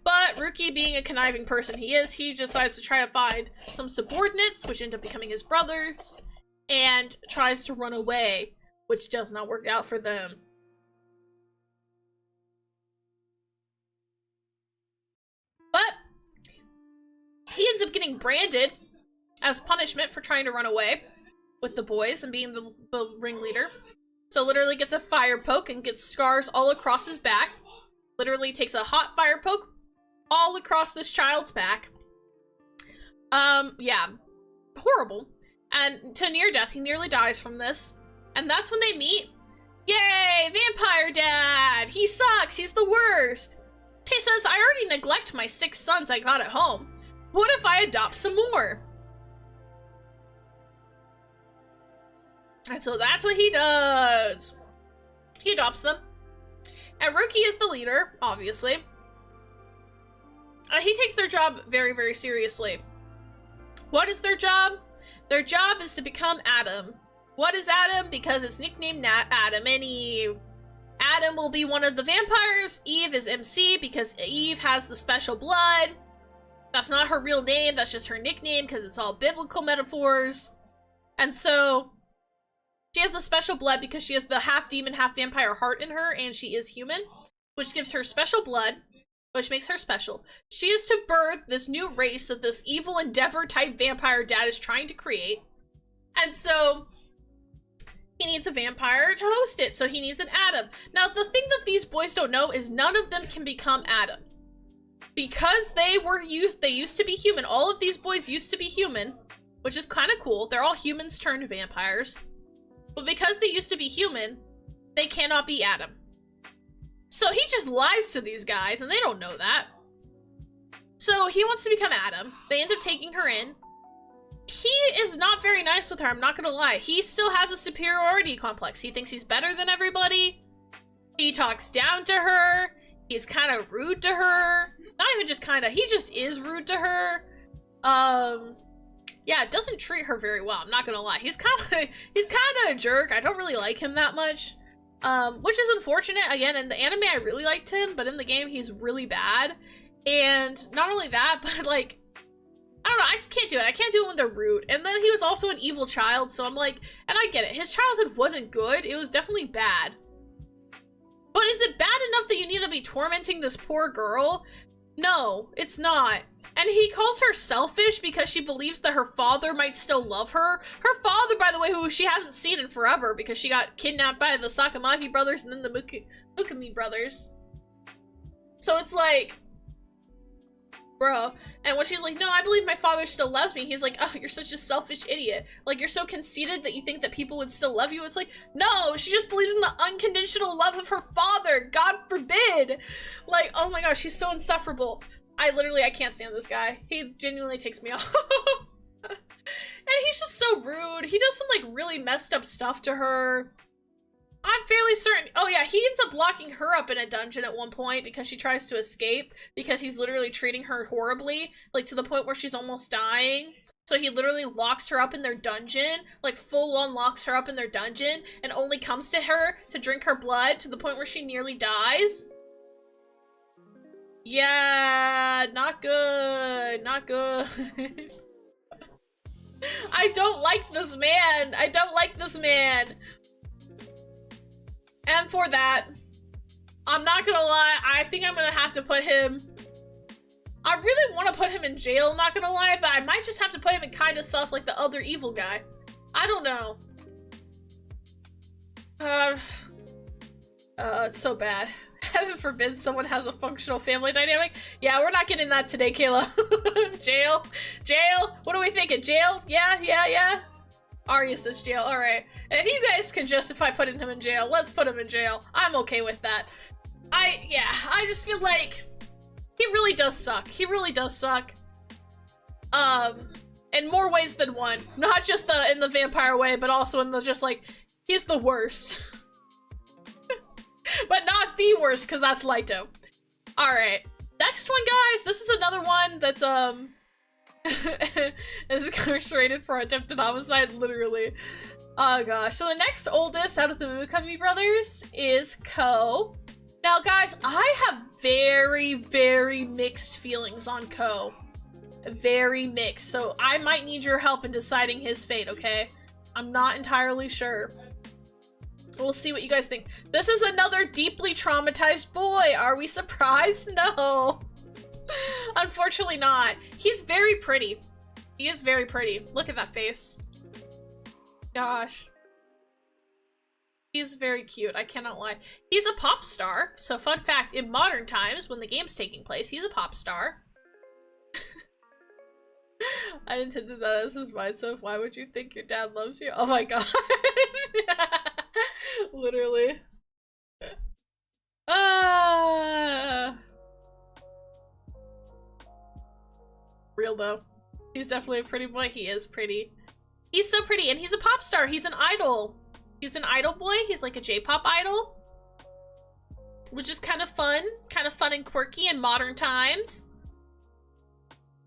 But Ruki, being a conniving person he is, he decides to try to find some subordinates, which end up becoming his brothers, and tries to run away, which does not work out for them. But he ends up getting branded as punishment for trying to run away with the boys and being the ringleader. So literally gets a fire poke and gets scars all across his back. Literally takes a hot fire poke all across this child's back. Yeah. Horrible. And to near death, he nearly dies from this. And that's when they meet. Yay! Vampire Dad! He sucks! He's the worst! He says, I already neglect my 6 sons I got at home. What if I adopt some more? And so that's what he does. He adopts them. And Ruki is the leader, obviously. He takes their job very, very seriously. What is their job? Their job is to become Adam. What is Adam? Because it's nicknamed Adam and Eve. Adam will be one of the vampires. Eve is MC because Eve has the special blood. That's not her real name. That's just her nickname because it's all biblical metaphors. And so she has the special blood because she has the half demon, half vampire heart in her, and she is human, which gives her special blood, which makes her special. She is to birth this new race that this evil Endeavor type vampire dad is trying to create. And so he needs a vampire to host it, so he needs an Adam. Now, the thing that these boys don't know is none of them can become Adam. Because they used to be human. All of these boys used to be human, which is kind of cool. They're all humans turned vampires. But because they used to be human, they cannot be Adam. So he just lies to these guys, and they don't know that. So he wants to become Adam. They end up taking her in. He is not very nice with her, I'm not gonna lie. He still has a superiority complex. He thinks he's better than everybody. He talks down to her. He's kind of rude to her. Not even just kind of, he just is rude to her. Yeah, doesn't treat her very well, I'm not gonna lie. He's kind of a jerk. I don't really like him that much. Which is unfortunate. Again, in the anime I really liked him, but in the game he's really bad. And not only that, but like, I don't know, I just can't do it. I can't do it when they're rude. And then he was also an evil child, so I'm like, and I get it. His childhood wasn't good. It was definitely bad. But is it bad enough that you need to be tormenting this poor girl? No, it's not. And he calls her selfish because she believes that her father might still love her. Her father, by the way, who she hasn't seen in forever because she got kidnapped by the Sakamaki brothers and then the Mukami brothers. So it's like, bro. And when she's like, no, I believe my father still loves me, he's like, oh, you're such a selfish idiot. Like, you're so conceited that you think that people would still love you. It's like, no, she just believes in the unconditional love of her father. God forbid. Like, oh my gosh, he's so insufferable. I can't stand this guy. He genuinely takes me off. And he's just so rude. He does some, like, really messed up stuff to her. I'm fairly certain. Oh yeah, he ends up locking her up in a dungeon at one point because she tries to escape because he's literally treating her horribly, like to the point where she's almost dying. So he literally locks her up in their dungeon, like full on locks her up in their dungeon and only comes to her to drink her blood to the point where she nearly dies. Yeah, not good, not good. I don't like this man. I don't like this man. And for that, I'm not gonna lie, I think I'm gonna have to put him... I really want to put him in jail, not gonna lie, but I might just have to put him in kinda sus like the other evil guy. I don't know. It's so bad. Heaven forbid someone has a functional family dynamic. Yeah, we're not getting that today, Kayla. Jail? Jail? What are we thinking? Jail? Yeah. Arya says jail, alright. If you guys can justify putting him in jail, let's put him in jail. I'm okay with that. I just feel like he really does suck. He really does suck. In more ways than one. Not just in the vampire way, but also in the just like, he's the worst. But not the worst, because that's Lighto. Alright. Next one, guys. This is another one that's, is incarcerated for attempted homicide, literally. Oh gosh. So the next oldest out of the Mukami brothers is Ko. Now guys, I have very, very mixed feelings on Ko. Very mixed. So I might need your help in deciding his fate, okay? I'm not entirely sure. We'll see what you guys think. This is another deeply traumatized boy. Are we surprised? No. Unfortunately not. He's very pretty. He is very pretty. Look at that face. Gosh. He's very cute. I cannot lie. He's a pop star. So fun fact, in modern times, when the game's taking place, he's a pop star. I intended that as his mindset. Why would you think your dad loves you? Oh my gosh. Literally. Real though. He's definitely a pretty boy. He is pretty. He's so pretty, and he's a pop star. He's an idol. He's an idol boy. He's like a J-pop idol. Which is kind of fun and quirky in modern times.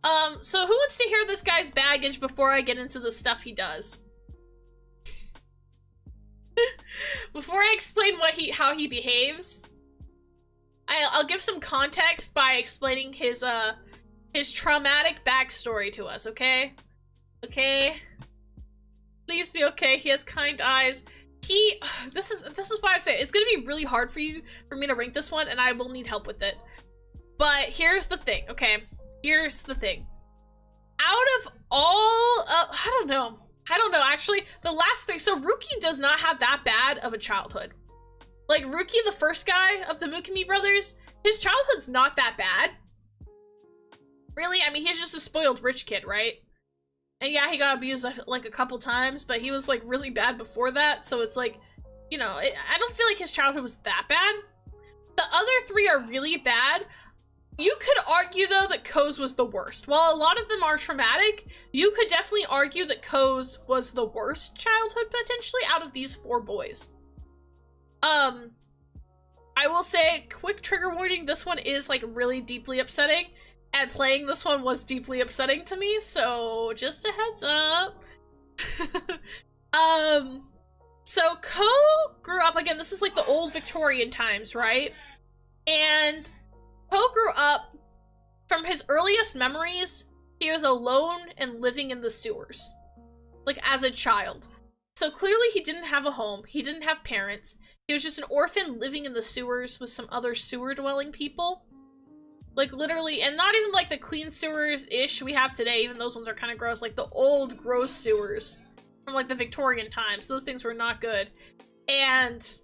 So who wants to hear this guy's baggage before I get into the stuff he does? Before I explain how he behaves, I'll give some context by explaining his traumatic backstory to us, okay? Okay? Please be okay. He has kind eyes. This is why I say it's gonna be really hard for me to rank this one, and I will need help with it. But here's the thing, okay? Here's the thing. Out of all, I don't know, actually, the last three, so Ruki does not have that bad of a childhood. Like, Ruki, the first guy of the Mukami brothers, his childhood's not that bad. Really? I mean, he's just a spoiled rich kid, right? And yeah, he got abused like a couple times, but he was like really bad before that, so it's like, you know, I don't feel like his childhood was that bad. The other three are really bad. You could argue, though, that Ko's was the worst. While a lot of them are traumatic, you could definitely argue that Ko's was the worst childhood, potentially, out of these four boys. I will say, quick trigger warning, this one is, like, really deeply upsetting, and playing this one was deeply upsetting to me, so just a heads up. So Ko grew up, again, this is, like, the old Victorian times, right? And Ko grew up earliest memories, he was alone and living in the sewers. Like, as a child. So clearly he didn't have a home. He didn't have parents. He was just an orphan living in the sewers with some other sewer-dwelling people. Like, literally, and not even like the clean sewers-ish we have today. Even those ones are kind of gross. Like, the old, gross sewers from, like, the Victorian times. Those things were not good. And,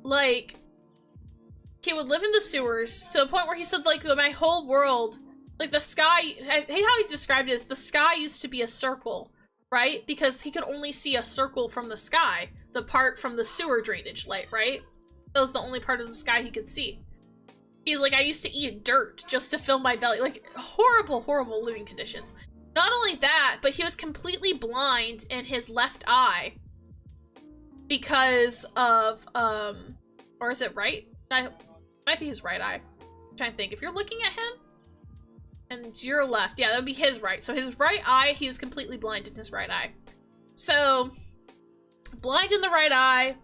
like, he would live in the sewers to the point where he said, like, my whole world, like, the sky, I hate how he described it as the sky used to be a circle, right? Because he could only see a circle from the sky, the part from the sewer drainage light, right? That was the only part of the sky he could see. He's like, I used to eat dirt just to fill my belly. Like, horrible, horrible living conditions. Not only that, but he was completely blind in his left eye because of, or is it right? Might be his right eye. I'm trying to think. If you're looking at him and you're left, yeah, that would be his right. So his right eye, he was completely blind in his right eye. So, blind in the right eye,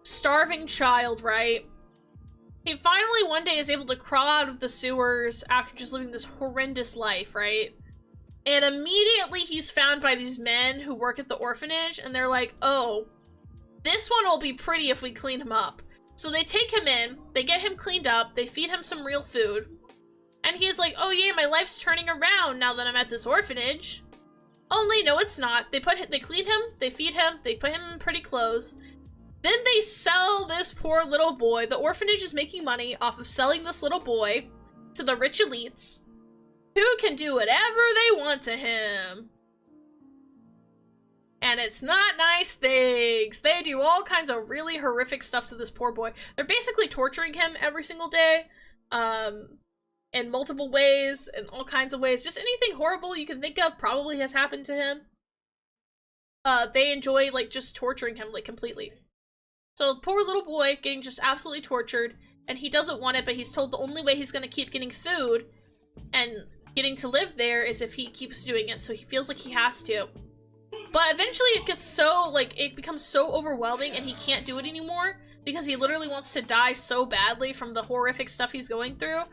starving child, right? He finally one day is able to crawl out of the sewers after just living this horrendous life, right? And immediately he's found by these men who work at the orphanage, and they're like, oh, this one will be pretty if we clean him up. So they take him in, they get him cleaned up, they feed him some real food, and he's like, oh yeah, my life's turning around now that I'm at this orphanage. Only, no it's not. They clean him, they feed him, they put him in pretty clothes. Then they sell this poor little boy. The orphanage is making money off of selling this little boy to the rich elites who can do whatever they want to him. And it's not nice things. They do all kinds of really horrific stuff to this poor boy. They're basically torturing him every single day, in multiple ways, in all kinds of ways. Just anything horrible you can think of probably has happened to him. They enjoy, like, just torturing him, like, completely. So, poor little boy getting just absolutely tortured, and he doesn't want it, but he's told the only way he's gonna keep getting food and getting to live there is if he keeps doing it, so he feels like he has to. But eventually it gets so, like, it becomes so overwhelming and he can't do it anymore because he literally wants to die so badly from the horrific stuff he's going through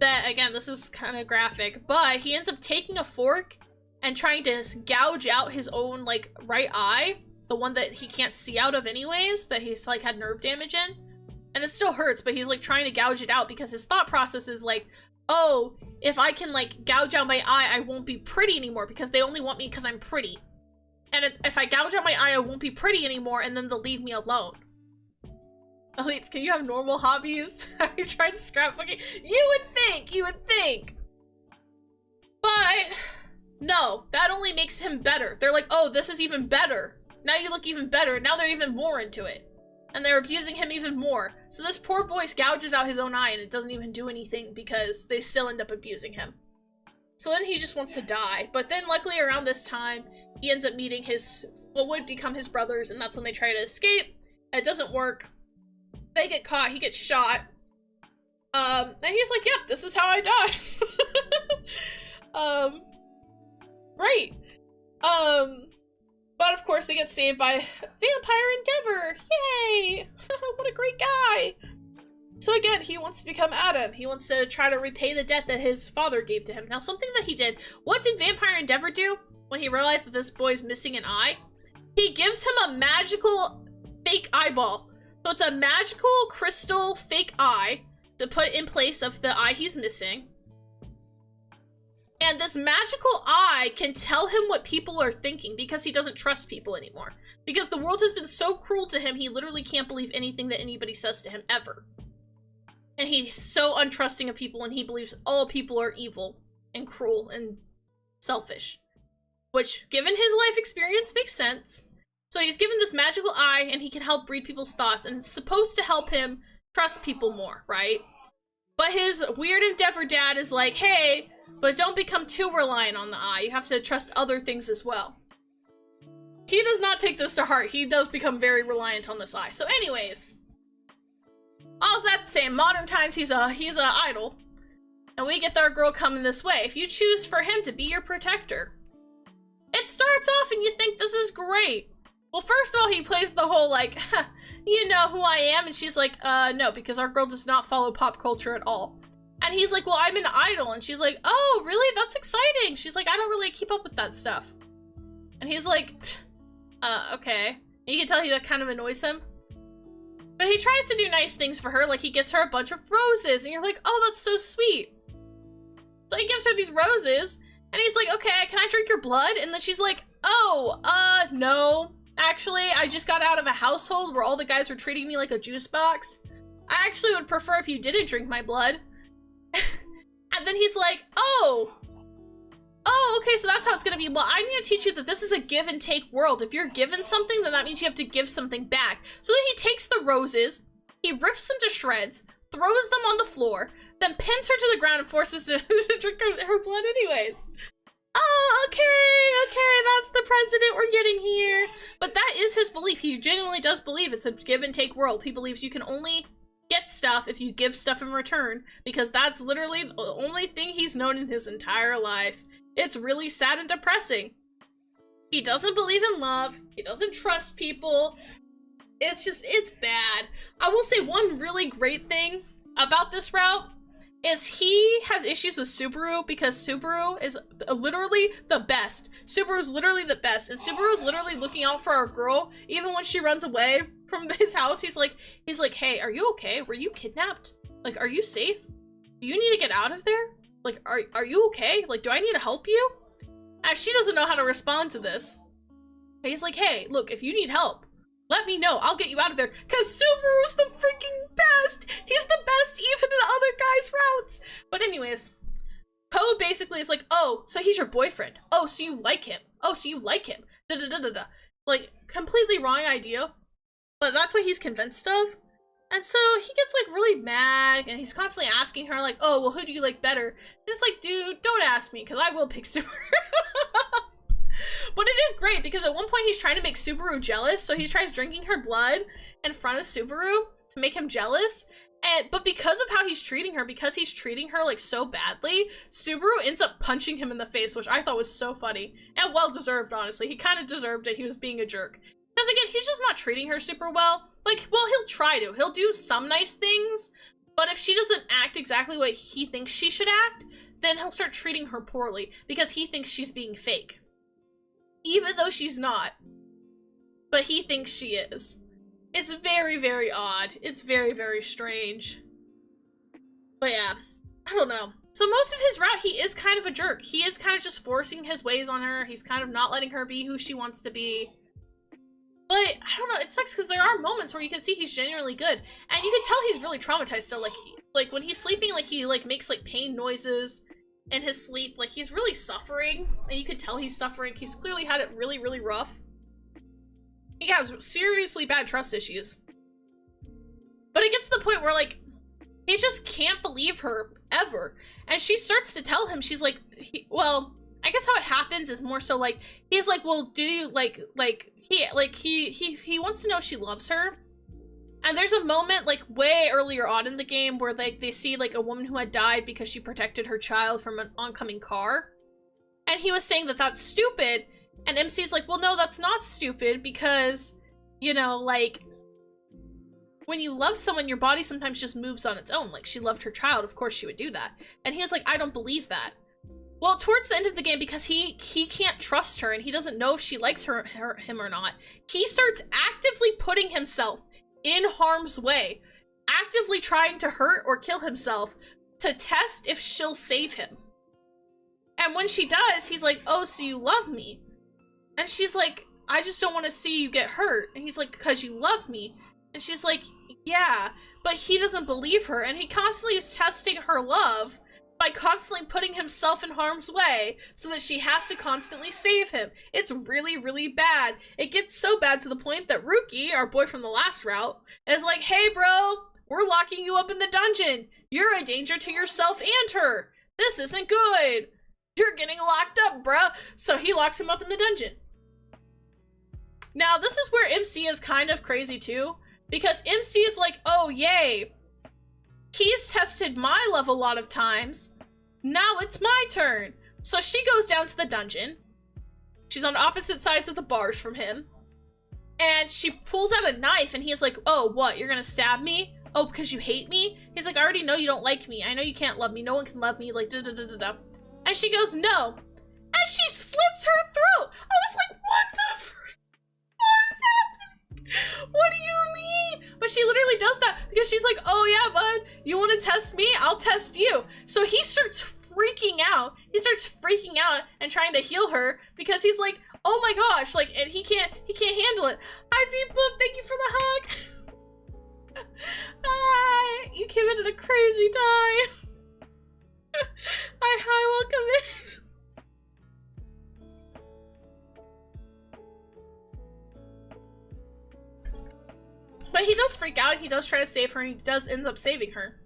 that, again, this is kind of graphic, but he ends up taking a fork and trying to gouge out his own, like, right eye, the one that he can't see out of anyways, that he's, like, had nerve damage in. And it still hurts, but he's, like, trying to gouge it out because his thought process is, like, oh, if I can, like, gouge out my eye, I won't be pretty anymore because they only want me because I'm pretty. And if I gouge out my eye, I won't be pretty anymore, and then they'll leave me alone. Elites, can you have normal hobbies? Have you tried scrapbooking? You would think! But, no, that only makes him better. They're like, oh, this is even better. Now you look even better, now they're even more into it. And they're abusing him even more. So this poor boy gouges out his own eye, and it doesn't even do anything because they still end up abusing him. So then he just wants to die. But then, luckily, around this time, he ends up meeting what would become his brothers, and that's when they try to escape. It doesn't work. They get caught, he gets shot. And he's like, yep, this is how I die. Right. But of course they get saved by Vampire Endeavor! Yay! What a great guy! So again, he wants to become Adam. He wants to try to repay the debt that his father gave to him. Now, something that he did, what did Vampire Endeavor do when he realized that this boy's missing an eye? He gives him a magical fake eyeball. So it's a magical crystal fake eye to put in place of the eye he's missing. And this magical eye can tell him what people are thinking because he doesn't trust people anymore. Because the world has been so cruel to him, he literally can't believe anything that anybody says to him, ever. And he's so untrusting of people, and he believes all people are evil and cruel and selfish. Which, given his life experience, makes sense. So he's given this magical eye, and he can help read people's thoughts, and it's supposed to help him trust people more, right? But his weird Endeavor dad is like, hey, but don't become too reliant on the eye. You have to trust other things as well. He does not take this to heart. He does become very reliant on this eye. So anyways, all's that to say, in modern times, he's a idol. And we get our girl coming this way. If you choose for him to be your protector, it starts off and you think this is great. Well, first of all, he plays the whole, like, you know who I am? And she's like, no, because our girl does not follow pop culture at all. And he's like, well, I'm an idol. And she's like, oh, really? That's exciting. She's like, I don't really keep up with that stuff. And he's like, okay. And you can tell that kind of annoys him. But he tries to do nice things for her. Like, he gets her a bunch of roses. And you're like, oh, that's so sweet. So he gives her these roses. And he's like, okay, can I drink your blood? And then she's like, oh, no. Actually, I just got out of a household where all the guys were treating me like a juice box. I actually would prefer if you didn't drink my blood. And then he's like, oh, okay, so that's how it's gonna be. Well, I need to teach you that this is a give and take world. If you're given something, then that means you have to give something back. So then he takes the roses, he rips them to shreds, throws them on the floor, then pins her to the ground and forces her to drink her blood anyways. Oh, okay, that's the precedent we're getting here. But that is his belief. He genuinely does believe it's a give and take world. He believes you can only get stuff if you give stuff in return, because that's literally the only thing he's known in his entire life. It's really sad and depressing. He doesn't believe in love. He doesn't trust people. It's bad. I will say one really great thing about this route is he has issues with Subaru because Subaru is literally the best. Subaru's literally the best, and Subaru's literally looking out for our girl even when she runs away from his house. He's like, hey, are you okay? Were you kidnapped? Like, are you safe? Do you need to get out of there? Like, are you okay? Like, do I need to help you? And she doesn't know how to respond to this. And he's like, hey, look, if you need help, let me know. I'll get you out of there. Because Subaru's the freaking best. He's the best even in other guys' routes. But anyways, Code basically is like, oh, so he's your boyfriend. Oh, so you like him. Oh, so you like him. Da-da-da-da-da. Like, completely wrong idea. But that's what he's convinced of. And so he gets like really mad and he's constantly asking her like, oh, well, who do you like better? And it's like, dude, don't ask me because I will pick Subaru. But it is great because at one point he's trying to make Subaru jealous. So he tries drinking her blood in front of Subaru to make him jealous. But because of how he's treating her, because he's treating her like so badly, Subaru ends up punching him in the face, which I thought was so funny and well deserved, honestly. He kind of deserved it. He was being a jerk. Because again, he's just not treating her super well. Like, well, he'll try to. He'll do some nice things, but if she doesn't act exactly what he thinks she should act, then he'll start treating her poorly because he thinks she's being fake. Even though she's not. But he thinks she is. It's very, very odd. It's very, very strange. But yeah, I don't know. So most of his route, he is kind of a jerk. He is kind of just forcing his ways on her. He's kind of not letting her be who she wants to be. But, I don't know, it sucks because there are moments where you can see he's genuinely good. And you can tell he's really traumatized still. Like when he's sleeping, like, he, like, makes, like, pain noises in his sleep. Like, he's really suffering. And you can tell he's suffering. He's clearly had it really, really rough. He has seriously bad trust issues. But it gets to the point where, like, he just can't believe her, ever. And she starts to tell him, she's like, well, I guess how it happens is more so, like, he's like, well, do you, he wants to know if she loves her. And there's a moment, like, way earlier on in the game where, like, they see, like, a woman who had died because she protected her child from an oncoming car. And he was saying that that's stupid. And MC's like, well, no, that's not stupid because, you know, like, when you love someone, your body sometimes just moves on its own. Like, she loved her child, of course she would do that. And he was like, I don't believe that. Well, towards the end of the game, because he can't trust her and he doesn't know if she likes him or not, he starts actively putting himself in harm's way, actively trying to hurt or kill himself to test if she'll save him. And when she does, he's like, oh, so you love me? And she's like, I just don't want to see you get hurt. And he's like, because you love me. And she's like, yeah, but he doesn't believe her. And he constantly is testing her love by constantly putting himself in harm's way so that she has to constantly save him. It's really, really bad. It gets so bad to the point that Ruki, our boy from the last route, is like, hey bro, we're locking you up in the dungeon. You're a danger to yourself and her. This isn't good. You're getting locked up, bruh. So he locks him up in the dungeon. Now, this is where MC is kind of crazy too, because MC is like, oh yay, he's tested my love a lot of times. Now it's my turn. So she goes down to the dungeon. She's on opposite sides of the bars from him. And she pulls out a knife and he's like, oh, what? You're gonna stab me? Oh, because you hate me? He's like, I already know you don't like me. I know you can't love me. No one can love me. Like, da-da-da-da-da. And she goes, no. And she slits her throat. I was like, what the frick? What is happening? What do you mean? But she literally does that because she's like, oh yeah, bud, you want to test me? I'll test you. So he starts freaking out. He starts freaking out and trying to heal her because he's like, oh my gosh, like, and he can't handle it. Hi, people, thank you for the hug. Hi, you came in at a crazy time. Hi, welcome in. But he does freak out, he does try to save her, and he does end up saving her.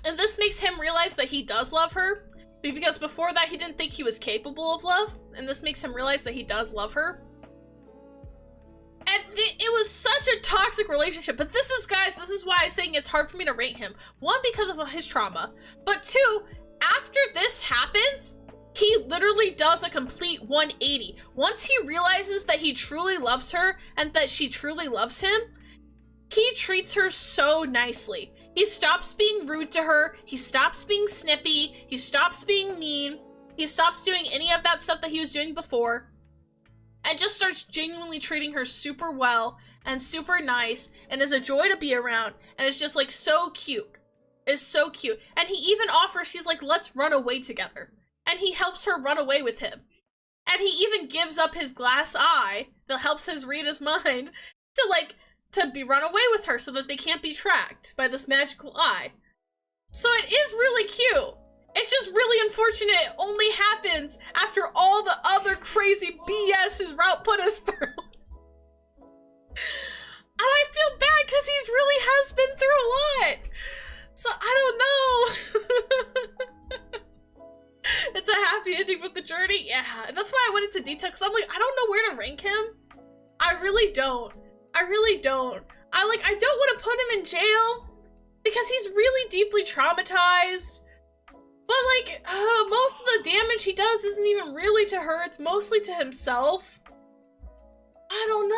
And this makes him realize that he does love her, because before that he didn't think he was capable of love, and this makes him realize that he does love her. And it was such a toxic relationship, but this is, guys, this is why I'm saying it's hard for me to rate him. One, because of his trauma, but two, after this happens, he literally does a complete 180. Once he realizes that he truly loves her and that she truly loves him, he treats her so nicely. He stops being rude to her, he stops being snippy, he stops being mean, he stops doing any of that stuff that he was doing before, and just starts genuinely treating her super well and super nice and is a joy to be around, and it's just like so cute. It's so cute. And he even offers, he's like, let's run away together. And he helps her run away with him. And he even gives up his glass eye that helps him read his mind to be run away with her so that they can't be tracked by this magical eye. So it is really cute. It's just really unfortunate it only happens after all the other crazy BS his route put us through. And I feel bad because he's really has been through a lot. So I don't know. It's a happy ending with the journey. Yeah, and that's why I went into detail because I'm like, I don't know where to rank him. I really don't. I really don't. I don't want to put him in jail because he's really deeply traumatized. But like, most of the damage he does isn't even really to her, it's mostly to himself. I don't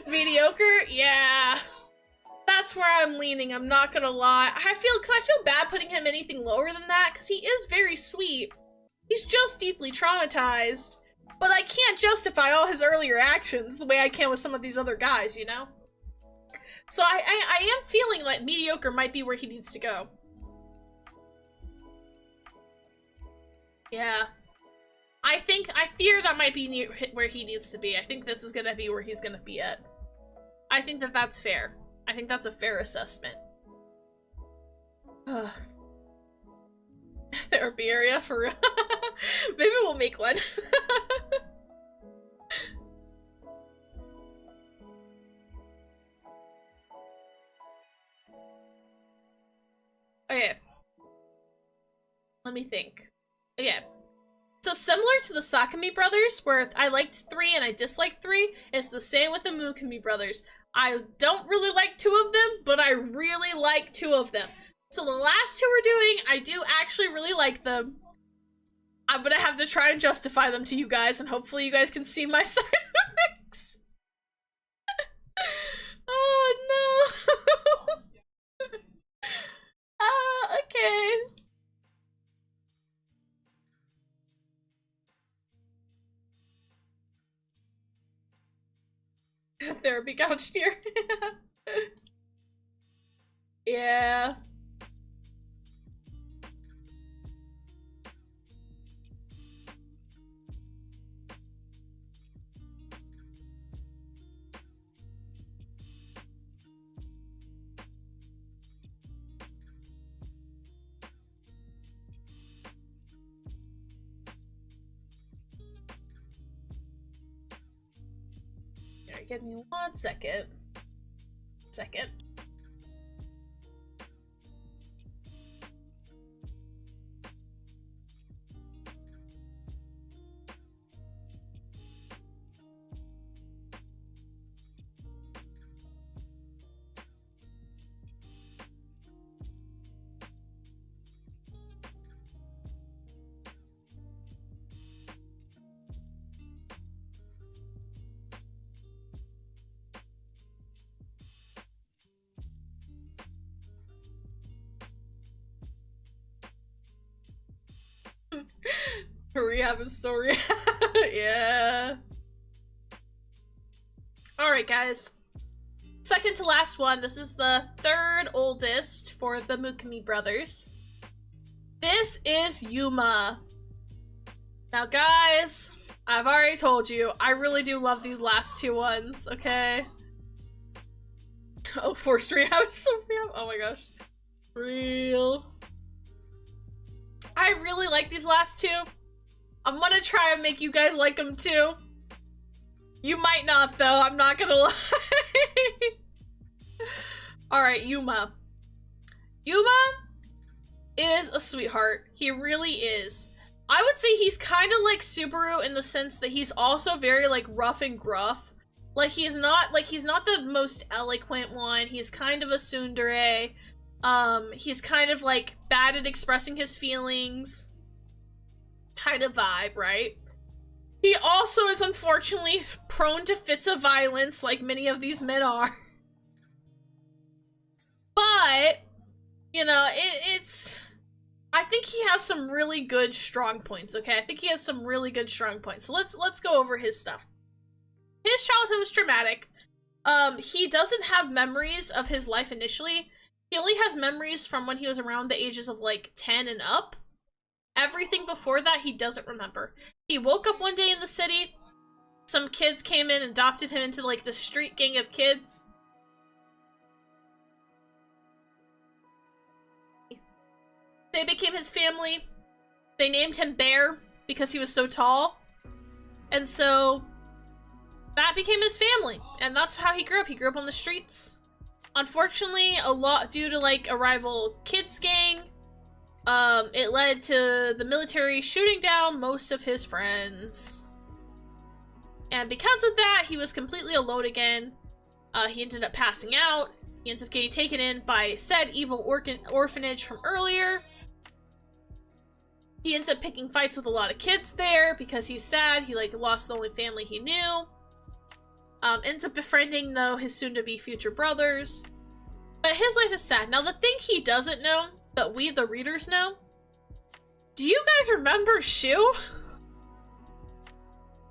know. Mediocre? Yeah. That's where I'm leaning, I'm not gonna lie. I feel bad putting him anything lower than that, because he is very sweet. He's just deeply traumatized. But I can't justify all his earlier actions the way I can with some of these other guys, you know? So I am feeling like mediocre might be where he needs to go. Yeah. I fear that might be where he needs to be. I think this is gonna be where he's gonna be at. I think that that's fair. I think that's a fair assessment. Therapy area for real. Maybe we'll make one. Okay. Let me think. Okay. So similar to the Sakami brothers, where I liked 3 and I disliked 3, it's the same with the Mukami brothers. I don't really like 2 of them, but I really like 2 of them. So the last 2 we're doing, I do actually really like them. I'm gonna have to try and justify them to you guys, and hopefully you guys can see my side of things. Oh no. Okay. Therapy couch here. Yeah. Alright, give me 1 second. Rehab and story. Yeah. Alright, guys. Second to last one. This is the third oldest for the Mukami brothers. This is Yuma. Now, guys, I've already told you, I really do love these last two ones, okay? Oh, forced rehab, so rehab. Oh my gosh. Real. I really like these last two. I'm gonna try and make you guys like them too. You might not though, I'm not gonna lie. Alright, Yuma. Yuma is a sweetheart. He really is. I would say he's kind of like Subaru in the sense that he's also very like rough and gruff. Like he's not the most eloquent one. He's kind of a tsundere. He's kind of like bad at expressing his feelings. Kind of vibe, right? He also is unfortunately prone to fits of violence like many of these men are. But, you know, it's... I think he has some really good strong points, okay? I think he has some really good strong points. So let's go over his stuff. His childhood was traumatic. He doesn't have memories of his life initially. He only has memories from when he was around the ages of like 10 and up. Everything before that he doesn't remember. He woke up one day in the city. Some kids came in and adopted him into like the street gang of kids. They became his family. They named him Bear because he was so tall. And so that became his family. And that's how he grew up. He grew up on the streets. Unfortunately, a lot due to like a rival kids gang, it led to the military shooting down most of his friends. And because of that, he was completely alone again. He ended up passing out. He ends up getting taken in by said evil orphanage from earlier. He ends up picking fights with a lot of kids there because he's sad. He like lost the only family he knew. Ends up befriending though his soon-to-be future brothers. But his life is sad. Now the thing he doesn't know, that we the readers know, do you guys remember Shu?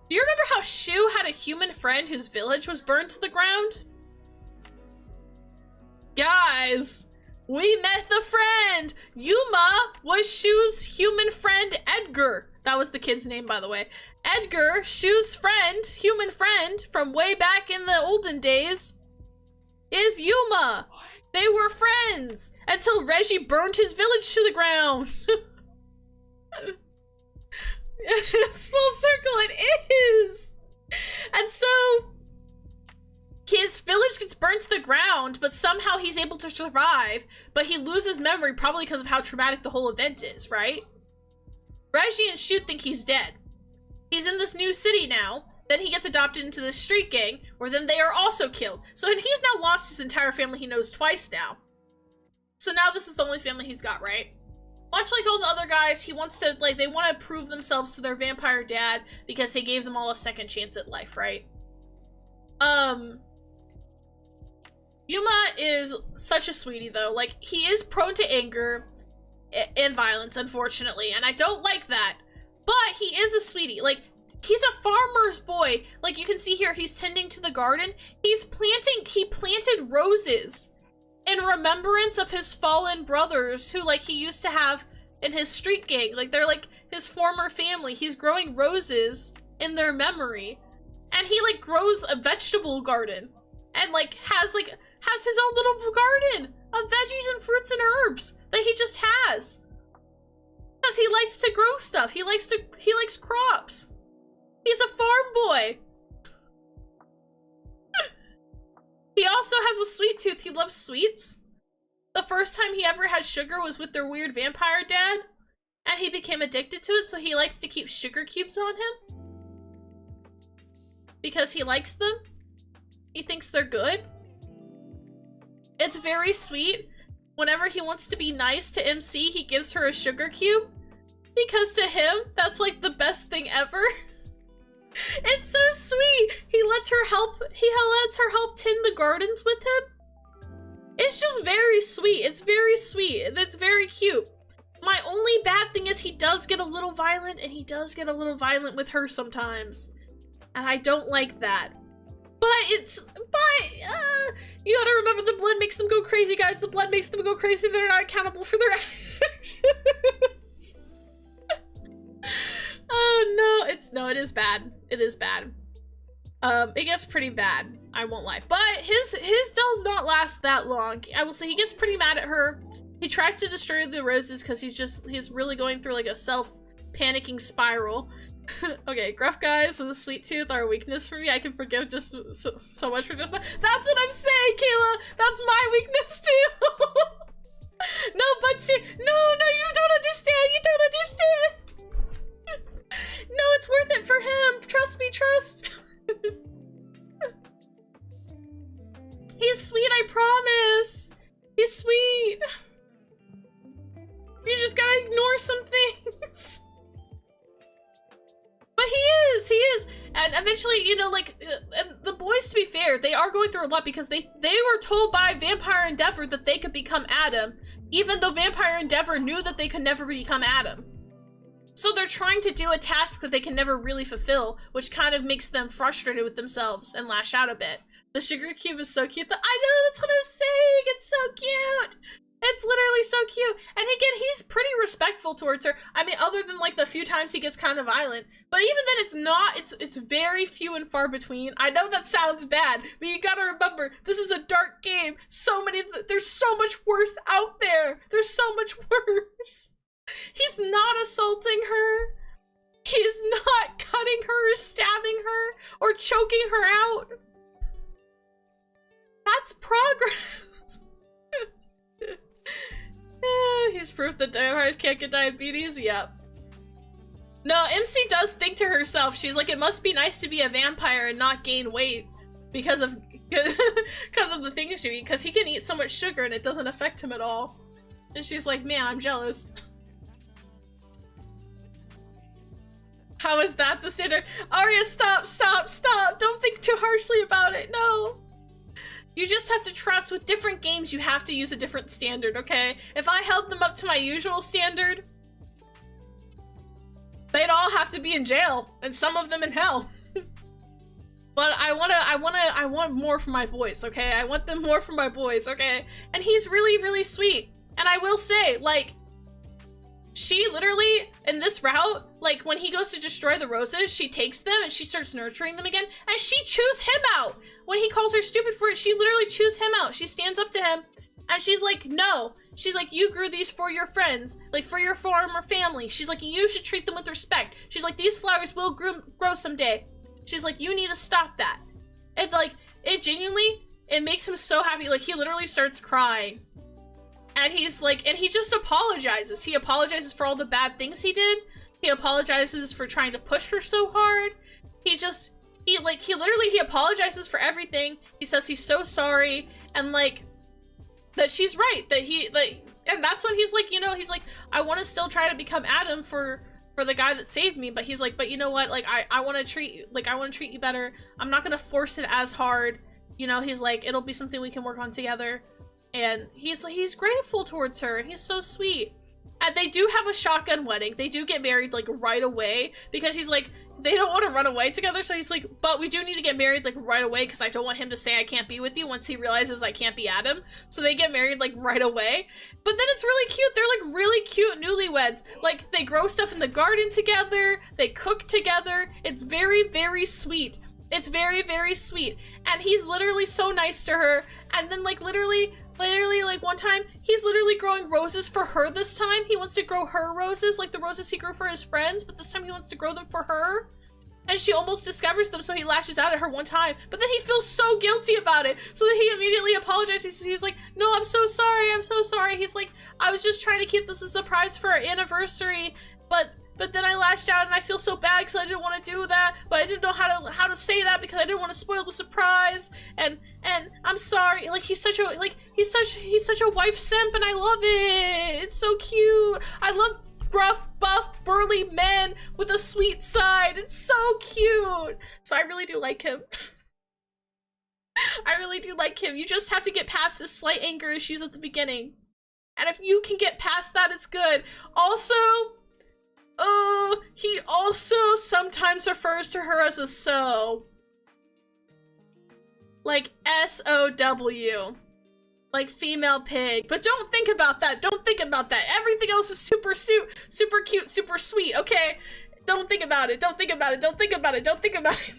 Do you remember how Shu had a human friend whose village was burned to the ground? Guys, we met the friend! Yuma was Shu's human friend Edgar. That was the kid's name, by the way. Edgar, Shu's friend, human friend, from way back in the olden days, is Yuma. They were friends until Reggie burned his village to the ground. It's full circle, it is! And so, his village gets burnt to the ground, but somehow he's able to survive, but he loses memory probably because of how traumatic the whole event is, right? Reggie and Shu think he's dead. He's in this new city now, then he gets adopted into this street gang, where then they are also killed. So he's now lost his entire family he knows twice now. So now this is the only family he's got, right? Much like all the other guys, he wants to, like, they want to prove themselves to their vampire dad because he gave them all a second chance at life, right? Yuma is such a sweetie, though. Like, he is prone to anger and violence, unfortunately, and I don't like that. But he is a sweetie. Like, he's a farmer's boy. Like, you can see here, he's tending to the garden. He planted roses in remembrance of his fallen brothers who, like, he used to have in his street gang. Like, they're, like, his former family. He's growing roses in their memory. And he, like, grows a vegetable garden. And, like, has his own little garden of veggies and fruits and herbs that he just has. Because he likes to grow stuff. He likes crops. He's a farm boy. He also has a sweet tooth. He loves sweets. The first time he ever had sugar was with their weird vampire dad. And he became addicted to it, so he likes to keep sugar cubes on him. Because he likes them. He thinks they're good. It's very sweet. Whenever he wants to be nice to MC, he gives her a sugar cube. Because to him, that's like the best thing ever. It's so sweet. He lets her help tend the gardens with him. It's just very sweet. It's very sweet. It's very cute. My only bad thing is he does get a little violent, and he does get a little violent with her sometimes. And I don't like that. But you gotta remember the blood makes them go crazy, guys. The blood makes them go crazy. They're not accountable for their actions. Oh no, it is bad. It is bad. It gets pretty bad, I won't lie. But his does not last that long. I will say he gets pretty mad at her. He tries to destroy the roses because he's really going through like a self-panicking spiral. Okay, gruff guys with a sweet tooth are a weakness for me. I can forgive just so much for just that. That's what I'm saying, Kayla! That's my weakness too! No, but no, you don't understand! You don't understand! No, it's worth it for him! Trust me, trust! He's sweet, I promise! He's sweet! You just gotta ignore some things! But he is! And eventually, you know, like, and the boys, to be fair, they are going through a lot because they were told by Vampire Endeavor that they could become Adam, even though Vampire Endeavor knew that they could never become Adam. So they're trying to do a task that they can never really fulfill, which kind of makes them frustrated with themselves and lash out a bit. The sugar cube is so cute. I know, that's what I'm saying! It's so cute! It's literally so cute. And again, he's pretty respectful towards her. I mean, other than like the few times he gets kind of violent. But even then, it's very few and far between. I know that sounds bad, but you gotta remember, this is a dark game. There's so much worse out there. There's so much worse. He's not assaulting her. He's not cutting her or stabbing her or choking her out. That's progress. He's proof that vampires can't get diabetes? Yep. No, MC does think to herself, she's like, it must be nice to be a vampire and not gain weight because of the things you eat, because he can eat so much sugar and it doesn't affect him at all. And she's like, man, I'm jealous. How is that the standard? Arya, stop, stop, stop! Don't think too harshly about it, no! You just have to trust with different games you have to use a different standard, okay? If I held them up to my usual standard, they'd all have to be in jail, and some of them in hell. But I want more for my boys, okay? I want them more for my boys, okay? And he's really, really sweet. And I will say, like, she literally, in this route, like, when he goes to destroy the roses, she takes them and she starts nurturing them again, and she chews him out! When he calls her stupid for it, she literally chews him out. She stands up to him, and she's like, no. She's like, you grew these for your friends, like, for your farm or family. She's like, you should treat them with respect. She's like, these flowers will grow someday. She's like, you need to stop that. And, like, it genuinely, it makes him so happy. Like, he literally starts crying. And he's like, and he just apologizes. He apologizes for all the bad things he did. He apologizes for trying to push her so hard. He literally apologizes for everything. He says he's so sorry, and like, that she's right, that he, like, and that's when he's like, you know, he's like, I want to still try to become Adam for the guy that saved me, but he's like, but you know what, like, I want to treat you better. I'm not gonna force it as hard, you know. He's like, it'll be something we can work on together. And he's grateful towards her, and he's so sweet. And they do have a shotgun wedding. They do get married, like, right away, because he's like, they don't want to run away together, so he's like, but we do need to get married, like, right away, because I don't want him to say I can't be with you once he realizes I can't be Adam. So they get married, like, right away. But then it's really cute. They're, like, really cute newlyweds. Like, they grow stuff in the garden together. They cook together. It's very, very sweet. It's very, very sweet. And he's literally so nice to her. And then, like, literally, like, one time, he's literally growing roses for her this time. He wants to grow her roses, like the roses he grew for his friends, but this time he wants to grow them for her. And she almost discovers them, so he lashes out at her one time. But then he feels so guilty about it, so that he immediately apologizes. He's like, no, I'm so sorry, I'm so sorry. He's like, I was just trying to keep this a surprise for our anniversary, but then I lashed out and I feel so bad because I didn't want to do that, but I didn't know how to say that because I didn't want to spoil the surprise, and I'm sorry. Like, he's such a wife simp, and I love it. It's so cute. I love gruff, buff, burly men with a sweet side. It's so cute. So I really do like him. I really do like him. You just have to get past his slight anger issues at the beginning. And if you can get past that, it's good. Also, He also sometimes refers to her as a so. Like S-O-W. Like female pig. But don't think about that. Don't think about that. Everything else is super cute, super sweet, okay? Don't think about it. Don't think about it. Don't think about it. Don't think about it.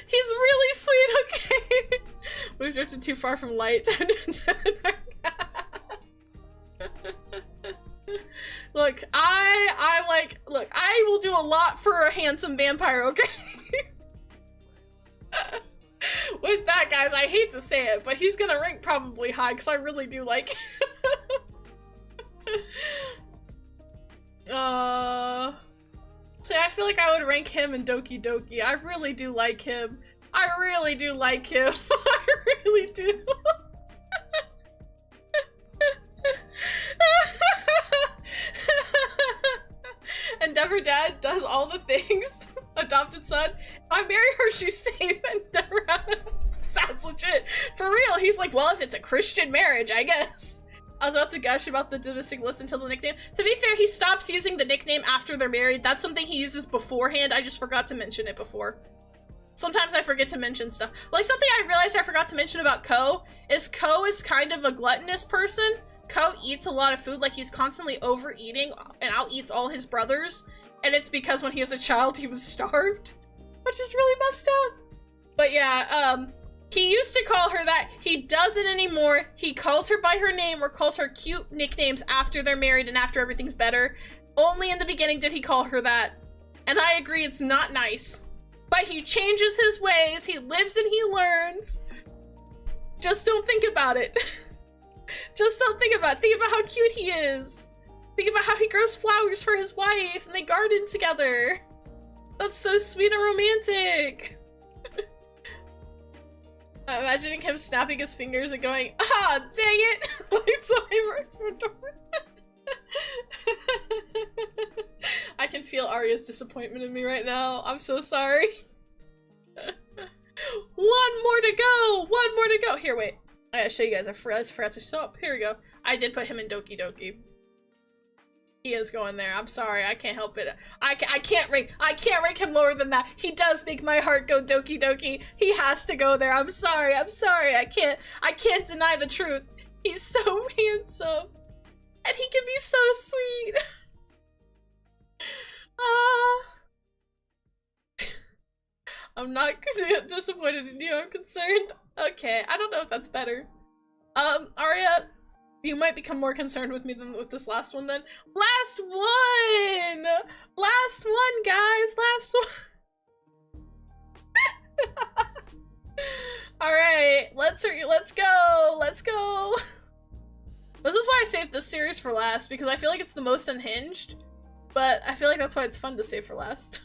He's really sweet, okay? We've drifted too far from light. Look, I will do a lot for a handsome vampire, okay? With that, guys, I hate to say it, but he's gonna rank probably high because I really do like him. See, I feel like I would rank him in Doki Doki. I really do like him. I really do like him. I really do. Endeavor Dad does all the things. Adopted son. If I marry her, she's safe and never sounds legit. For real, he's like, well, if it's a Christian marriage, I guess. I was about to gush about the domestic list until the nickname. To be fair, he stops using the nickname after they're married. That's something he uses beforehand. I just forgot to mention it before. Sometimes I forget to mention stuff. Like, something I realized I forgot to mention about Ko is kind of a gluttonous person. Ko eats a lot of food, like he's constantly overeating and out-eats all his brothers. And it's because when he was a child, he was starved. Which is really messed up. But yeah, he used to call her that. He doesn't anymore. He calls her by her name or calls her cute nicknames after they're married and after everything's better. Only in the beginning did he call her that. And I agree, it's not nice. But he changes his ways. He lives and he learns. Just don't think about it. Just don't think about it. Think about how cute he is. Think about how he grows flowers for his wife and they garden together. That's so sweet and romantic. I'm imagining him snapping his fingers and going, ah, dang it! I can feel Arya's disappointment in me right now. I'm so sorry. One more to go! One more to go! Here, wait. I gotta show you guys. I forgot to stop. Here we go. I did put him in Doki Doki. He is going there. I'm sorry. I can't help it. I can't rank him lower than that. He does make my heart go Doki Doki. He has to go there. I'm sorry. I'm sorry. I can't deny the truth. He's so handsome. And he can be so sweet. I'm not disappointed in you. I'm concerned. Okay. I don't know if that's better. Arya, you might become more concerned with me than with this last one then. Last one! Last one, guys! Last one! Alright, let's go! Let's go! This is why I saved this series for last, because I feel like it's the most unhinged, but I feel like that's why it's fun to save for last.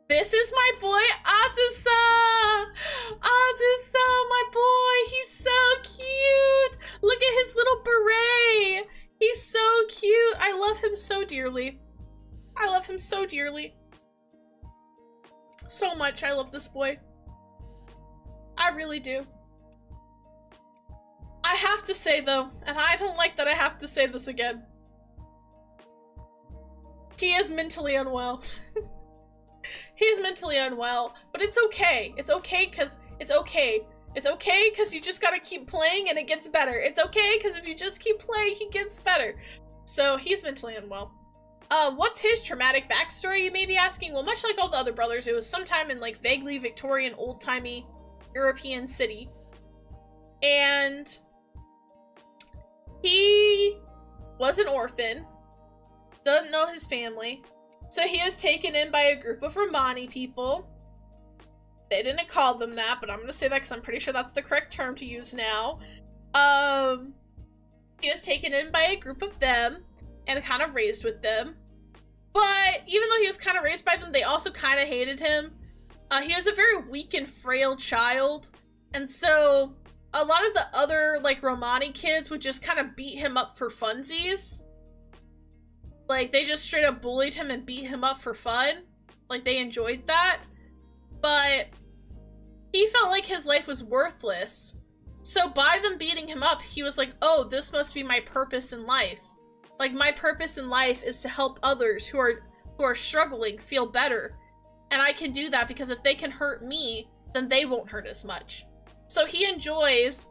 This is my boy, Azusa! Azusa, my boy! He's so cute! Look at his little beret! He's so cute! I love him so dearly. I love him so dearly. So much, I love this boy. I really do. I have to say, though, and I don't like that I have to say this again. He is mentally unwell. He's mentally unwell, but it's okay. It's okay because it's okay. It's okay because you just gotta keep playing and it gets better. It's okay because if you just keep playing, he gets better. So he's mentally unwell. What's his traumatic backstory, you may be asking? Well, much like all the other brothers, it was sometime in like vaguely Victorian, old-timey European city. And he was an orphan, doesn't know his family. So he was taken in by a group of Romani people. They didn't call them that, but I'm gonna say that because I'm pretty sure that's the correct term to use now. He was taken in by a group of them and kind of raised with them. But even though he was kind of raised by them, they also kind of hated him. He was a very weak and frail child. And so a lot of the other like Romani kids would just kind of beat him up for funsies. Like, they just straight up bullied him and beat him up for fun. Like, they enjoyed that. But he felt like his life was worthless. So by them beating him up, he was like, oh, this must be my purpose in life. Like, my purpose in life is to help others who are struggling feel better. And I can do that because if they can hurt me, then they won't hurt as much. So he enjoys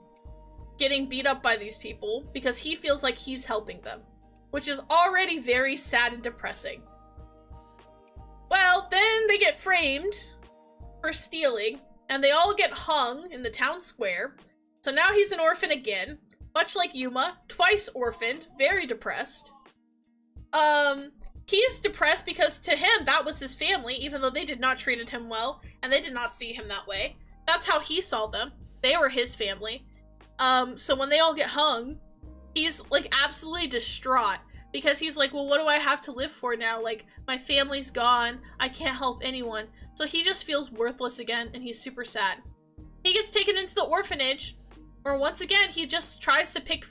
getting beat up by these people because he feels like he's helping them, which is already very sad and depressing. Well, then they get framed for stealing, and they all get hung in the town square. So now he's an orphan again, much like Yuma, twice orphaned, very depressed. He's depressed because to him, that was his family, even though they did not treated him well, and they did not see him that way. That's how he saw them. They were his family. So when they all get hung, he's, like, absolutely distraught, because he's like, well, what do I have to live for now? Like, my family's gone, I can't help anyone. So he just feels worthless again, and he's super sad. He gets taken into the orphanage, where once again, he just tries to pick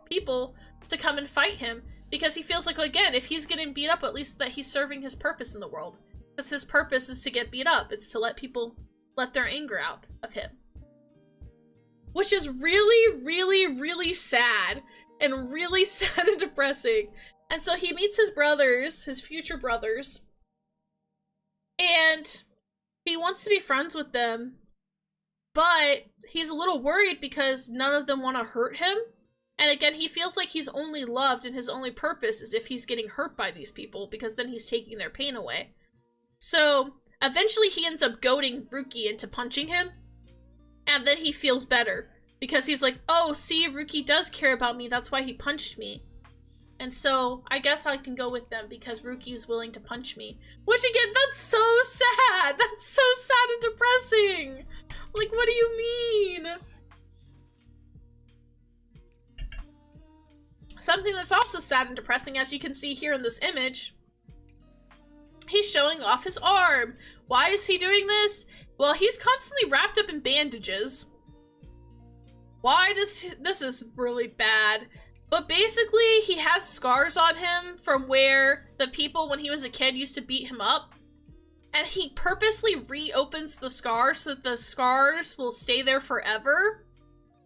people to come and fight him, because he feels like, again, if he's getting beat up, at least that he's serving his purpose in the world. Because his purpose is to get beat up. It's to let people let their anger out of him. Which is really, really, really sad. And really sad and depressing. And so he meets his brothers, his future brothers. And he wants to be friends with them. But he's a little worried because none of them want to hurt him. And again, he feels like he's only loved and his only purpose is if he's getting hurt by these people, because then he's taking their pain away. So eventually he ends up goading Ruki into punching him. And then he feels better. Because he's like, oh, see, Ruki does care about me. That's why he punched me. And so I guess I can go with them because Ruki is willing to punch me. Which again, that's so sad. That's so sad and depressing. Like, what do you mean? Something that's also sad and depressing, as you can see here in this image, he's showing off his arm. Why is he doing this? Well, he's constantly wrapped up in bandages. Why does this is really bad. But basically, he has scars on him from where the people when he was a kid used to beat him up. And he purposely reopens the scars so that the scars will stay there forever.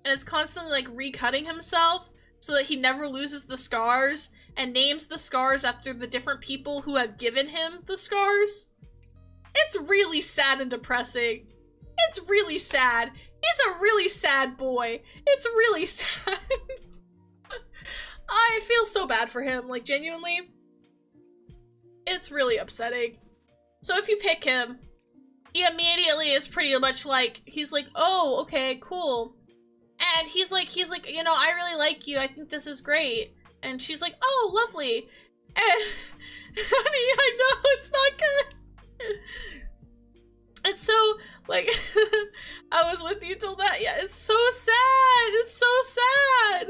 And is constantly like recutting himself so that he never loses the scars and names the scars after the different people who have given him the scars. It's really sad and depressing. It's really sad. He's a really sad boy. It's really sad. I feel so bad for him, like genuinely. It's really upsetting. So if you pick him, he immediately is pretty much like, he's like, oh, okay, cool. And he's like, you know, I really like you. I think this is great. And she's like, oh, lovely. And honey, I know it's not good. It's so, like, I was with you till that. Yeah, it's so sad. It's so sad.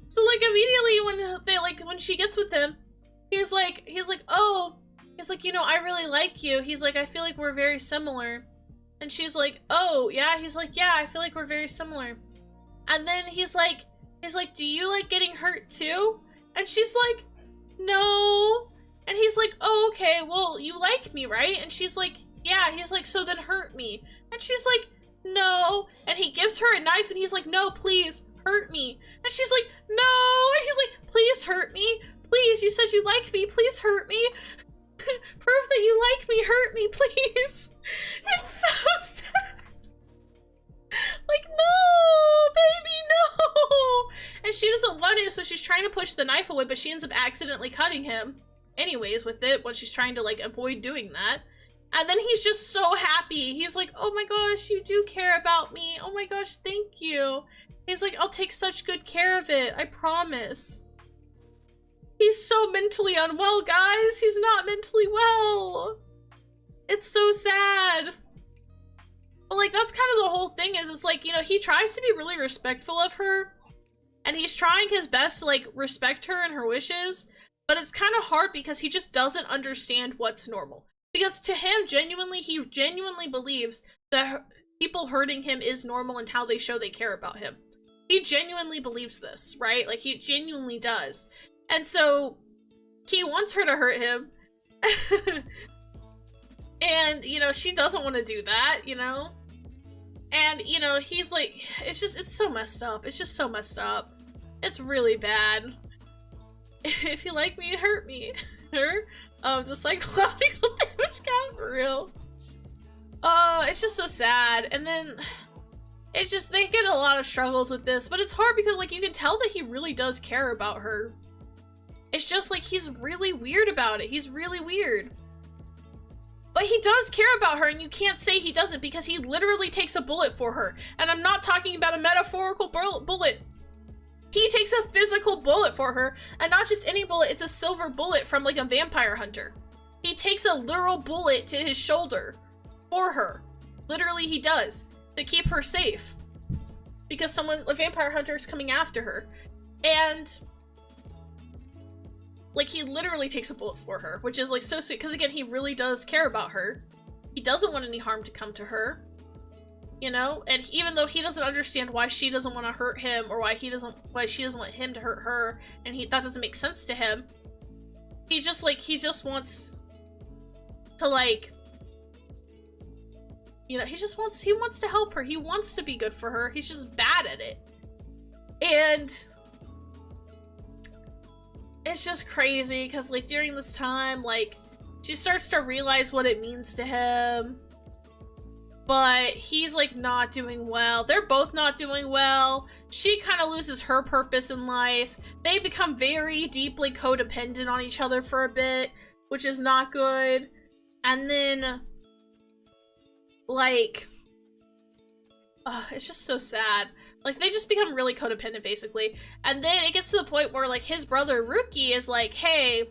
So, like, immediately when they, like, when she gets with him, he's like, oh, he's like, you know, I really like you. He's like, I feel like we're very similar. And she's like, oh, yeah. He's like, yeah, I feel like we're very similar. And then he's like, do you like getting hurt too? And she's like, no. And he's like, oh, okay, well, you like me, right? And she's like, yeah. He's like, so then hurt me. And she's like, no. And he gives her a knife and he's like, no, please hurt me. And she's like, no. And he's like, please hurt me. Please, you said you like me. Please hurt me. Prove that you like me. Hurt me, please. It's so sad. Like, no, baby, no. And she doesn't want to, so she's trying to push the knife away, but she ends up accidentally cutting him anyways with it when she's trying to, like, avoid doing that. And then he's just so happy. He's like, oh my gosh, you do care about me. Oh my gosh, thank you. He's like, I'll take such good care of it. I promise. He's so mentally unwell, guys. He's not mentally well. It's so sad. But, like, that's kind of the whole thing is, it's like, you know, he tries to be really respectful of her. And he's trying his best to, like, respect her and her wishes. But it's kind of hard because he just doesn't understand what's normal. Because to him, he genuinely believes that people hurting him is normal and how they show they care about him. He genuinely believes this, right? Like, he genuinely does. And so, he wants her to hurt him. And, you know, she doesn't want to do that, you know? And, you know, he's like, it's so messed up. It's just so messed up. It's really bad. If you like me, hurt me. The psychological damage count, for real. It's just so sad. And then, it's just, they get a lot of struggles with this, but it's hard because, like, you can tell that he really does care about her. It's just, like, he's really weird about it. He's really weird. But he does care about her, and you can't say he doesn't because he literally takes a bullet for her. And I'm not talking about a metaphorical bullet. He takes a physical bullet for her, and not just any bullet, it's a silver bullet from, like, a vampire hunter. He takes a literal bullet to his shoulder for her. Literally, he does. To keep her safe. Because a vampire hunter is coming after her. And, like, he literally takes a bullet for her, which is, like, so sweet, because, again, he really does care about her. He doesn't want any harm to come to her, you know? And even though he doesn't understand why she doesn't want to hurt him, or why she doesn't want him to hurt her, and that doesn't make sense to him, he just wants to, like, you know, he wants to help her. He wants to be good for her. He's just bad at it. And it's just crazy because, like, during this time, like, she starts to realize what it means to him, but he's, like, not doing well. They're both not doing well. She kind of loses her purpose in life. They become very deeply codependent on each other for a bit, which is not good. And then, like, it's just so sad. Like, they just become really codependent, basically. And then it gets to the point where, like, his brother, Ruki, is like, hey,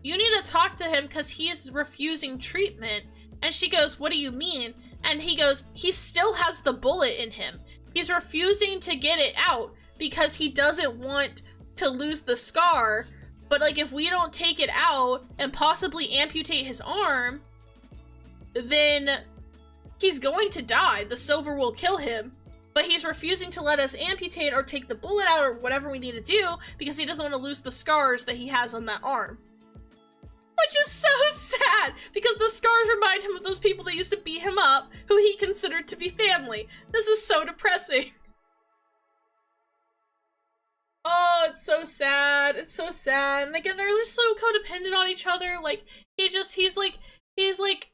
you need to talk to him because he is refusing treatment. And she goes, what do you mean? And he goes, he still has the bullet in him. He's refusing to get it out because he doesn't want to lose the scar. But, like, if we don't take it out and possibly amputate his arm, then he's going to die. The silver will kill him. But he's refusing to let us amputate or take the bullet out or whatever we need to do because he doesn't want to lose the scars that he has on that arm. Which is so sad because the scars remind him of those people that used to beat him up who he considered to be family. This is so depressing. Oh, it's so sad. It's so sad. And again, they're just so codependent on each other. Like, he's like,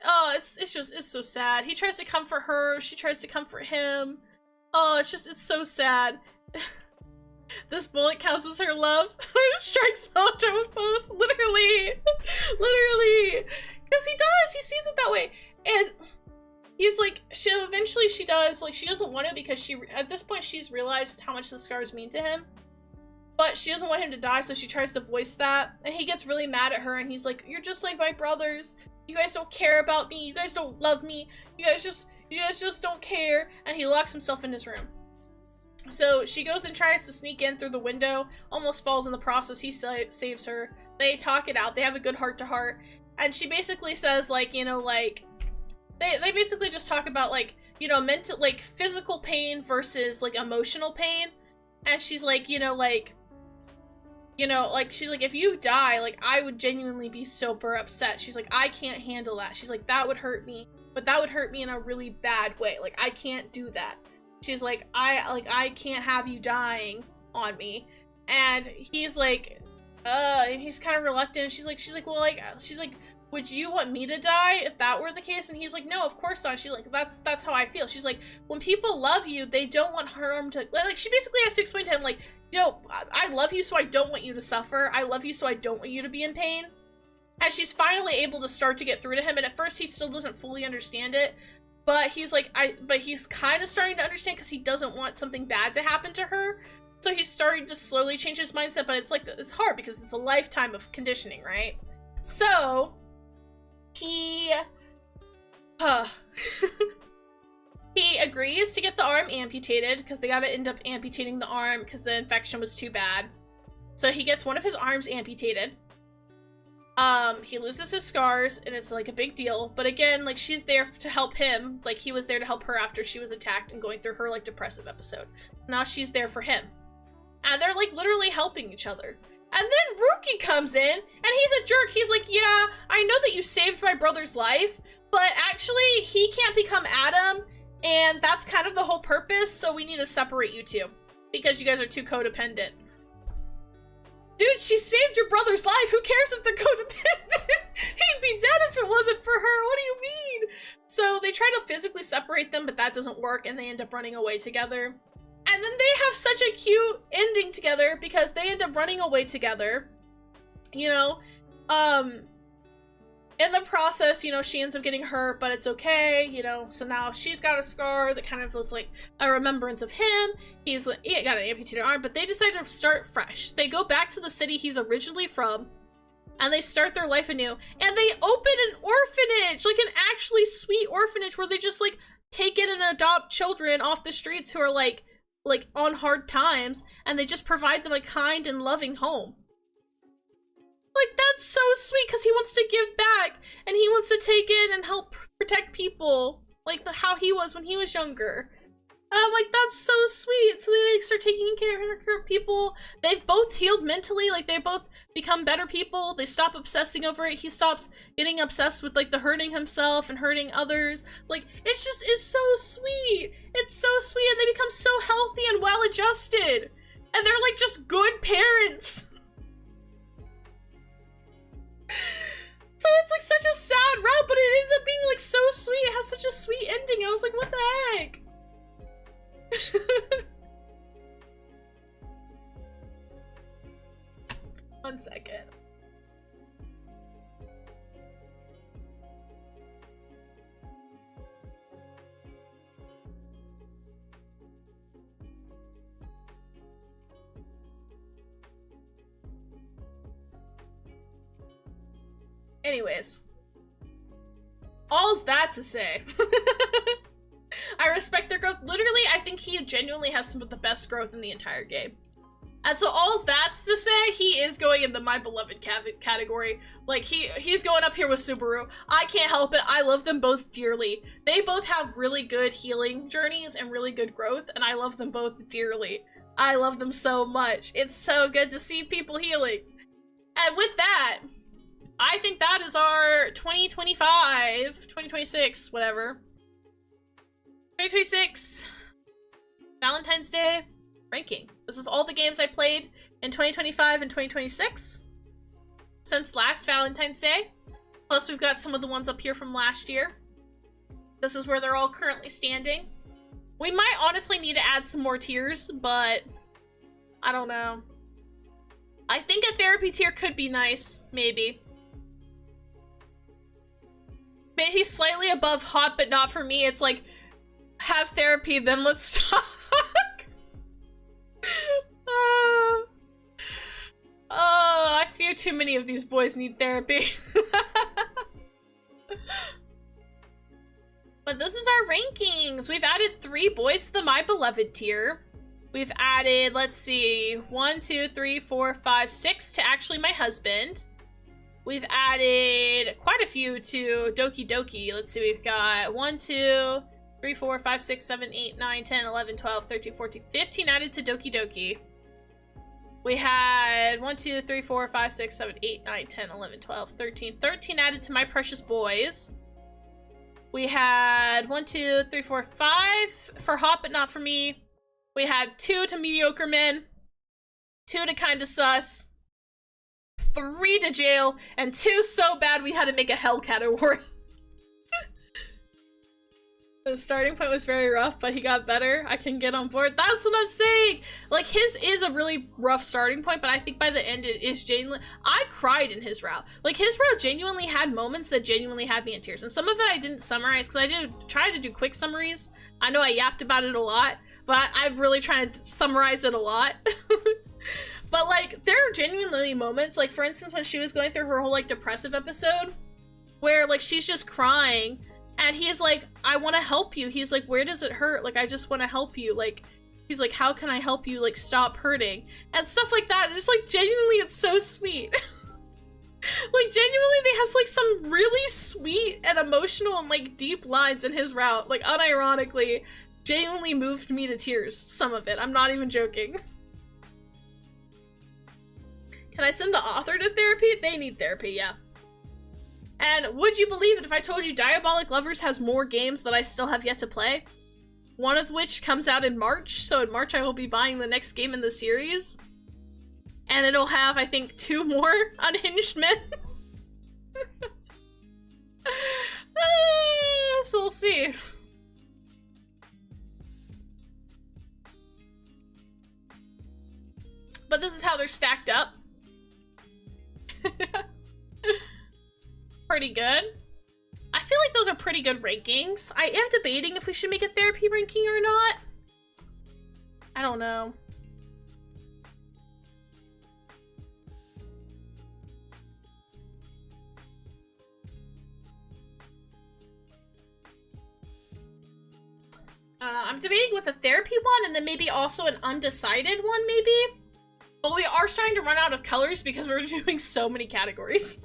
oh, it's so sad. He tries to comfort her. She tries to comfort him. Oh, it's so sad. This bullet counts as her love. Strikes Valentine with post. Literally. Literally. Because he sees it that way. And he's like, she does, like, she doesn't want it because at this point, she's realized how much the scars mean to him. But she doesn't want him to die, so she tries to voice that. And he gets really mad at her, and he's like, you're just like my brothers. You guys don't care about me. You guys don't love me. You guys just don't care. And he locks himself in his room. So she goes and tries to sneak in through the window, almost falls in the process. He saves her. They talk it out. They have a good heart-to-heart. And she basically says, like, you know, like, they basically just talk about, like, you know, mental, like, physical pain versus, like, emotional pain. And she's like, she's like, if you die, like, I would genuinely be super upset. She's like, I can't handle that. She's like, that would hurt me, but that would hurt me in a really bad way. Like, I can't do that. She's like, I can't have you dying on me. And he's like, he's kind of reluctant. She's like, well, like, would you want me to die if that were the case? And he's like, no, of course not. She's like, that's how I feel. She's like, when people love you, they don't want harm to, like, she basically has to explain to him, like, you know, I love you, so I don't want you to suffer. I love you, so I don't want you to be in pain. And she's finally able to start to get through to him, and at first he still doesn't fully understand it. But he's like, but he's kind of starting to understand because he doesn't want something bad to happen to her. So he's starting to slowly change his mindset, but it's like, it's hard because it's a lifetime of conditioning, right? So, he agrees to get the arm amputated because they gotta end up amputating the arm because the infection was too bad. So he gets one of his arms amputated. He loses his scars, and it's, like, a big deal, but again, like, she's there to help him, like, he was there to help her after she was attacked and going through her, like, depressive episode. Now she's there for him. And they're, like, literally helping each other. And then Ruki comes in, and he's a jerk. He's like, yeah, I know that you saved my brother's life, but actually he can't become Adam, and that's kind of the whole purpose, so we need to separate you two, because you guys are too codependent. Dude, she saved your brother's life. Who cares if they're codependent? He'd be dead if it wasn't for her. What do you mean? So they try to physically separate them, but that doesn't work, and they end up running away together. And then they have such a cute ending together because they end up running away together. You know, in the process, you know, she ends up getting hurt, but it's okay, you know, so now she's got a scar that kind of was like a remembrance of him. He got an amputated arm, but they decided to start fresh. They go back to the city he's originally from, and they start their life anew, and they open an orphanage, like an actually sweet orphanage where they just like take in and adopt children off the streets who are like on hard times, and they just provide them a kind and loving home. Like, that's so sweet, because he wants to give back, and he wants to take in and help protect people, like how he was when he was younger. And I'm like, that's so sweet. So they like start taking care of people. They've both healed mentally, like they both become better people. They stop obsessing over it. He stops getting obsessed with like the hurting himself and hurting others. Like, it's so sweet. It's so sweet, and they become so healthy and well adjusted. And they're like just good parents. So it's like such a sad route, but it ends up being like so sweet. It has such a sweet ending. I was like, what the heck? One second. Anyways, all's that to say. I respect their growth. Literally, I think he genuinely has some of the best growth in the entire game. And so all's that's to say, he is going in the my beloved category. Like, he's going up here with Subaru. I can't help it. I love them both dearly. They both have really good healing journeys and really good growth, and I love them both dearly. I love them so much. It's so good to see people healing. And with that, I think that is our 2026, whatever. 2026 Valentine's Day ranking. This is all the games I played in 2025 and 2026 since last Valentine's Day. Plus we've got some of the ones up here from last year. This is where they're all currently standing. We might honestly need to add some more tiers, but I don't know. I think a therapy tier could be nice, maybe. Maybe slightly above hot, but not for me. It's like, have therapy, then let's talk. I fear too many of these boys need therapy. But this is our rankings. We've added 3 boys to the My Beloved tier. We've added, let's see, 1, 2, 3, 4, 5, 6 to actually my husband. We've added quite a few to Doki Doki. Let's see, we've got 1, 2, 3, 4, 5, 6, 7, 8, 9, 10, 11, 12, 13, 14, 15 added to Doki Doki. We had 1, 2, 3, 4, 5, 6, 7, 8, 9, 10, 11, 12, 13. 13 added to My Precious Boys. We had 1, 2, 3, 4, 5 for Hot But Not For Me. We had 2 to Mediocre Men. 2 to Kinda Sus. 3 to Jail. And 2 so bad we had to make a Hell category. The starting point was very rough, but he got better. I can get on board. That's what I'm saying! Like, his is a really rough starting point, but I think by the end it is genuinely— I cried in his route. Like, his route genuinely had moments that genuinely had me in tears. And some of it I didn't summarize, because I did try to do quick summaries. I know I yapped about it a lot, but I'm really trying to summarize it a lot. But, like, there are genuinely moments, like, for instance, when she was going through her whole, like, depressive episode, where, like, she's just crying, and he's like, I want to help you. He's like, where does it hurt? Like, I just want to help you. Like, he's like, how can I help you, like, stop hurting? And stuff like that. And it's like, genuinely, it's so sweet. Like, genuinely, they have, like, some really sweet and emotional and, like, deep lines in his route. Like, unironically, genuinely moved me to tears, some of it. I'm not even joking. Can I send the author to therapy? They need therapy, yeah. And would you believe it if I told you Diabolic Lovers has more games that I still have yet to play? One of which comes out in March, so in March I will be buying the next game in the series. And it'll have, I think, 2 more Unhinged Men. So we'll see. But this is how they're stacked up. Pretty good. I feel like those are pretty good rankings. I am debating if we should make a therapy ranking or not. I don't know. I'm debating with a therapy one and then maybe also an undecided one, maybe? But we are starting to run out of colors because we're doing so many categories.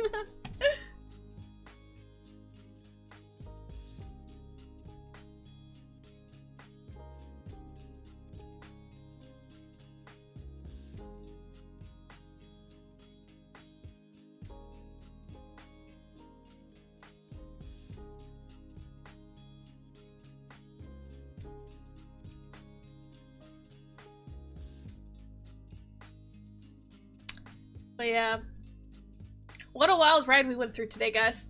But yeah, what a wild ride we went through today, guys.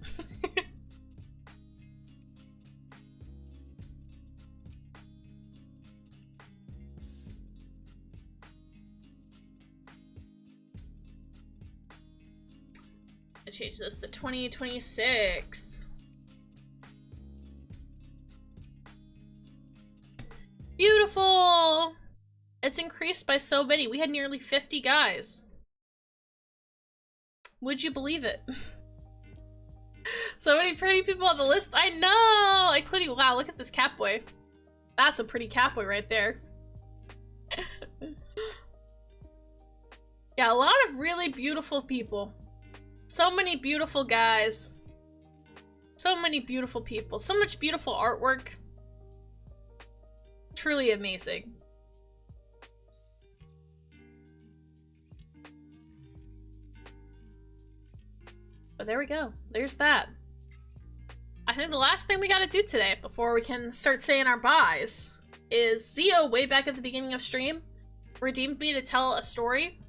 I change this to 2026. Beautiful! It's increased by so many. We had nearly 50 guys. Would you believe it? So many pretty people on the list. I know! Including, wow, look at this Catboy. That's a pretty Catboy right there. Yeah, a lot of really beautiful people. So many beautiful guys. So many beautiful people. So much beautiful artwork. Truly amazing. But there we go. There's that. I think the last thing we gotta do today before we can start saying our byes is Zio, way back at the beginning of stream, redeemed me to tell a story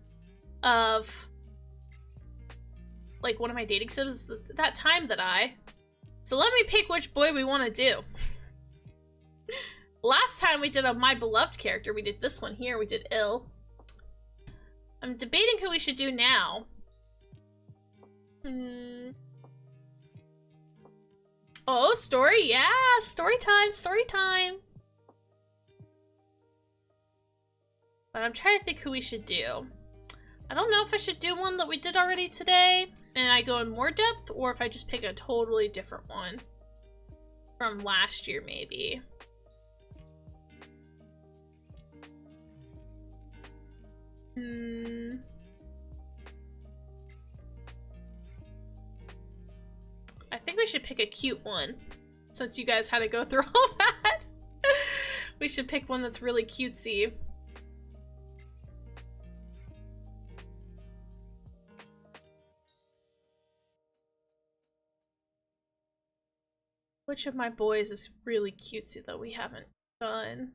of like one of my dating sims that time that So let me pick which boy we want to do. Last time we did a My Beloved character. We did this one here. We did Ill. I'm debating who we should do now. Oh, story, yeah, story time, story time. But I'm trying to think who we should do. I don't know if I should do one that we did already today, and I go in more depth, or if I just pick a totally different one from last year, maybe. I think we should pick a cute one, since you guys had to go through all that. We should pick one that's really cutesy. Which of my boys is really cutesy that we haven't done?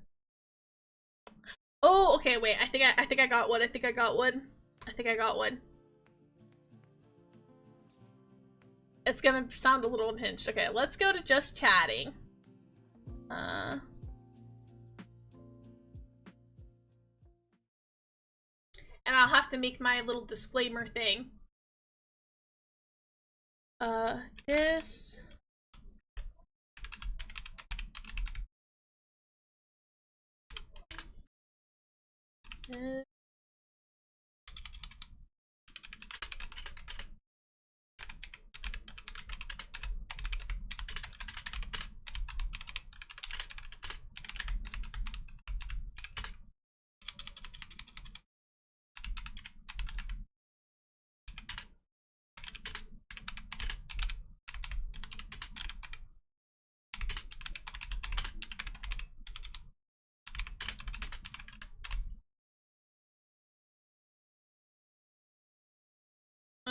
Oh, okay, wait. I think I got one. I think I got one. It's gonna sound a little unhinged. Okay, let's go to just chatting. And I'll have to make my little disclaimer thing. This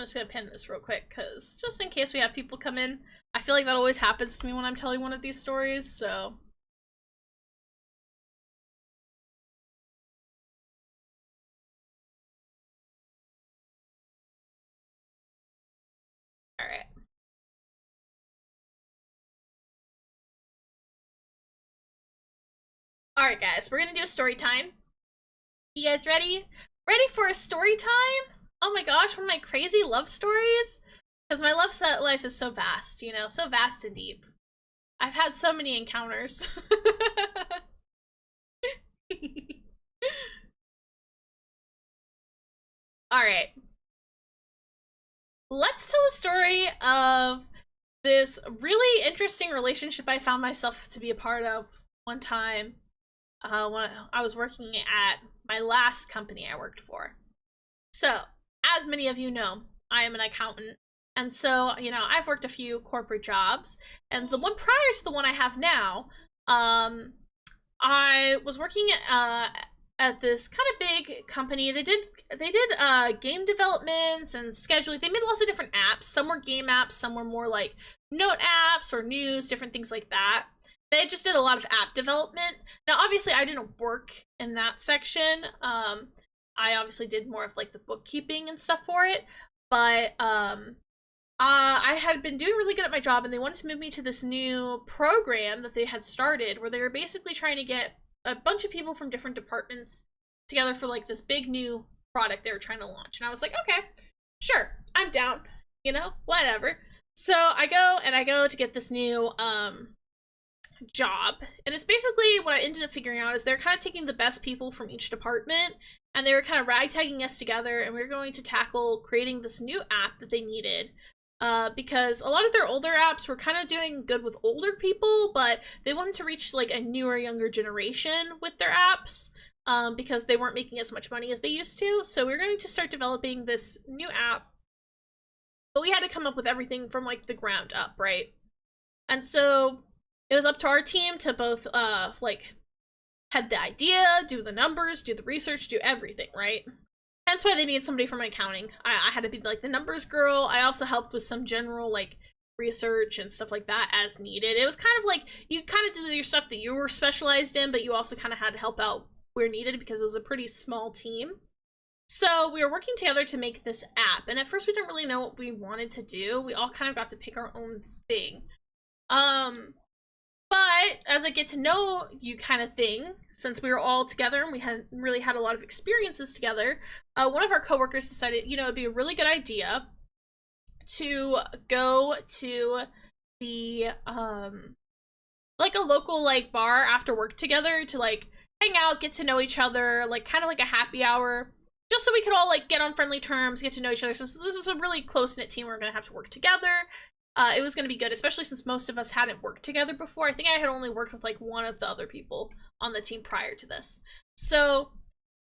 just gonna pin this real quick, because just in case we have people come in. I feel like that always happens to me when I'm telling one of these stories, so. Alright. Alright guys, we're gonna do a story time. You guys ready? Ready for a story time? Oh my gosh, one of my crazy love stories? Because my love life is so vast, you know, so vast and deep. I've had so many encounters. Alright. Let's tell the story of this really interesting relationship I found myself to be a part of one time when I was working at my last company I worked for. So, as many of you know, I am an accountant. And so, you know, I've worked a few corporate jobs, and the one prior to the one I have now, I was working at this kind of big company. They did game developments and scheduling. They made lots of different apps. Some were game apps, some were more like note apps or news, different things like that. They just did a lot of app development. Now, obviously, I didn't work in that section. I obviously did more of like the bookkeeping and stuff for it, but I had been doing really good at my job, and they wanted to move me to this new program that they had started, where they were basically trying to get a bunch of people from different departments together for like this big new product they were trying to launch. And I was like, okay, sure, I'm down, you know, whatever. So I go to get this new job, and it's basically what I ended up figuring out is they're kind of taking the best people from each department, and they were kind of ragtagging us together, and we were going to tackle creating this new app that they needed. Because a lot of their older apps were kind of doing good with older people, but they wanted to reach like a newer, younger generation with their apps, because they weren't making as much money as they used to. So we were going to start developing this new app, but we had to come up with everything from like the ground up, right? And so it was up to our team to both like had the idea, do the numbers, do the research, do everything, right? Hence why they needed somebody from accounting. I had to be like the numbers girl. I also helped with some general like research and stuff like that as needed. It was kind of like you kind of did your stuff that you were specialized in, but you also kind of had to help out where needed because it was a pretty small team. So we were working together to make this app, and at first we didn't really know what we wanted to do. We all kind of got to pick our own thing. But as I get to know you kind of thing, since we were all together and we had really had a lot of experiences together, one of our coworkers decided, you know, it'd be a really good idea to go to the, like a local, like, bar after work together to, like, hang out, get to know each other, like, kind of like a happy hour, just so we could all, like, get on friendly terms, get to know each other. So this is a really close-knit team. We're gonna have to work together. It was going to be good, especially since most of us hadn't worked together before. I think I had only worked with like one of the other people on the team prior to this. So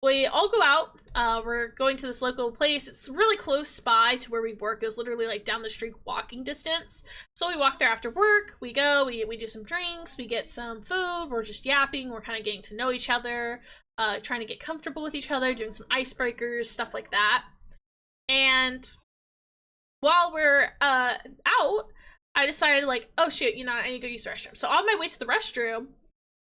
we all go out. We're going to this local place. It's really close by to where we work. It was literally like down the street walking distance. So we walk there after work. We go, we do some drinks, we get some food. We're just yapping. We're kind of getting to know each other, trying to get comfortable with each other, doing some icebreakers, stuff like that. And while we're out, I decided like, oh shit, you know, I need to go use the restroom. So on my way to the restroom,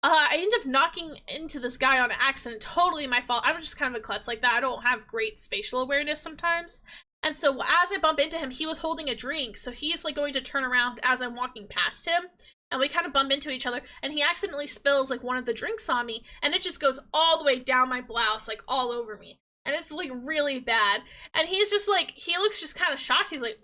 I ended up knocking into this guy on accident. Totally my fault. I'm just kind of a klutz like that. I don't have great spatial awareness sometimes. And so as I bump into him, he was holding a drink. So he's like going to turn around as I'm walking past him. And we kind of bump into each other. And he accidentally spills like one of the drinks on me. And it just goes all the way down my blouse, like all over me. And it's like really bad. And he's just like, he looks just kind of shocked. He's like,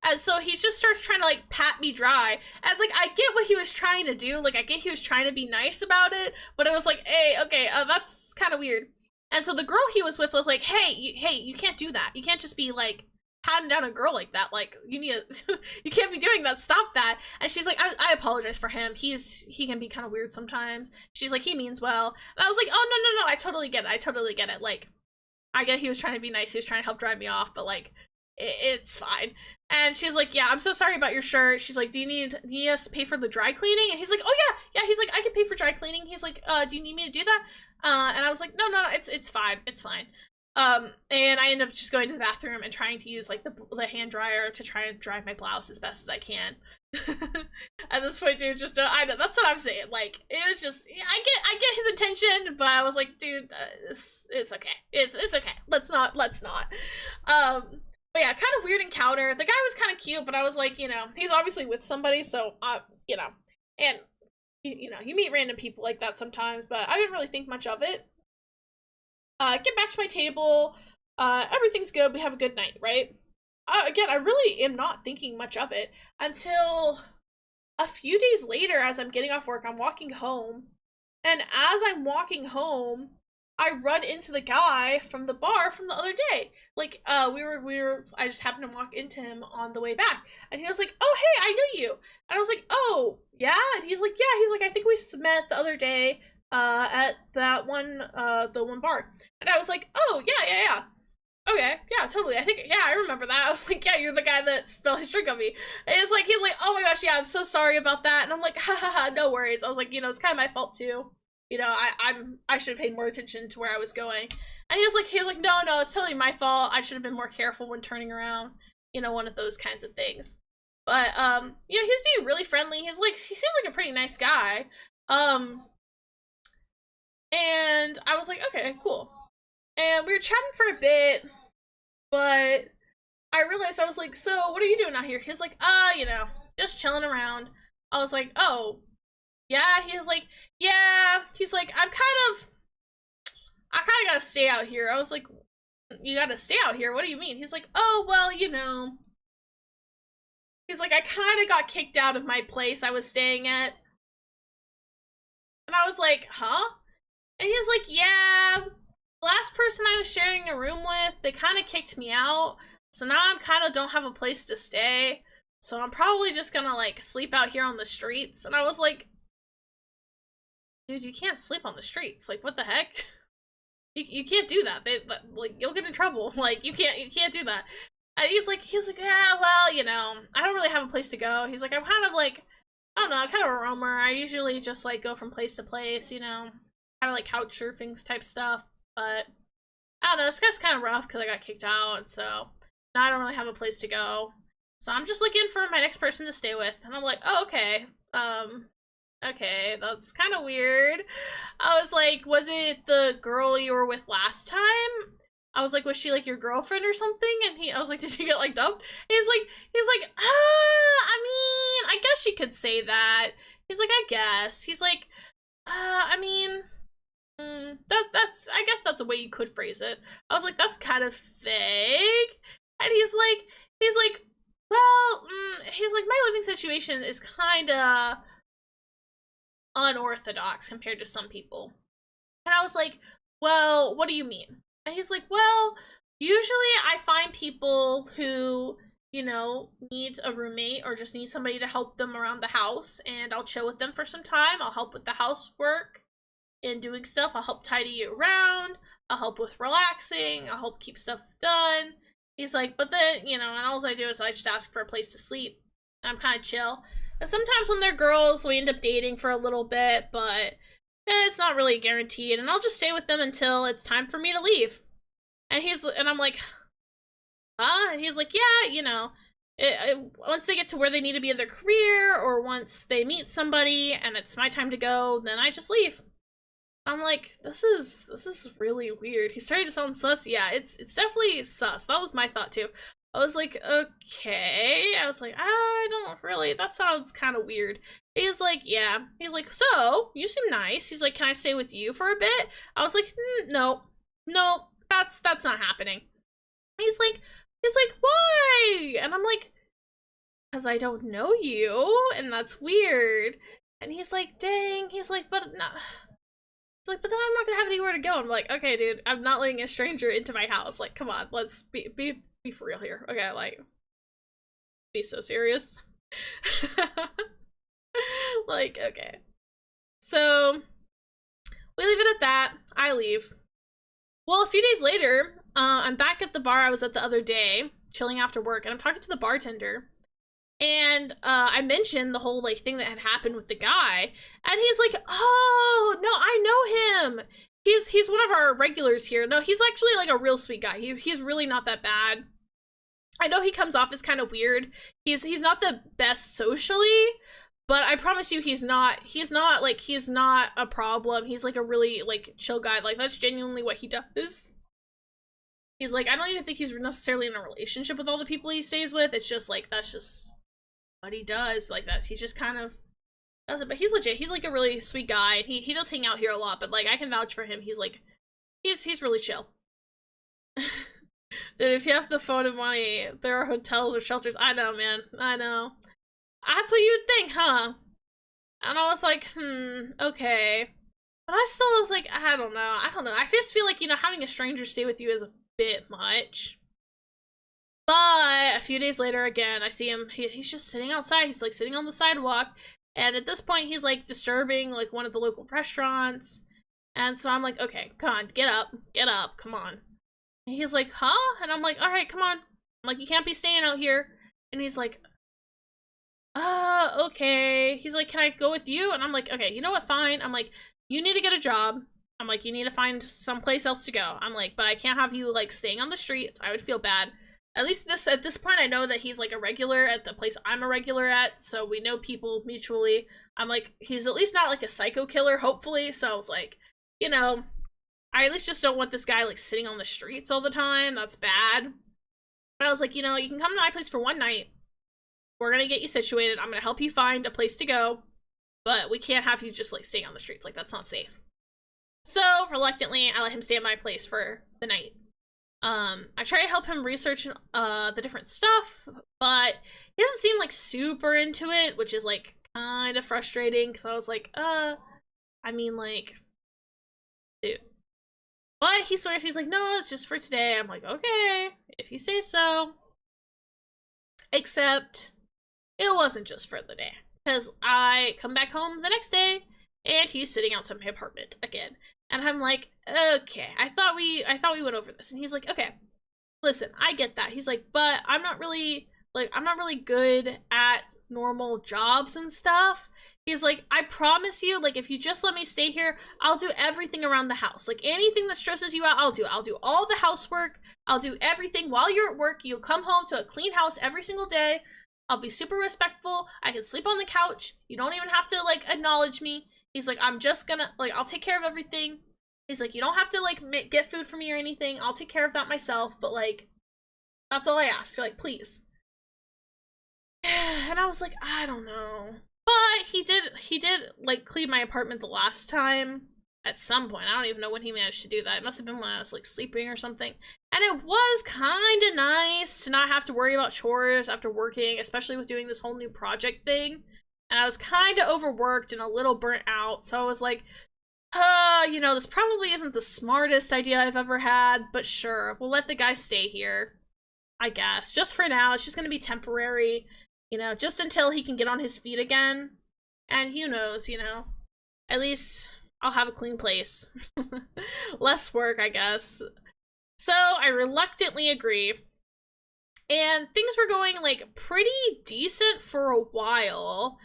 and so he just starts trying to like pat me dry. And like, I get what he was trying to do. Like, I get he was trying to be nice about it. But it was like, hey, okay, that's kind of weird. And so the girl he was with was like, hey, you can't do that. You can't just be like patting down a girl like that. Like, you need to, you can't be doing that. Stop that. And she's like, I apologize for him. He can be kind of weird sometimes. She's like, he means well. And I was like, oh, no, I totally get it. Like, I get he was trying to be nice. He was trying to help dry me off, but like, it's fine. And she's like, yeah, I'm so sorry about your shirt. She's like, do you need us to pay for the dry cleaning? And he's like, oh yeah. He's like, I can pay for dry cleaning. He's like, do you need me to do that? And I was like, no, it's fine. It's fine. And I end up just going to the bathroom and trying to use like the hand dryer to try and dry my blouse as best as I can. At this point, dude, just I know that's what I'm saying. Like, it was just I get his attention, but I was like, dude, it's okay, it's okay. Let's not. But yeah, kind of weird encounter. The guy was kind of cute, but I was like, you know, he's obviously with somebody, so you know, and you know, you meet random people like that sometimes, but I didn't really think much of it. Get back to my table. Everything's good. We have a good night, right? Again, I really am not thinking much of it until a few days later, as I'm getting off work, I'm walking home, and as I'm walking home, I run into the guy from the bar from the other day. Like, I just happened to walk into him on the way back, and he was like, "Oh, hey, I knew you," and I was like, "Oh, yeah," and he's like, "Yeah," he's like, "I think we met the other day, at that one, the one bar," and I was like, "Oh, yeah. Okay, yeah, totally. I think, yeah, I remember that." I was like, "Yeah, you're the guy that spilled his drink on me." And he's like, "Oh my gosh, yeah, I'm so sorry about that." And I'm like, "Ha ha ha, no worries." I was like, you know, it's kind of my fault too. You know, I should have paid more attention to where I was going. And he was like, no, it's totally my fault. I should have been more careful when turning around. You know, one of those kinds of things. But, you know, he was being really friendly. He seemed like a pretty nice guy. And I was like, okay, cool. And we were chatting for a bit, but I realized, I was like, "So, what are you doing out here?" He's like, you know, just chilling around." I was like, "Oh, yeah?" He was like, "Yeah." He's like, I kind of gotta stay out here." I was like, "You gotta stay out here? What do you mean?" He's like, "Oh, well, you know." He's like, "I kind of got kicked out of my place I was staying at." And I was like, "Huh?" And he was like, "Yeah, last person I was sharing a room with, they kind of kicked me out, so now I'm kind of don't have a place to stay, so I'm probably just gonna like sleep out here on the streets." And I was like, "Dude, you can't sleep on the streets. Like, what the heck? You can't do that. Like, you'll get in trouble. Like, you can't do that." And he's like, "Yeah, well, you know, I don't really have a place to go." He's like, "I'm kind of like, I don't know, kind of a roamer. I usually just like go from place to place, you know, kind of like couch surfing type stuff. But I don't know, this guy's kind of rough because I got kicked out, so now I don't really have a place to go. So I'm just looking for my next person to stay with." And I'm like, "Oh, okay. Okay, that's kind of weird." I was like, "Was it the girl you were with last time?" I was like, "Was she like your girlfriend or something?" And I was like, "Did you get like dumped?" He's like, I mean, I guess you could say that." He's like, "I guess." He's like, I mean, I guess that's a way you could phrase it." I was like, "That's kind of vague." And he's like, "Well, he's like, my living situation is kind of unorthodox compared to some people." And I was like, "Well, what do you mean?" And he's like, "Well, usually I find people who, you know, need a roommate or just need somebody to help them around the house, and I'll chill with them for some time. I'll help with the housework and doing stuff. I'll help tidy you around. I'll help with relaxing. I'll help keep stuff done." He's like, "But then, you know, and all I do is I just ask for a place to sleep. I'm kind of chill. And sometimes when they're girls, we end up dating for a little bit, but it's not really guaranteed. And I'll just stay with them until it's time for me to leave." And I'm like, "Huh?" And he's like, "Yeah, you know, once they get to where they need to be in their career, or once they meet somebody and it's my time to go, then I just leave." I'm like, this is really weird. He's starting to sound sus. Yeah, it's definitely sus. That was my thought too. I was like, okay. I was like, I don't really, that sounds kind of weird. He's like, yeah. He's like, "So, you seem nice." He's like, "Can I stay with you for a bit?" I was like, No, that's not happening." He's like, "Why?" And I'm like, "Because I don't know you, and that's weird." And he's like, "Dang." He's like, "But no." It's like, "But then I'm not gonna have anywhere to go." I'm like, "Okay, dude, I'm not letting a stranger into my house. Like, come on, let's be for real here. Okay, like, be so serious." Like, okay. So, we leave it at that. I leave. Well, a few days later, I'm back at the bar I was at the other day, chilling after work, and I'm talking to the bartender. And I mentioned the whole like thing that had happened with the guy, and he's like, "Oh no, I know him. he's one of our regulars here. No, he's actually like a real sweet guy. He's really not that bad. I know he comes off as kind of weird. He's not the best socially, but I promise you he's not a problem. He's like a really like chill guy. Like that's genuinely what he does. He's like, I don't even think he's necessarily in a relationship with all the people he stays with. It's just like, that's just what he does. Like he's just kind of does it. But he's legit. He's like a really sweet guy. He does hang out here a lot, but like I can vouch for him. He's like, he's really chill. Dude, if you have the phone and money, there are hotels or shelters. I know, man. I know. That's what you would think, huh? And I was like, okay. But I still was like, I don't know. I just feel like, you know, having a stranger stay with you is a bit much. But a few days later, again, I see him. He's just sitting outside. He's like sitting on the sidewalk. And at this point, he's like disturbing like one of the local restaurants. And so I'm like, okay, come on, get up, come on. And he's like, huh? And I'm like, all right, come on. I'm like, you can't be staying out here. And he's like, okay. He's like, can I go with you? And I'm like, okay, you know what? Fine. I'm like, you need to get a job. I'm like, you need to find someplace else to go. I'm like, but I can't have you like staying on the streets. I would feel bad. At least at this point, I know that he's like a regular at the place I'm a regular at. So we know people mutually. I'm like, he's at least not like a psycho killer, hopefully. So I was like, you know, I at least just don't want this guy like sitting on the streets all the time. That's bad. But I was like, you know, you can come to my place for one night. We're gonna get you situated. I'm gonna help you find a place to go. But we can't have you just like staying on the streets. Like that's not safe. So reluctantly, I let him stay at my place for the night. I try to help him research the different stuff, but he doesn't seem like super into it, which is like kind of frustrating because I was like, I mean like, dude. But he swears, he's like, no, it's just for today. I'm like, okay, if you say so. Except, it wasn't just for the day. Because I come back home the next day, and he's sitting outside my apartment again. And I'm like, okay, I thought we went over this. And he's like, okay, listen, I get that. He's like, but I'm not really good at normal jobs and stuff. He's like, I promise you, like, if you just let me stay here, I'll do everything around the house. Like, anything that stresses you out, I'll do. I'll do all the housework. I'll do everything. While you're at work, you'll come home to a clean house every single day. I'll be super respectful. I can sleep on the couch. You don't even have to, like, acknowledge me. He's like, I'm just gonna, like, I'll take care of everything. He's like, you don't have to, like, get food for me or anything. I'll take care of that myself. But, like, that's all I ask. Like, please. And I was like, I don't know. But he did like clean my apartment the last time at some point. I don't even know when he managed to do that. It must have been when I was like sleeping or something. And it was kind of nice to not have to worry about chores after working, especially with doing this whole new project thing. And I was kind of overworked and a little burnt out. So I was like, you know, this probably isn't the smartest idea I've ever had, but sure, we'll let the guy stay here, I guess. Just for now, it's just gonna be temporary. You know, just until he can get on his feet again. And who knows, you know. At least I'll have a clean place. Less work, I guess. So I reluctantly agree. And things were going, like, pretty decent for a while.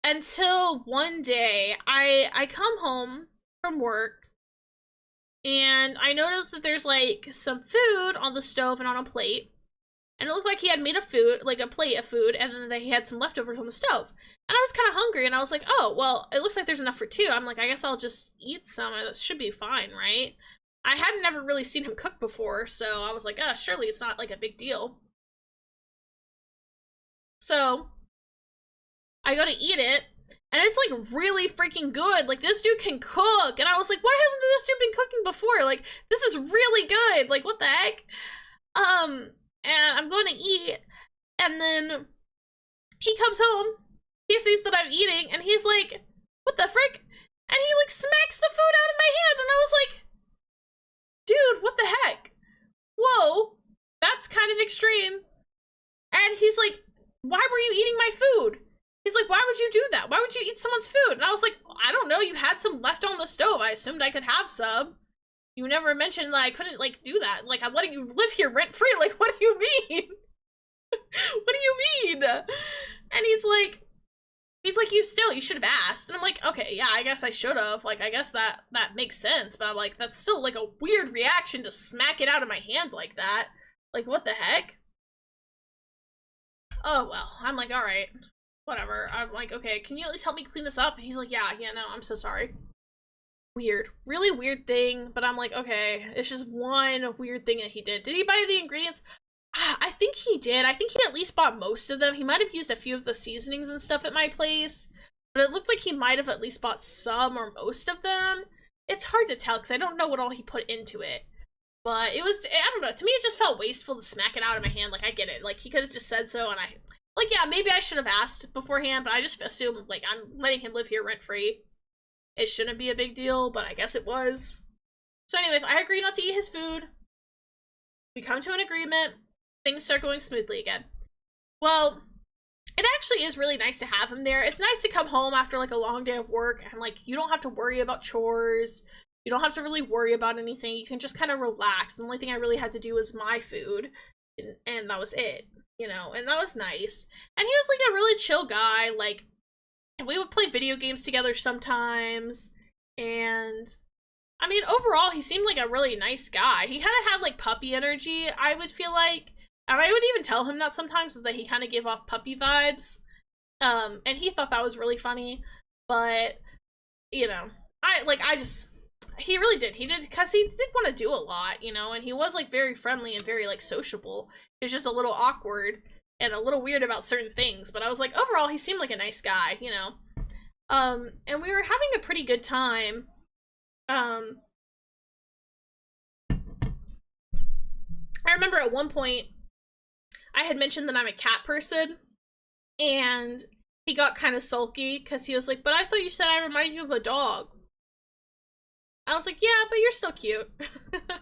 Until one day, I come home from work. And I noticed that there's, like, some food on the stove and on a plate. And it looked like he had made a plate of food, and then he had some leftovers on the stove. And I was kind of hungry, and I was like, oh, well, it looks like there's enough for two. I'm like, I guess I'll just eat some. That should be fine, right? I had never really seen him cook before, so I was like, oh, surely it's not, like, a big deal. So, I go to eat it, and it's, like, really freaking good. Like, this dude can cook. And I was like, why hasn't this dude been cooking before? Like, this is really good. Like, what the heck? And I'm going to eat, and then he comes home, he sees that I'm eating, and he's like, what the frick? And he, like, smacks the food out of my hand, and I was like, dude, what the heck? Whoa, that's kind of extreme. And he's like, why were you eating my food? He's like, why would you do that? Why would you eat someone's food? And I was like, I don't know, you had some left on the stove. I assumed I could have some. You never mentioned that I couldn't, like, do that. Like, I'm letting you live here rent-free. Like, what do you mean? What do you mean? And he's like, He's like, you should have asked. And I'm like, okay, yeah, I guess I should have. Like, I guess that makes sense. But I'm like, that's still like a weird reaction to smack it out of my hand like that. Like, what the heck? Oh, well. I'm like, all right, whatever. I'm like, okay, can you at least help me clean this up? And he's like, yeah, no, I'm so sorry. Weird. Really weird thing. But I'm like, okay, it's just one weird thing that he did. Did he buy the ingredients? I think he did. I think he at least bought most of them. He might have used a few of the seasonings and stuff at my place, but it looked like he might have at least bought some or most of them. It's hard to tell because I don't know what all he put into it. But it was, I don't know, to me it just felt wasteful to smack it out of my hand. Like, I get it. Like, he could have just said so, and like, yeah, maybe I should have asked beforehand, but I just assumed, like, I'm letting him live here rent-free. It shouldn't be a big deal, but I guess it was. So anyways, I agree not to eat his food. We come to an agreement. Things start going smoothly again. Well, it actually is really nice to have him there. It's nice to come home after like a long day of work and like you don't have to worry about chores. You don't have to really worry about anything. You can just kind of relax. The only thing I really had to do was my food and that was it, you know, and that was nice. And he was like a really chill guy. Like, we would play video games together sometimes, and I mean, overall, he seemed like a really nice guy. He kind of had like puppy energy, I would feel like. And I would even tell him that sometimes, is that he kind of gave off puppy vibes. And he thought that was really funny. But, you know, he really did. He did, because he did want to do a lot, you know, and he was, like, very friendly and very, like, sociable. He was just a little awkward and a little weird about certain things. But I was like, overall, he seemed like a nice guy, you know. And we were having a pretty good time. I remember at one point, I had mentioned that I'm a cat person, and he got kind of sulky because he was like, but I thought you said I remind you of a dog. I was like, yeah, but you're still cute. Because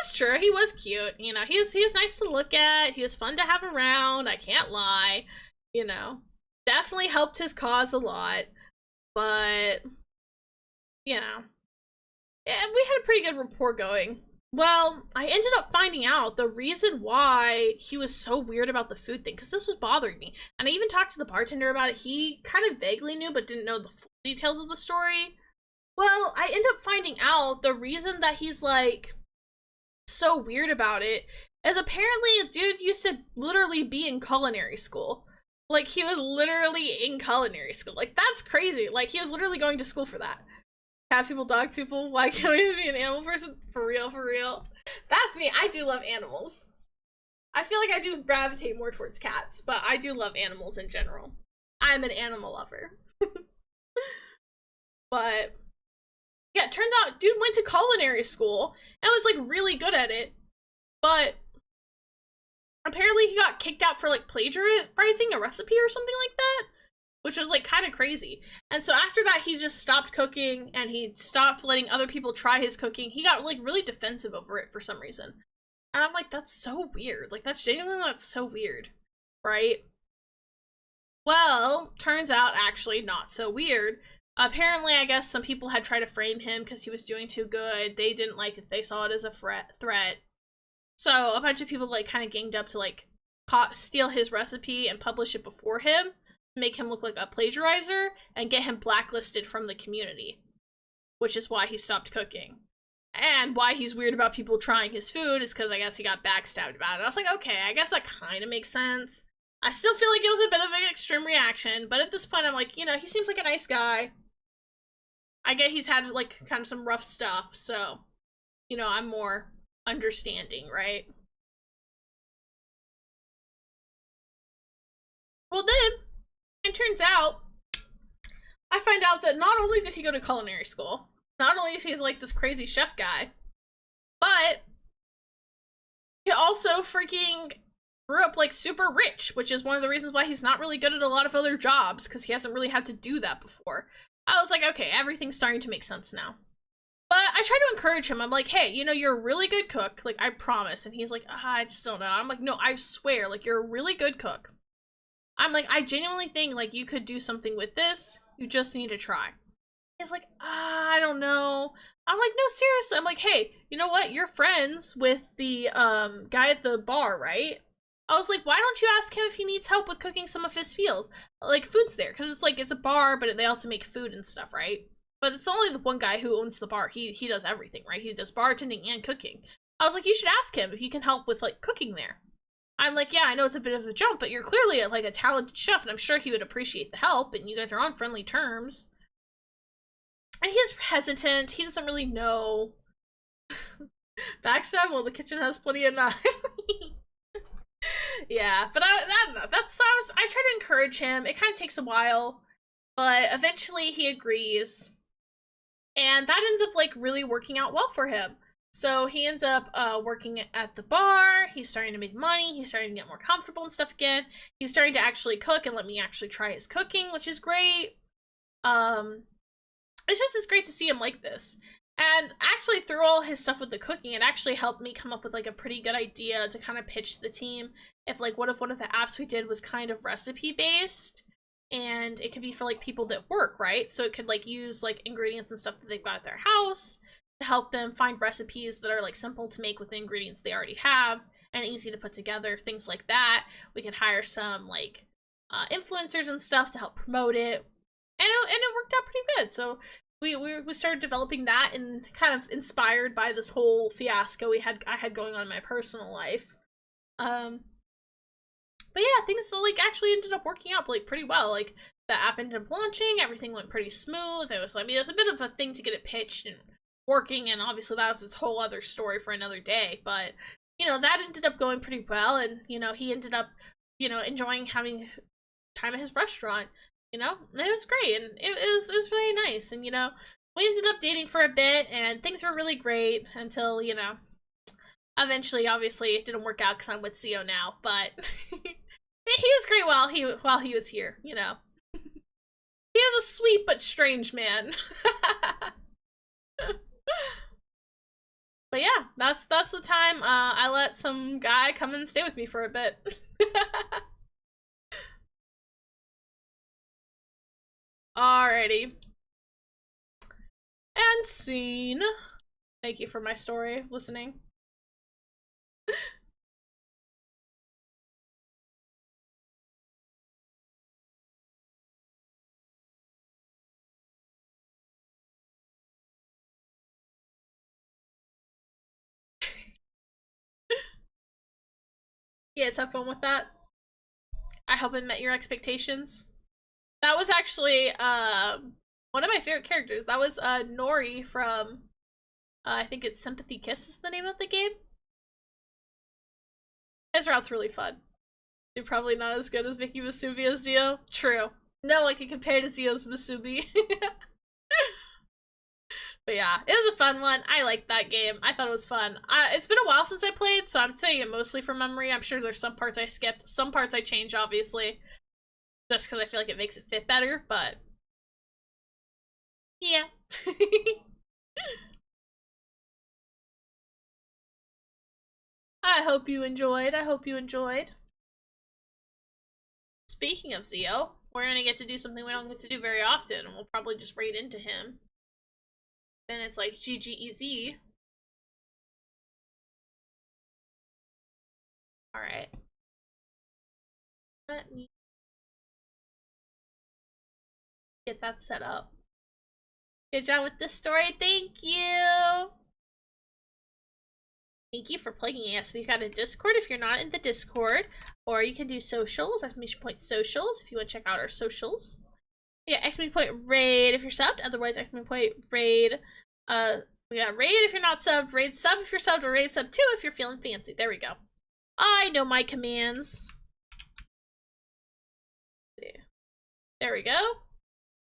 it's true, he was cute, you know, he was nice to look at, he was fun to have around, I can't lie, you know. Definitely helped his cause a lot, but, you know, yeah, we had a pretty good rapport going. Well, I ended up finding out the reason why he was so weird about the food thing, because this was bothering me. And I even talked to the bartender about it. He kind of vaguely knew, but didn't know the full details of the story. Well, I ended up finding out the reason that he's, like, so weird about it is apparently a dude used to literally be in culinary school. Like, he was literally in culinary school. Like, that's crazy. Like, he was literally going to school for that. Cat people, dog people, why can't we be an animal person? For real, for real. That's me. I do love animals. I feel like I do gravitate more towards cats, but I do love animals in general. I'm an animal lover. But, yeah, it turns out dude went to culinary school and was, like, really good at it. But apparently he got kicked out for, like, plagiarizing a recipe or something like that, which was, like, kind of crazy. And so after that, he just stopped cooking, and he stopped letting other people try his cooking. He got, like, really defensive over it for some reason. And I'm like, that's so weird. Like, that's so weird, right? Well, turns out actually not so weird. Apparently, I guess some people had tried to frame him because he was doing too good. They didn't like it. They saw it as a threat. So a bunch of people, like, kind of ganged up to, like, steal his recipe and publish it before him, make him look like a plagiarizer, and get him blacklisted from the community, which is why he stopped cooking. And why he's weird about people trying his food is because I guess he got backstabbed about it. I was like, okay, I guess that kind of makes sense. I still feel like it was a bit of an extreme reaction, but at this point I'm like, you know, he seems like a nice guy. I get he's had, like, kind of some rough stuff, so, you know, I'm more understanding, right? Well then, it turns out, I find out that not only did he go to culinary school, not only is he like this crazy chef guy, but he also freaking grew up like super rich, which is one of the reasons why he's not really good at a lot of other jobs, because he hasn't really had to do that before. I was like, okay, everything's starting to make sense now. But I try to encourage him. I'm like, hey, you know, you're a really good cook. Like, I promise. And he's like, I just don't know. I'm like, no, I swear, like, you're a really good cook. I'm like, I genuinely think, like, you could do something with this. You just need to try. He's like, I don't know. I'm like, no, seriously. I'm like, hey, you know what? You're friends with the, guy at the bar, right? I was like, why don't you ask him if he needs help with cooking some of his field? Like, food's there, because it's like, it's a bar, but they also make food and stuff, right? But it's only the one guy who owns the bar. He does everything, right? He does bartending and cooking. I was like, you should ask him if he can help with, like, cooking there. I'm like, yeah, I know it's a bit of a jump, but you're clearly, like, a talented chef, and I'm sure he would appreciate the help, and you guys are on friendly terms. And he's hesitant. He doesn't really know. Backstab? Well, the kitchen has plenty of knives. Yeah, but I don't know. I try to encourage him. It kind of takes a while, but eventually he agrees. And that ends up, like, really working out well for him. So he ends up working at the bar. He's starting to make money. He's starting to get more comfortable and stuff again. He's starting to actually cook and let me actually try his cooking, which is great. It's great to see him like this. And actually, through all his stuff with the cooking, it actually helped me come up with, like, a pretty good idea to kind of pitch the team. If, like, what if one of the apps we did was kind of recipe-based? And it could be for, like, people that work, right? So it could, like, use, like, ingredients and stuff that they've got at their house to help them find recipes that are, like, simple to make with the ingredients they already have and easy to put together, things like that. We could hire some, like, influencers and stuff to help promote it. And it worked out pretty good, so we started developing that, and kind of inspired by this whole fiasco I had going on in my personal life. But yeah, things like actually ended up working out like pretty well. Like the app ended up launching, everything went pretty smooth. It was, I mean, it was a bit of a thing to get it pitched and working, and obviously that was its whole other story for another day. But you know, that ended up going pretty well, and you know, he ended up, you know, enjoying having time at his restaurant. You know, and it was great, and it was really nice, and you know, we ended up dating for a bit, and things were really great until, you know, eventually, obviously, it didn't work out because I'm with CO now, but he was great while he was here, you know. He was a sweet but strange man. But yeah, that's the time I let some guy come and stay with me for a bit. Alrighty. And scene. Thank you for my story, listening. You guys have fun with that? I hope it met your expectations. That was actually one of my favorite characters. That was Nori from I think it's Sympathy Kiss is the name of the game. His route's really fun. You're probably not as good as Mickey Masubi as Zio. True. No one can compare to Zio's Masubi. But yeah, it was a fun one. I liked that game. I thought it was fun. It's been a while since I played, so I'm saying it mostly from memory. I'm sure there's some parts I skipped. Some parts I changed, obviously. Just because I feel like it makes it fit better, but... yeah. I hope you enjoyed. I hope you enjoyed. Speaking of Zio, we're gonna get to do something we don't get to do very often, and we'll probably just raid into him. Then it's like GGEZ. Alright. Let me get that set up. Good job with this story. Thank you. Thank you for playing us. We got a Discord if you're not in the Discord, or you can do socials, exclamation point socials if you want to check out our socials. Yeah, exclamation point raid if you're subbed, otherwise exclamation point raid. We got raid if you're not subbed, raid sub if you're subbed, or raid sub 2 if you're feeling fancy. There we go. I know my commands. There we go.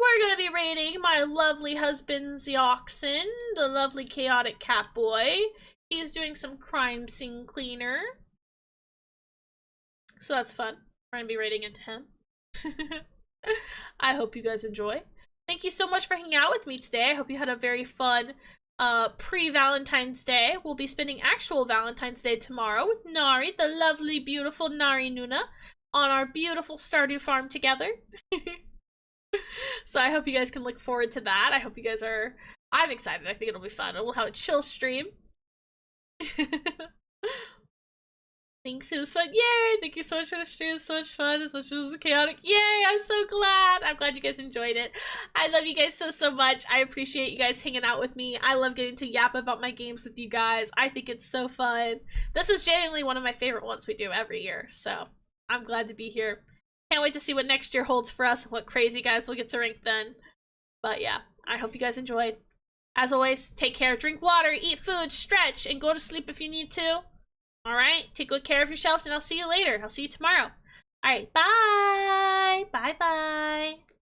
We're gonna be raiding my lovely husband Zioxin, the lovely chaotic cat boy. He's doing some crime scene cleaner. So that's fun. We're gonna be raiding into him. I hope you guys enjoy. Thank you so much for hanging out with me today. I hope you had a very fun pre-Valentine's Day. We'll be spending actual Valentine's Day tomorrow with Nari, the lovely, beautiful Nari Nuna, on our beautiful Stardew farm together. So I hope you guys can look forward to that. I hope you guys are... I'm excited. I think it'll be fun. We'll have a chill stream. Thanks, it was fun. Yay! Thank you so much for the stream. It was so much fun. As much as it was chaotic. Yay! I'm so glad. I'm glad you guys enjoyed it. I love you guys so much. I appreciate you guys hanging out with me. I love getting to yap about my games with you guys. I think it's so fun. This is genuinely one of my favorite ones we do every year. So I'm glad to be here. Can't wait to see what next year holds for us and what crazy guys we'll get to rank then. But yeah, I hope you guys enjoyed. As always, take care, drink water, eat food, stretch, and go to sleep if you need to. Alright, take good care of yourselves, and I'll see you later. I'll see you tomorrow. Alright, bye! Bye-bye!